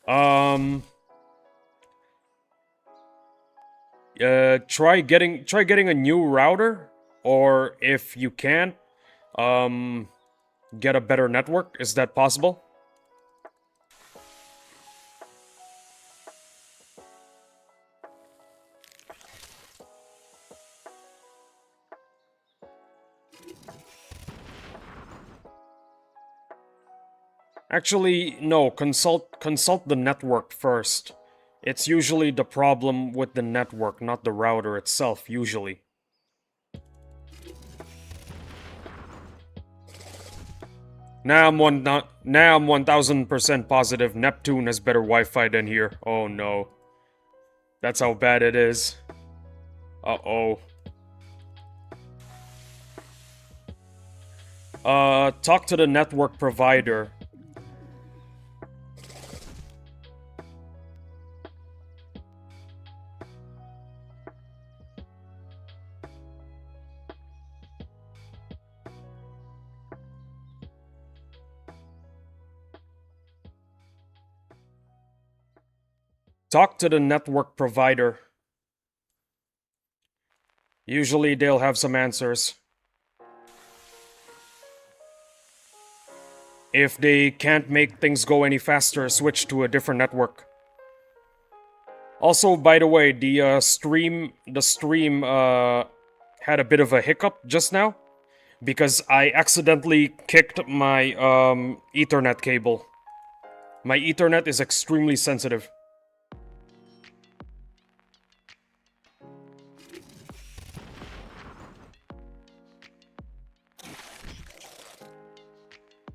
Um try getting a new router, or if you can't, um get a better network. Is that possible? Actually, no, consult the network first. It's usually the problem with the network, not the router itself, usually. Now I'm 1000% positive Neptune has better Wi-Fi than here. Oh no. That's how bad it is. Uh-oh. Talk to the network provider. Talk to the network provider. Usually they'll have some answers. If they can't make things go any faster, switch to a different network. Also, by the way, the stream had a bit of a hiccup just now because I accidentally kicked my Ethernet cable. My Ethernet is extremely sensitive.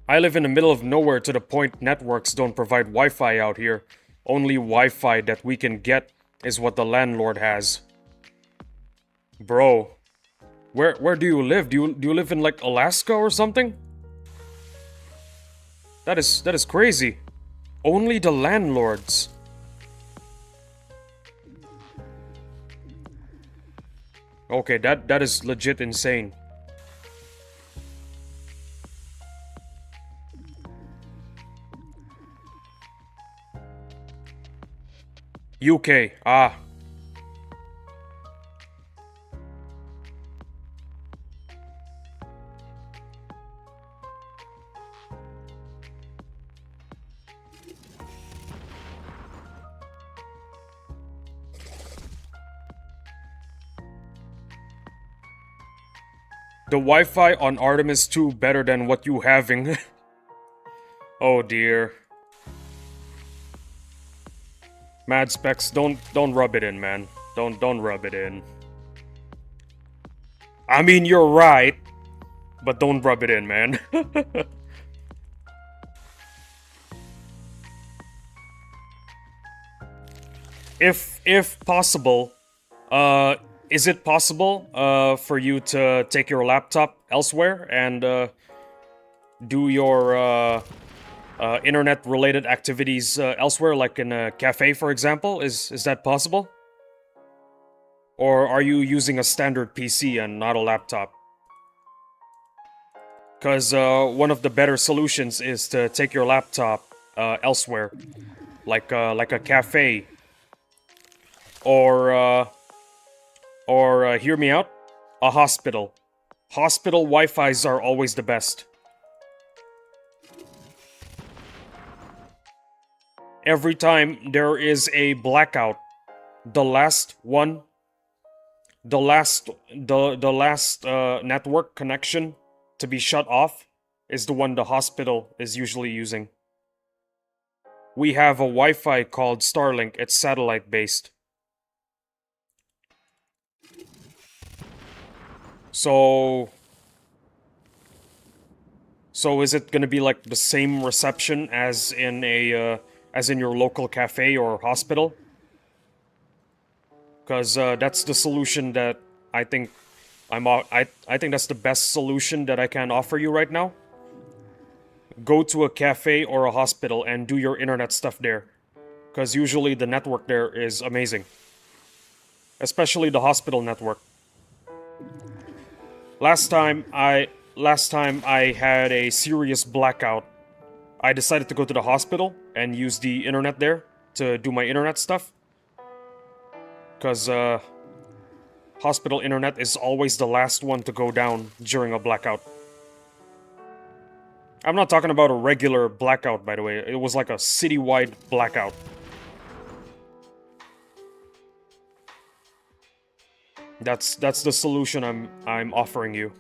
I live in the middle of nowhere to the point networks don't provide Wi-Fi out here. Only Wi-Fi that we can get is what the landlord has. Bro, where do you live? Do you live in like Alaska or something? That is crazy. Only the landlords. Okay, that is legit insane. UK, ah. The Wi-Fi on Artemis 2 better than what you having. Oh dear. Mad Specs, don't rub it in, man. Don't rub it in. I mean, you're right, but don't rub it in, man. If possible, is it possible for you to take your laptop elsewhere and do your internet-related activities elsewhere, like in a cafe, for example? Is that possible? Or are you using a standard PC and not a laptop? Because one of the better solutions is to take your laptop elsewhere, like a cafe, or hear me out, a hospital. Hospital Wi-Fi's are always the best. Every time there is a blackout, the last network connection to be shut off is the one the hospital is usually using. We have a Wi-Fi called Starlink. It's satellite based. So is it gonna be like the same reception as in a as in your local cafe or hospital? Because that's the solution that I think I think that's the best solution that I can offer you right now. Go to a cafe or a hospital and do your internet stuff there, because usually the network there is amazing, especially the hospital network. Last time I had a serious blackout, I decided to go to the hospital and use the internet there to do my internet stuff. Because hospital internet is always the last one to go down during a blackout. I'm not talking about a regular blackout, by the way. It was like a citywide blackout. That's the solution I'm offering you.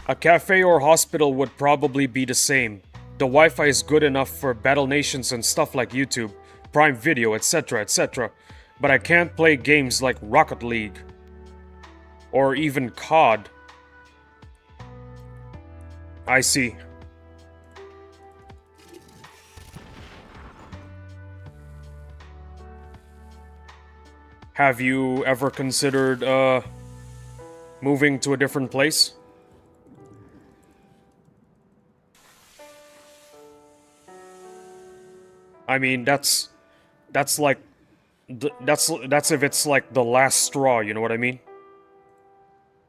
A cafe or hospital would probably be the same. The Wi-Fi is good enough for battle nations and stuff like YouTube, Prime Video, etc, etc. But I can't play games like Rocket League. Or even COD. I see. Have you ever considered, moving to a different place? I mean, that's like, that's if it's like the last straw, you know what I mean?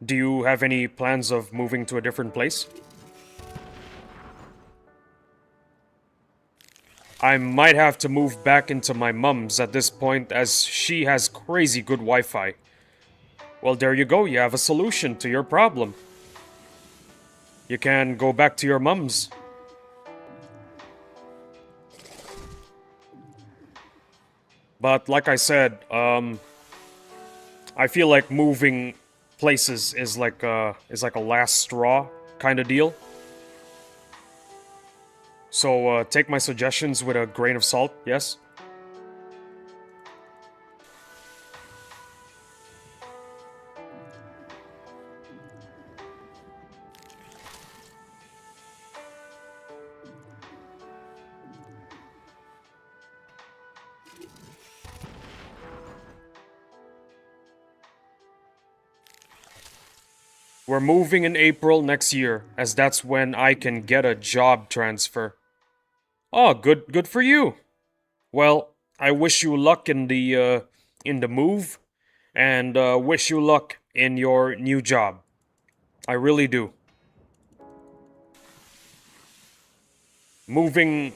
Do you have any plans of moving to a different place? I might have to move back into my mum's at this point, as she has crazy good Wi-Fi. Well, there you go. You have a solution to your problem. You can go back to your mom's. But like I said, I feel like moving places is like a last straw kind of deal. So take my suggestions with a grain of salt, yes? We're moving in April next year, as that's when I can get a job transfer. Oh, good for you. Well, I wish you luck in the move, and wish you luck in your new job. I really do. Moving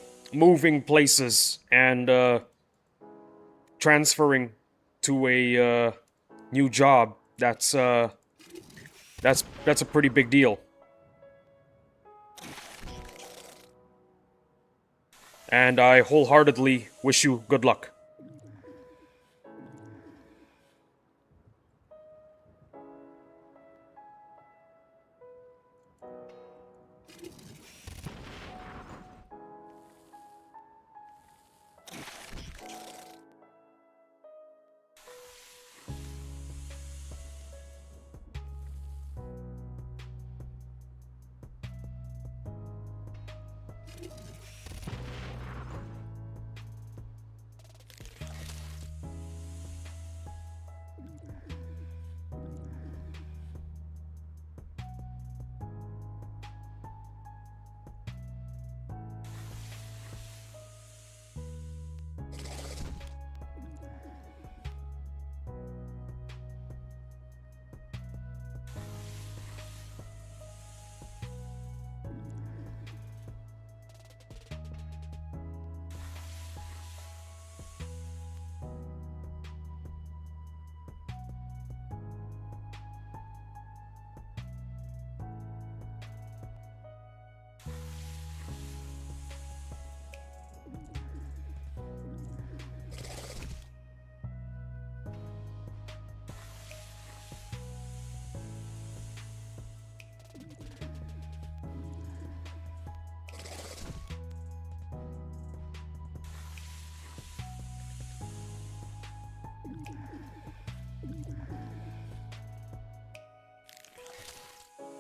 places and transferring to a new job. That's a pretty big deal. And I wholeheartedly wish you good luck.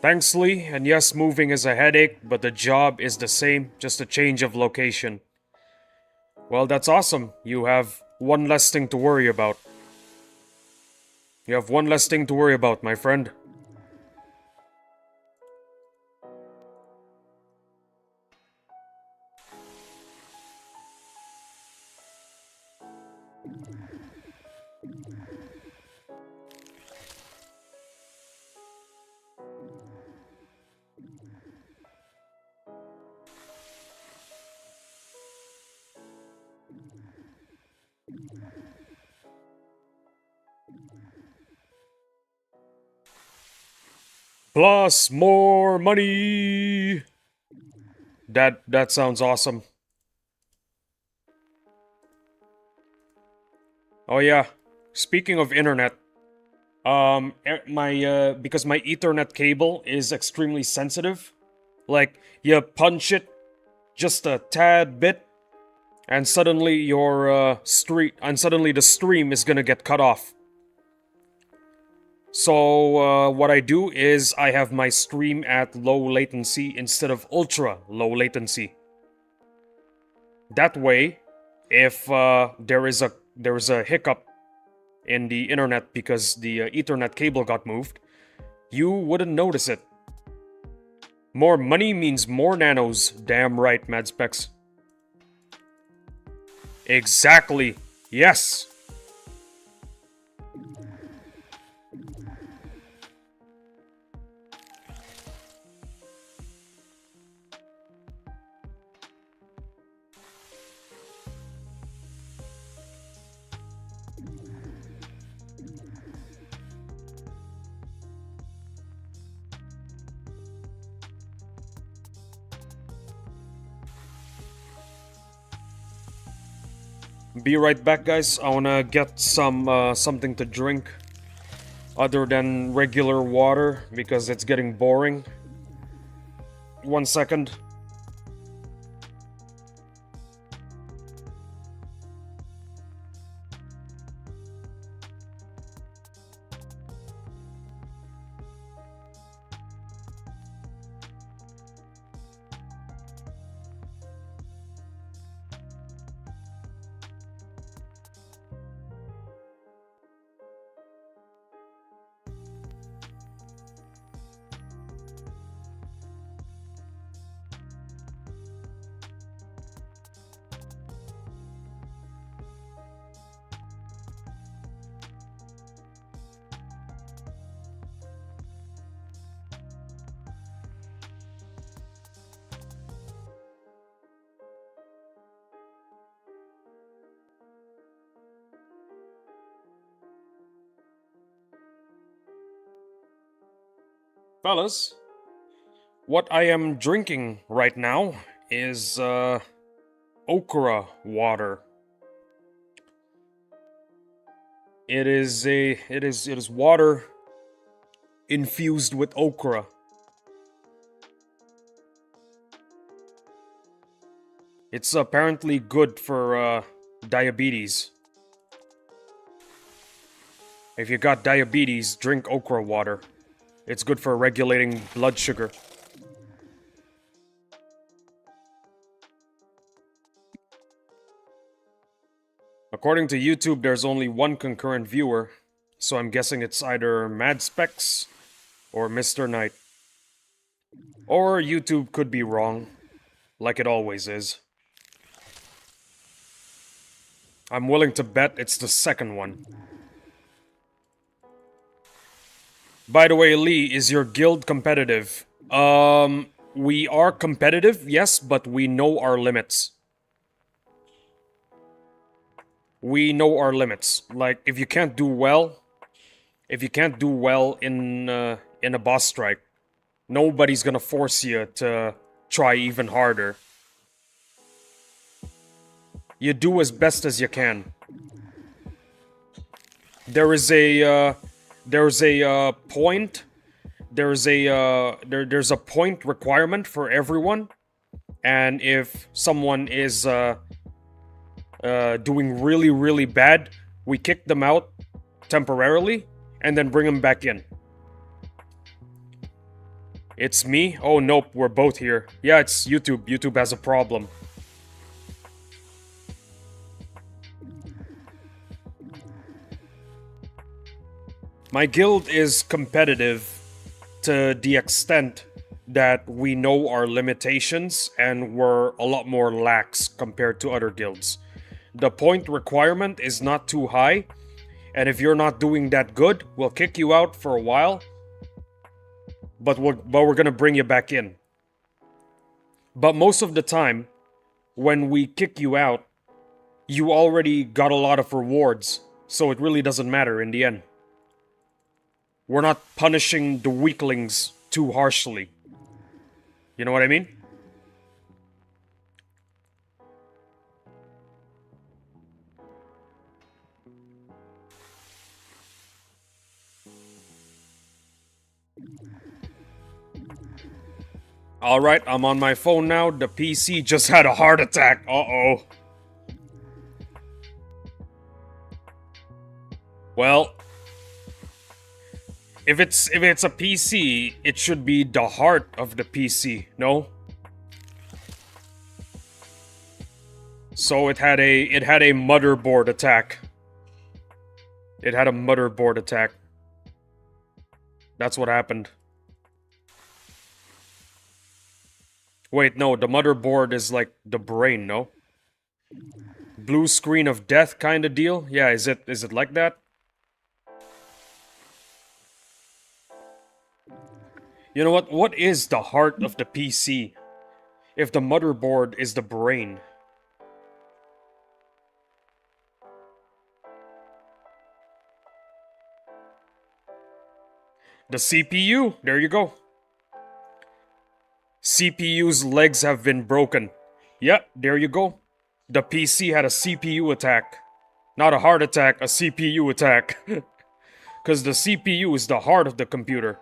Thanks, Lee, and yes, moving is a headache, but the job is the same, just a change of location. Well, that's awesome. You have one less thing to worry about. You have one less thing to worry about, my friend. Plus more money. That sounds awesome. Oh yeah. Speaking of internet, my because my Ethernet cable is extremely sensitive. Like you punch it just a tad bit, and suddenly suddenly the stream is gonna get cut off. So what I do is I have my stream at low latency instead of ultra low latency. That way, if there is a hiccup in the internet because the Ethernet cable got moved, you wouldn't notice it. More money means more nanos. Damn right, MadSpecs. Exactly. Yes. Be right back, guys. I wanna get some something to drink other than regular water because it's getting boring. 1 second. Fellas, what I am drinking right now is okra water. It is water infused with okra. It's apparently good for diabetes. If you got diabetes, drink okra water. It's good for regulating blood sugar. According to YouTube, there's only one concurrent viewer, so I'm guessing it's either Mad Specs or Mr. Knight. Or YouTube could be wrong, like it always is. I'm willing to bet it's the second one. By the way, Lee, is your guild competitive? We are competitive, yes, but we know our limits. We know our limits. Like, if you can't do well in a boss strike, nobody's gonna force you to try even harder. You do as best as you can. There's a point. There's a point requirement for everyone, and if someone is doing really bad, we kick them out temporarily and then bring them back in. It's me? Oh nope, we're both here. Yeah, it's YouTube. YouTube has a problem. My guild is competitive to the extent that we know our limitations and we're a lot more lax compared to other guilds. The point requirement is not too high, and if you're not doing that good, we'll kick you out for a while, but we're gonna bring you back in. But most of the time, when we kick you out, you already got a lot of rewards, so it really doesn't matter in the end. We're not punishing the weaklings too harshly. You know what I mean? Alright, I'm on my phone now. The PC just had a heart attack. Uh-oh. Well, if it's a PC, it should be the heart of the PC, no? So it had a motherboard attack. It had a motherboard attack. That's what happened. Wait, no, the motherboard is like the brain, no? Blue screen of death kind of deal? Yeah, is it like that? You know what? What is the heart of the PC if the motherboard is the brain? The CPU, there you go. CPU's legs have been broken. Yeah, there you go. The PC had a CPU attack. Not a heart attack, a CPU attack. Because the CPU is the heart of the computer.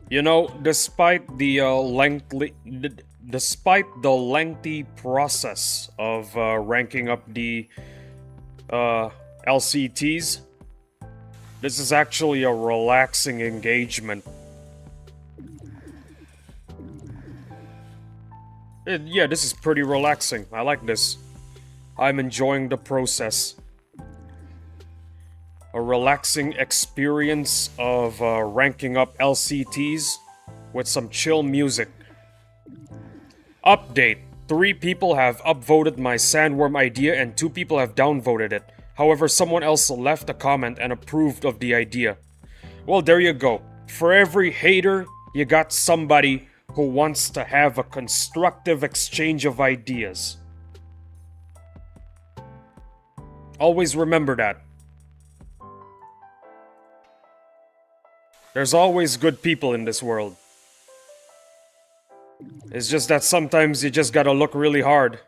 You know, despite the lengthy process of ranking up the LCTs, this is actually a relaxing engagement. Yeah, this is pretty relaxing. I like this. I'm enjoying the process. A relaxing experience of ranking up LCTs with some chill music. Update. 3 people have upvoted my sandworm idea and 2 people have downvoted it. However, someone else left a comment and approved of the idea. Well, there you go. For every hater, you got somebody who wants to have a constructive exchange of ideas. Always remember that. There's always good people in this world. It's just that sometimes you just gotta look really hard.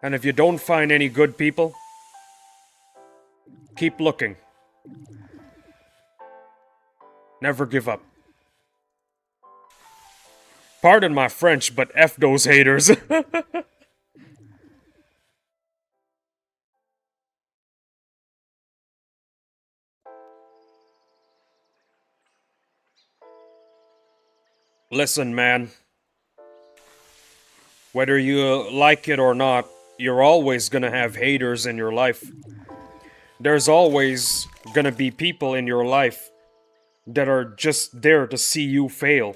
And if you don't find any good people, keep looking. Never give up. Pardon my French, but F those haters. Listen, man. Whether you like it or not, you're always gonna have haters in your life. There's always gonna be people in your life that are just there to see you fail.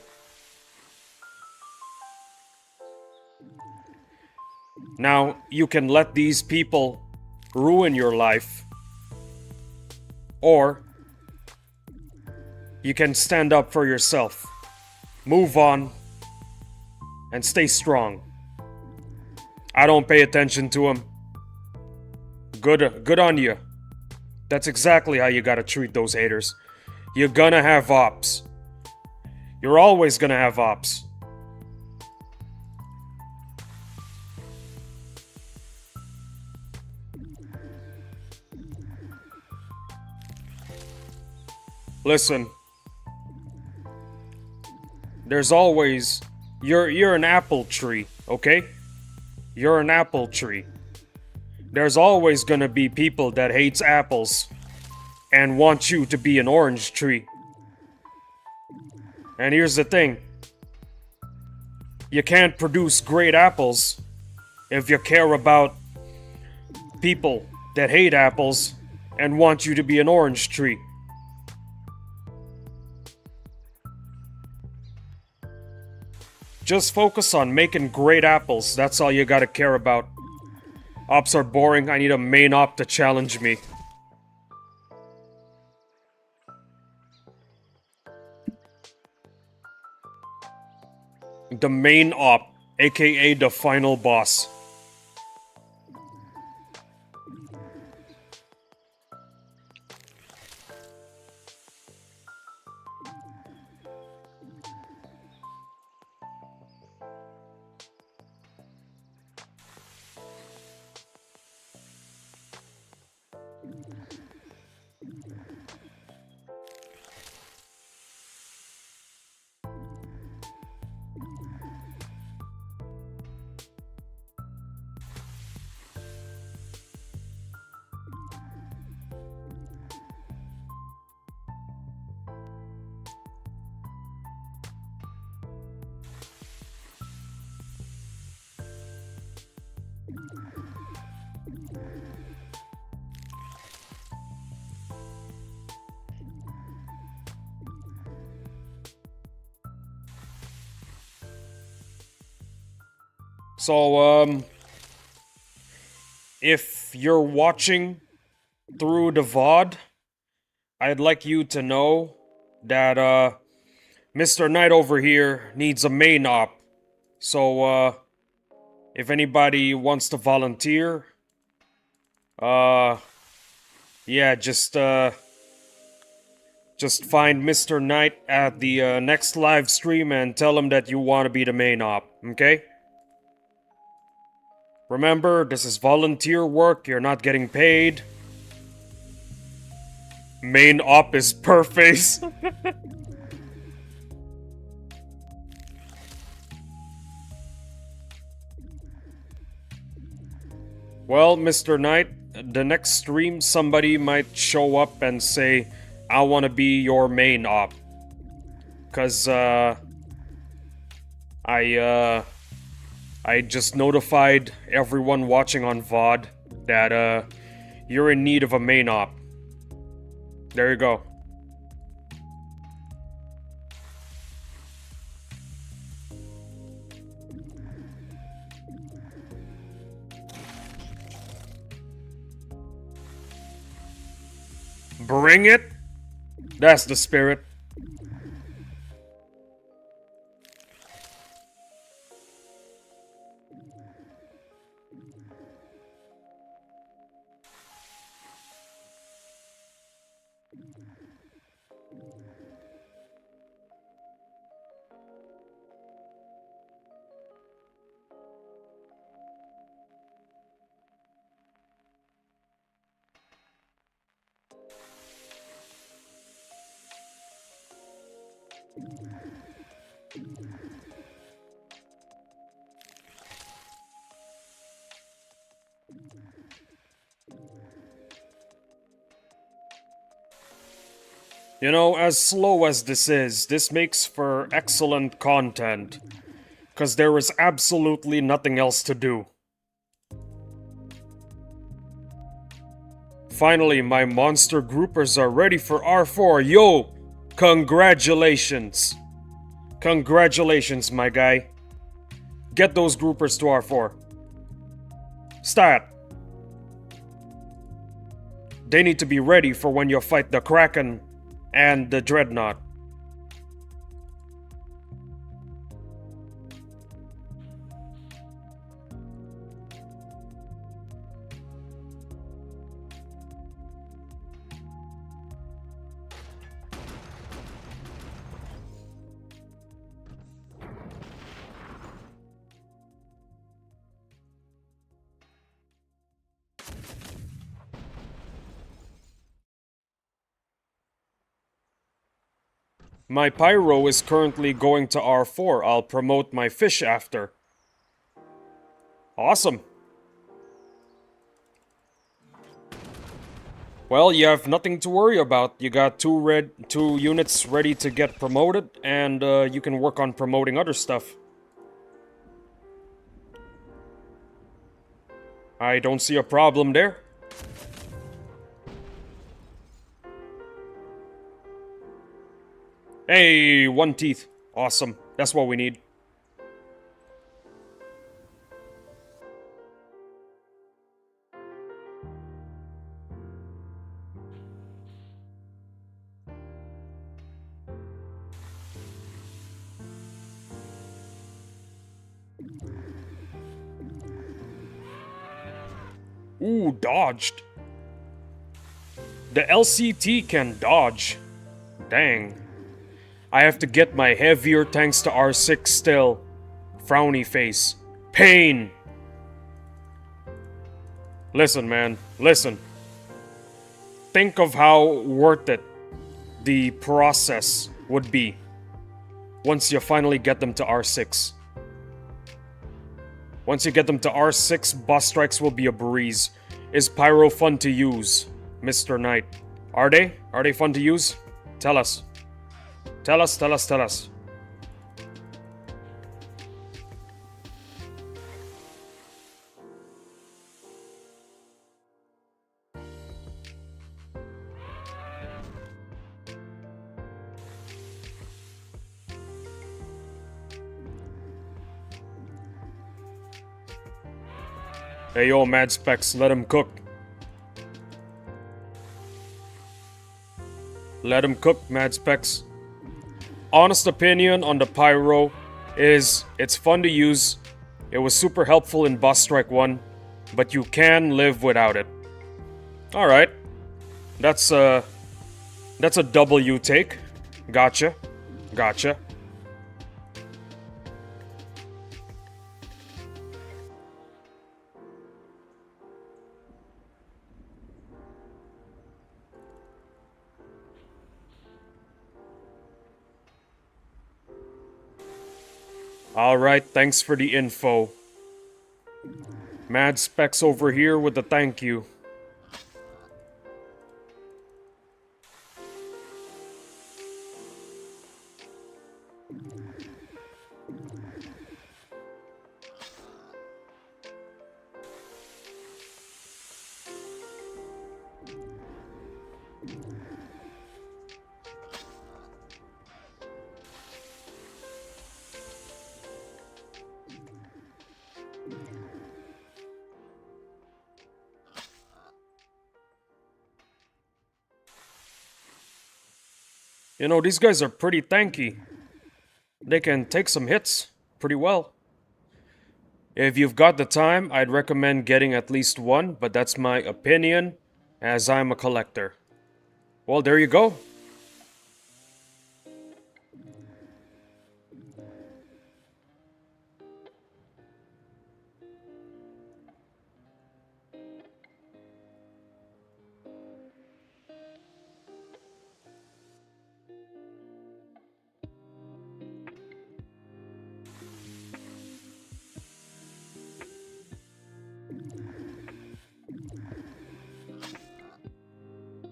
Now, you can let these people ruin your life, or you can stand up for yourself, move on, and stay strong. I don't pay attention to them. Good on you. That's exactly how you gotta treat those haters. You're gonna have ops. You're always gonna have ops. Listen. There's always... You're an apple tree, okay? You're an apple tree. There's always gonna be people that hates apples and want you to be an orange tree. And here's the thing. You can't produce great apples if you care about people that hate apples and want you to be an orange tree. Just focus on making great apples. That's all you gotta care about. Ops are boring. I need a main op to challenge me. The main op, aka the final boss. So, if you're watching through the VOD, I'd like you to know that, Mr. Knight over here needs a main op. So, if anybody wants to volunteer, yeah, just find Mr. Knight at the next live stream and tell him that you want to be the main op, okay? Remember, this is volunteer work, you're not getting paid. Main op is per face. Well, Mr. Knight, the next stream somebody might show up and say, I want to be your main op. Cause, I just notified everyone watching on VOD that, you're in need of a main op. There you go. Bring it? That's the spirit. You know, as slow as this is, this makes for excellent content. Because there is absolutely nothing else to do. Finally, my monster groupers are ready for R4. Yo! Congratulations! Congratulations, my guy. Get those groupers to R4. Stat! They need to be ready for when you fight the Kraken and the Dreadnought. My Pyro is currently going to R4. I'll promote my fish after. Awesome. Well, you have nothing to worry about. You got two units ready to get promoted, and you can work on promoting other stuff. I don't see a problem there. Hey, one teeth. Awesome. That's what we need. Ooh, dodged. The LCT can dodge. Dang. I have to get my heavier tanks to R6 still. Frowny face. Pain! Listen, man. Listen. Think of how worth it the process would be once you finally get them to R6. Once you get them to R6, boss strikes will be a breeze. Is Pyro fun to use, Mr. Knight? Are they? Are they fun to use? Tell us. Tell us, tell us, tell us. Hey yo, Mad Specs, let him cook. Let him cook, Mad Specs. Honest opinion on the pyro is it's fun to use. It was super helpful in Boss Strike 1, but you can live without it. Alright. That's a W take. Gotcha. Gotcha. Alright, thanks for the info. Mad Specs over here with the thank you. You know, these guys are pretty tanky. They can take some hits pretty well. If you've got the time, I'd recommend getting at least one, but that's my opinion, as I'm a collector. Well, there you go.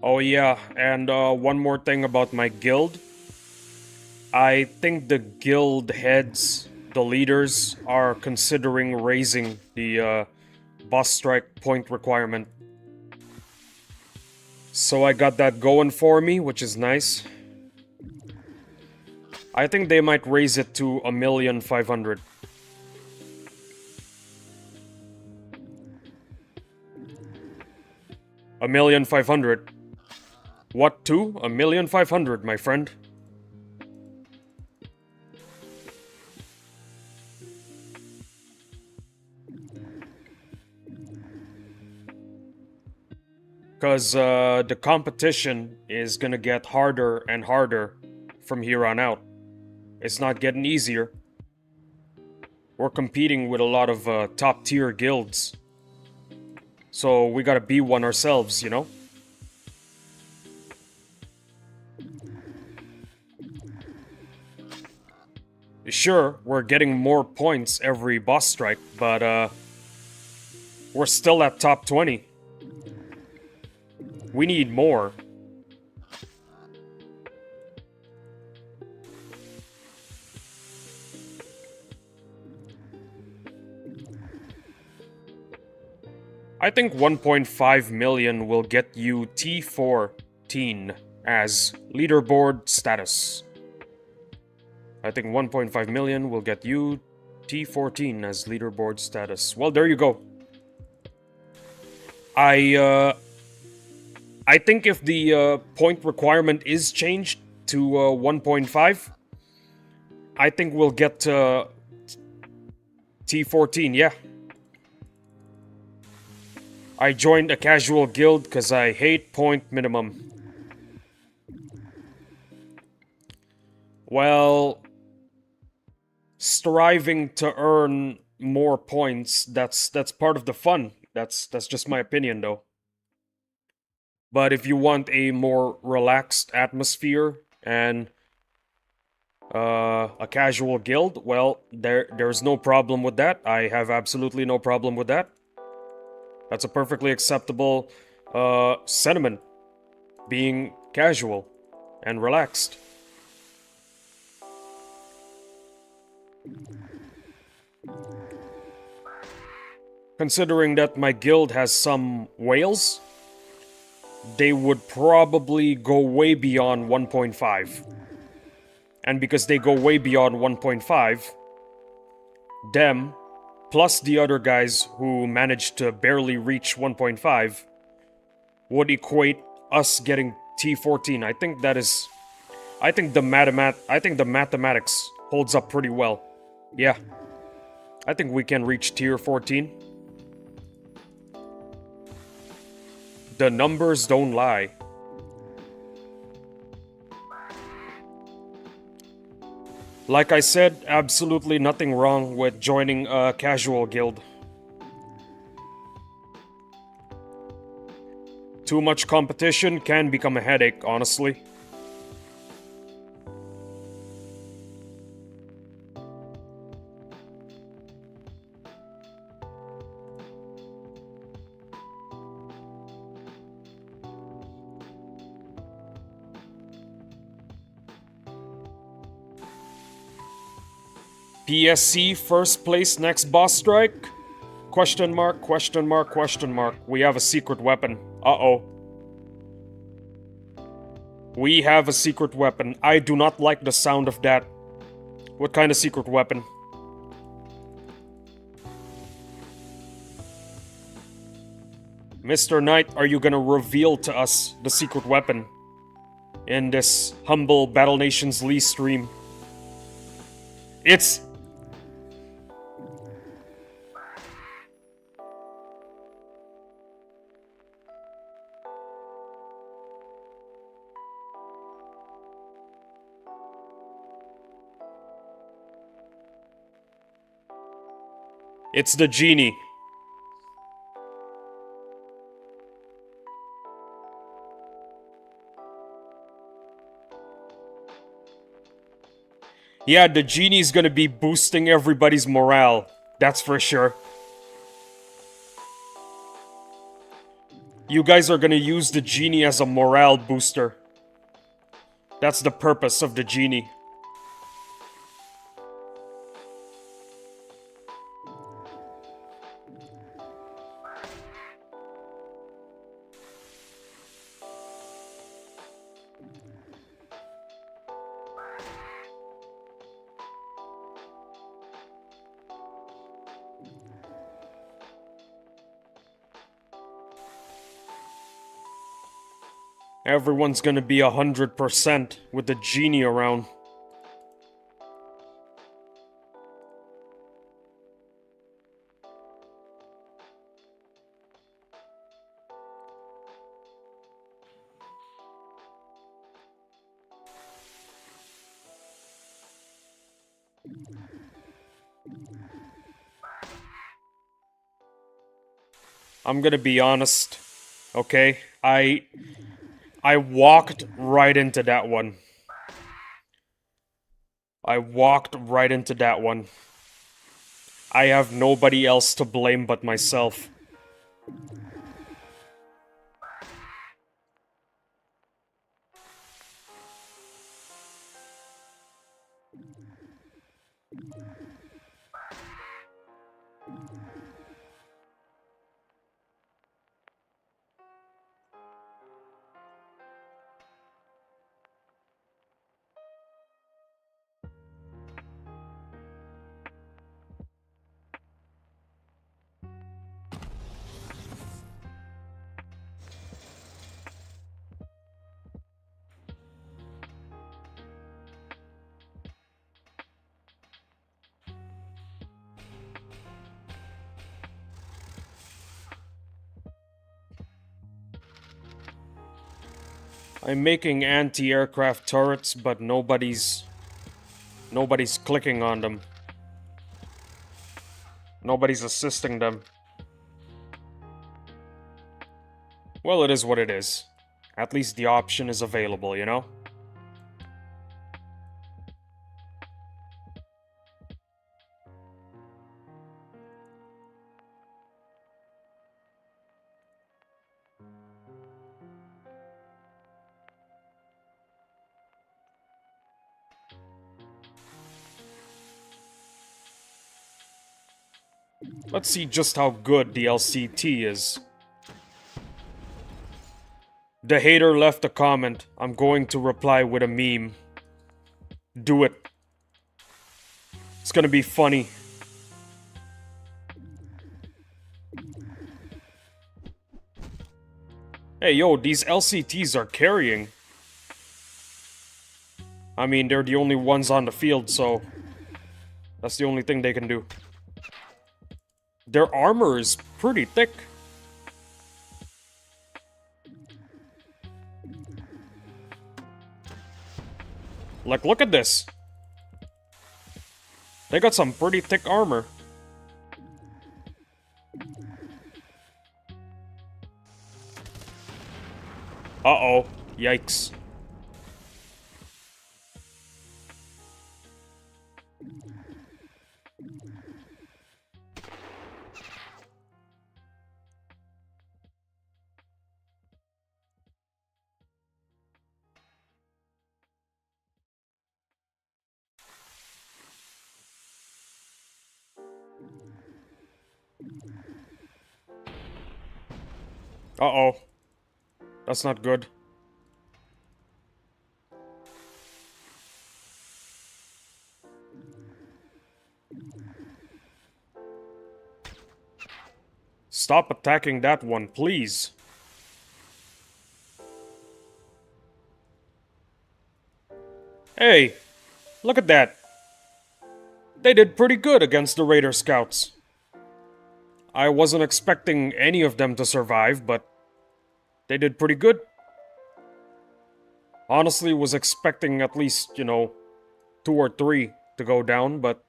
Oh yeah, and one more thing about my guild. I think the guild heads, the leaders, are considering raising the boss strike point requirement. So I got that going for me, which is nice. I think they might raise it to 1,500,000. A 1,500,000. What to? 1,500,000, my friend. Because the competition is gonna get harder and harder from here on out. It's not getting easier. We're competing with a lot of top tier guilds. So we gotta be one ourselves, you know? Sure, we're getting more points every boss strike, but we're still at top 20. We need more. I think 1.5 million will get you T14 as leaderboard status. I think 1.5 million will get you T14 as leaderboard status. Well, there you go. I think if the point requirement is changed to 1.5, I think we'll get T14, yeah. I joined a casual guild because I hate point minimum. Well, striving to earn more points, that's part of the fun. That's just my opinion though. But if you want a more relaxed atmosphere and a casual guild, well, there's no problem with that. I have absolutely no problem with that. That's a perfectly acceptable sentiment, being casual and relaxed. Considering that my guild has some whales, they would probably go way beyond 1.5. And because they go way beyond 1.5, them plus the other guys who managed to barely reach 1.5 would equate us getting T14. I think that is... I think the mathematics holds up pretty well. Yeah. I think we can reach tier 14. The numbers don't lie. Like I said, absolutely nothing wrong with joining a casual guild. Too much competition can become a headache, honestly. PSC first place next boss strike? Question mark, question mark, question mark. We have a secret weapon. Uh-oh. We have a secret weapon. I do not like the sound of that. What kind of secret weapon? Mr. Knight, are you gonna reveal to us the secret weapon in this humble Battle Nations Lee stream? It's... It's the genie. Yeah, the genie's gonna be boosting everybody's morale. That's for sure. You guys are gonna use the genie as a morale booster. That's the purpose of the genie. Everyone's gonna be 100% with the genie around. I'm gonna be honest, okay? I walked right into that one. I walked right into that one. I have nobody else to blame but myself. I'm making anti-aircraft turrets, but nobody's clicking on them. Nobody's assisting them. Well, it is what it is. At least the option is available, you know? Let's see just how good the LCT is. The hater left a comment. I'm going to reply with a meme. Do it. It's gonna be funny. Hey, yo, these LCTs are carrying. I mean, they're the only ones on the field, so that's the only thing they can do. Their armor is pretty thick. Like, look at this. They got some pretty thick armor. Uh-oh. Yikes. Uh-oh. That's not good. Stop attacking that one, please. Hey, look at that. They did pretty good against the Raider Scouts. I wasn't expecting any of them to survive, but they did pretty good. Honestly, was expecting at least, 2 or 3 to go down, but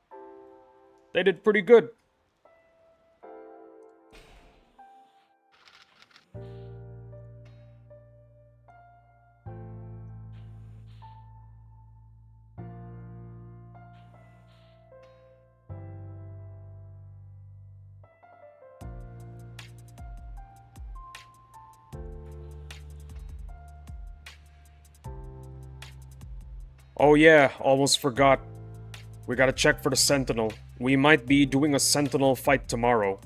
they did pretty good. Oh yeah, almost forgot. We gotta check for the Sentinel. We might be doing a Sentinel fight tomorrow.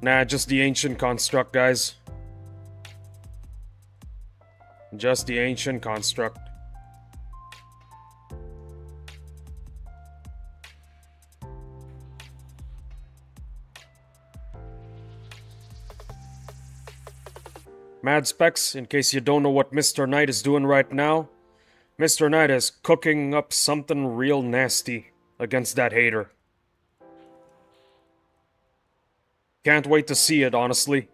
Nah, just the ancient construct, guys. Just the ancient construct. Mad Specs, in case you don't know what Mr. Knight is doing right now, Mr. Knight is cooking up something real nasty against that hater. Can't wait to see it, honestly.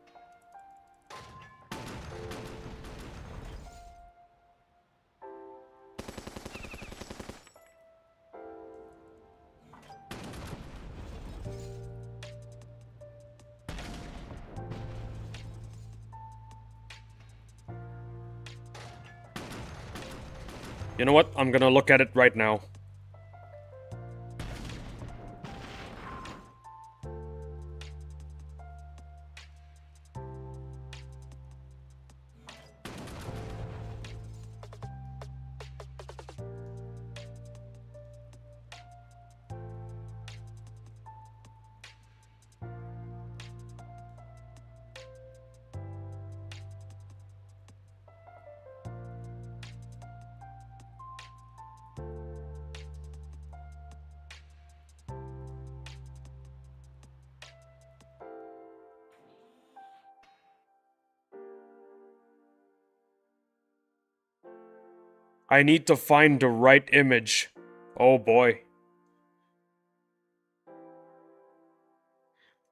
You know what? I'm gonna look at it right now. I need to find the right image. Oh boy.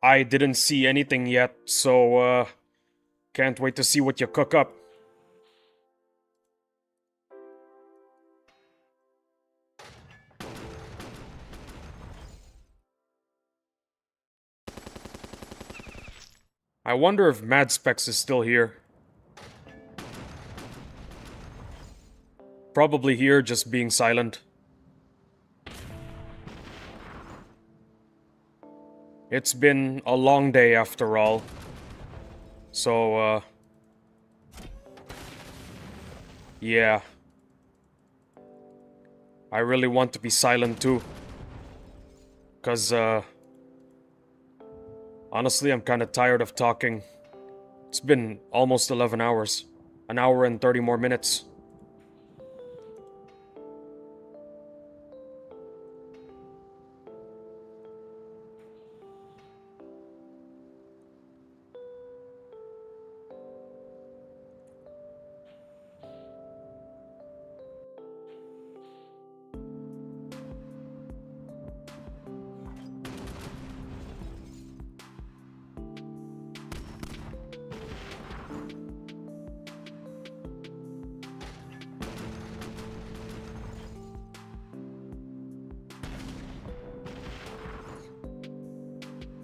I didn't see anything yet, so, can't wait to see what you cook up. I wonder if Mad Specs is still here. Probably here, just being silent. It's been a long day after all. So, yeah. I really want to be silent too. 'Cause, honestly, I'm kinda tired of talking. It's been almost 11 hours. An hour and 30 more minutes.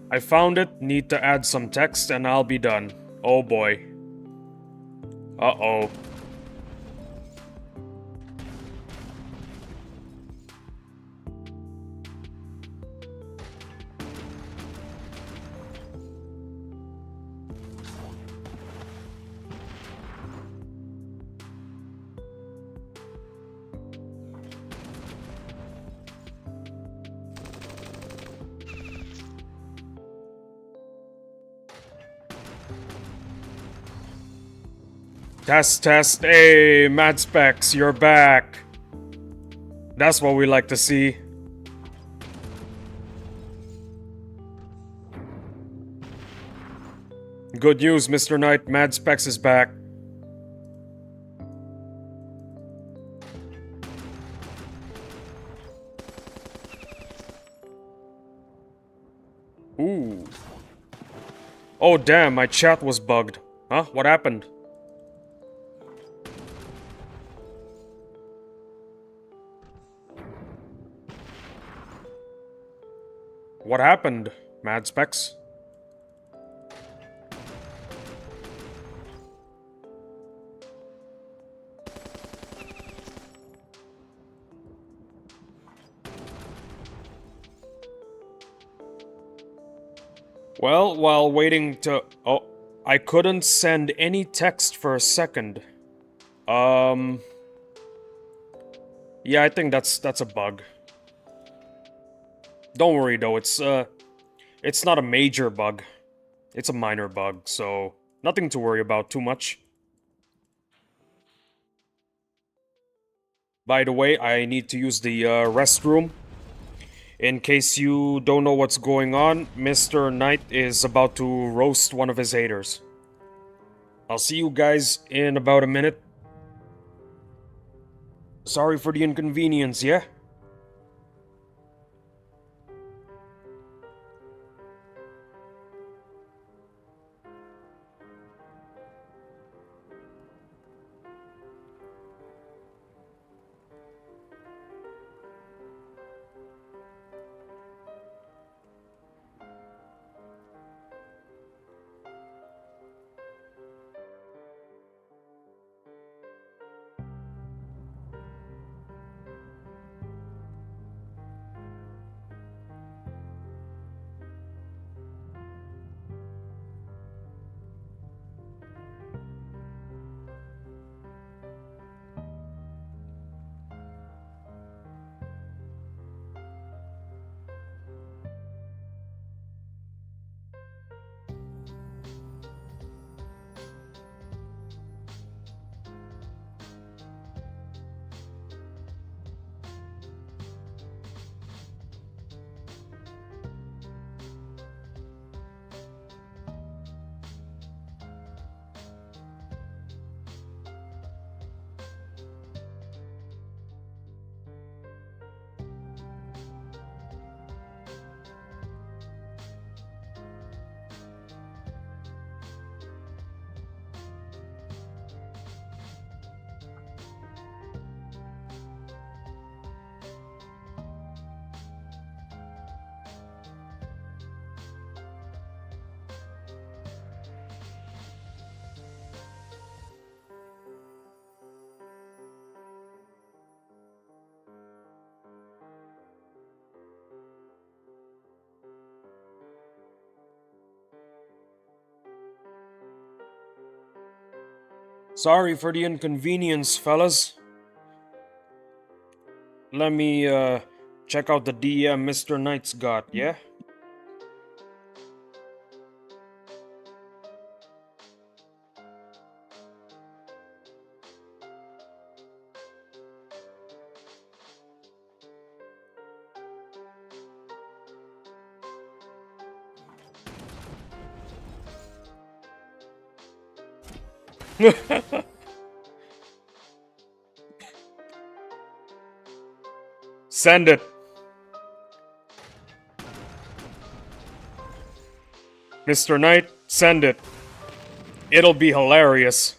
I found it, need to add some text, and I'll be done. Oh boy. Uh-oh. Test, test. Hey, Mad Specs, you're back. That's what we like to see. Good news, Mr. Knight. Mad Specs is back. Ooh. Oh, damn, my chat was bugged. Huh? What happened? What happened, Mad Specs? Well, while waiting to... Oh, I couldn't send any text for a second. Yeah, I think that's a bug. Don't worry though, it's not a major bug. It's a minor bug, so nothing to worry about too much. By the way, I need to use the restroom. In case you don't know what's going on, Mr. Knight is about to roast one of his haters. I'll see you guys in about a minute. Sorry for the inconvenience, yeah? Sorry for the inconvenience, fellas. Let me, check out the DM Mr. Knight's got, yeah? Send it. Mr. Knight, send it. It'll be hilarious.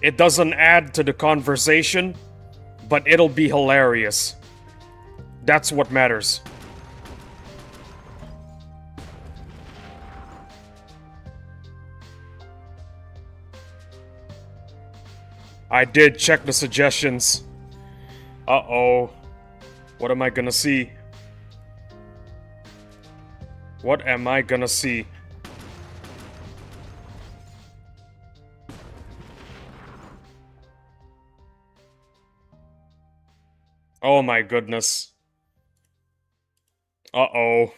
It doesn't add to the conversation, but it'll be hilarious. That's what matters. I did check the suggestions. Uh-oh. What am I gonna see? What am I gonna see? Oh my goodness. Uh-oh.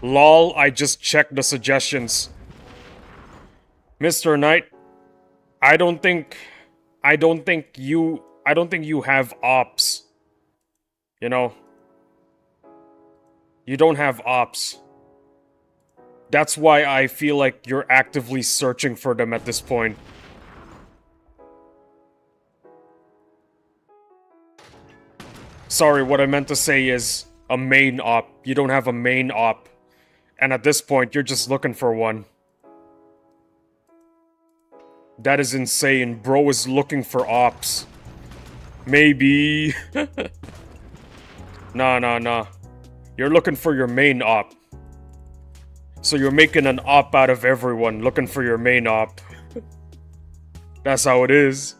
Lol, I just checked the suggestions. Mr. Knight, I don't think you have ops. You know? You don't have ops. That's why I feel like you're actively searching for them at this point. Sorry, what I meant to say is a main op. You don't have a main op. And at this point, you're just looking for one. That is insane. Bro is looking for ops. Maybe. Nah. You're looking for your main op. So you're making an op out of everyone, looking for your main op. That's how it is.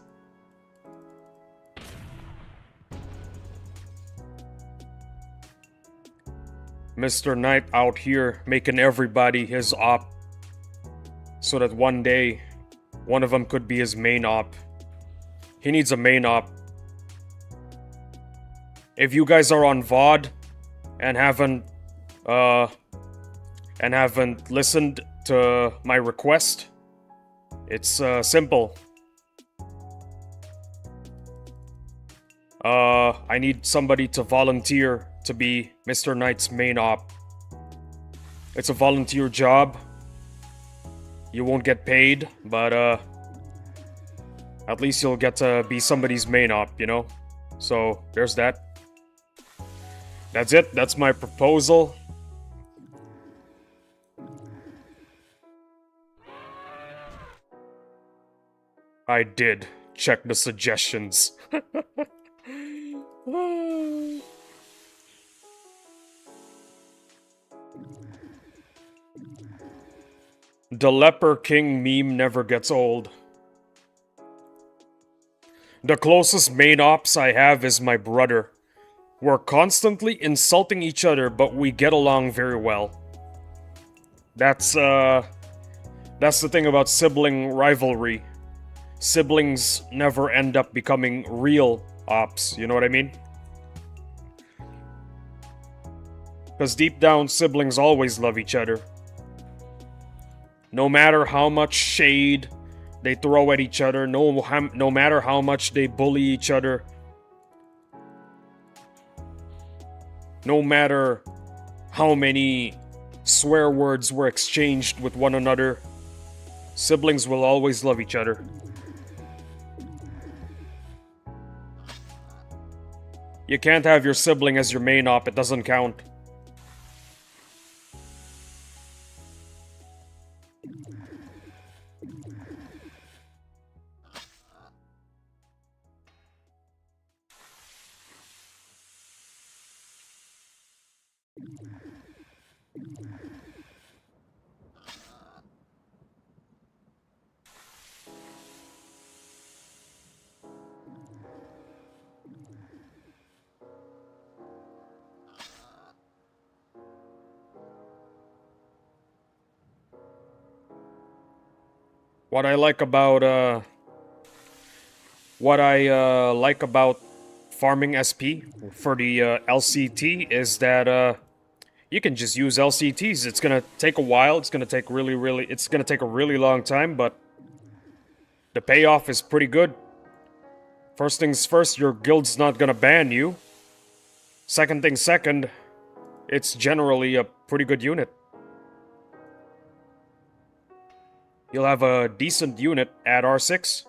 Mr. Knight out here making everybody his op. So that one day, one of them could be his main op. He needs a main op. If you guys are on VOD and haven't listened to my request, it's simple. I need somebody to volunteer to be Mr. Knight's main op. It's a volunteer job. You won't get paid, but at least you'll get to be somebody's main op, you know? So, there's that. That's it. That's my proposal. I did check the suggestions. The Leper King meme never gets old. The closest main ops I have is my brother. We're constantly insulting each other, but we get along very well. That's the thing about sibling rivalry. Siblings never end up becoming real ops, you know what I mean? Because deep down, siblings always love each other. No matter how much shade they throw at each other, no matter how much they bully each other, no matter how many swear words were exchanged with one another, siblings will always love each other. You can't have your sibling as your main op, it doesn't count. What I like about farming SP for the LCT is that you can just use LCTs. It's gonna take a while. It's gonna take it's gonna take a really long time, but the payoff is pretty good. First things first, your guild's not gonna ban you. Second thing second, it's generally a pretty good unit. You'll have a decent unit at R6.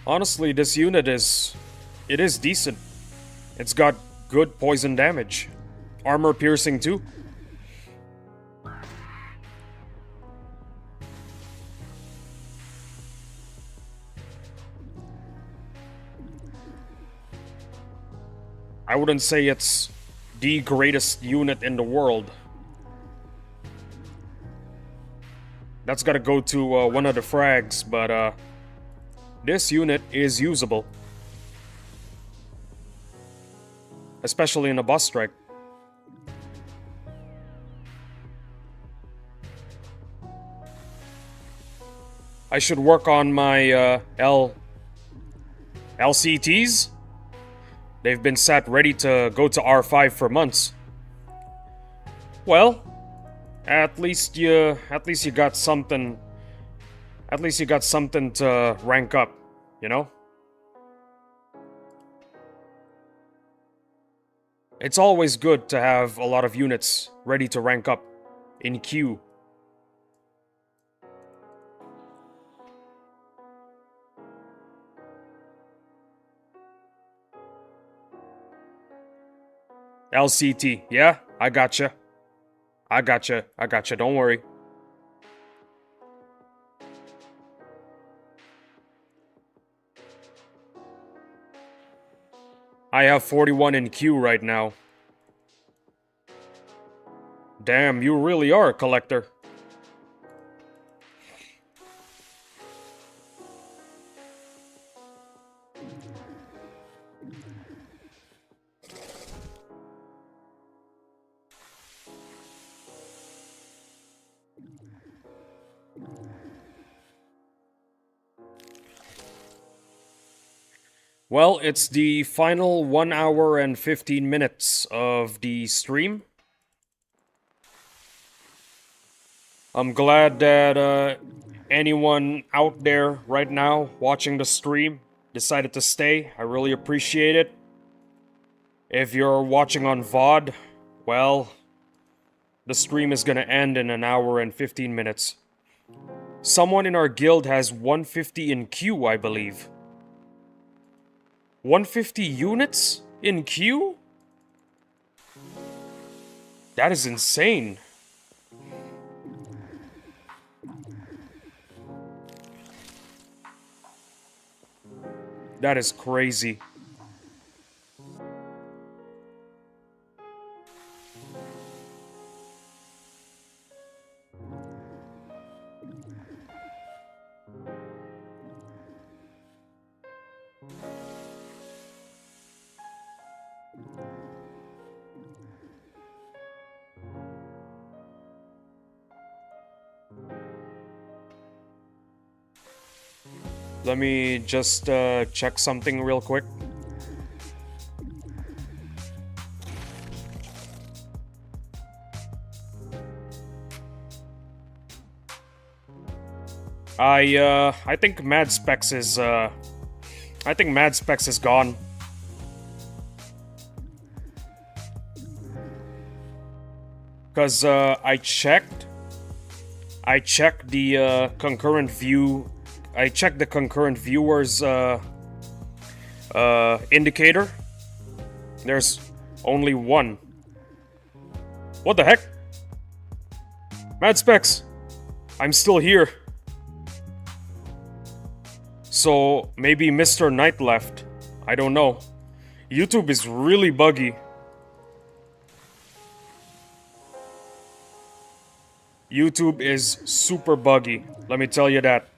Honestly, this unit is... it is decent. It's got good poison damage. Armor piercing too. I wouldn't say it's the greatest unit in the world. That's gotta go to one of the frags, but this unit is usable. Especially in a boss strike. I should work on my LCTs. They've been sat ready to go to R5 for months. Well, at least you got something. At least you got something to rank up, you know? It's always good to have a lot of units ready to rank up in queue. LCT, yeah? I gotcha. I gotcha, don't worry. I have 41 in queue right now. Damn, you really are a collector. Well, it's the final 1 hour and 15 minutes of the stream. I'm glad that anyone out there right now watching the stream decided to stay. I really appreciate it. If you're watching on VOD, well, the stream is gonna end in 1 hour and 15 minutes. Someone in our guild has 150 in queue, I believe. 150 units in queue? That is insane. That is crazy. Let me just check something real quick. I think Mad Specs is I think Mad Specs is gone. Cause I checked the concurrent view. I checked the concurrent viewers indicator. There's only one. What the heck? Mad Specs, I'm still here. So maybe Mr. Knight left. I don't know. YouTube is really buggy. YouTube is super buggy. Let me tell you that.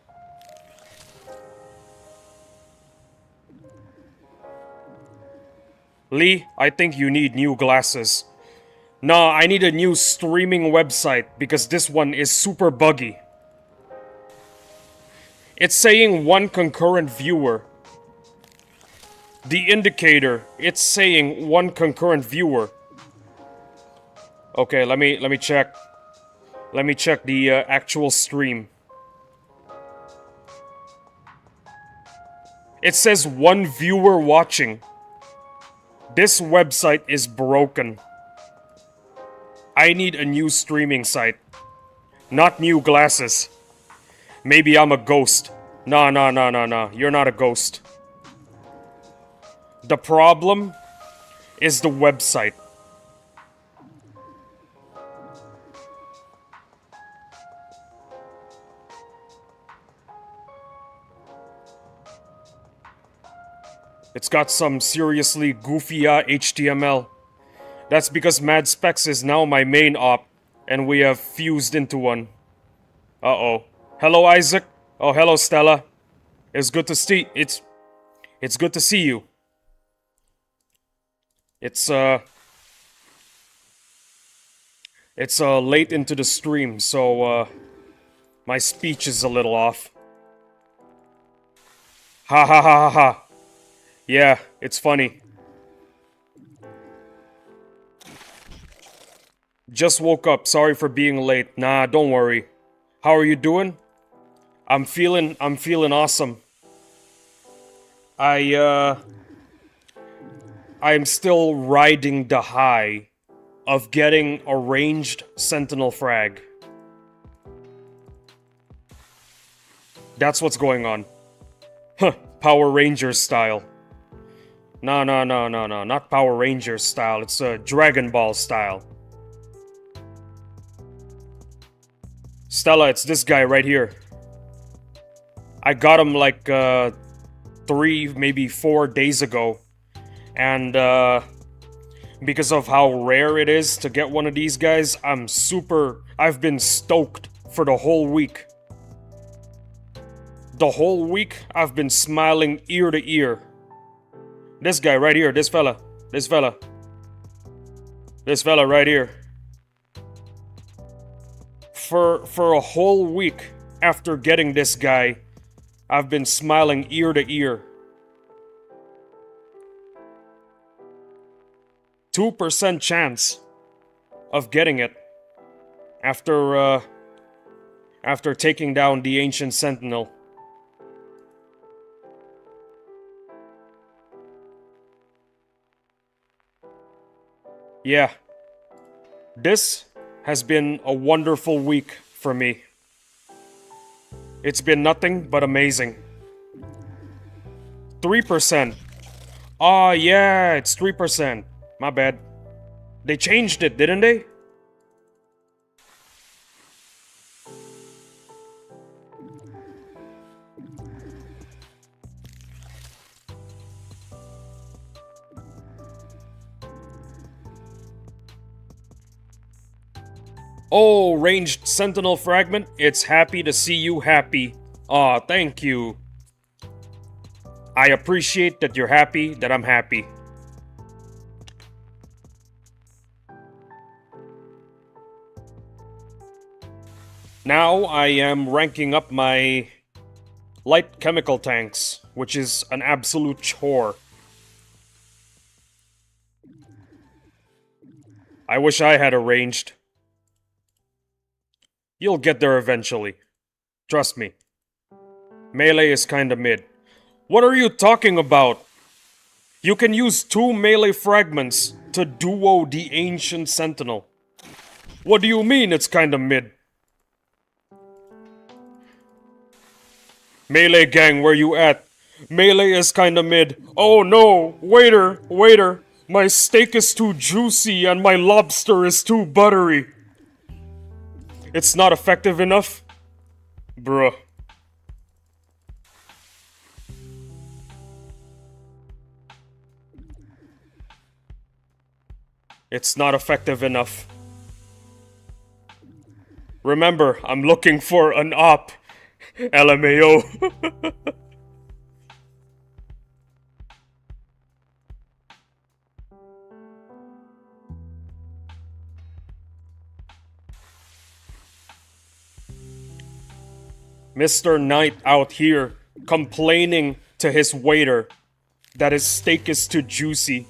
Lee, I think you need new glasses. Nah, I need a new streaming website because this one is super buggy. It's saying one concurrent viewer. The indicator, it's saying one concurrent viewer. Okay, let me check. Let me check the actual stream. It says one viewer watching. This website is broken. I need a new streaming site. Not new glasses. Maybe I'm a ghost. No, no, no, no, no. You're not a ghost. The problem is the website. It's got some seriously goofy HTML. That's because Mad Specs is now my main op, and we have fused into one. Uh-oh. Hello, Isaac. Oh, hello, Stella. It's good to see. It's good to see you. It's late into the stream, so my speech is a little off. Ha ha ha ha ha. Yeah, it's funny. Just woke up. Sorry for being late. Nah, don't worry. How are you doing? I'm feeling awesome. I'm still riding the high of getting a ranged sentinel frag. That's what's going on. Huh, Power Rangers style. No, no, no, no, no, not Power Rangers style. It's Dragon Ball style. Stella, it's this guy right here. I got him like 3, maybe 4 days ago. And because of how rare it is to get one of these guys, I've been stoked for the whole week. The whole week, I've been smiling ear to ear. This guy right here, this fella right here. For a whole week after getting this guy, I've been smiling ear to ear. 2% chance of getting it after taking down the Ancient Sentinel. Yeah. This has been a wonderful week for me. It's been nothing but amazing. 3%. Oh, yeah, it's 3%. My bad. They changed it, didn't they? Oh, ranged sentinel fragment. It's happy to see you happy. Aw, thank you. I appreciate that you're happy that I'm happy. Now I am ranking up my light chemical tanks, which is an absolute chore. I wish I had a ranged. You'll get there eventually. Trust me. Melee is kinda mid. What are you talking about? You can use 2 melee fragments to duo the Ancient Sentinel. What do you mean it's kinda mid? Melee gang, where you at? Melee is kinda mid. Oh no! Waiter! Waiter! My steak is too juicy and my lobster is too buttery. It's not effective enough? Bruh. It's not effective enough. Remember, I'm looking for an op. LMAO. Mr. Knight out here complaining to his waiter that his steak is too juicy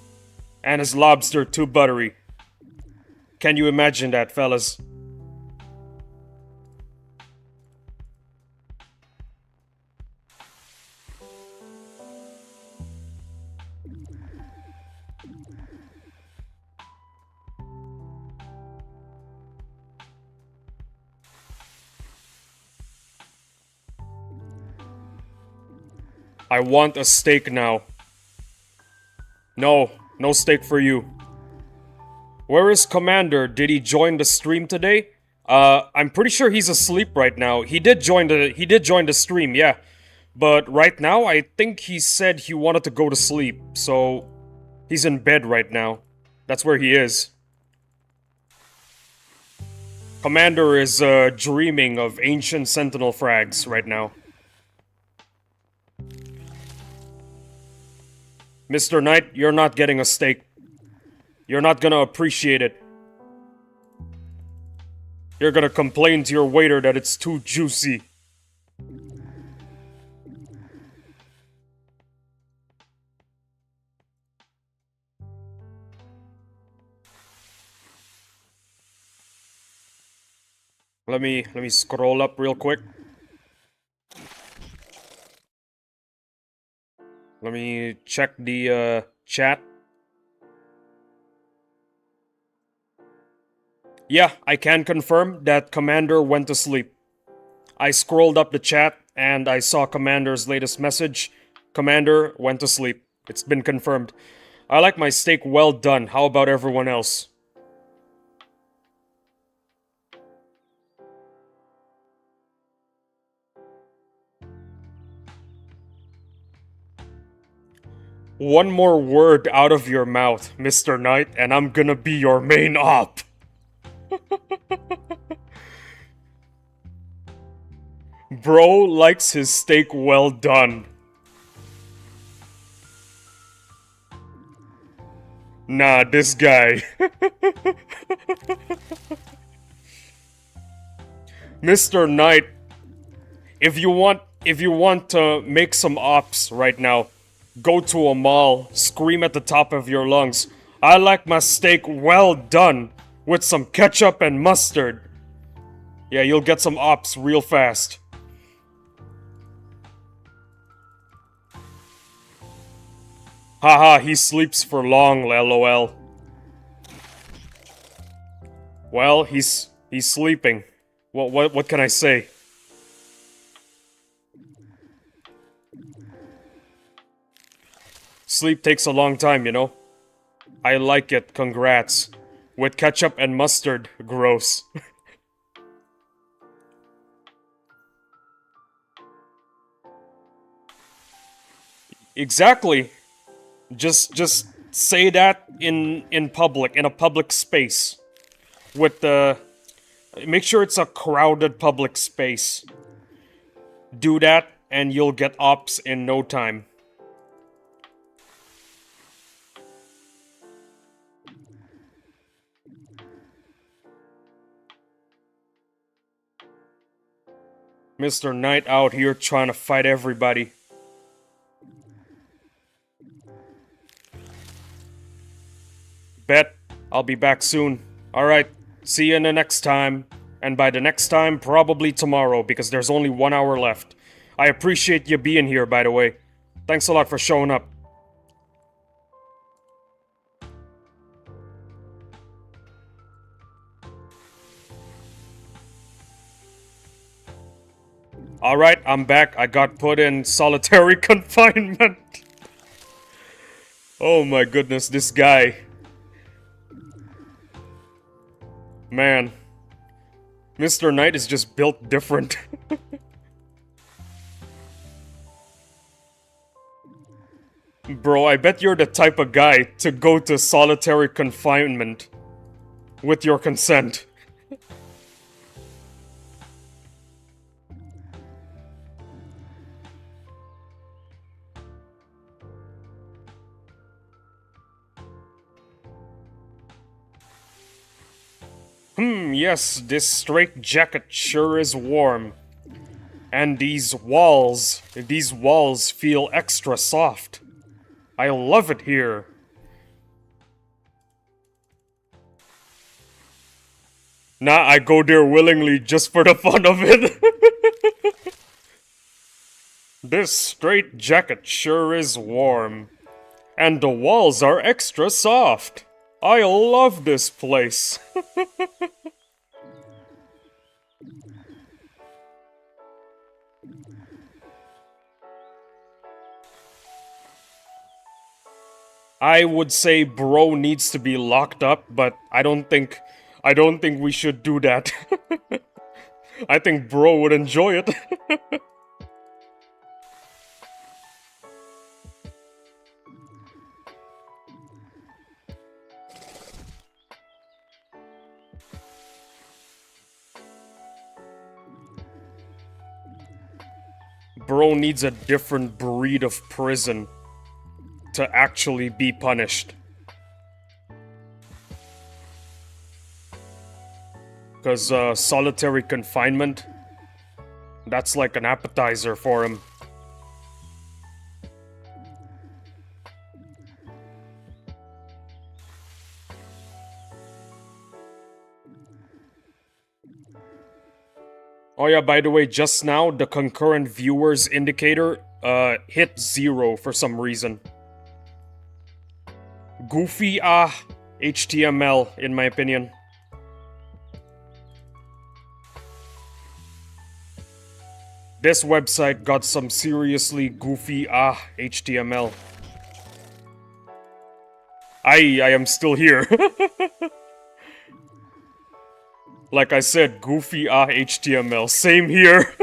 and his lobster too buttery. Can you imagine that, fellas? I want a steak now. No, no steak for you. Where is Commander? Did he join the stream today? I'm pretty sure he's asleep right now. He did join the stream, yeah. But right now, I think he said he wanted to go to sleep, so he's in bed right now. That's where he is. Commander is dreaming of ancient sentinel frags right now. Mr. Knight, you're not getting a steak. You're not gonna appreciate it. You're gonna complain to your waiter that it's too juicy. Let me scroll up real quick. Let me check the chat. Yeah, I can confirm that Commander went to sleep. I scrolled up the chat and I saw Commander's latest message. Commander went to sleep. It's been confirmed. I like my steak well done. How about everyone else? One more word out of your mouth, Mr. Knight, and I'm gonna be your main op. Bro likes his steak well done. Nah, this guy. Mr. Knight, if you want to make some ops right now, go to a mall, scream at the top of your lungs, I like my steak well done with some ketchup and mustard. Yeah, you'll get some ops real fast. Haha, he sleeps for long, lol. Well, he's sleeping. What can I say? Sleep takes a long time, you know? I like it, congrats. With ketchup and mustard, gross. Exactly. Just say that in public, in a public space. With the... Make sure it's a crowded public space. Do that, and you'll get ops in no time. Mr. Knight out here trying to fight everybody. Bet I'll be back soon. Alright, see you in the next time. And by the next time, probably tomorrow, because there's only 1 hour left. I appreciate you being here, by the way. Thanks a lot for showing up. Alright, I'm back. I got put in solitary confinement. Oh my goodness, this guy. Man. Mr. Knight is just built different. Bro, I bet you're the type of guy to go to solitary confinement with your consent. Yes, this straitjacket sure is warm. And these walls feel extra soft. I love it here. Nah, I go there willingly just for the fun of it. This straitjacket sure is warm. And the walls are extra soft. I love this place. I would say bro needs to be locked up, but I don't think we should do that. I think bro would enjoy it. Bro needs a different breed of prison to actually be punished. Because solitary confinement, that's like an appetizer for him. Oh yeah, by the way, just now, the concurrent viewers indicator hit 0 for some reason. Goofy HTML, in my opinion. This website got some seriously goofy HTML. I am still here. Like I said, goofy HTML. Same here.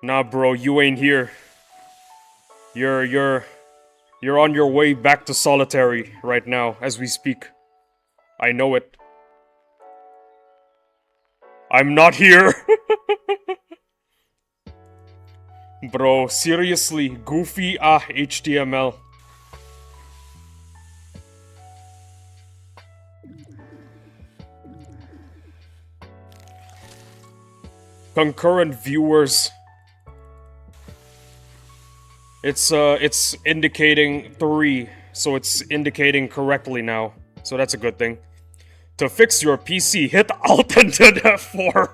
Nah, bro, you ain't here. You're on your way back to solitary right now as we speak. I know it. I'm not here. Bro, seriously, goofy HTML. Concurrent viewers. It's indicating 3, so it's indicating correctly now. So that's a good thing. To fix your PC, hit Alt and then F4.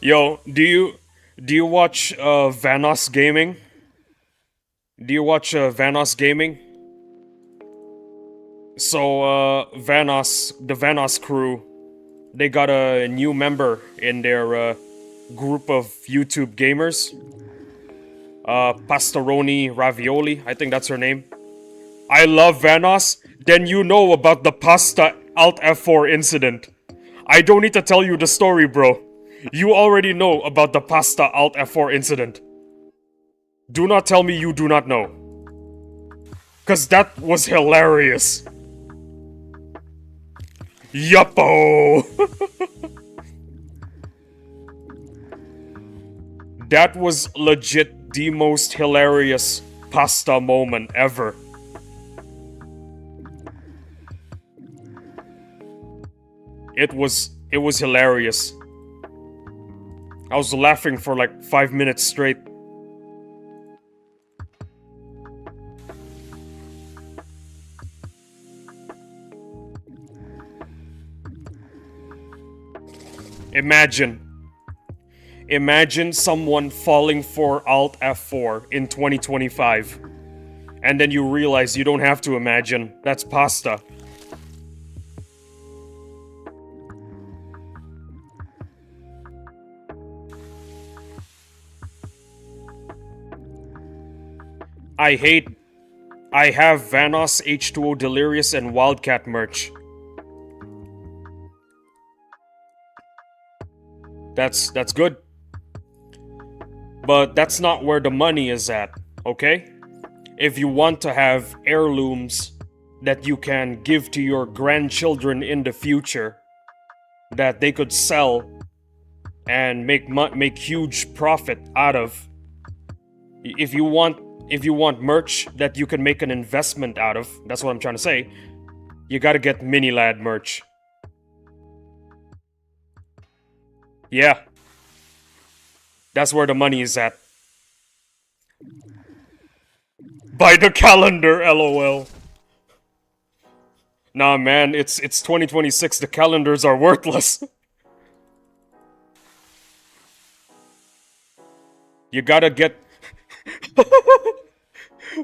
Yo, do you watch Vanos Gaming? Do you watch Vanos Gaming? So the Vanos crew, they got a new member in their group of YouTube gamers. Pastoroni Ravioli, I think that's her name. I love Vanos. Then you know about the pasta Alt F4 incident. I don't need to tell you the story, bro. You already know about the pasta Alt F4 incident. Do not tell me you do not know. Cause that was hilarious. Yuppo! That was legit the most hilarious pasta moment ever. It was hilarious. I was laughing for like 5 minutes straight. Imagine someone falling for Alt F4 in 2025. And then you realize you don't have to imagine. That's pasta. I have Vanos, H2O Delirious, and Wildcat merch. That's good. But that's not where the money is at, okay? If you want to have heirlooms that you can give to your grandchildren in the future, that they could sell and make huge profit out of. If you want merch that you can make an investment out of, that's what I'm trying to say, you gotta get Mini Lad merch. Yeah. That's where the money is at. Buy the calendar, LOL. Nah, man, it's 2026, the calendars are worthless. You gotta get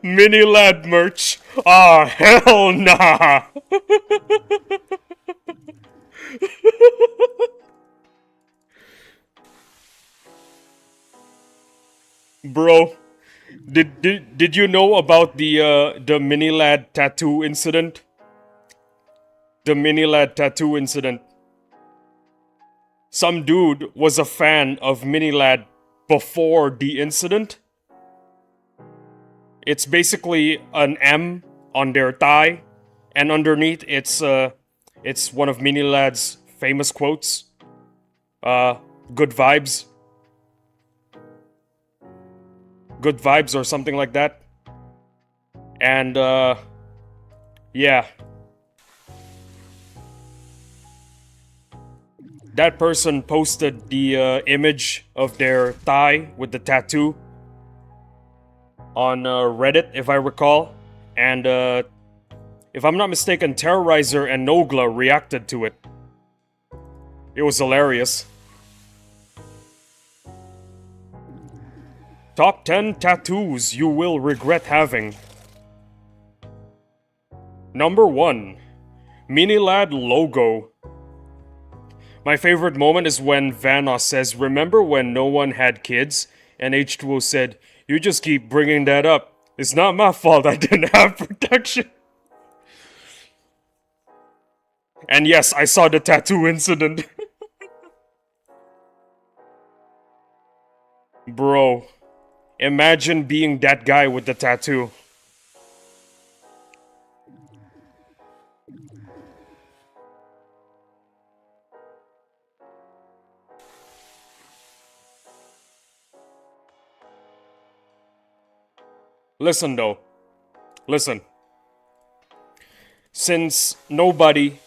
Mini Lad merch. Ah, hell nah. Bro, did you know about the mini lad tattoo incident? The mini lad tattoo incident. Some dude was a fan of mini lad before the incident. It's basically an M on their thigh, and underneath it's one of mini lad's famous quotes. Good vibes. Good vibes or something like that. And yeah. That person posted the image of their thigh with the tattoo on Reddit, if I recall. And if I'm not mistaken, Terrorizer and Nogla reacted to it. It was hilarious. Top 10 tattoos you will regret having. Number 1. Minilad logo. My favorite moment is when Vanoss says, "Remember when no one had kids?" And H2O said, "You just keep bringing that up. It's not my fault I didn't have protection." And yes, I saw the tattoo incident. Bro, imagine being that guy with the tattoo. Listen though. Listen. Since nobody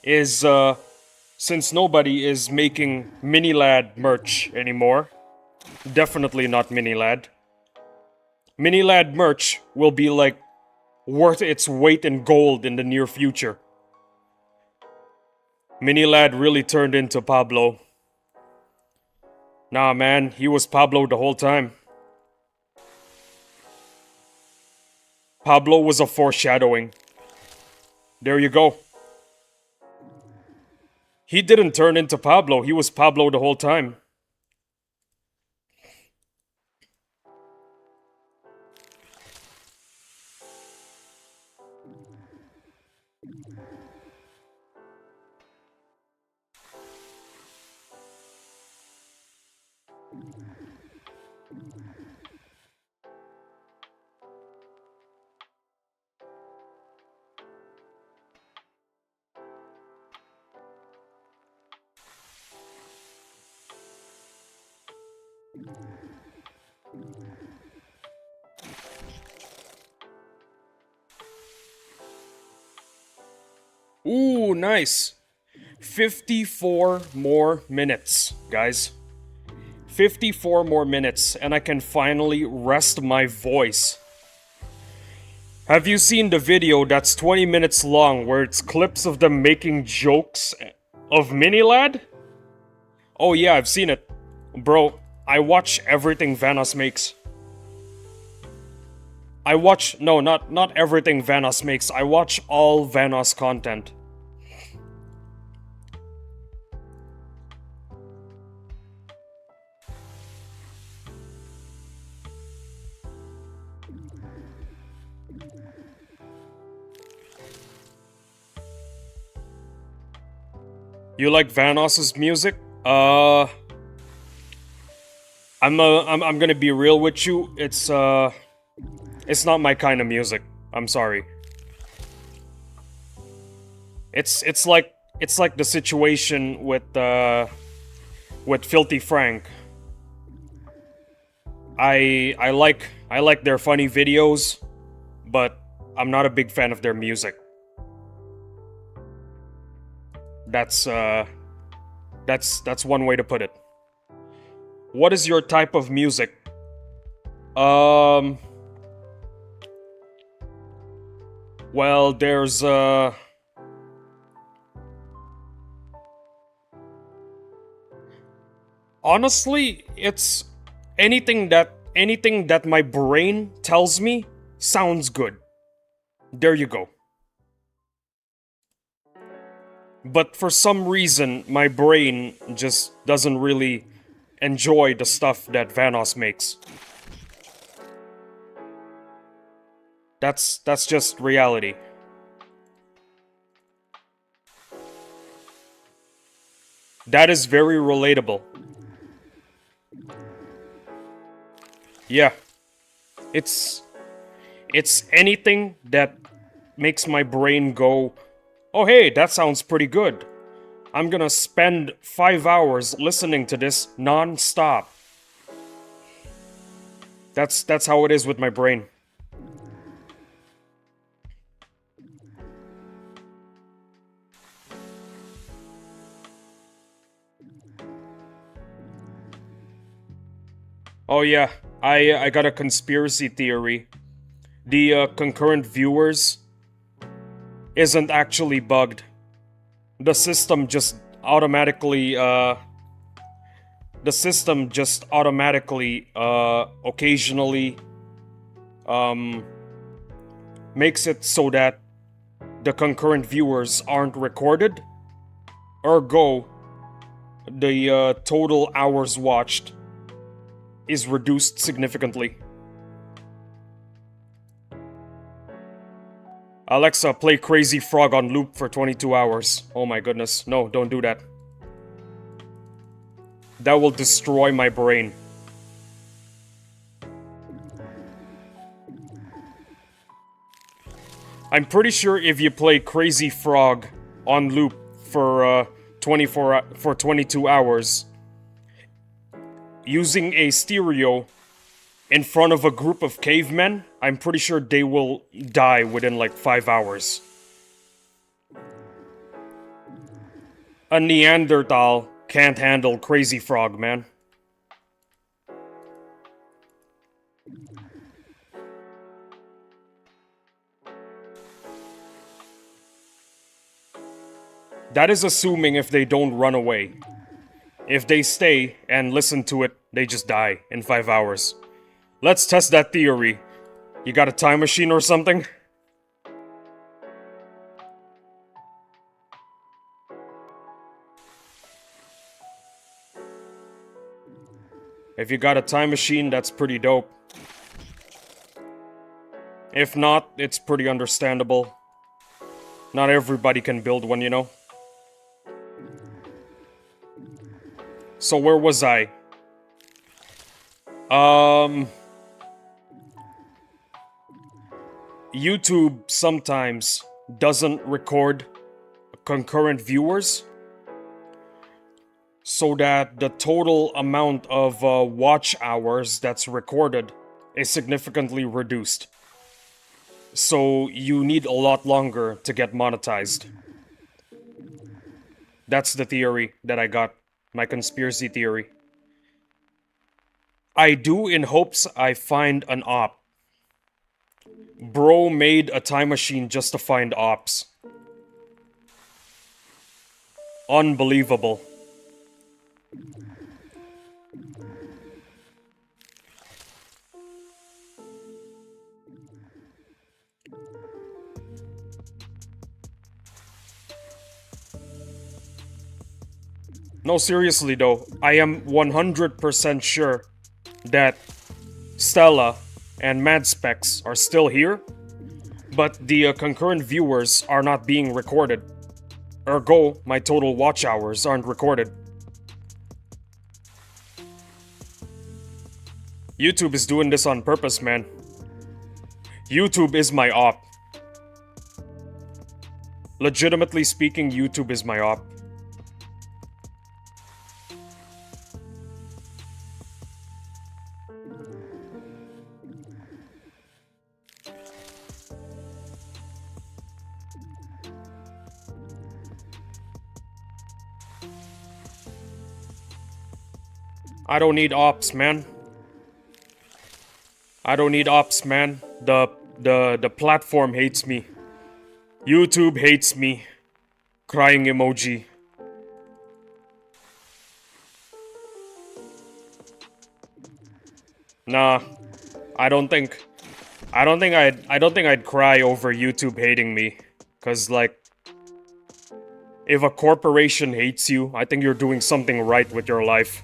is making Minilad merch anymore, definitely not Minilad. Minilad merch will be like worth its weight in gold in the near future. Minilad really turned into Pablo. Nah, man, he was Pablo the whole time. Pablo was a foreshadowing. There you go. He didn't turn into Pablo, he was Pablo the whole time. Ooh, nice. 54 more minutes, guys. 54 more minutes, and I can finally rest my voice. Have you seen the video that's 20 minutes long where it's clips of them making jokes of Minilad? Oh yeah, I've seen it. Bro, I watch everything Vanoss makes. No, not everything Vanoss makes. I watch all Vanoss content. You like Vanoss's music? I'm gonna be real with you. It's not my kind of music. I'm sorry. It's like the situation with Filthy Frank. I like their funny videos, but I'm not a big fan of their music. That's one way to put it. What is your type of music? Well, there's honestly, it's anything that my brain tells me sounds good. There you go. But for some reason, my brain just doesn't really enjoy the stuff that Vanoss makes. That's just reality. That is very relatable. Yeah. It's anything that makes my brain go, "Oh hey, that sounds pretty good. I'm gonna spend 5 hours listening to this non-stop." That's how it is with my brain. Oh yeah, I got a conspiracy theory. The concurrent viewers isn't actually bugged. The system just automatically occasionally makes it so that the concurrent viewers aren't recorded. Ergo, the total hours watched is reduced significantly. Alexa, play Crazy Frog on loop for 22 hours. Oh my goodness. No, don't do that. That will destroy my brain. I'm pretty sure if you play Crazy Frog on loop for 22 hours, using a stereo in front of a group of cavemen, I'm pretty sure they will die within like 5 hours. A Neanderthal can't handle Crazy Frog, man. That is assuming if they don't run away. If they stay and listen to it, they just die in 5 hours. Let's test that theory. You got a time machine or something? If you got a time machine, that's pretty dope. If not, it's pretty understandable. Not everybody can build one, you know? So where was I? YouTube sometimes doesn't record concurrent viewers, so that the total amount of watch hours that's recorded is significantly reduced. So you need a lot longer to get monetized. That's the theory that I got. My conspiracy theory. I do in hopes I find an op. Bro made a time machine just to find ops. Unbelievable. No, seriously though, I am 100% sure that Stella and MadSpecs are still here, but the concurrent viewers are not being recorded. Ergo, my total watch hours aren't recorded. YouTube is doing this on purpose, man. YouTube is my op. Legitimately speaking, YouTube is my op. I don't need ops, man. I don't need ops, man. The platform hates me. YouTube hates me. Crying emoji. Nah, I don't think I'd cry over YouTube hating me. 'Cause like, if a corporation hates you, I think you're doing something right with your life.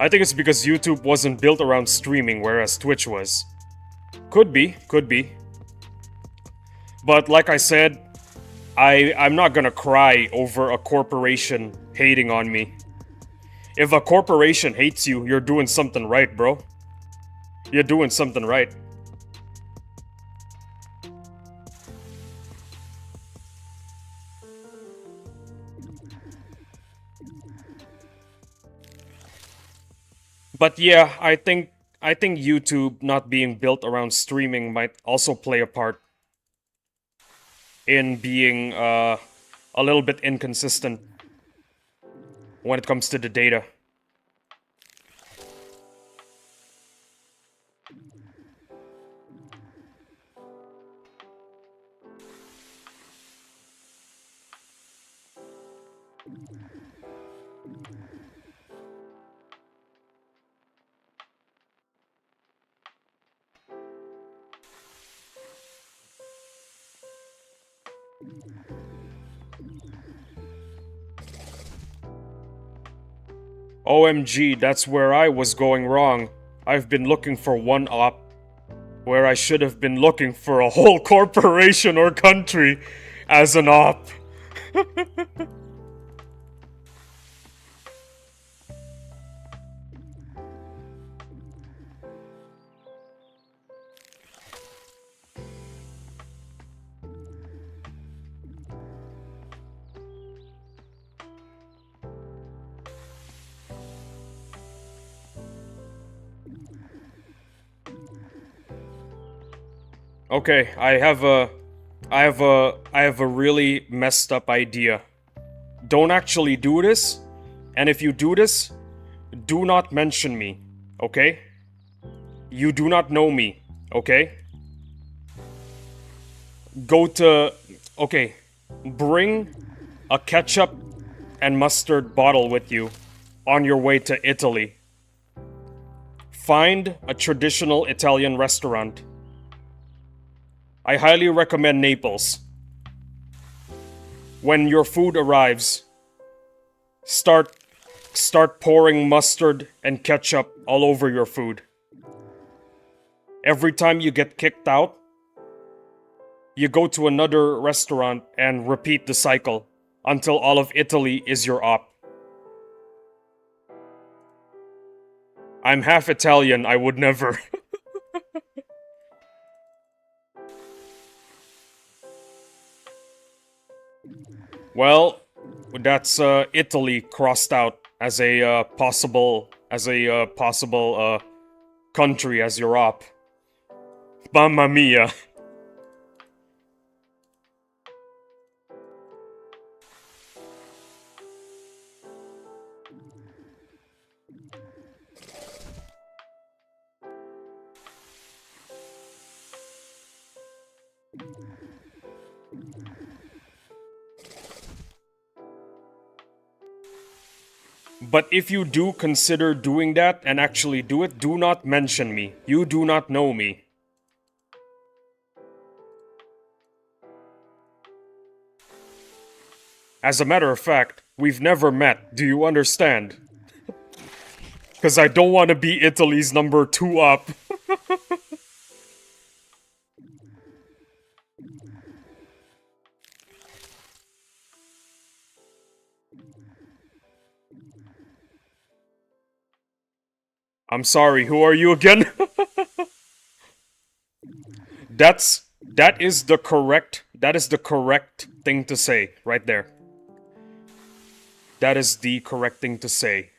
I think it's because YouTube wasn't built around streaming, whereas Twitch was. Could be, could be. But like I said, I'm not gonna cry over a corporation hating on me. If a corporation hates you, you're doing something right, bro. You're doing something right. But yeah, I think YouTube not being built around streaming might also play a part in being a little bit inconsistent when it comes to the data. OMG, that's where I was going wrong. I've been looking for one op where I should have been looking for a whole corporation or country as an op. Okay, I have a really messed up idea. Don't actually do this, and if you do this, do not mention me, okay? You do not know me, okay? Go to okay, bring a ketchup and mustard bottle with you on your way to Italy. Find a traditional Italian restaurant. I highly recommend Naples. When your food arrives, start pouring mustard and ketchup all over your food. Every time you get kicked out, you go to another restaurant and repeat the cycle until all of Italy is your op. I'm half Italian, I would never. Well, that's Italy crossed out as a possible country as your op. Mamma mia. But if you do consider doing that and actually do it, do not mention me. You do not know me. As a matter of fact, we've never met. Do you understand? Because I don't want to be Italy's number 2 op. I'm sorry, who are you again? That is the correct thing to say right there. That is the correct thing to say.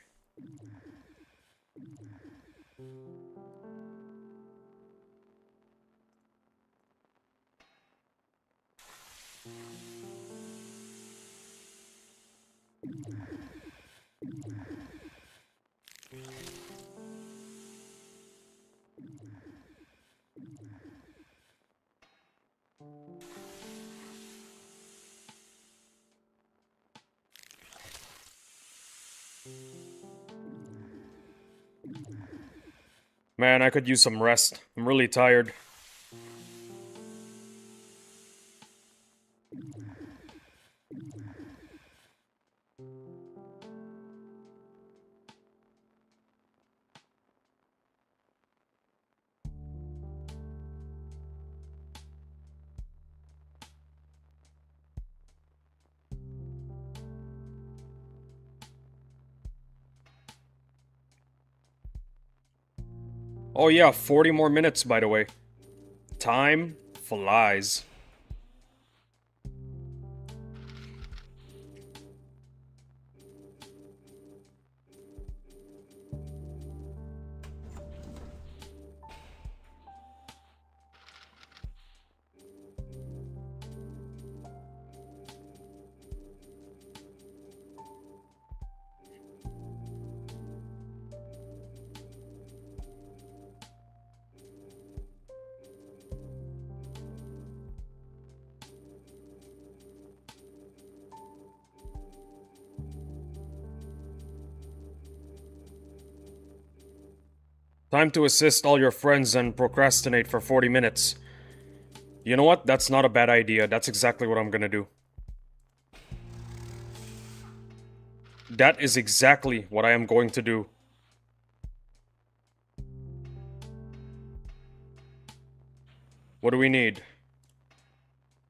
Man, I could use some rest. I'm really tired. Oh yeah, 40 more minutes, by the way. Time flies. Time to assist all your friends and procrastinate for 40 minutes. You know what? That's not a bad idea. That's exactly what I'm gonna do. That is exactly what I am going to do. What do we need?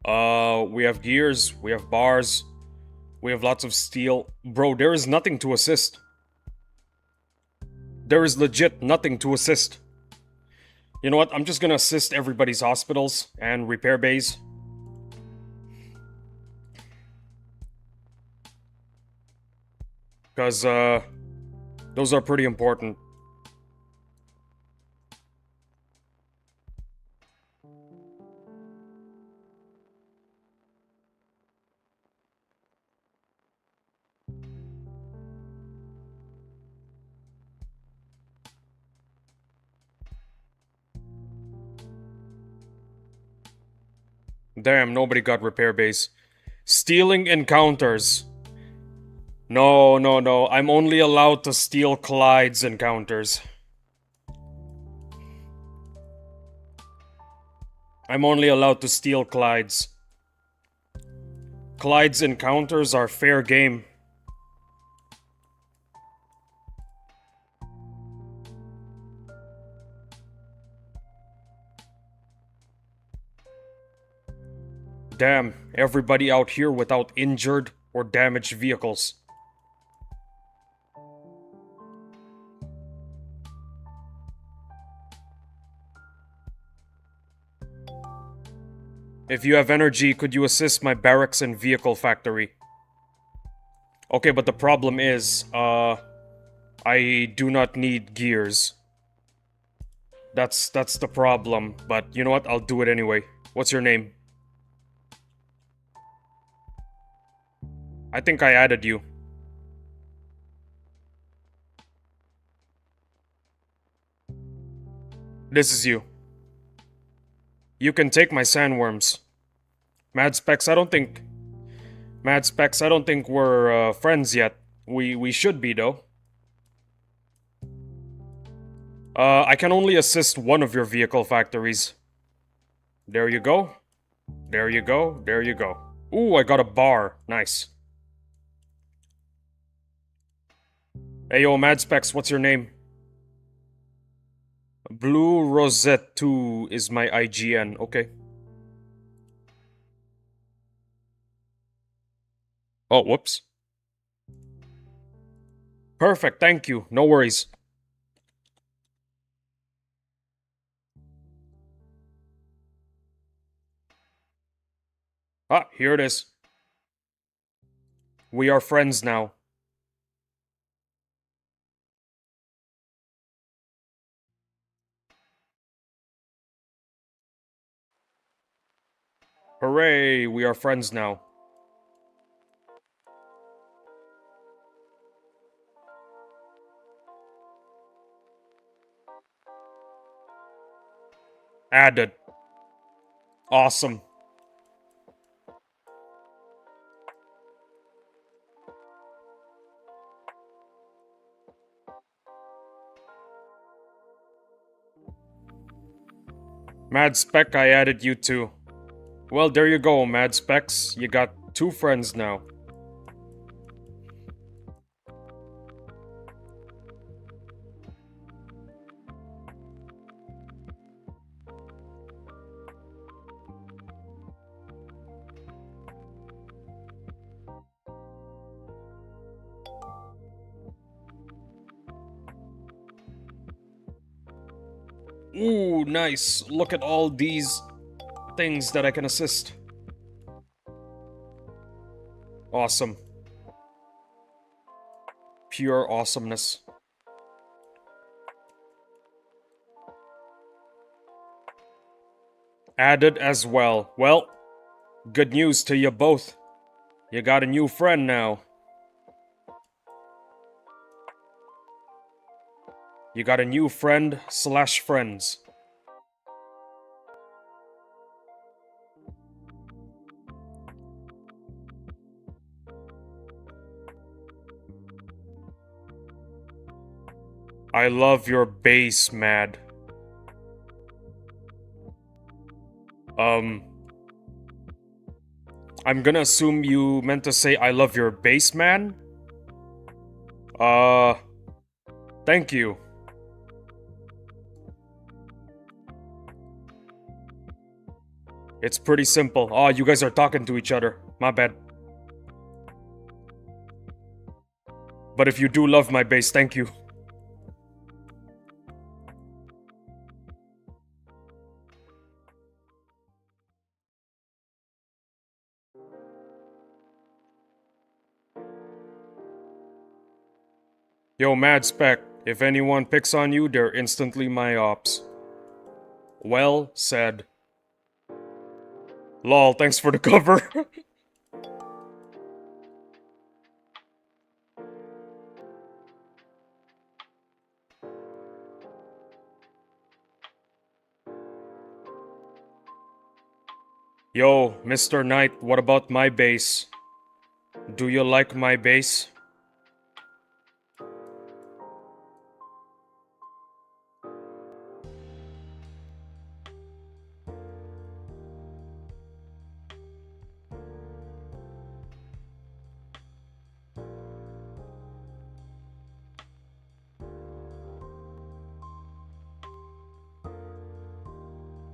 We have gears, we have bars, we have lots of steel. Bro, there is nothing to assist. There is legit nothing to assist. You know what? I'm just gonna assist everybody's hospitals and repair bays. Because, those are pretty important. Damn, nobody got repair bays. Stealing encounters. No, no, no. I'm only allowed to steal Clyde's encounters. I'm only allowed to steal Clyde's. Clyde's encounters are fair game. Damn, everybody out here without injured or damaged vehicles. If you have energy, could you assist my barracks and vehicle factory? Okay, but the problem is, I do not need gears. That's the problem, but you know what? I'll do it anyway. What's your name? I think I added you. This is you. You can take my sandworms. Mad Specs, I don't think... Mad Specs, I don't think we're, friends yet. We should be, though. I can only assist one of your vehicle factories. There you go. There you go. There you go. Ooh, I got a bar. Nice. Hey, yo, Mad Specs, what's your name? Blue Rosette 2 is my IGN. Okay. Oh, whoops. Perfect, thank you. No worries. Ah, here it is. We are friends now. Hooray, we are friends now. Added. Awesome. Mad Spec, I added you too. Well, there you go, Mad Specs. You got 2 friends now. Ooh, nice. Look at all these things that I can assist. Awesome. Pure awesomeness. Added as well. Well, good news to you both. You got a new friend now. You got a new friend slash friends. I love your base, Mad. I'm gonna assume you meant to say I love your base, man? Thank you. It's pretty simple. Oh, you guys are talking to each other. My bad. But if you do love my base, thank you. Yo, Mad Spec, if anyone picks on you, they're instantly my ops. Well said. Lol, thanks for the cover. Yo, Mr. Knight, what about my base? Do you like my base?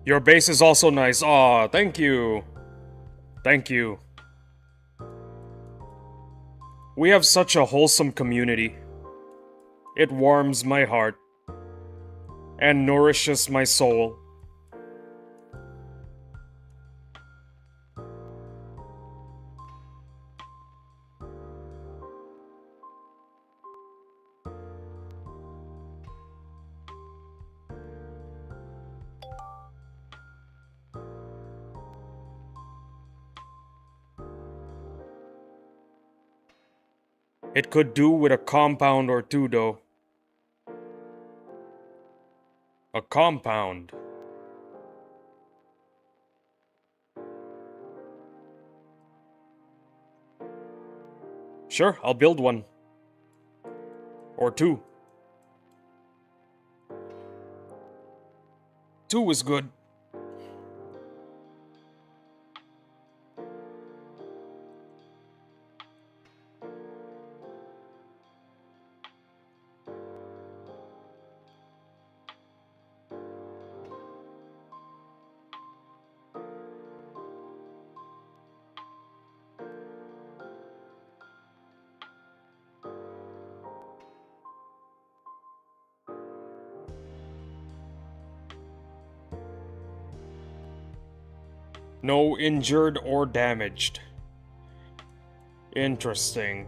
Your base is also nice. Aw, thank you. Thank you. We have such a wholesome community. It warms my heart and nourishes my soul. It could do with a compound or two, though. A compound. Sure, I'll build one. Or two. Two is good. No injured or damaged. Interesting.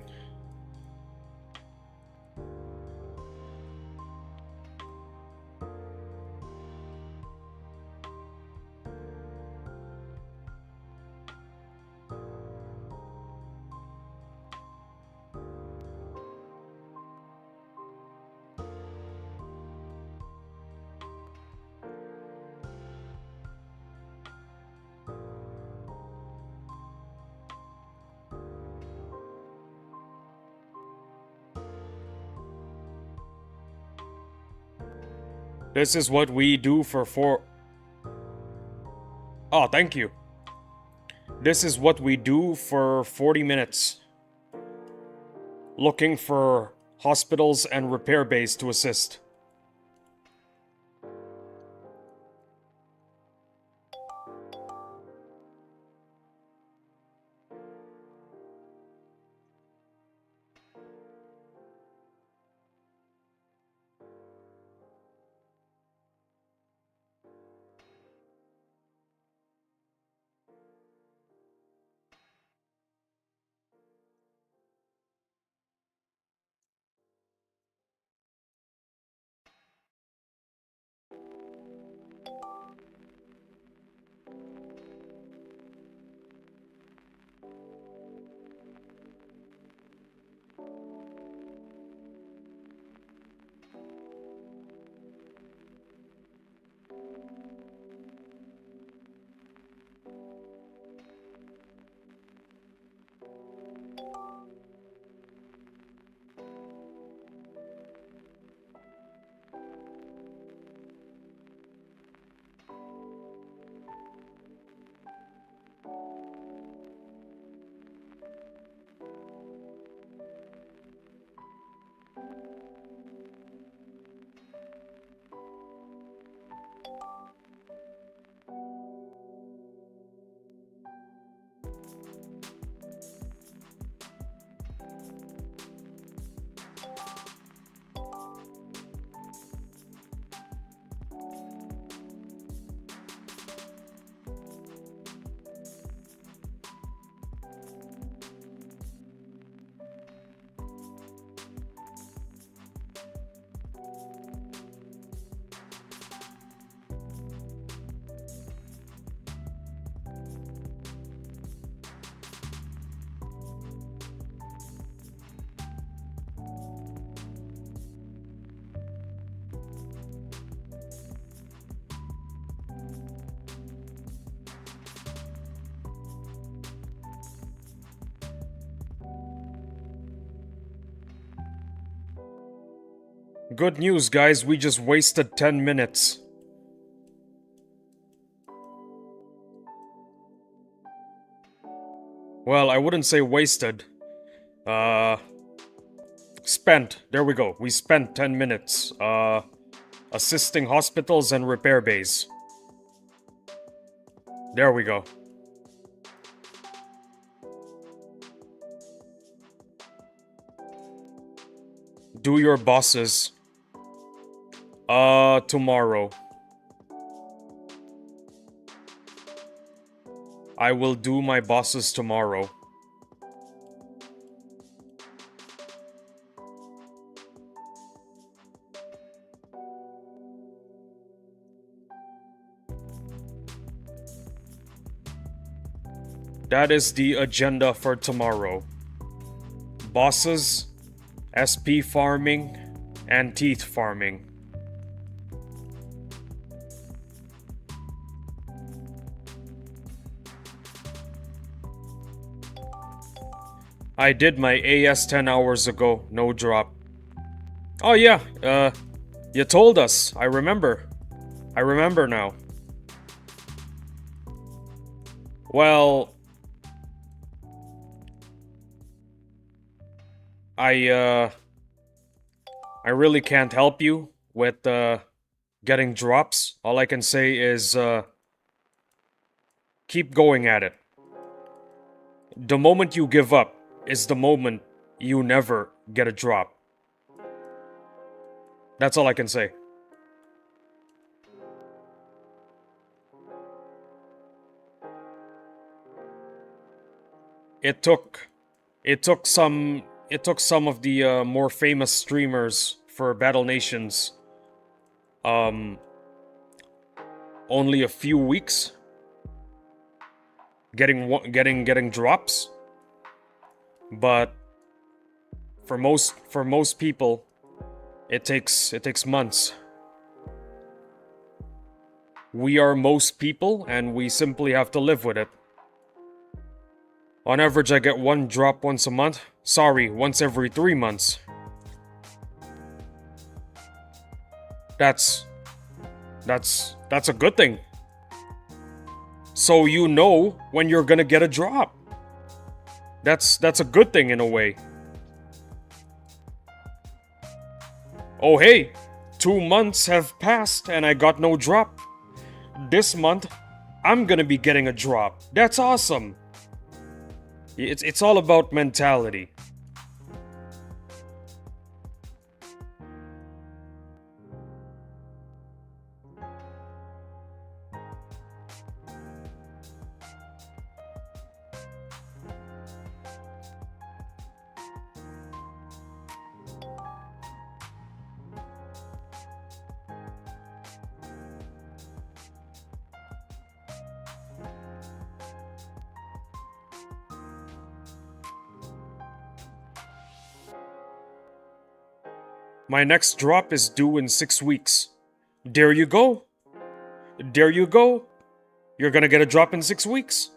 This is what we do for four. Oh, thank you. This is what we do for 40 minutes. Looking for hospitals and repair bays to assist. Good news, guys, we just wasted 10 minutes. Well, I wouldn't say wasted. Spent. There we go. We spent 10 minutes, assisting hospitals and repair bays. There we go. Do your bosses. Tomorrow. I will do my bosses tomorrow. That is the agenda for tomorrow. Bosses, SP farming, and teeth farming. I did my AS 10 hours ago, no drop. Oh yeah, you told us, I remember. I remember now. Well, I really can't help you with, getting drops. All I can say is, keep going at it. The moment you give up is the moment you never get a drop. That's all I can say. It took some of the more famous streamers for Battle Nations only a few weeks getting drops, but for most people it takes months. We are most people and we simply have to live with it. On average, I get one drop once a month. Sorry, once every 3 months. That's a good thing. So you know when you're gonna get a drop. That's a good thing in a way. Oh hey, 2 months have passed and I got no drop. This month, I'm gonna be getting a drop. That's awesome. It's all about mentality. My next drop is due in 6 weeks. There you go. There you go. You're gonna get a drop in 6 weeks.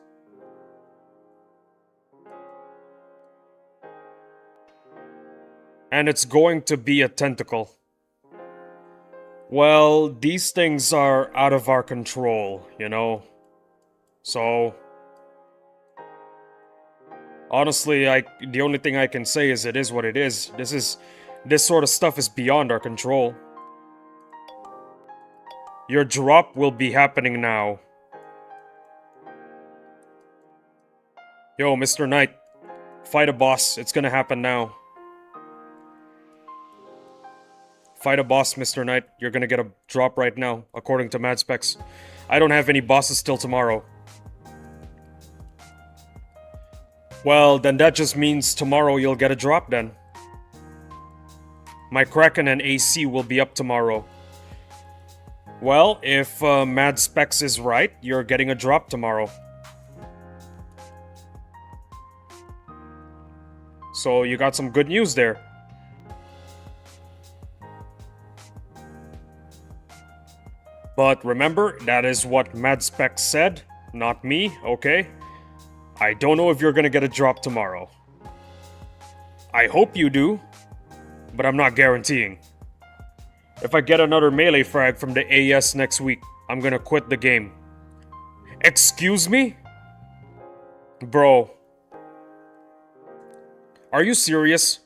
And it's going to be a tentacle. Well, these things are out of our control, you know? So... honestly, the only thing I can say is it is what it is. This sort of stuff is beyond our control. Your drop will be happening now. Yo, Mr. Knight. Fight a boss. It's gonna happen now. Fight a boss, Mr. Knight. You're gonna get a drop right now, according to Mad Specs. I don't have any bosses till tomorrow. Well, then that just means tomorrow you'll get a drop then. My Kraken and AC will be up tomorrow. Well, if Mad Specs is right, you're getting a drop tomorrow. So you got some good news there. But remember, that is what Mad Specs said, not me, okay? I don't know if you're gonna get a drop tomorrow. I hope you do. But I'm not guaranteeing. If I get another melee frag from the AS next week, I'm gonna quit the game. Excuse me? Bro. Are you serious?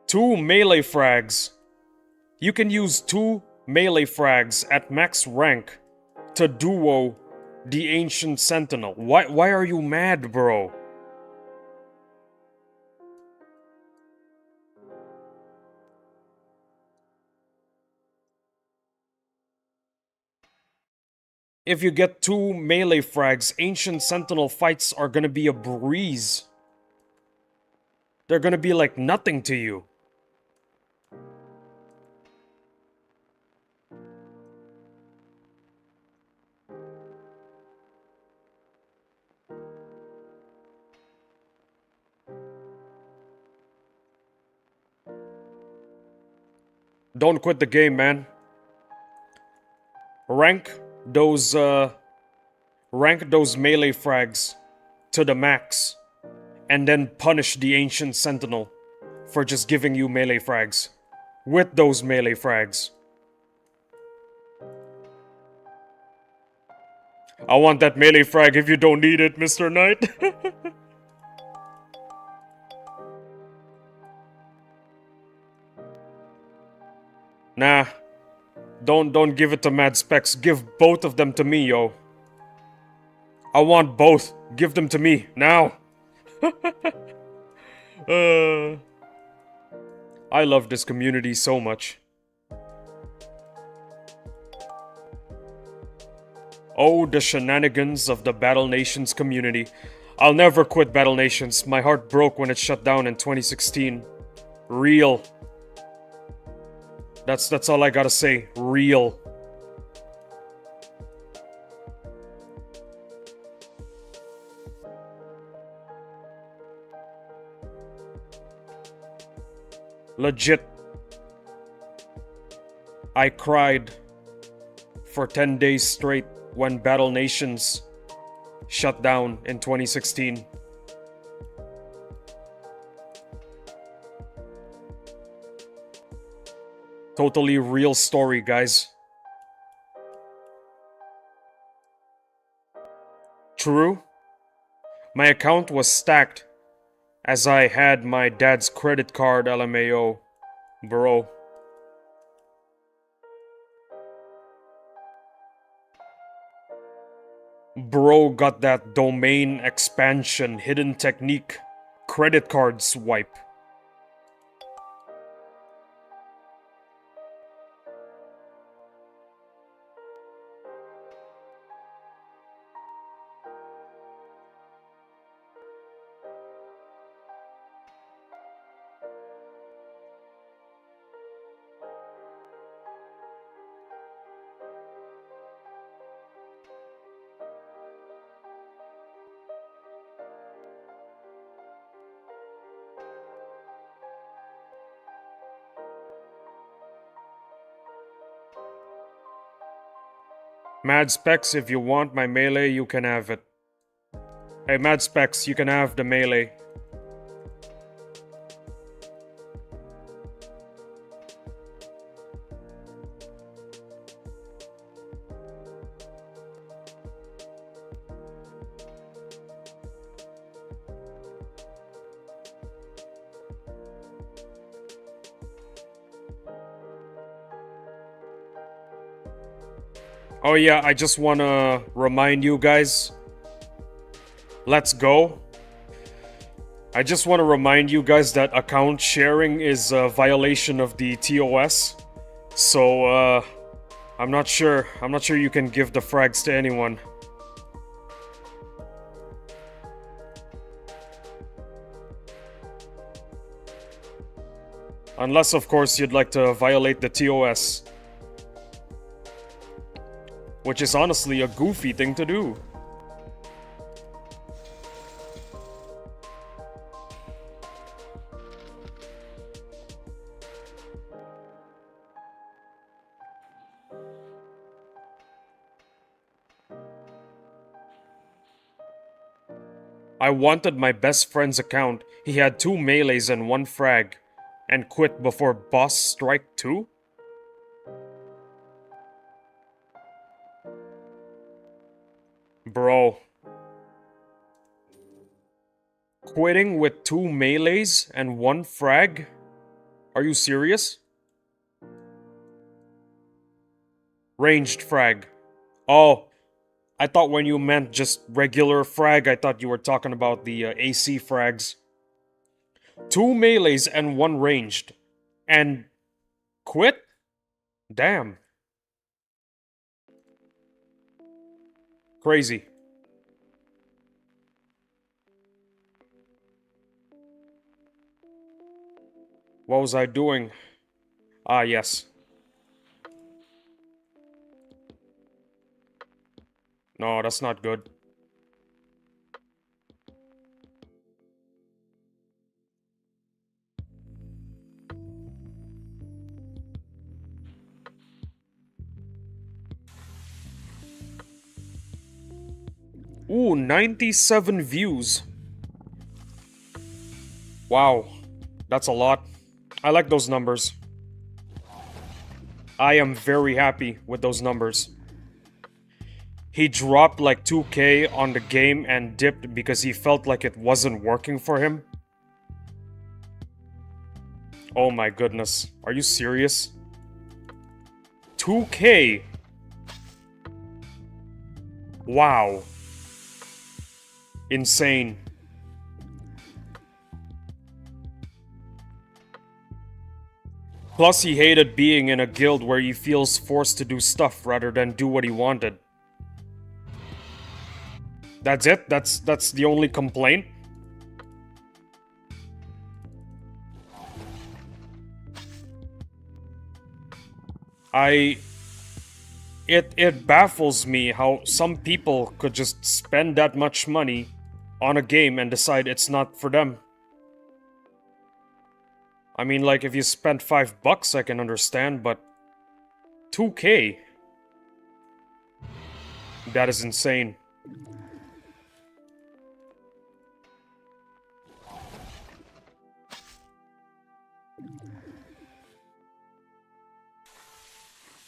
2 melee frags. You can use 2 melee frags at max rank to duo the Ancient Sentinel. Why are you mad, bro? If you get 2 melee frags, Ancient Sentinel fights are gonna be a breeze. They're gonna be like nothing to you. Don't quit the game, man. Rank those melee frags to the max, and then punish the Ancient Sentinel for just giving you melee frags. With those melee frags. I want that melee frag if you don't need it, Mr. Knight. Nah. Don't give it to Mad Specs. Give both of them to me, yo. I want both. Give them to me, now. I love this community so much. Oh, the shenanigans of the Battle Nations community. I'll never quit Battle Nations. My heart broke when it shut down in 2016. Real. That's all I gotta say. Real. Legit. I cried for 10 days straight when Battle Nations shut down in 2016. Totally real story, guys. True. My account was stacked as I had my dad's credit card LMAO. Bro. Bro got that domain expansion hidden technique credit card swipe. Mad Specs, if you want my melee, you can have it. Hey, Mad Specs, you can have the melee. Oh yeah, I just wanna remind you guys. Let's go. I just wanna remind you guys that account sharing is a violation of the TOS. So, I'm not sure you can give the frags to anyone. Unless, of course, you'd like to violate the TOS. Which is honestly a goofy thing to do. I wanted my best friend's account. He had 2 melees and 1 frag. and quit before boss strike 2? Bro. Quitting with 2 melees and 1 frag? Are you serious? Ranged frag. Oh, I thought when you meant just regular frag, I thought you were talking about the AC frags. 2 melees and 1 ranged. And quit? Damn. Crazy. What was I doing? Ah, yes. No, that's not good. Ooh, 97 views. Wow. That's a lot. I like those numbers. I am very happy with those numbers. He dropped like 2K on the game and dipped because he felt like it wasn't working for him. Oh my goodness. Are you serious? 2K? Wow. Insane. Plus, he hated being in a guild where he feels forced to do stuff rather than do what he wanted. That's it? That's the only complaint? It baffles me how some people could just spend that much money on a game and decide it's not for them. I mean, like, if you spent $5, I can understand, but 2K? That is insane.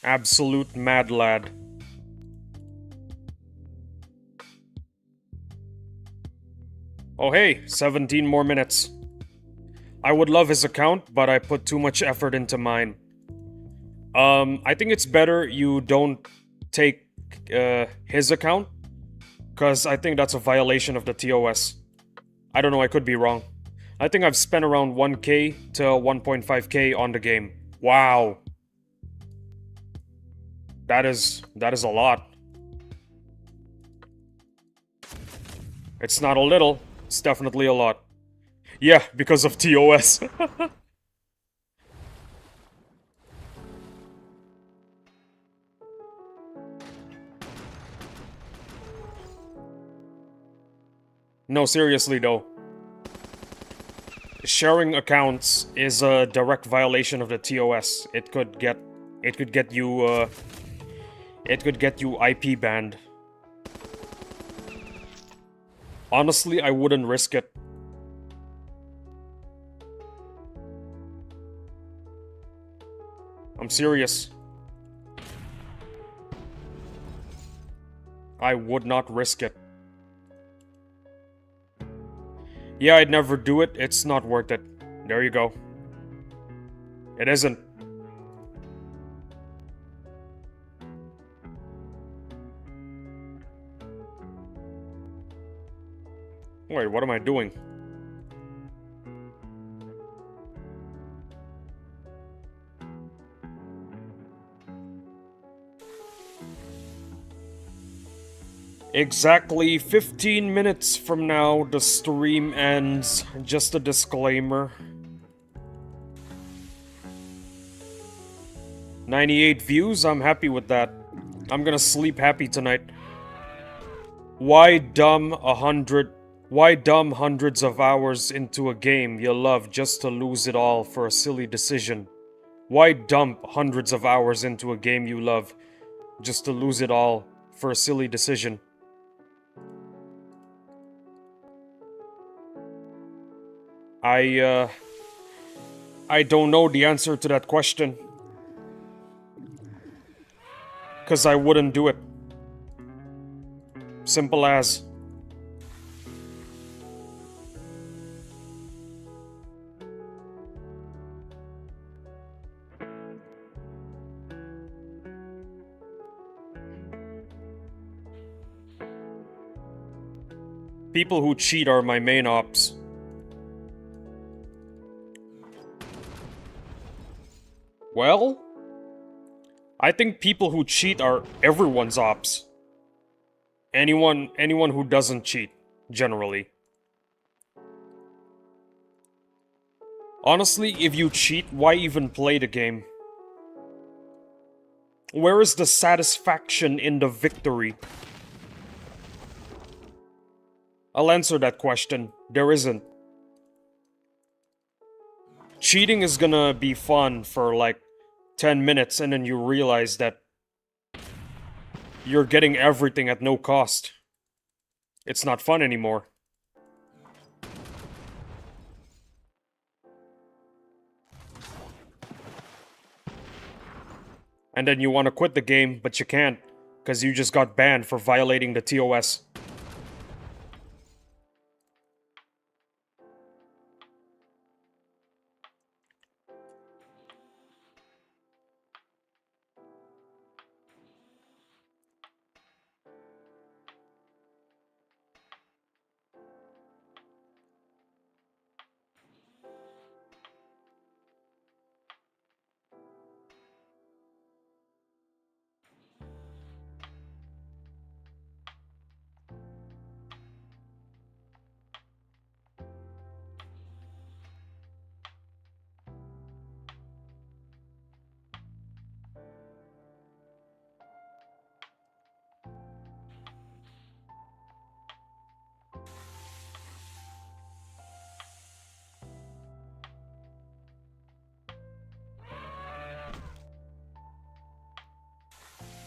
Absolute mad lad. Oh hey, 17 more minutes. I would love his account, but I put too much effort into mine. I think it's better you don't take his account, because I think that's a violation of the TOS. I don't know, I could be wrong. I think I've spent around 1K to 1.5K on the game. Wow. That is a lot. It's not a little, it's definitely a lot. Yeah, because of TOS. No, seriously though. Sharing accounts is a direct violation of the TOS. It could get you IP banned. Honestly, I wouldn't risk it. I'm serious. I would not risk it. Yeah, I'd never do it. It's not worth it. There you go. It isn't. Wait, what am I doing? Exactly 15 minutes from now, the stream ends. Just a disclaimer. 98 views, I'm happy with that. I'm gonna sleep happy tonight. Why dumb hundreds of hours into a game you love just to lose it all for a silly decision? Why dump hundreds of hours into a game you love just to lose it all for a silly decision? I don't know the answer to that question. Because I wouldn't do it. Simple as. People who cheat are my main ops. Well, I think people who cheat are everyone's ops. Anyone who doesn't cheat, generally. Honestly, if you cheat, why even play the game? Where is the satisfaction in the victory? I'll answer that question. There isn't. Cheating is gonna be fun for like 10 minutes and then you realize that you're getting everything at no cost. It's not fun anymore. And then you want to quit the game, but you can't, because you just got banned for violating the TOS.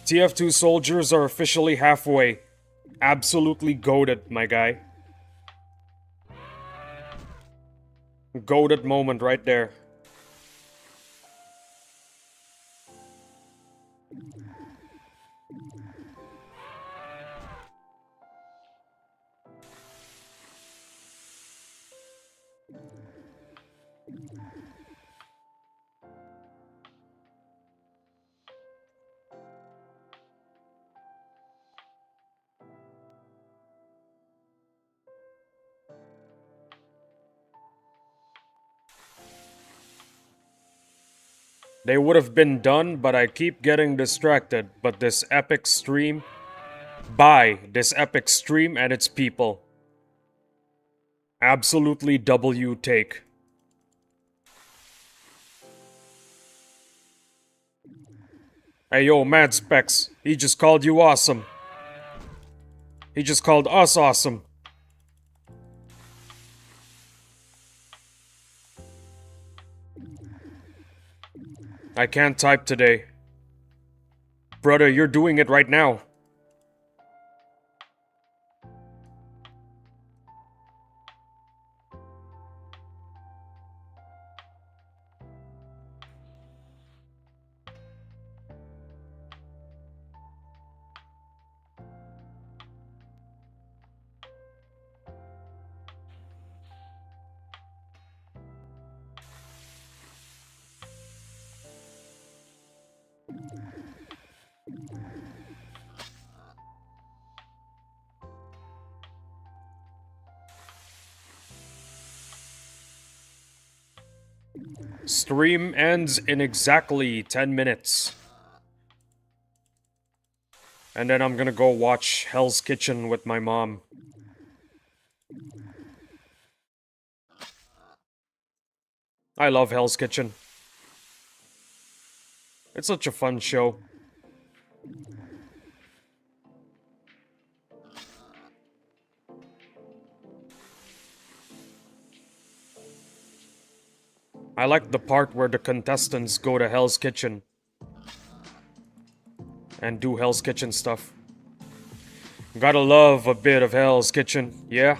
TF2 soldiers are officially halfway. Absolutely goated, my guy. Goated moment right there. They would have been done, but I keep getting distracted. But this epic stream... By this epic stream and its people. Absolutely W take. Hey yo, Mad Specs, he just called you awesome. He just called us awesome. I can't type today. Brother, you're doing it right now. Stream ends in exactly 10 minutes. And then I'm gonna go watch Hell's Kitchen with my mom. I love Hell's Kitchen. It's such a fun show. I like the part where the contestants go to Hell's Kitchen and do Hell's Kitchen stuff. Gotta love a bit of Hell's Kitchen, yeah?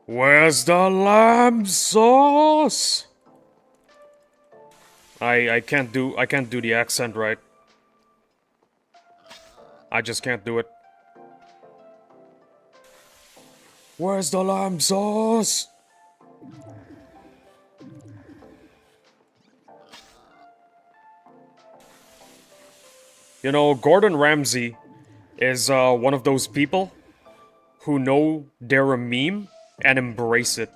Where's the lamb sauce? I can't do the accent right. I just can't do it. Where's the lamb sauce? You know, Gordon Ramsay is one of those people who know they're a meme and embrace it.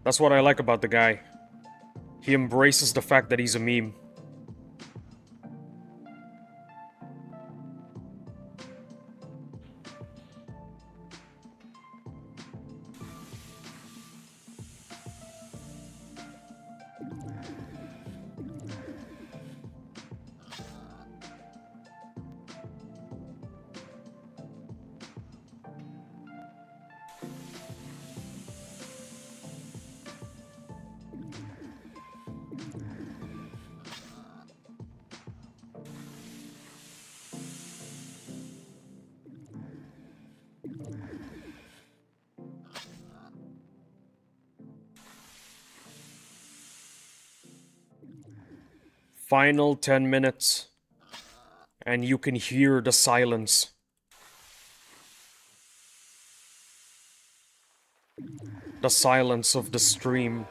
That's what I like about the guy. He embraces the fact that he's a meme. Final 10 minutes, and you can hear the silence. The silence of the stream.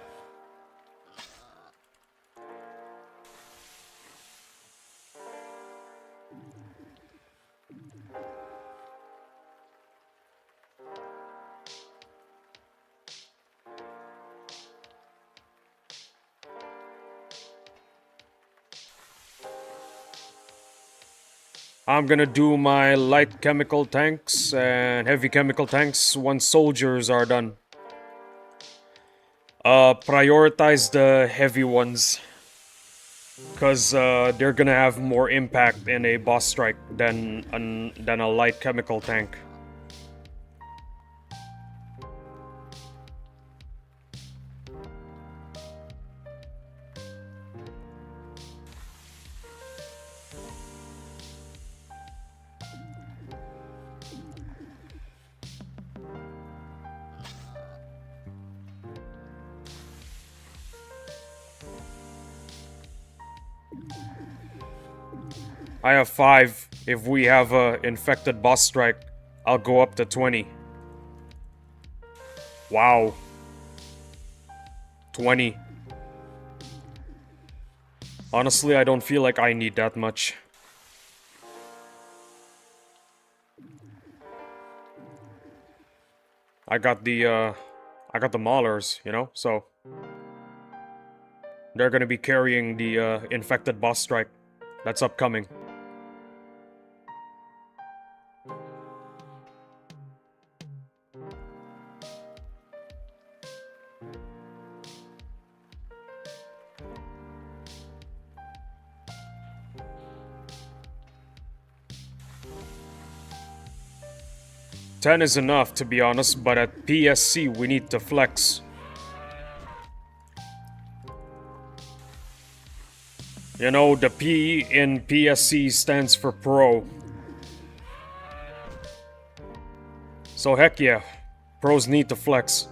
I'm gonna do my light chemical tanks and heavy chemical tanks once soldiers are done. Prioritize the heavy ones. Because they're gonna have more impact in a boss strike than a light chemical tank. I have 5. If we have a infected boss strike, I'll go up to 20. Wow. 20. Honestly, I don't feel like I need that much. I got the Maulers, you know, so they're gonna be carrying the infected boss strike that's upcoming. Ten is enough, to be honest, but at PSC we need to flex. You know, the P in PSC stands for pro. So heck yeah, pros need to flex.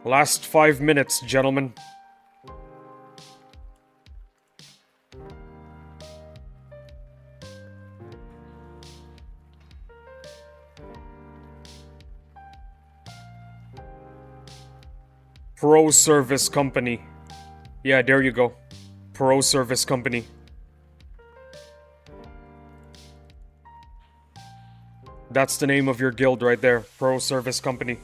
Last 5 minutes, gentlemen. Pro Service Company. Yeah, there you go. Pro Service Company. That's the name of your guild right there. Pro Service Company.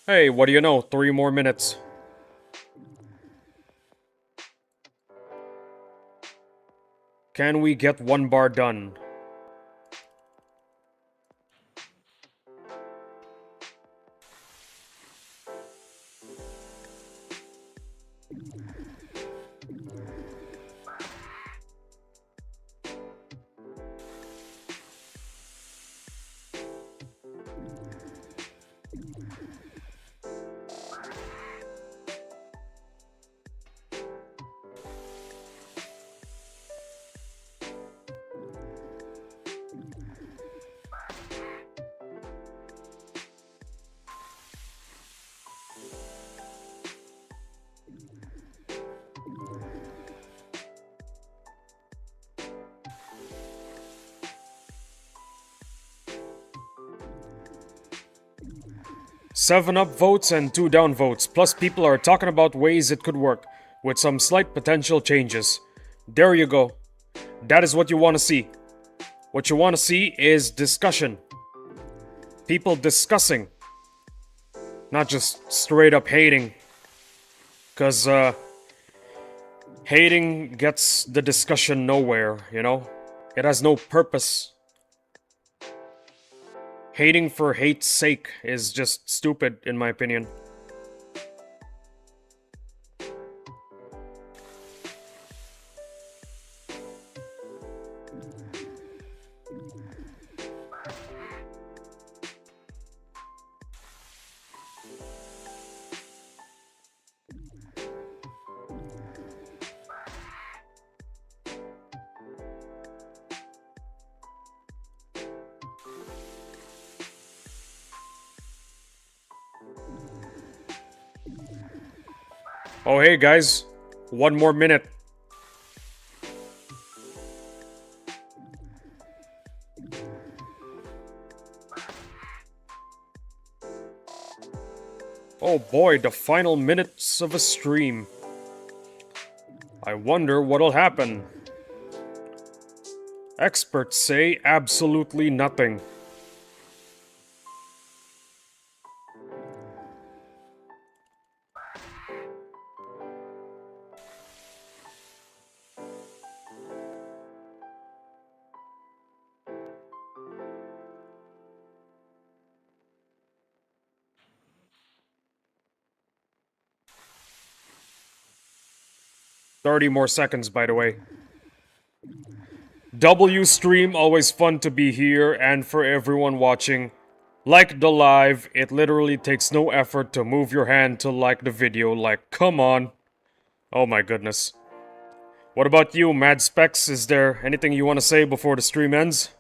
Hey, what do you know? 3 more minutes. Can we get 1 bar done? Seven up votes and 2 down votes, plus people are talking about ways it could work, with some slight potential changes. There you go. That is what you want to see. What you want to see is discussion. People discussing. Not just straight up hating. Because, hating gets the discussion nowhere, you know? It has no purpose. Hating for hate's sake is just stupid, in my opinion. Oh, hey guys, 1 more minute. Oh boy, the final minutes of a stream. I wonder what'll happen. Experts say absolutely nothing. "30 more seconds, by the way. W stream, always fun to be here, and for everyone watching, like the live, it literally takes no effort to move your hand to like the video, like, come on. Oh my goodness. What about you, Mad Specs? Is there anything you want to say before the stream ends?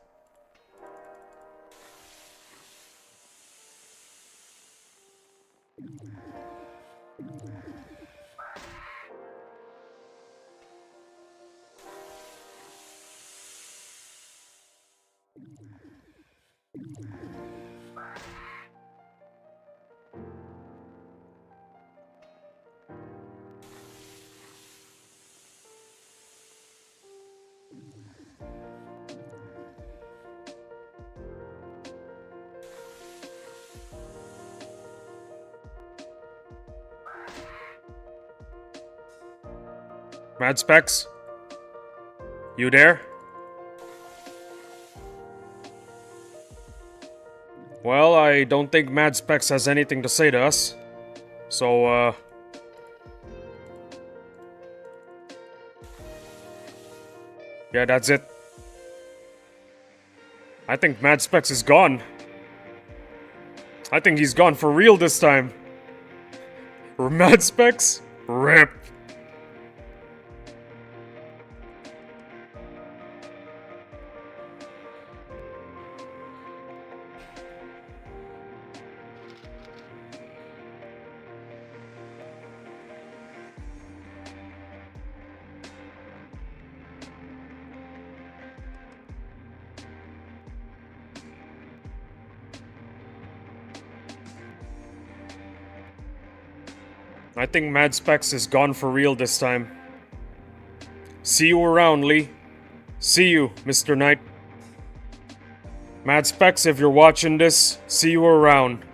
Mad Specs? You there? Well, I don't think Mad Specs has anything to say to us. So, yeah, that's it. I think Mad Specs is gone. I think he's gone for real this time. Mad Specs? RIP. I think Mad Specs is gone for real this time. See you around, Lee. See you, Mr. Knight. Mad Specs, if you're watching this, see you around.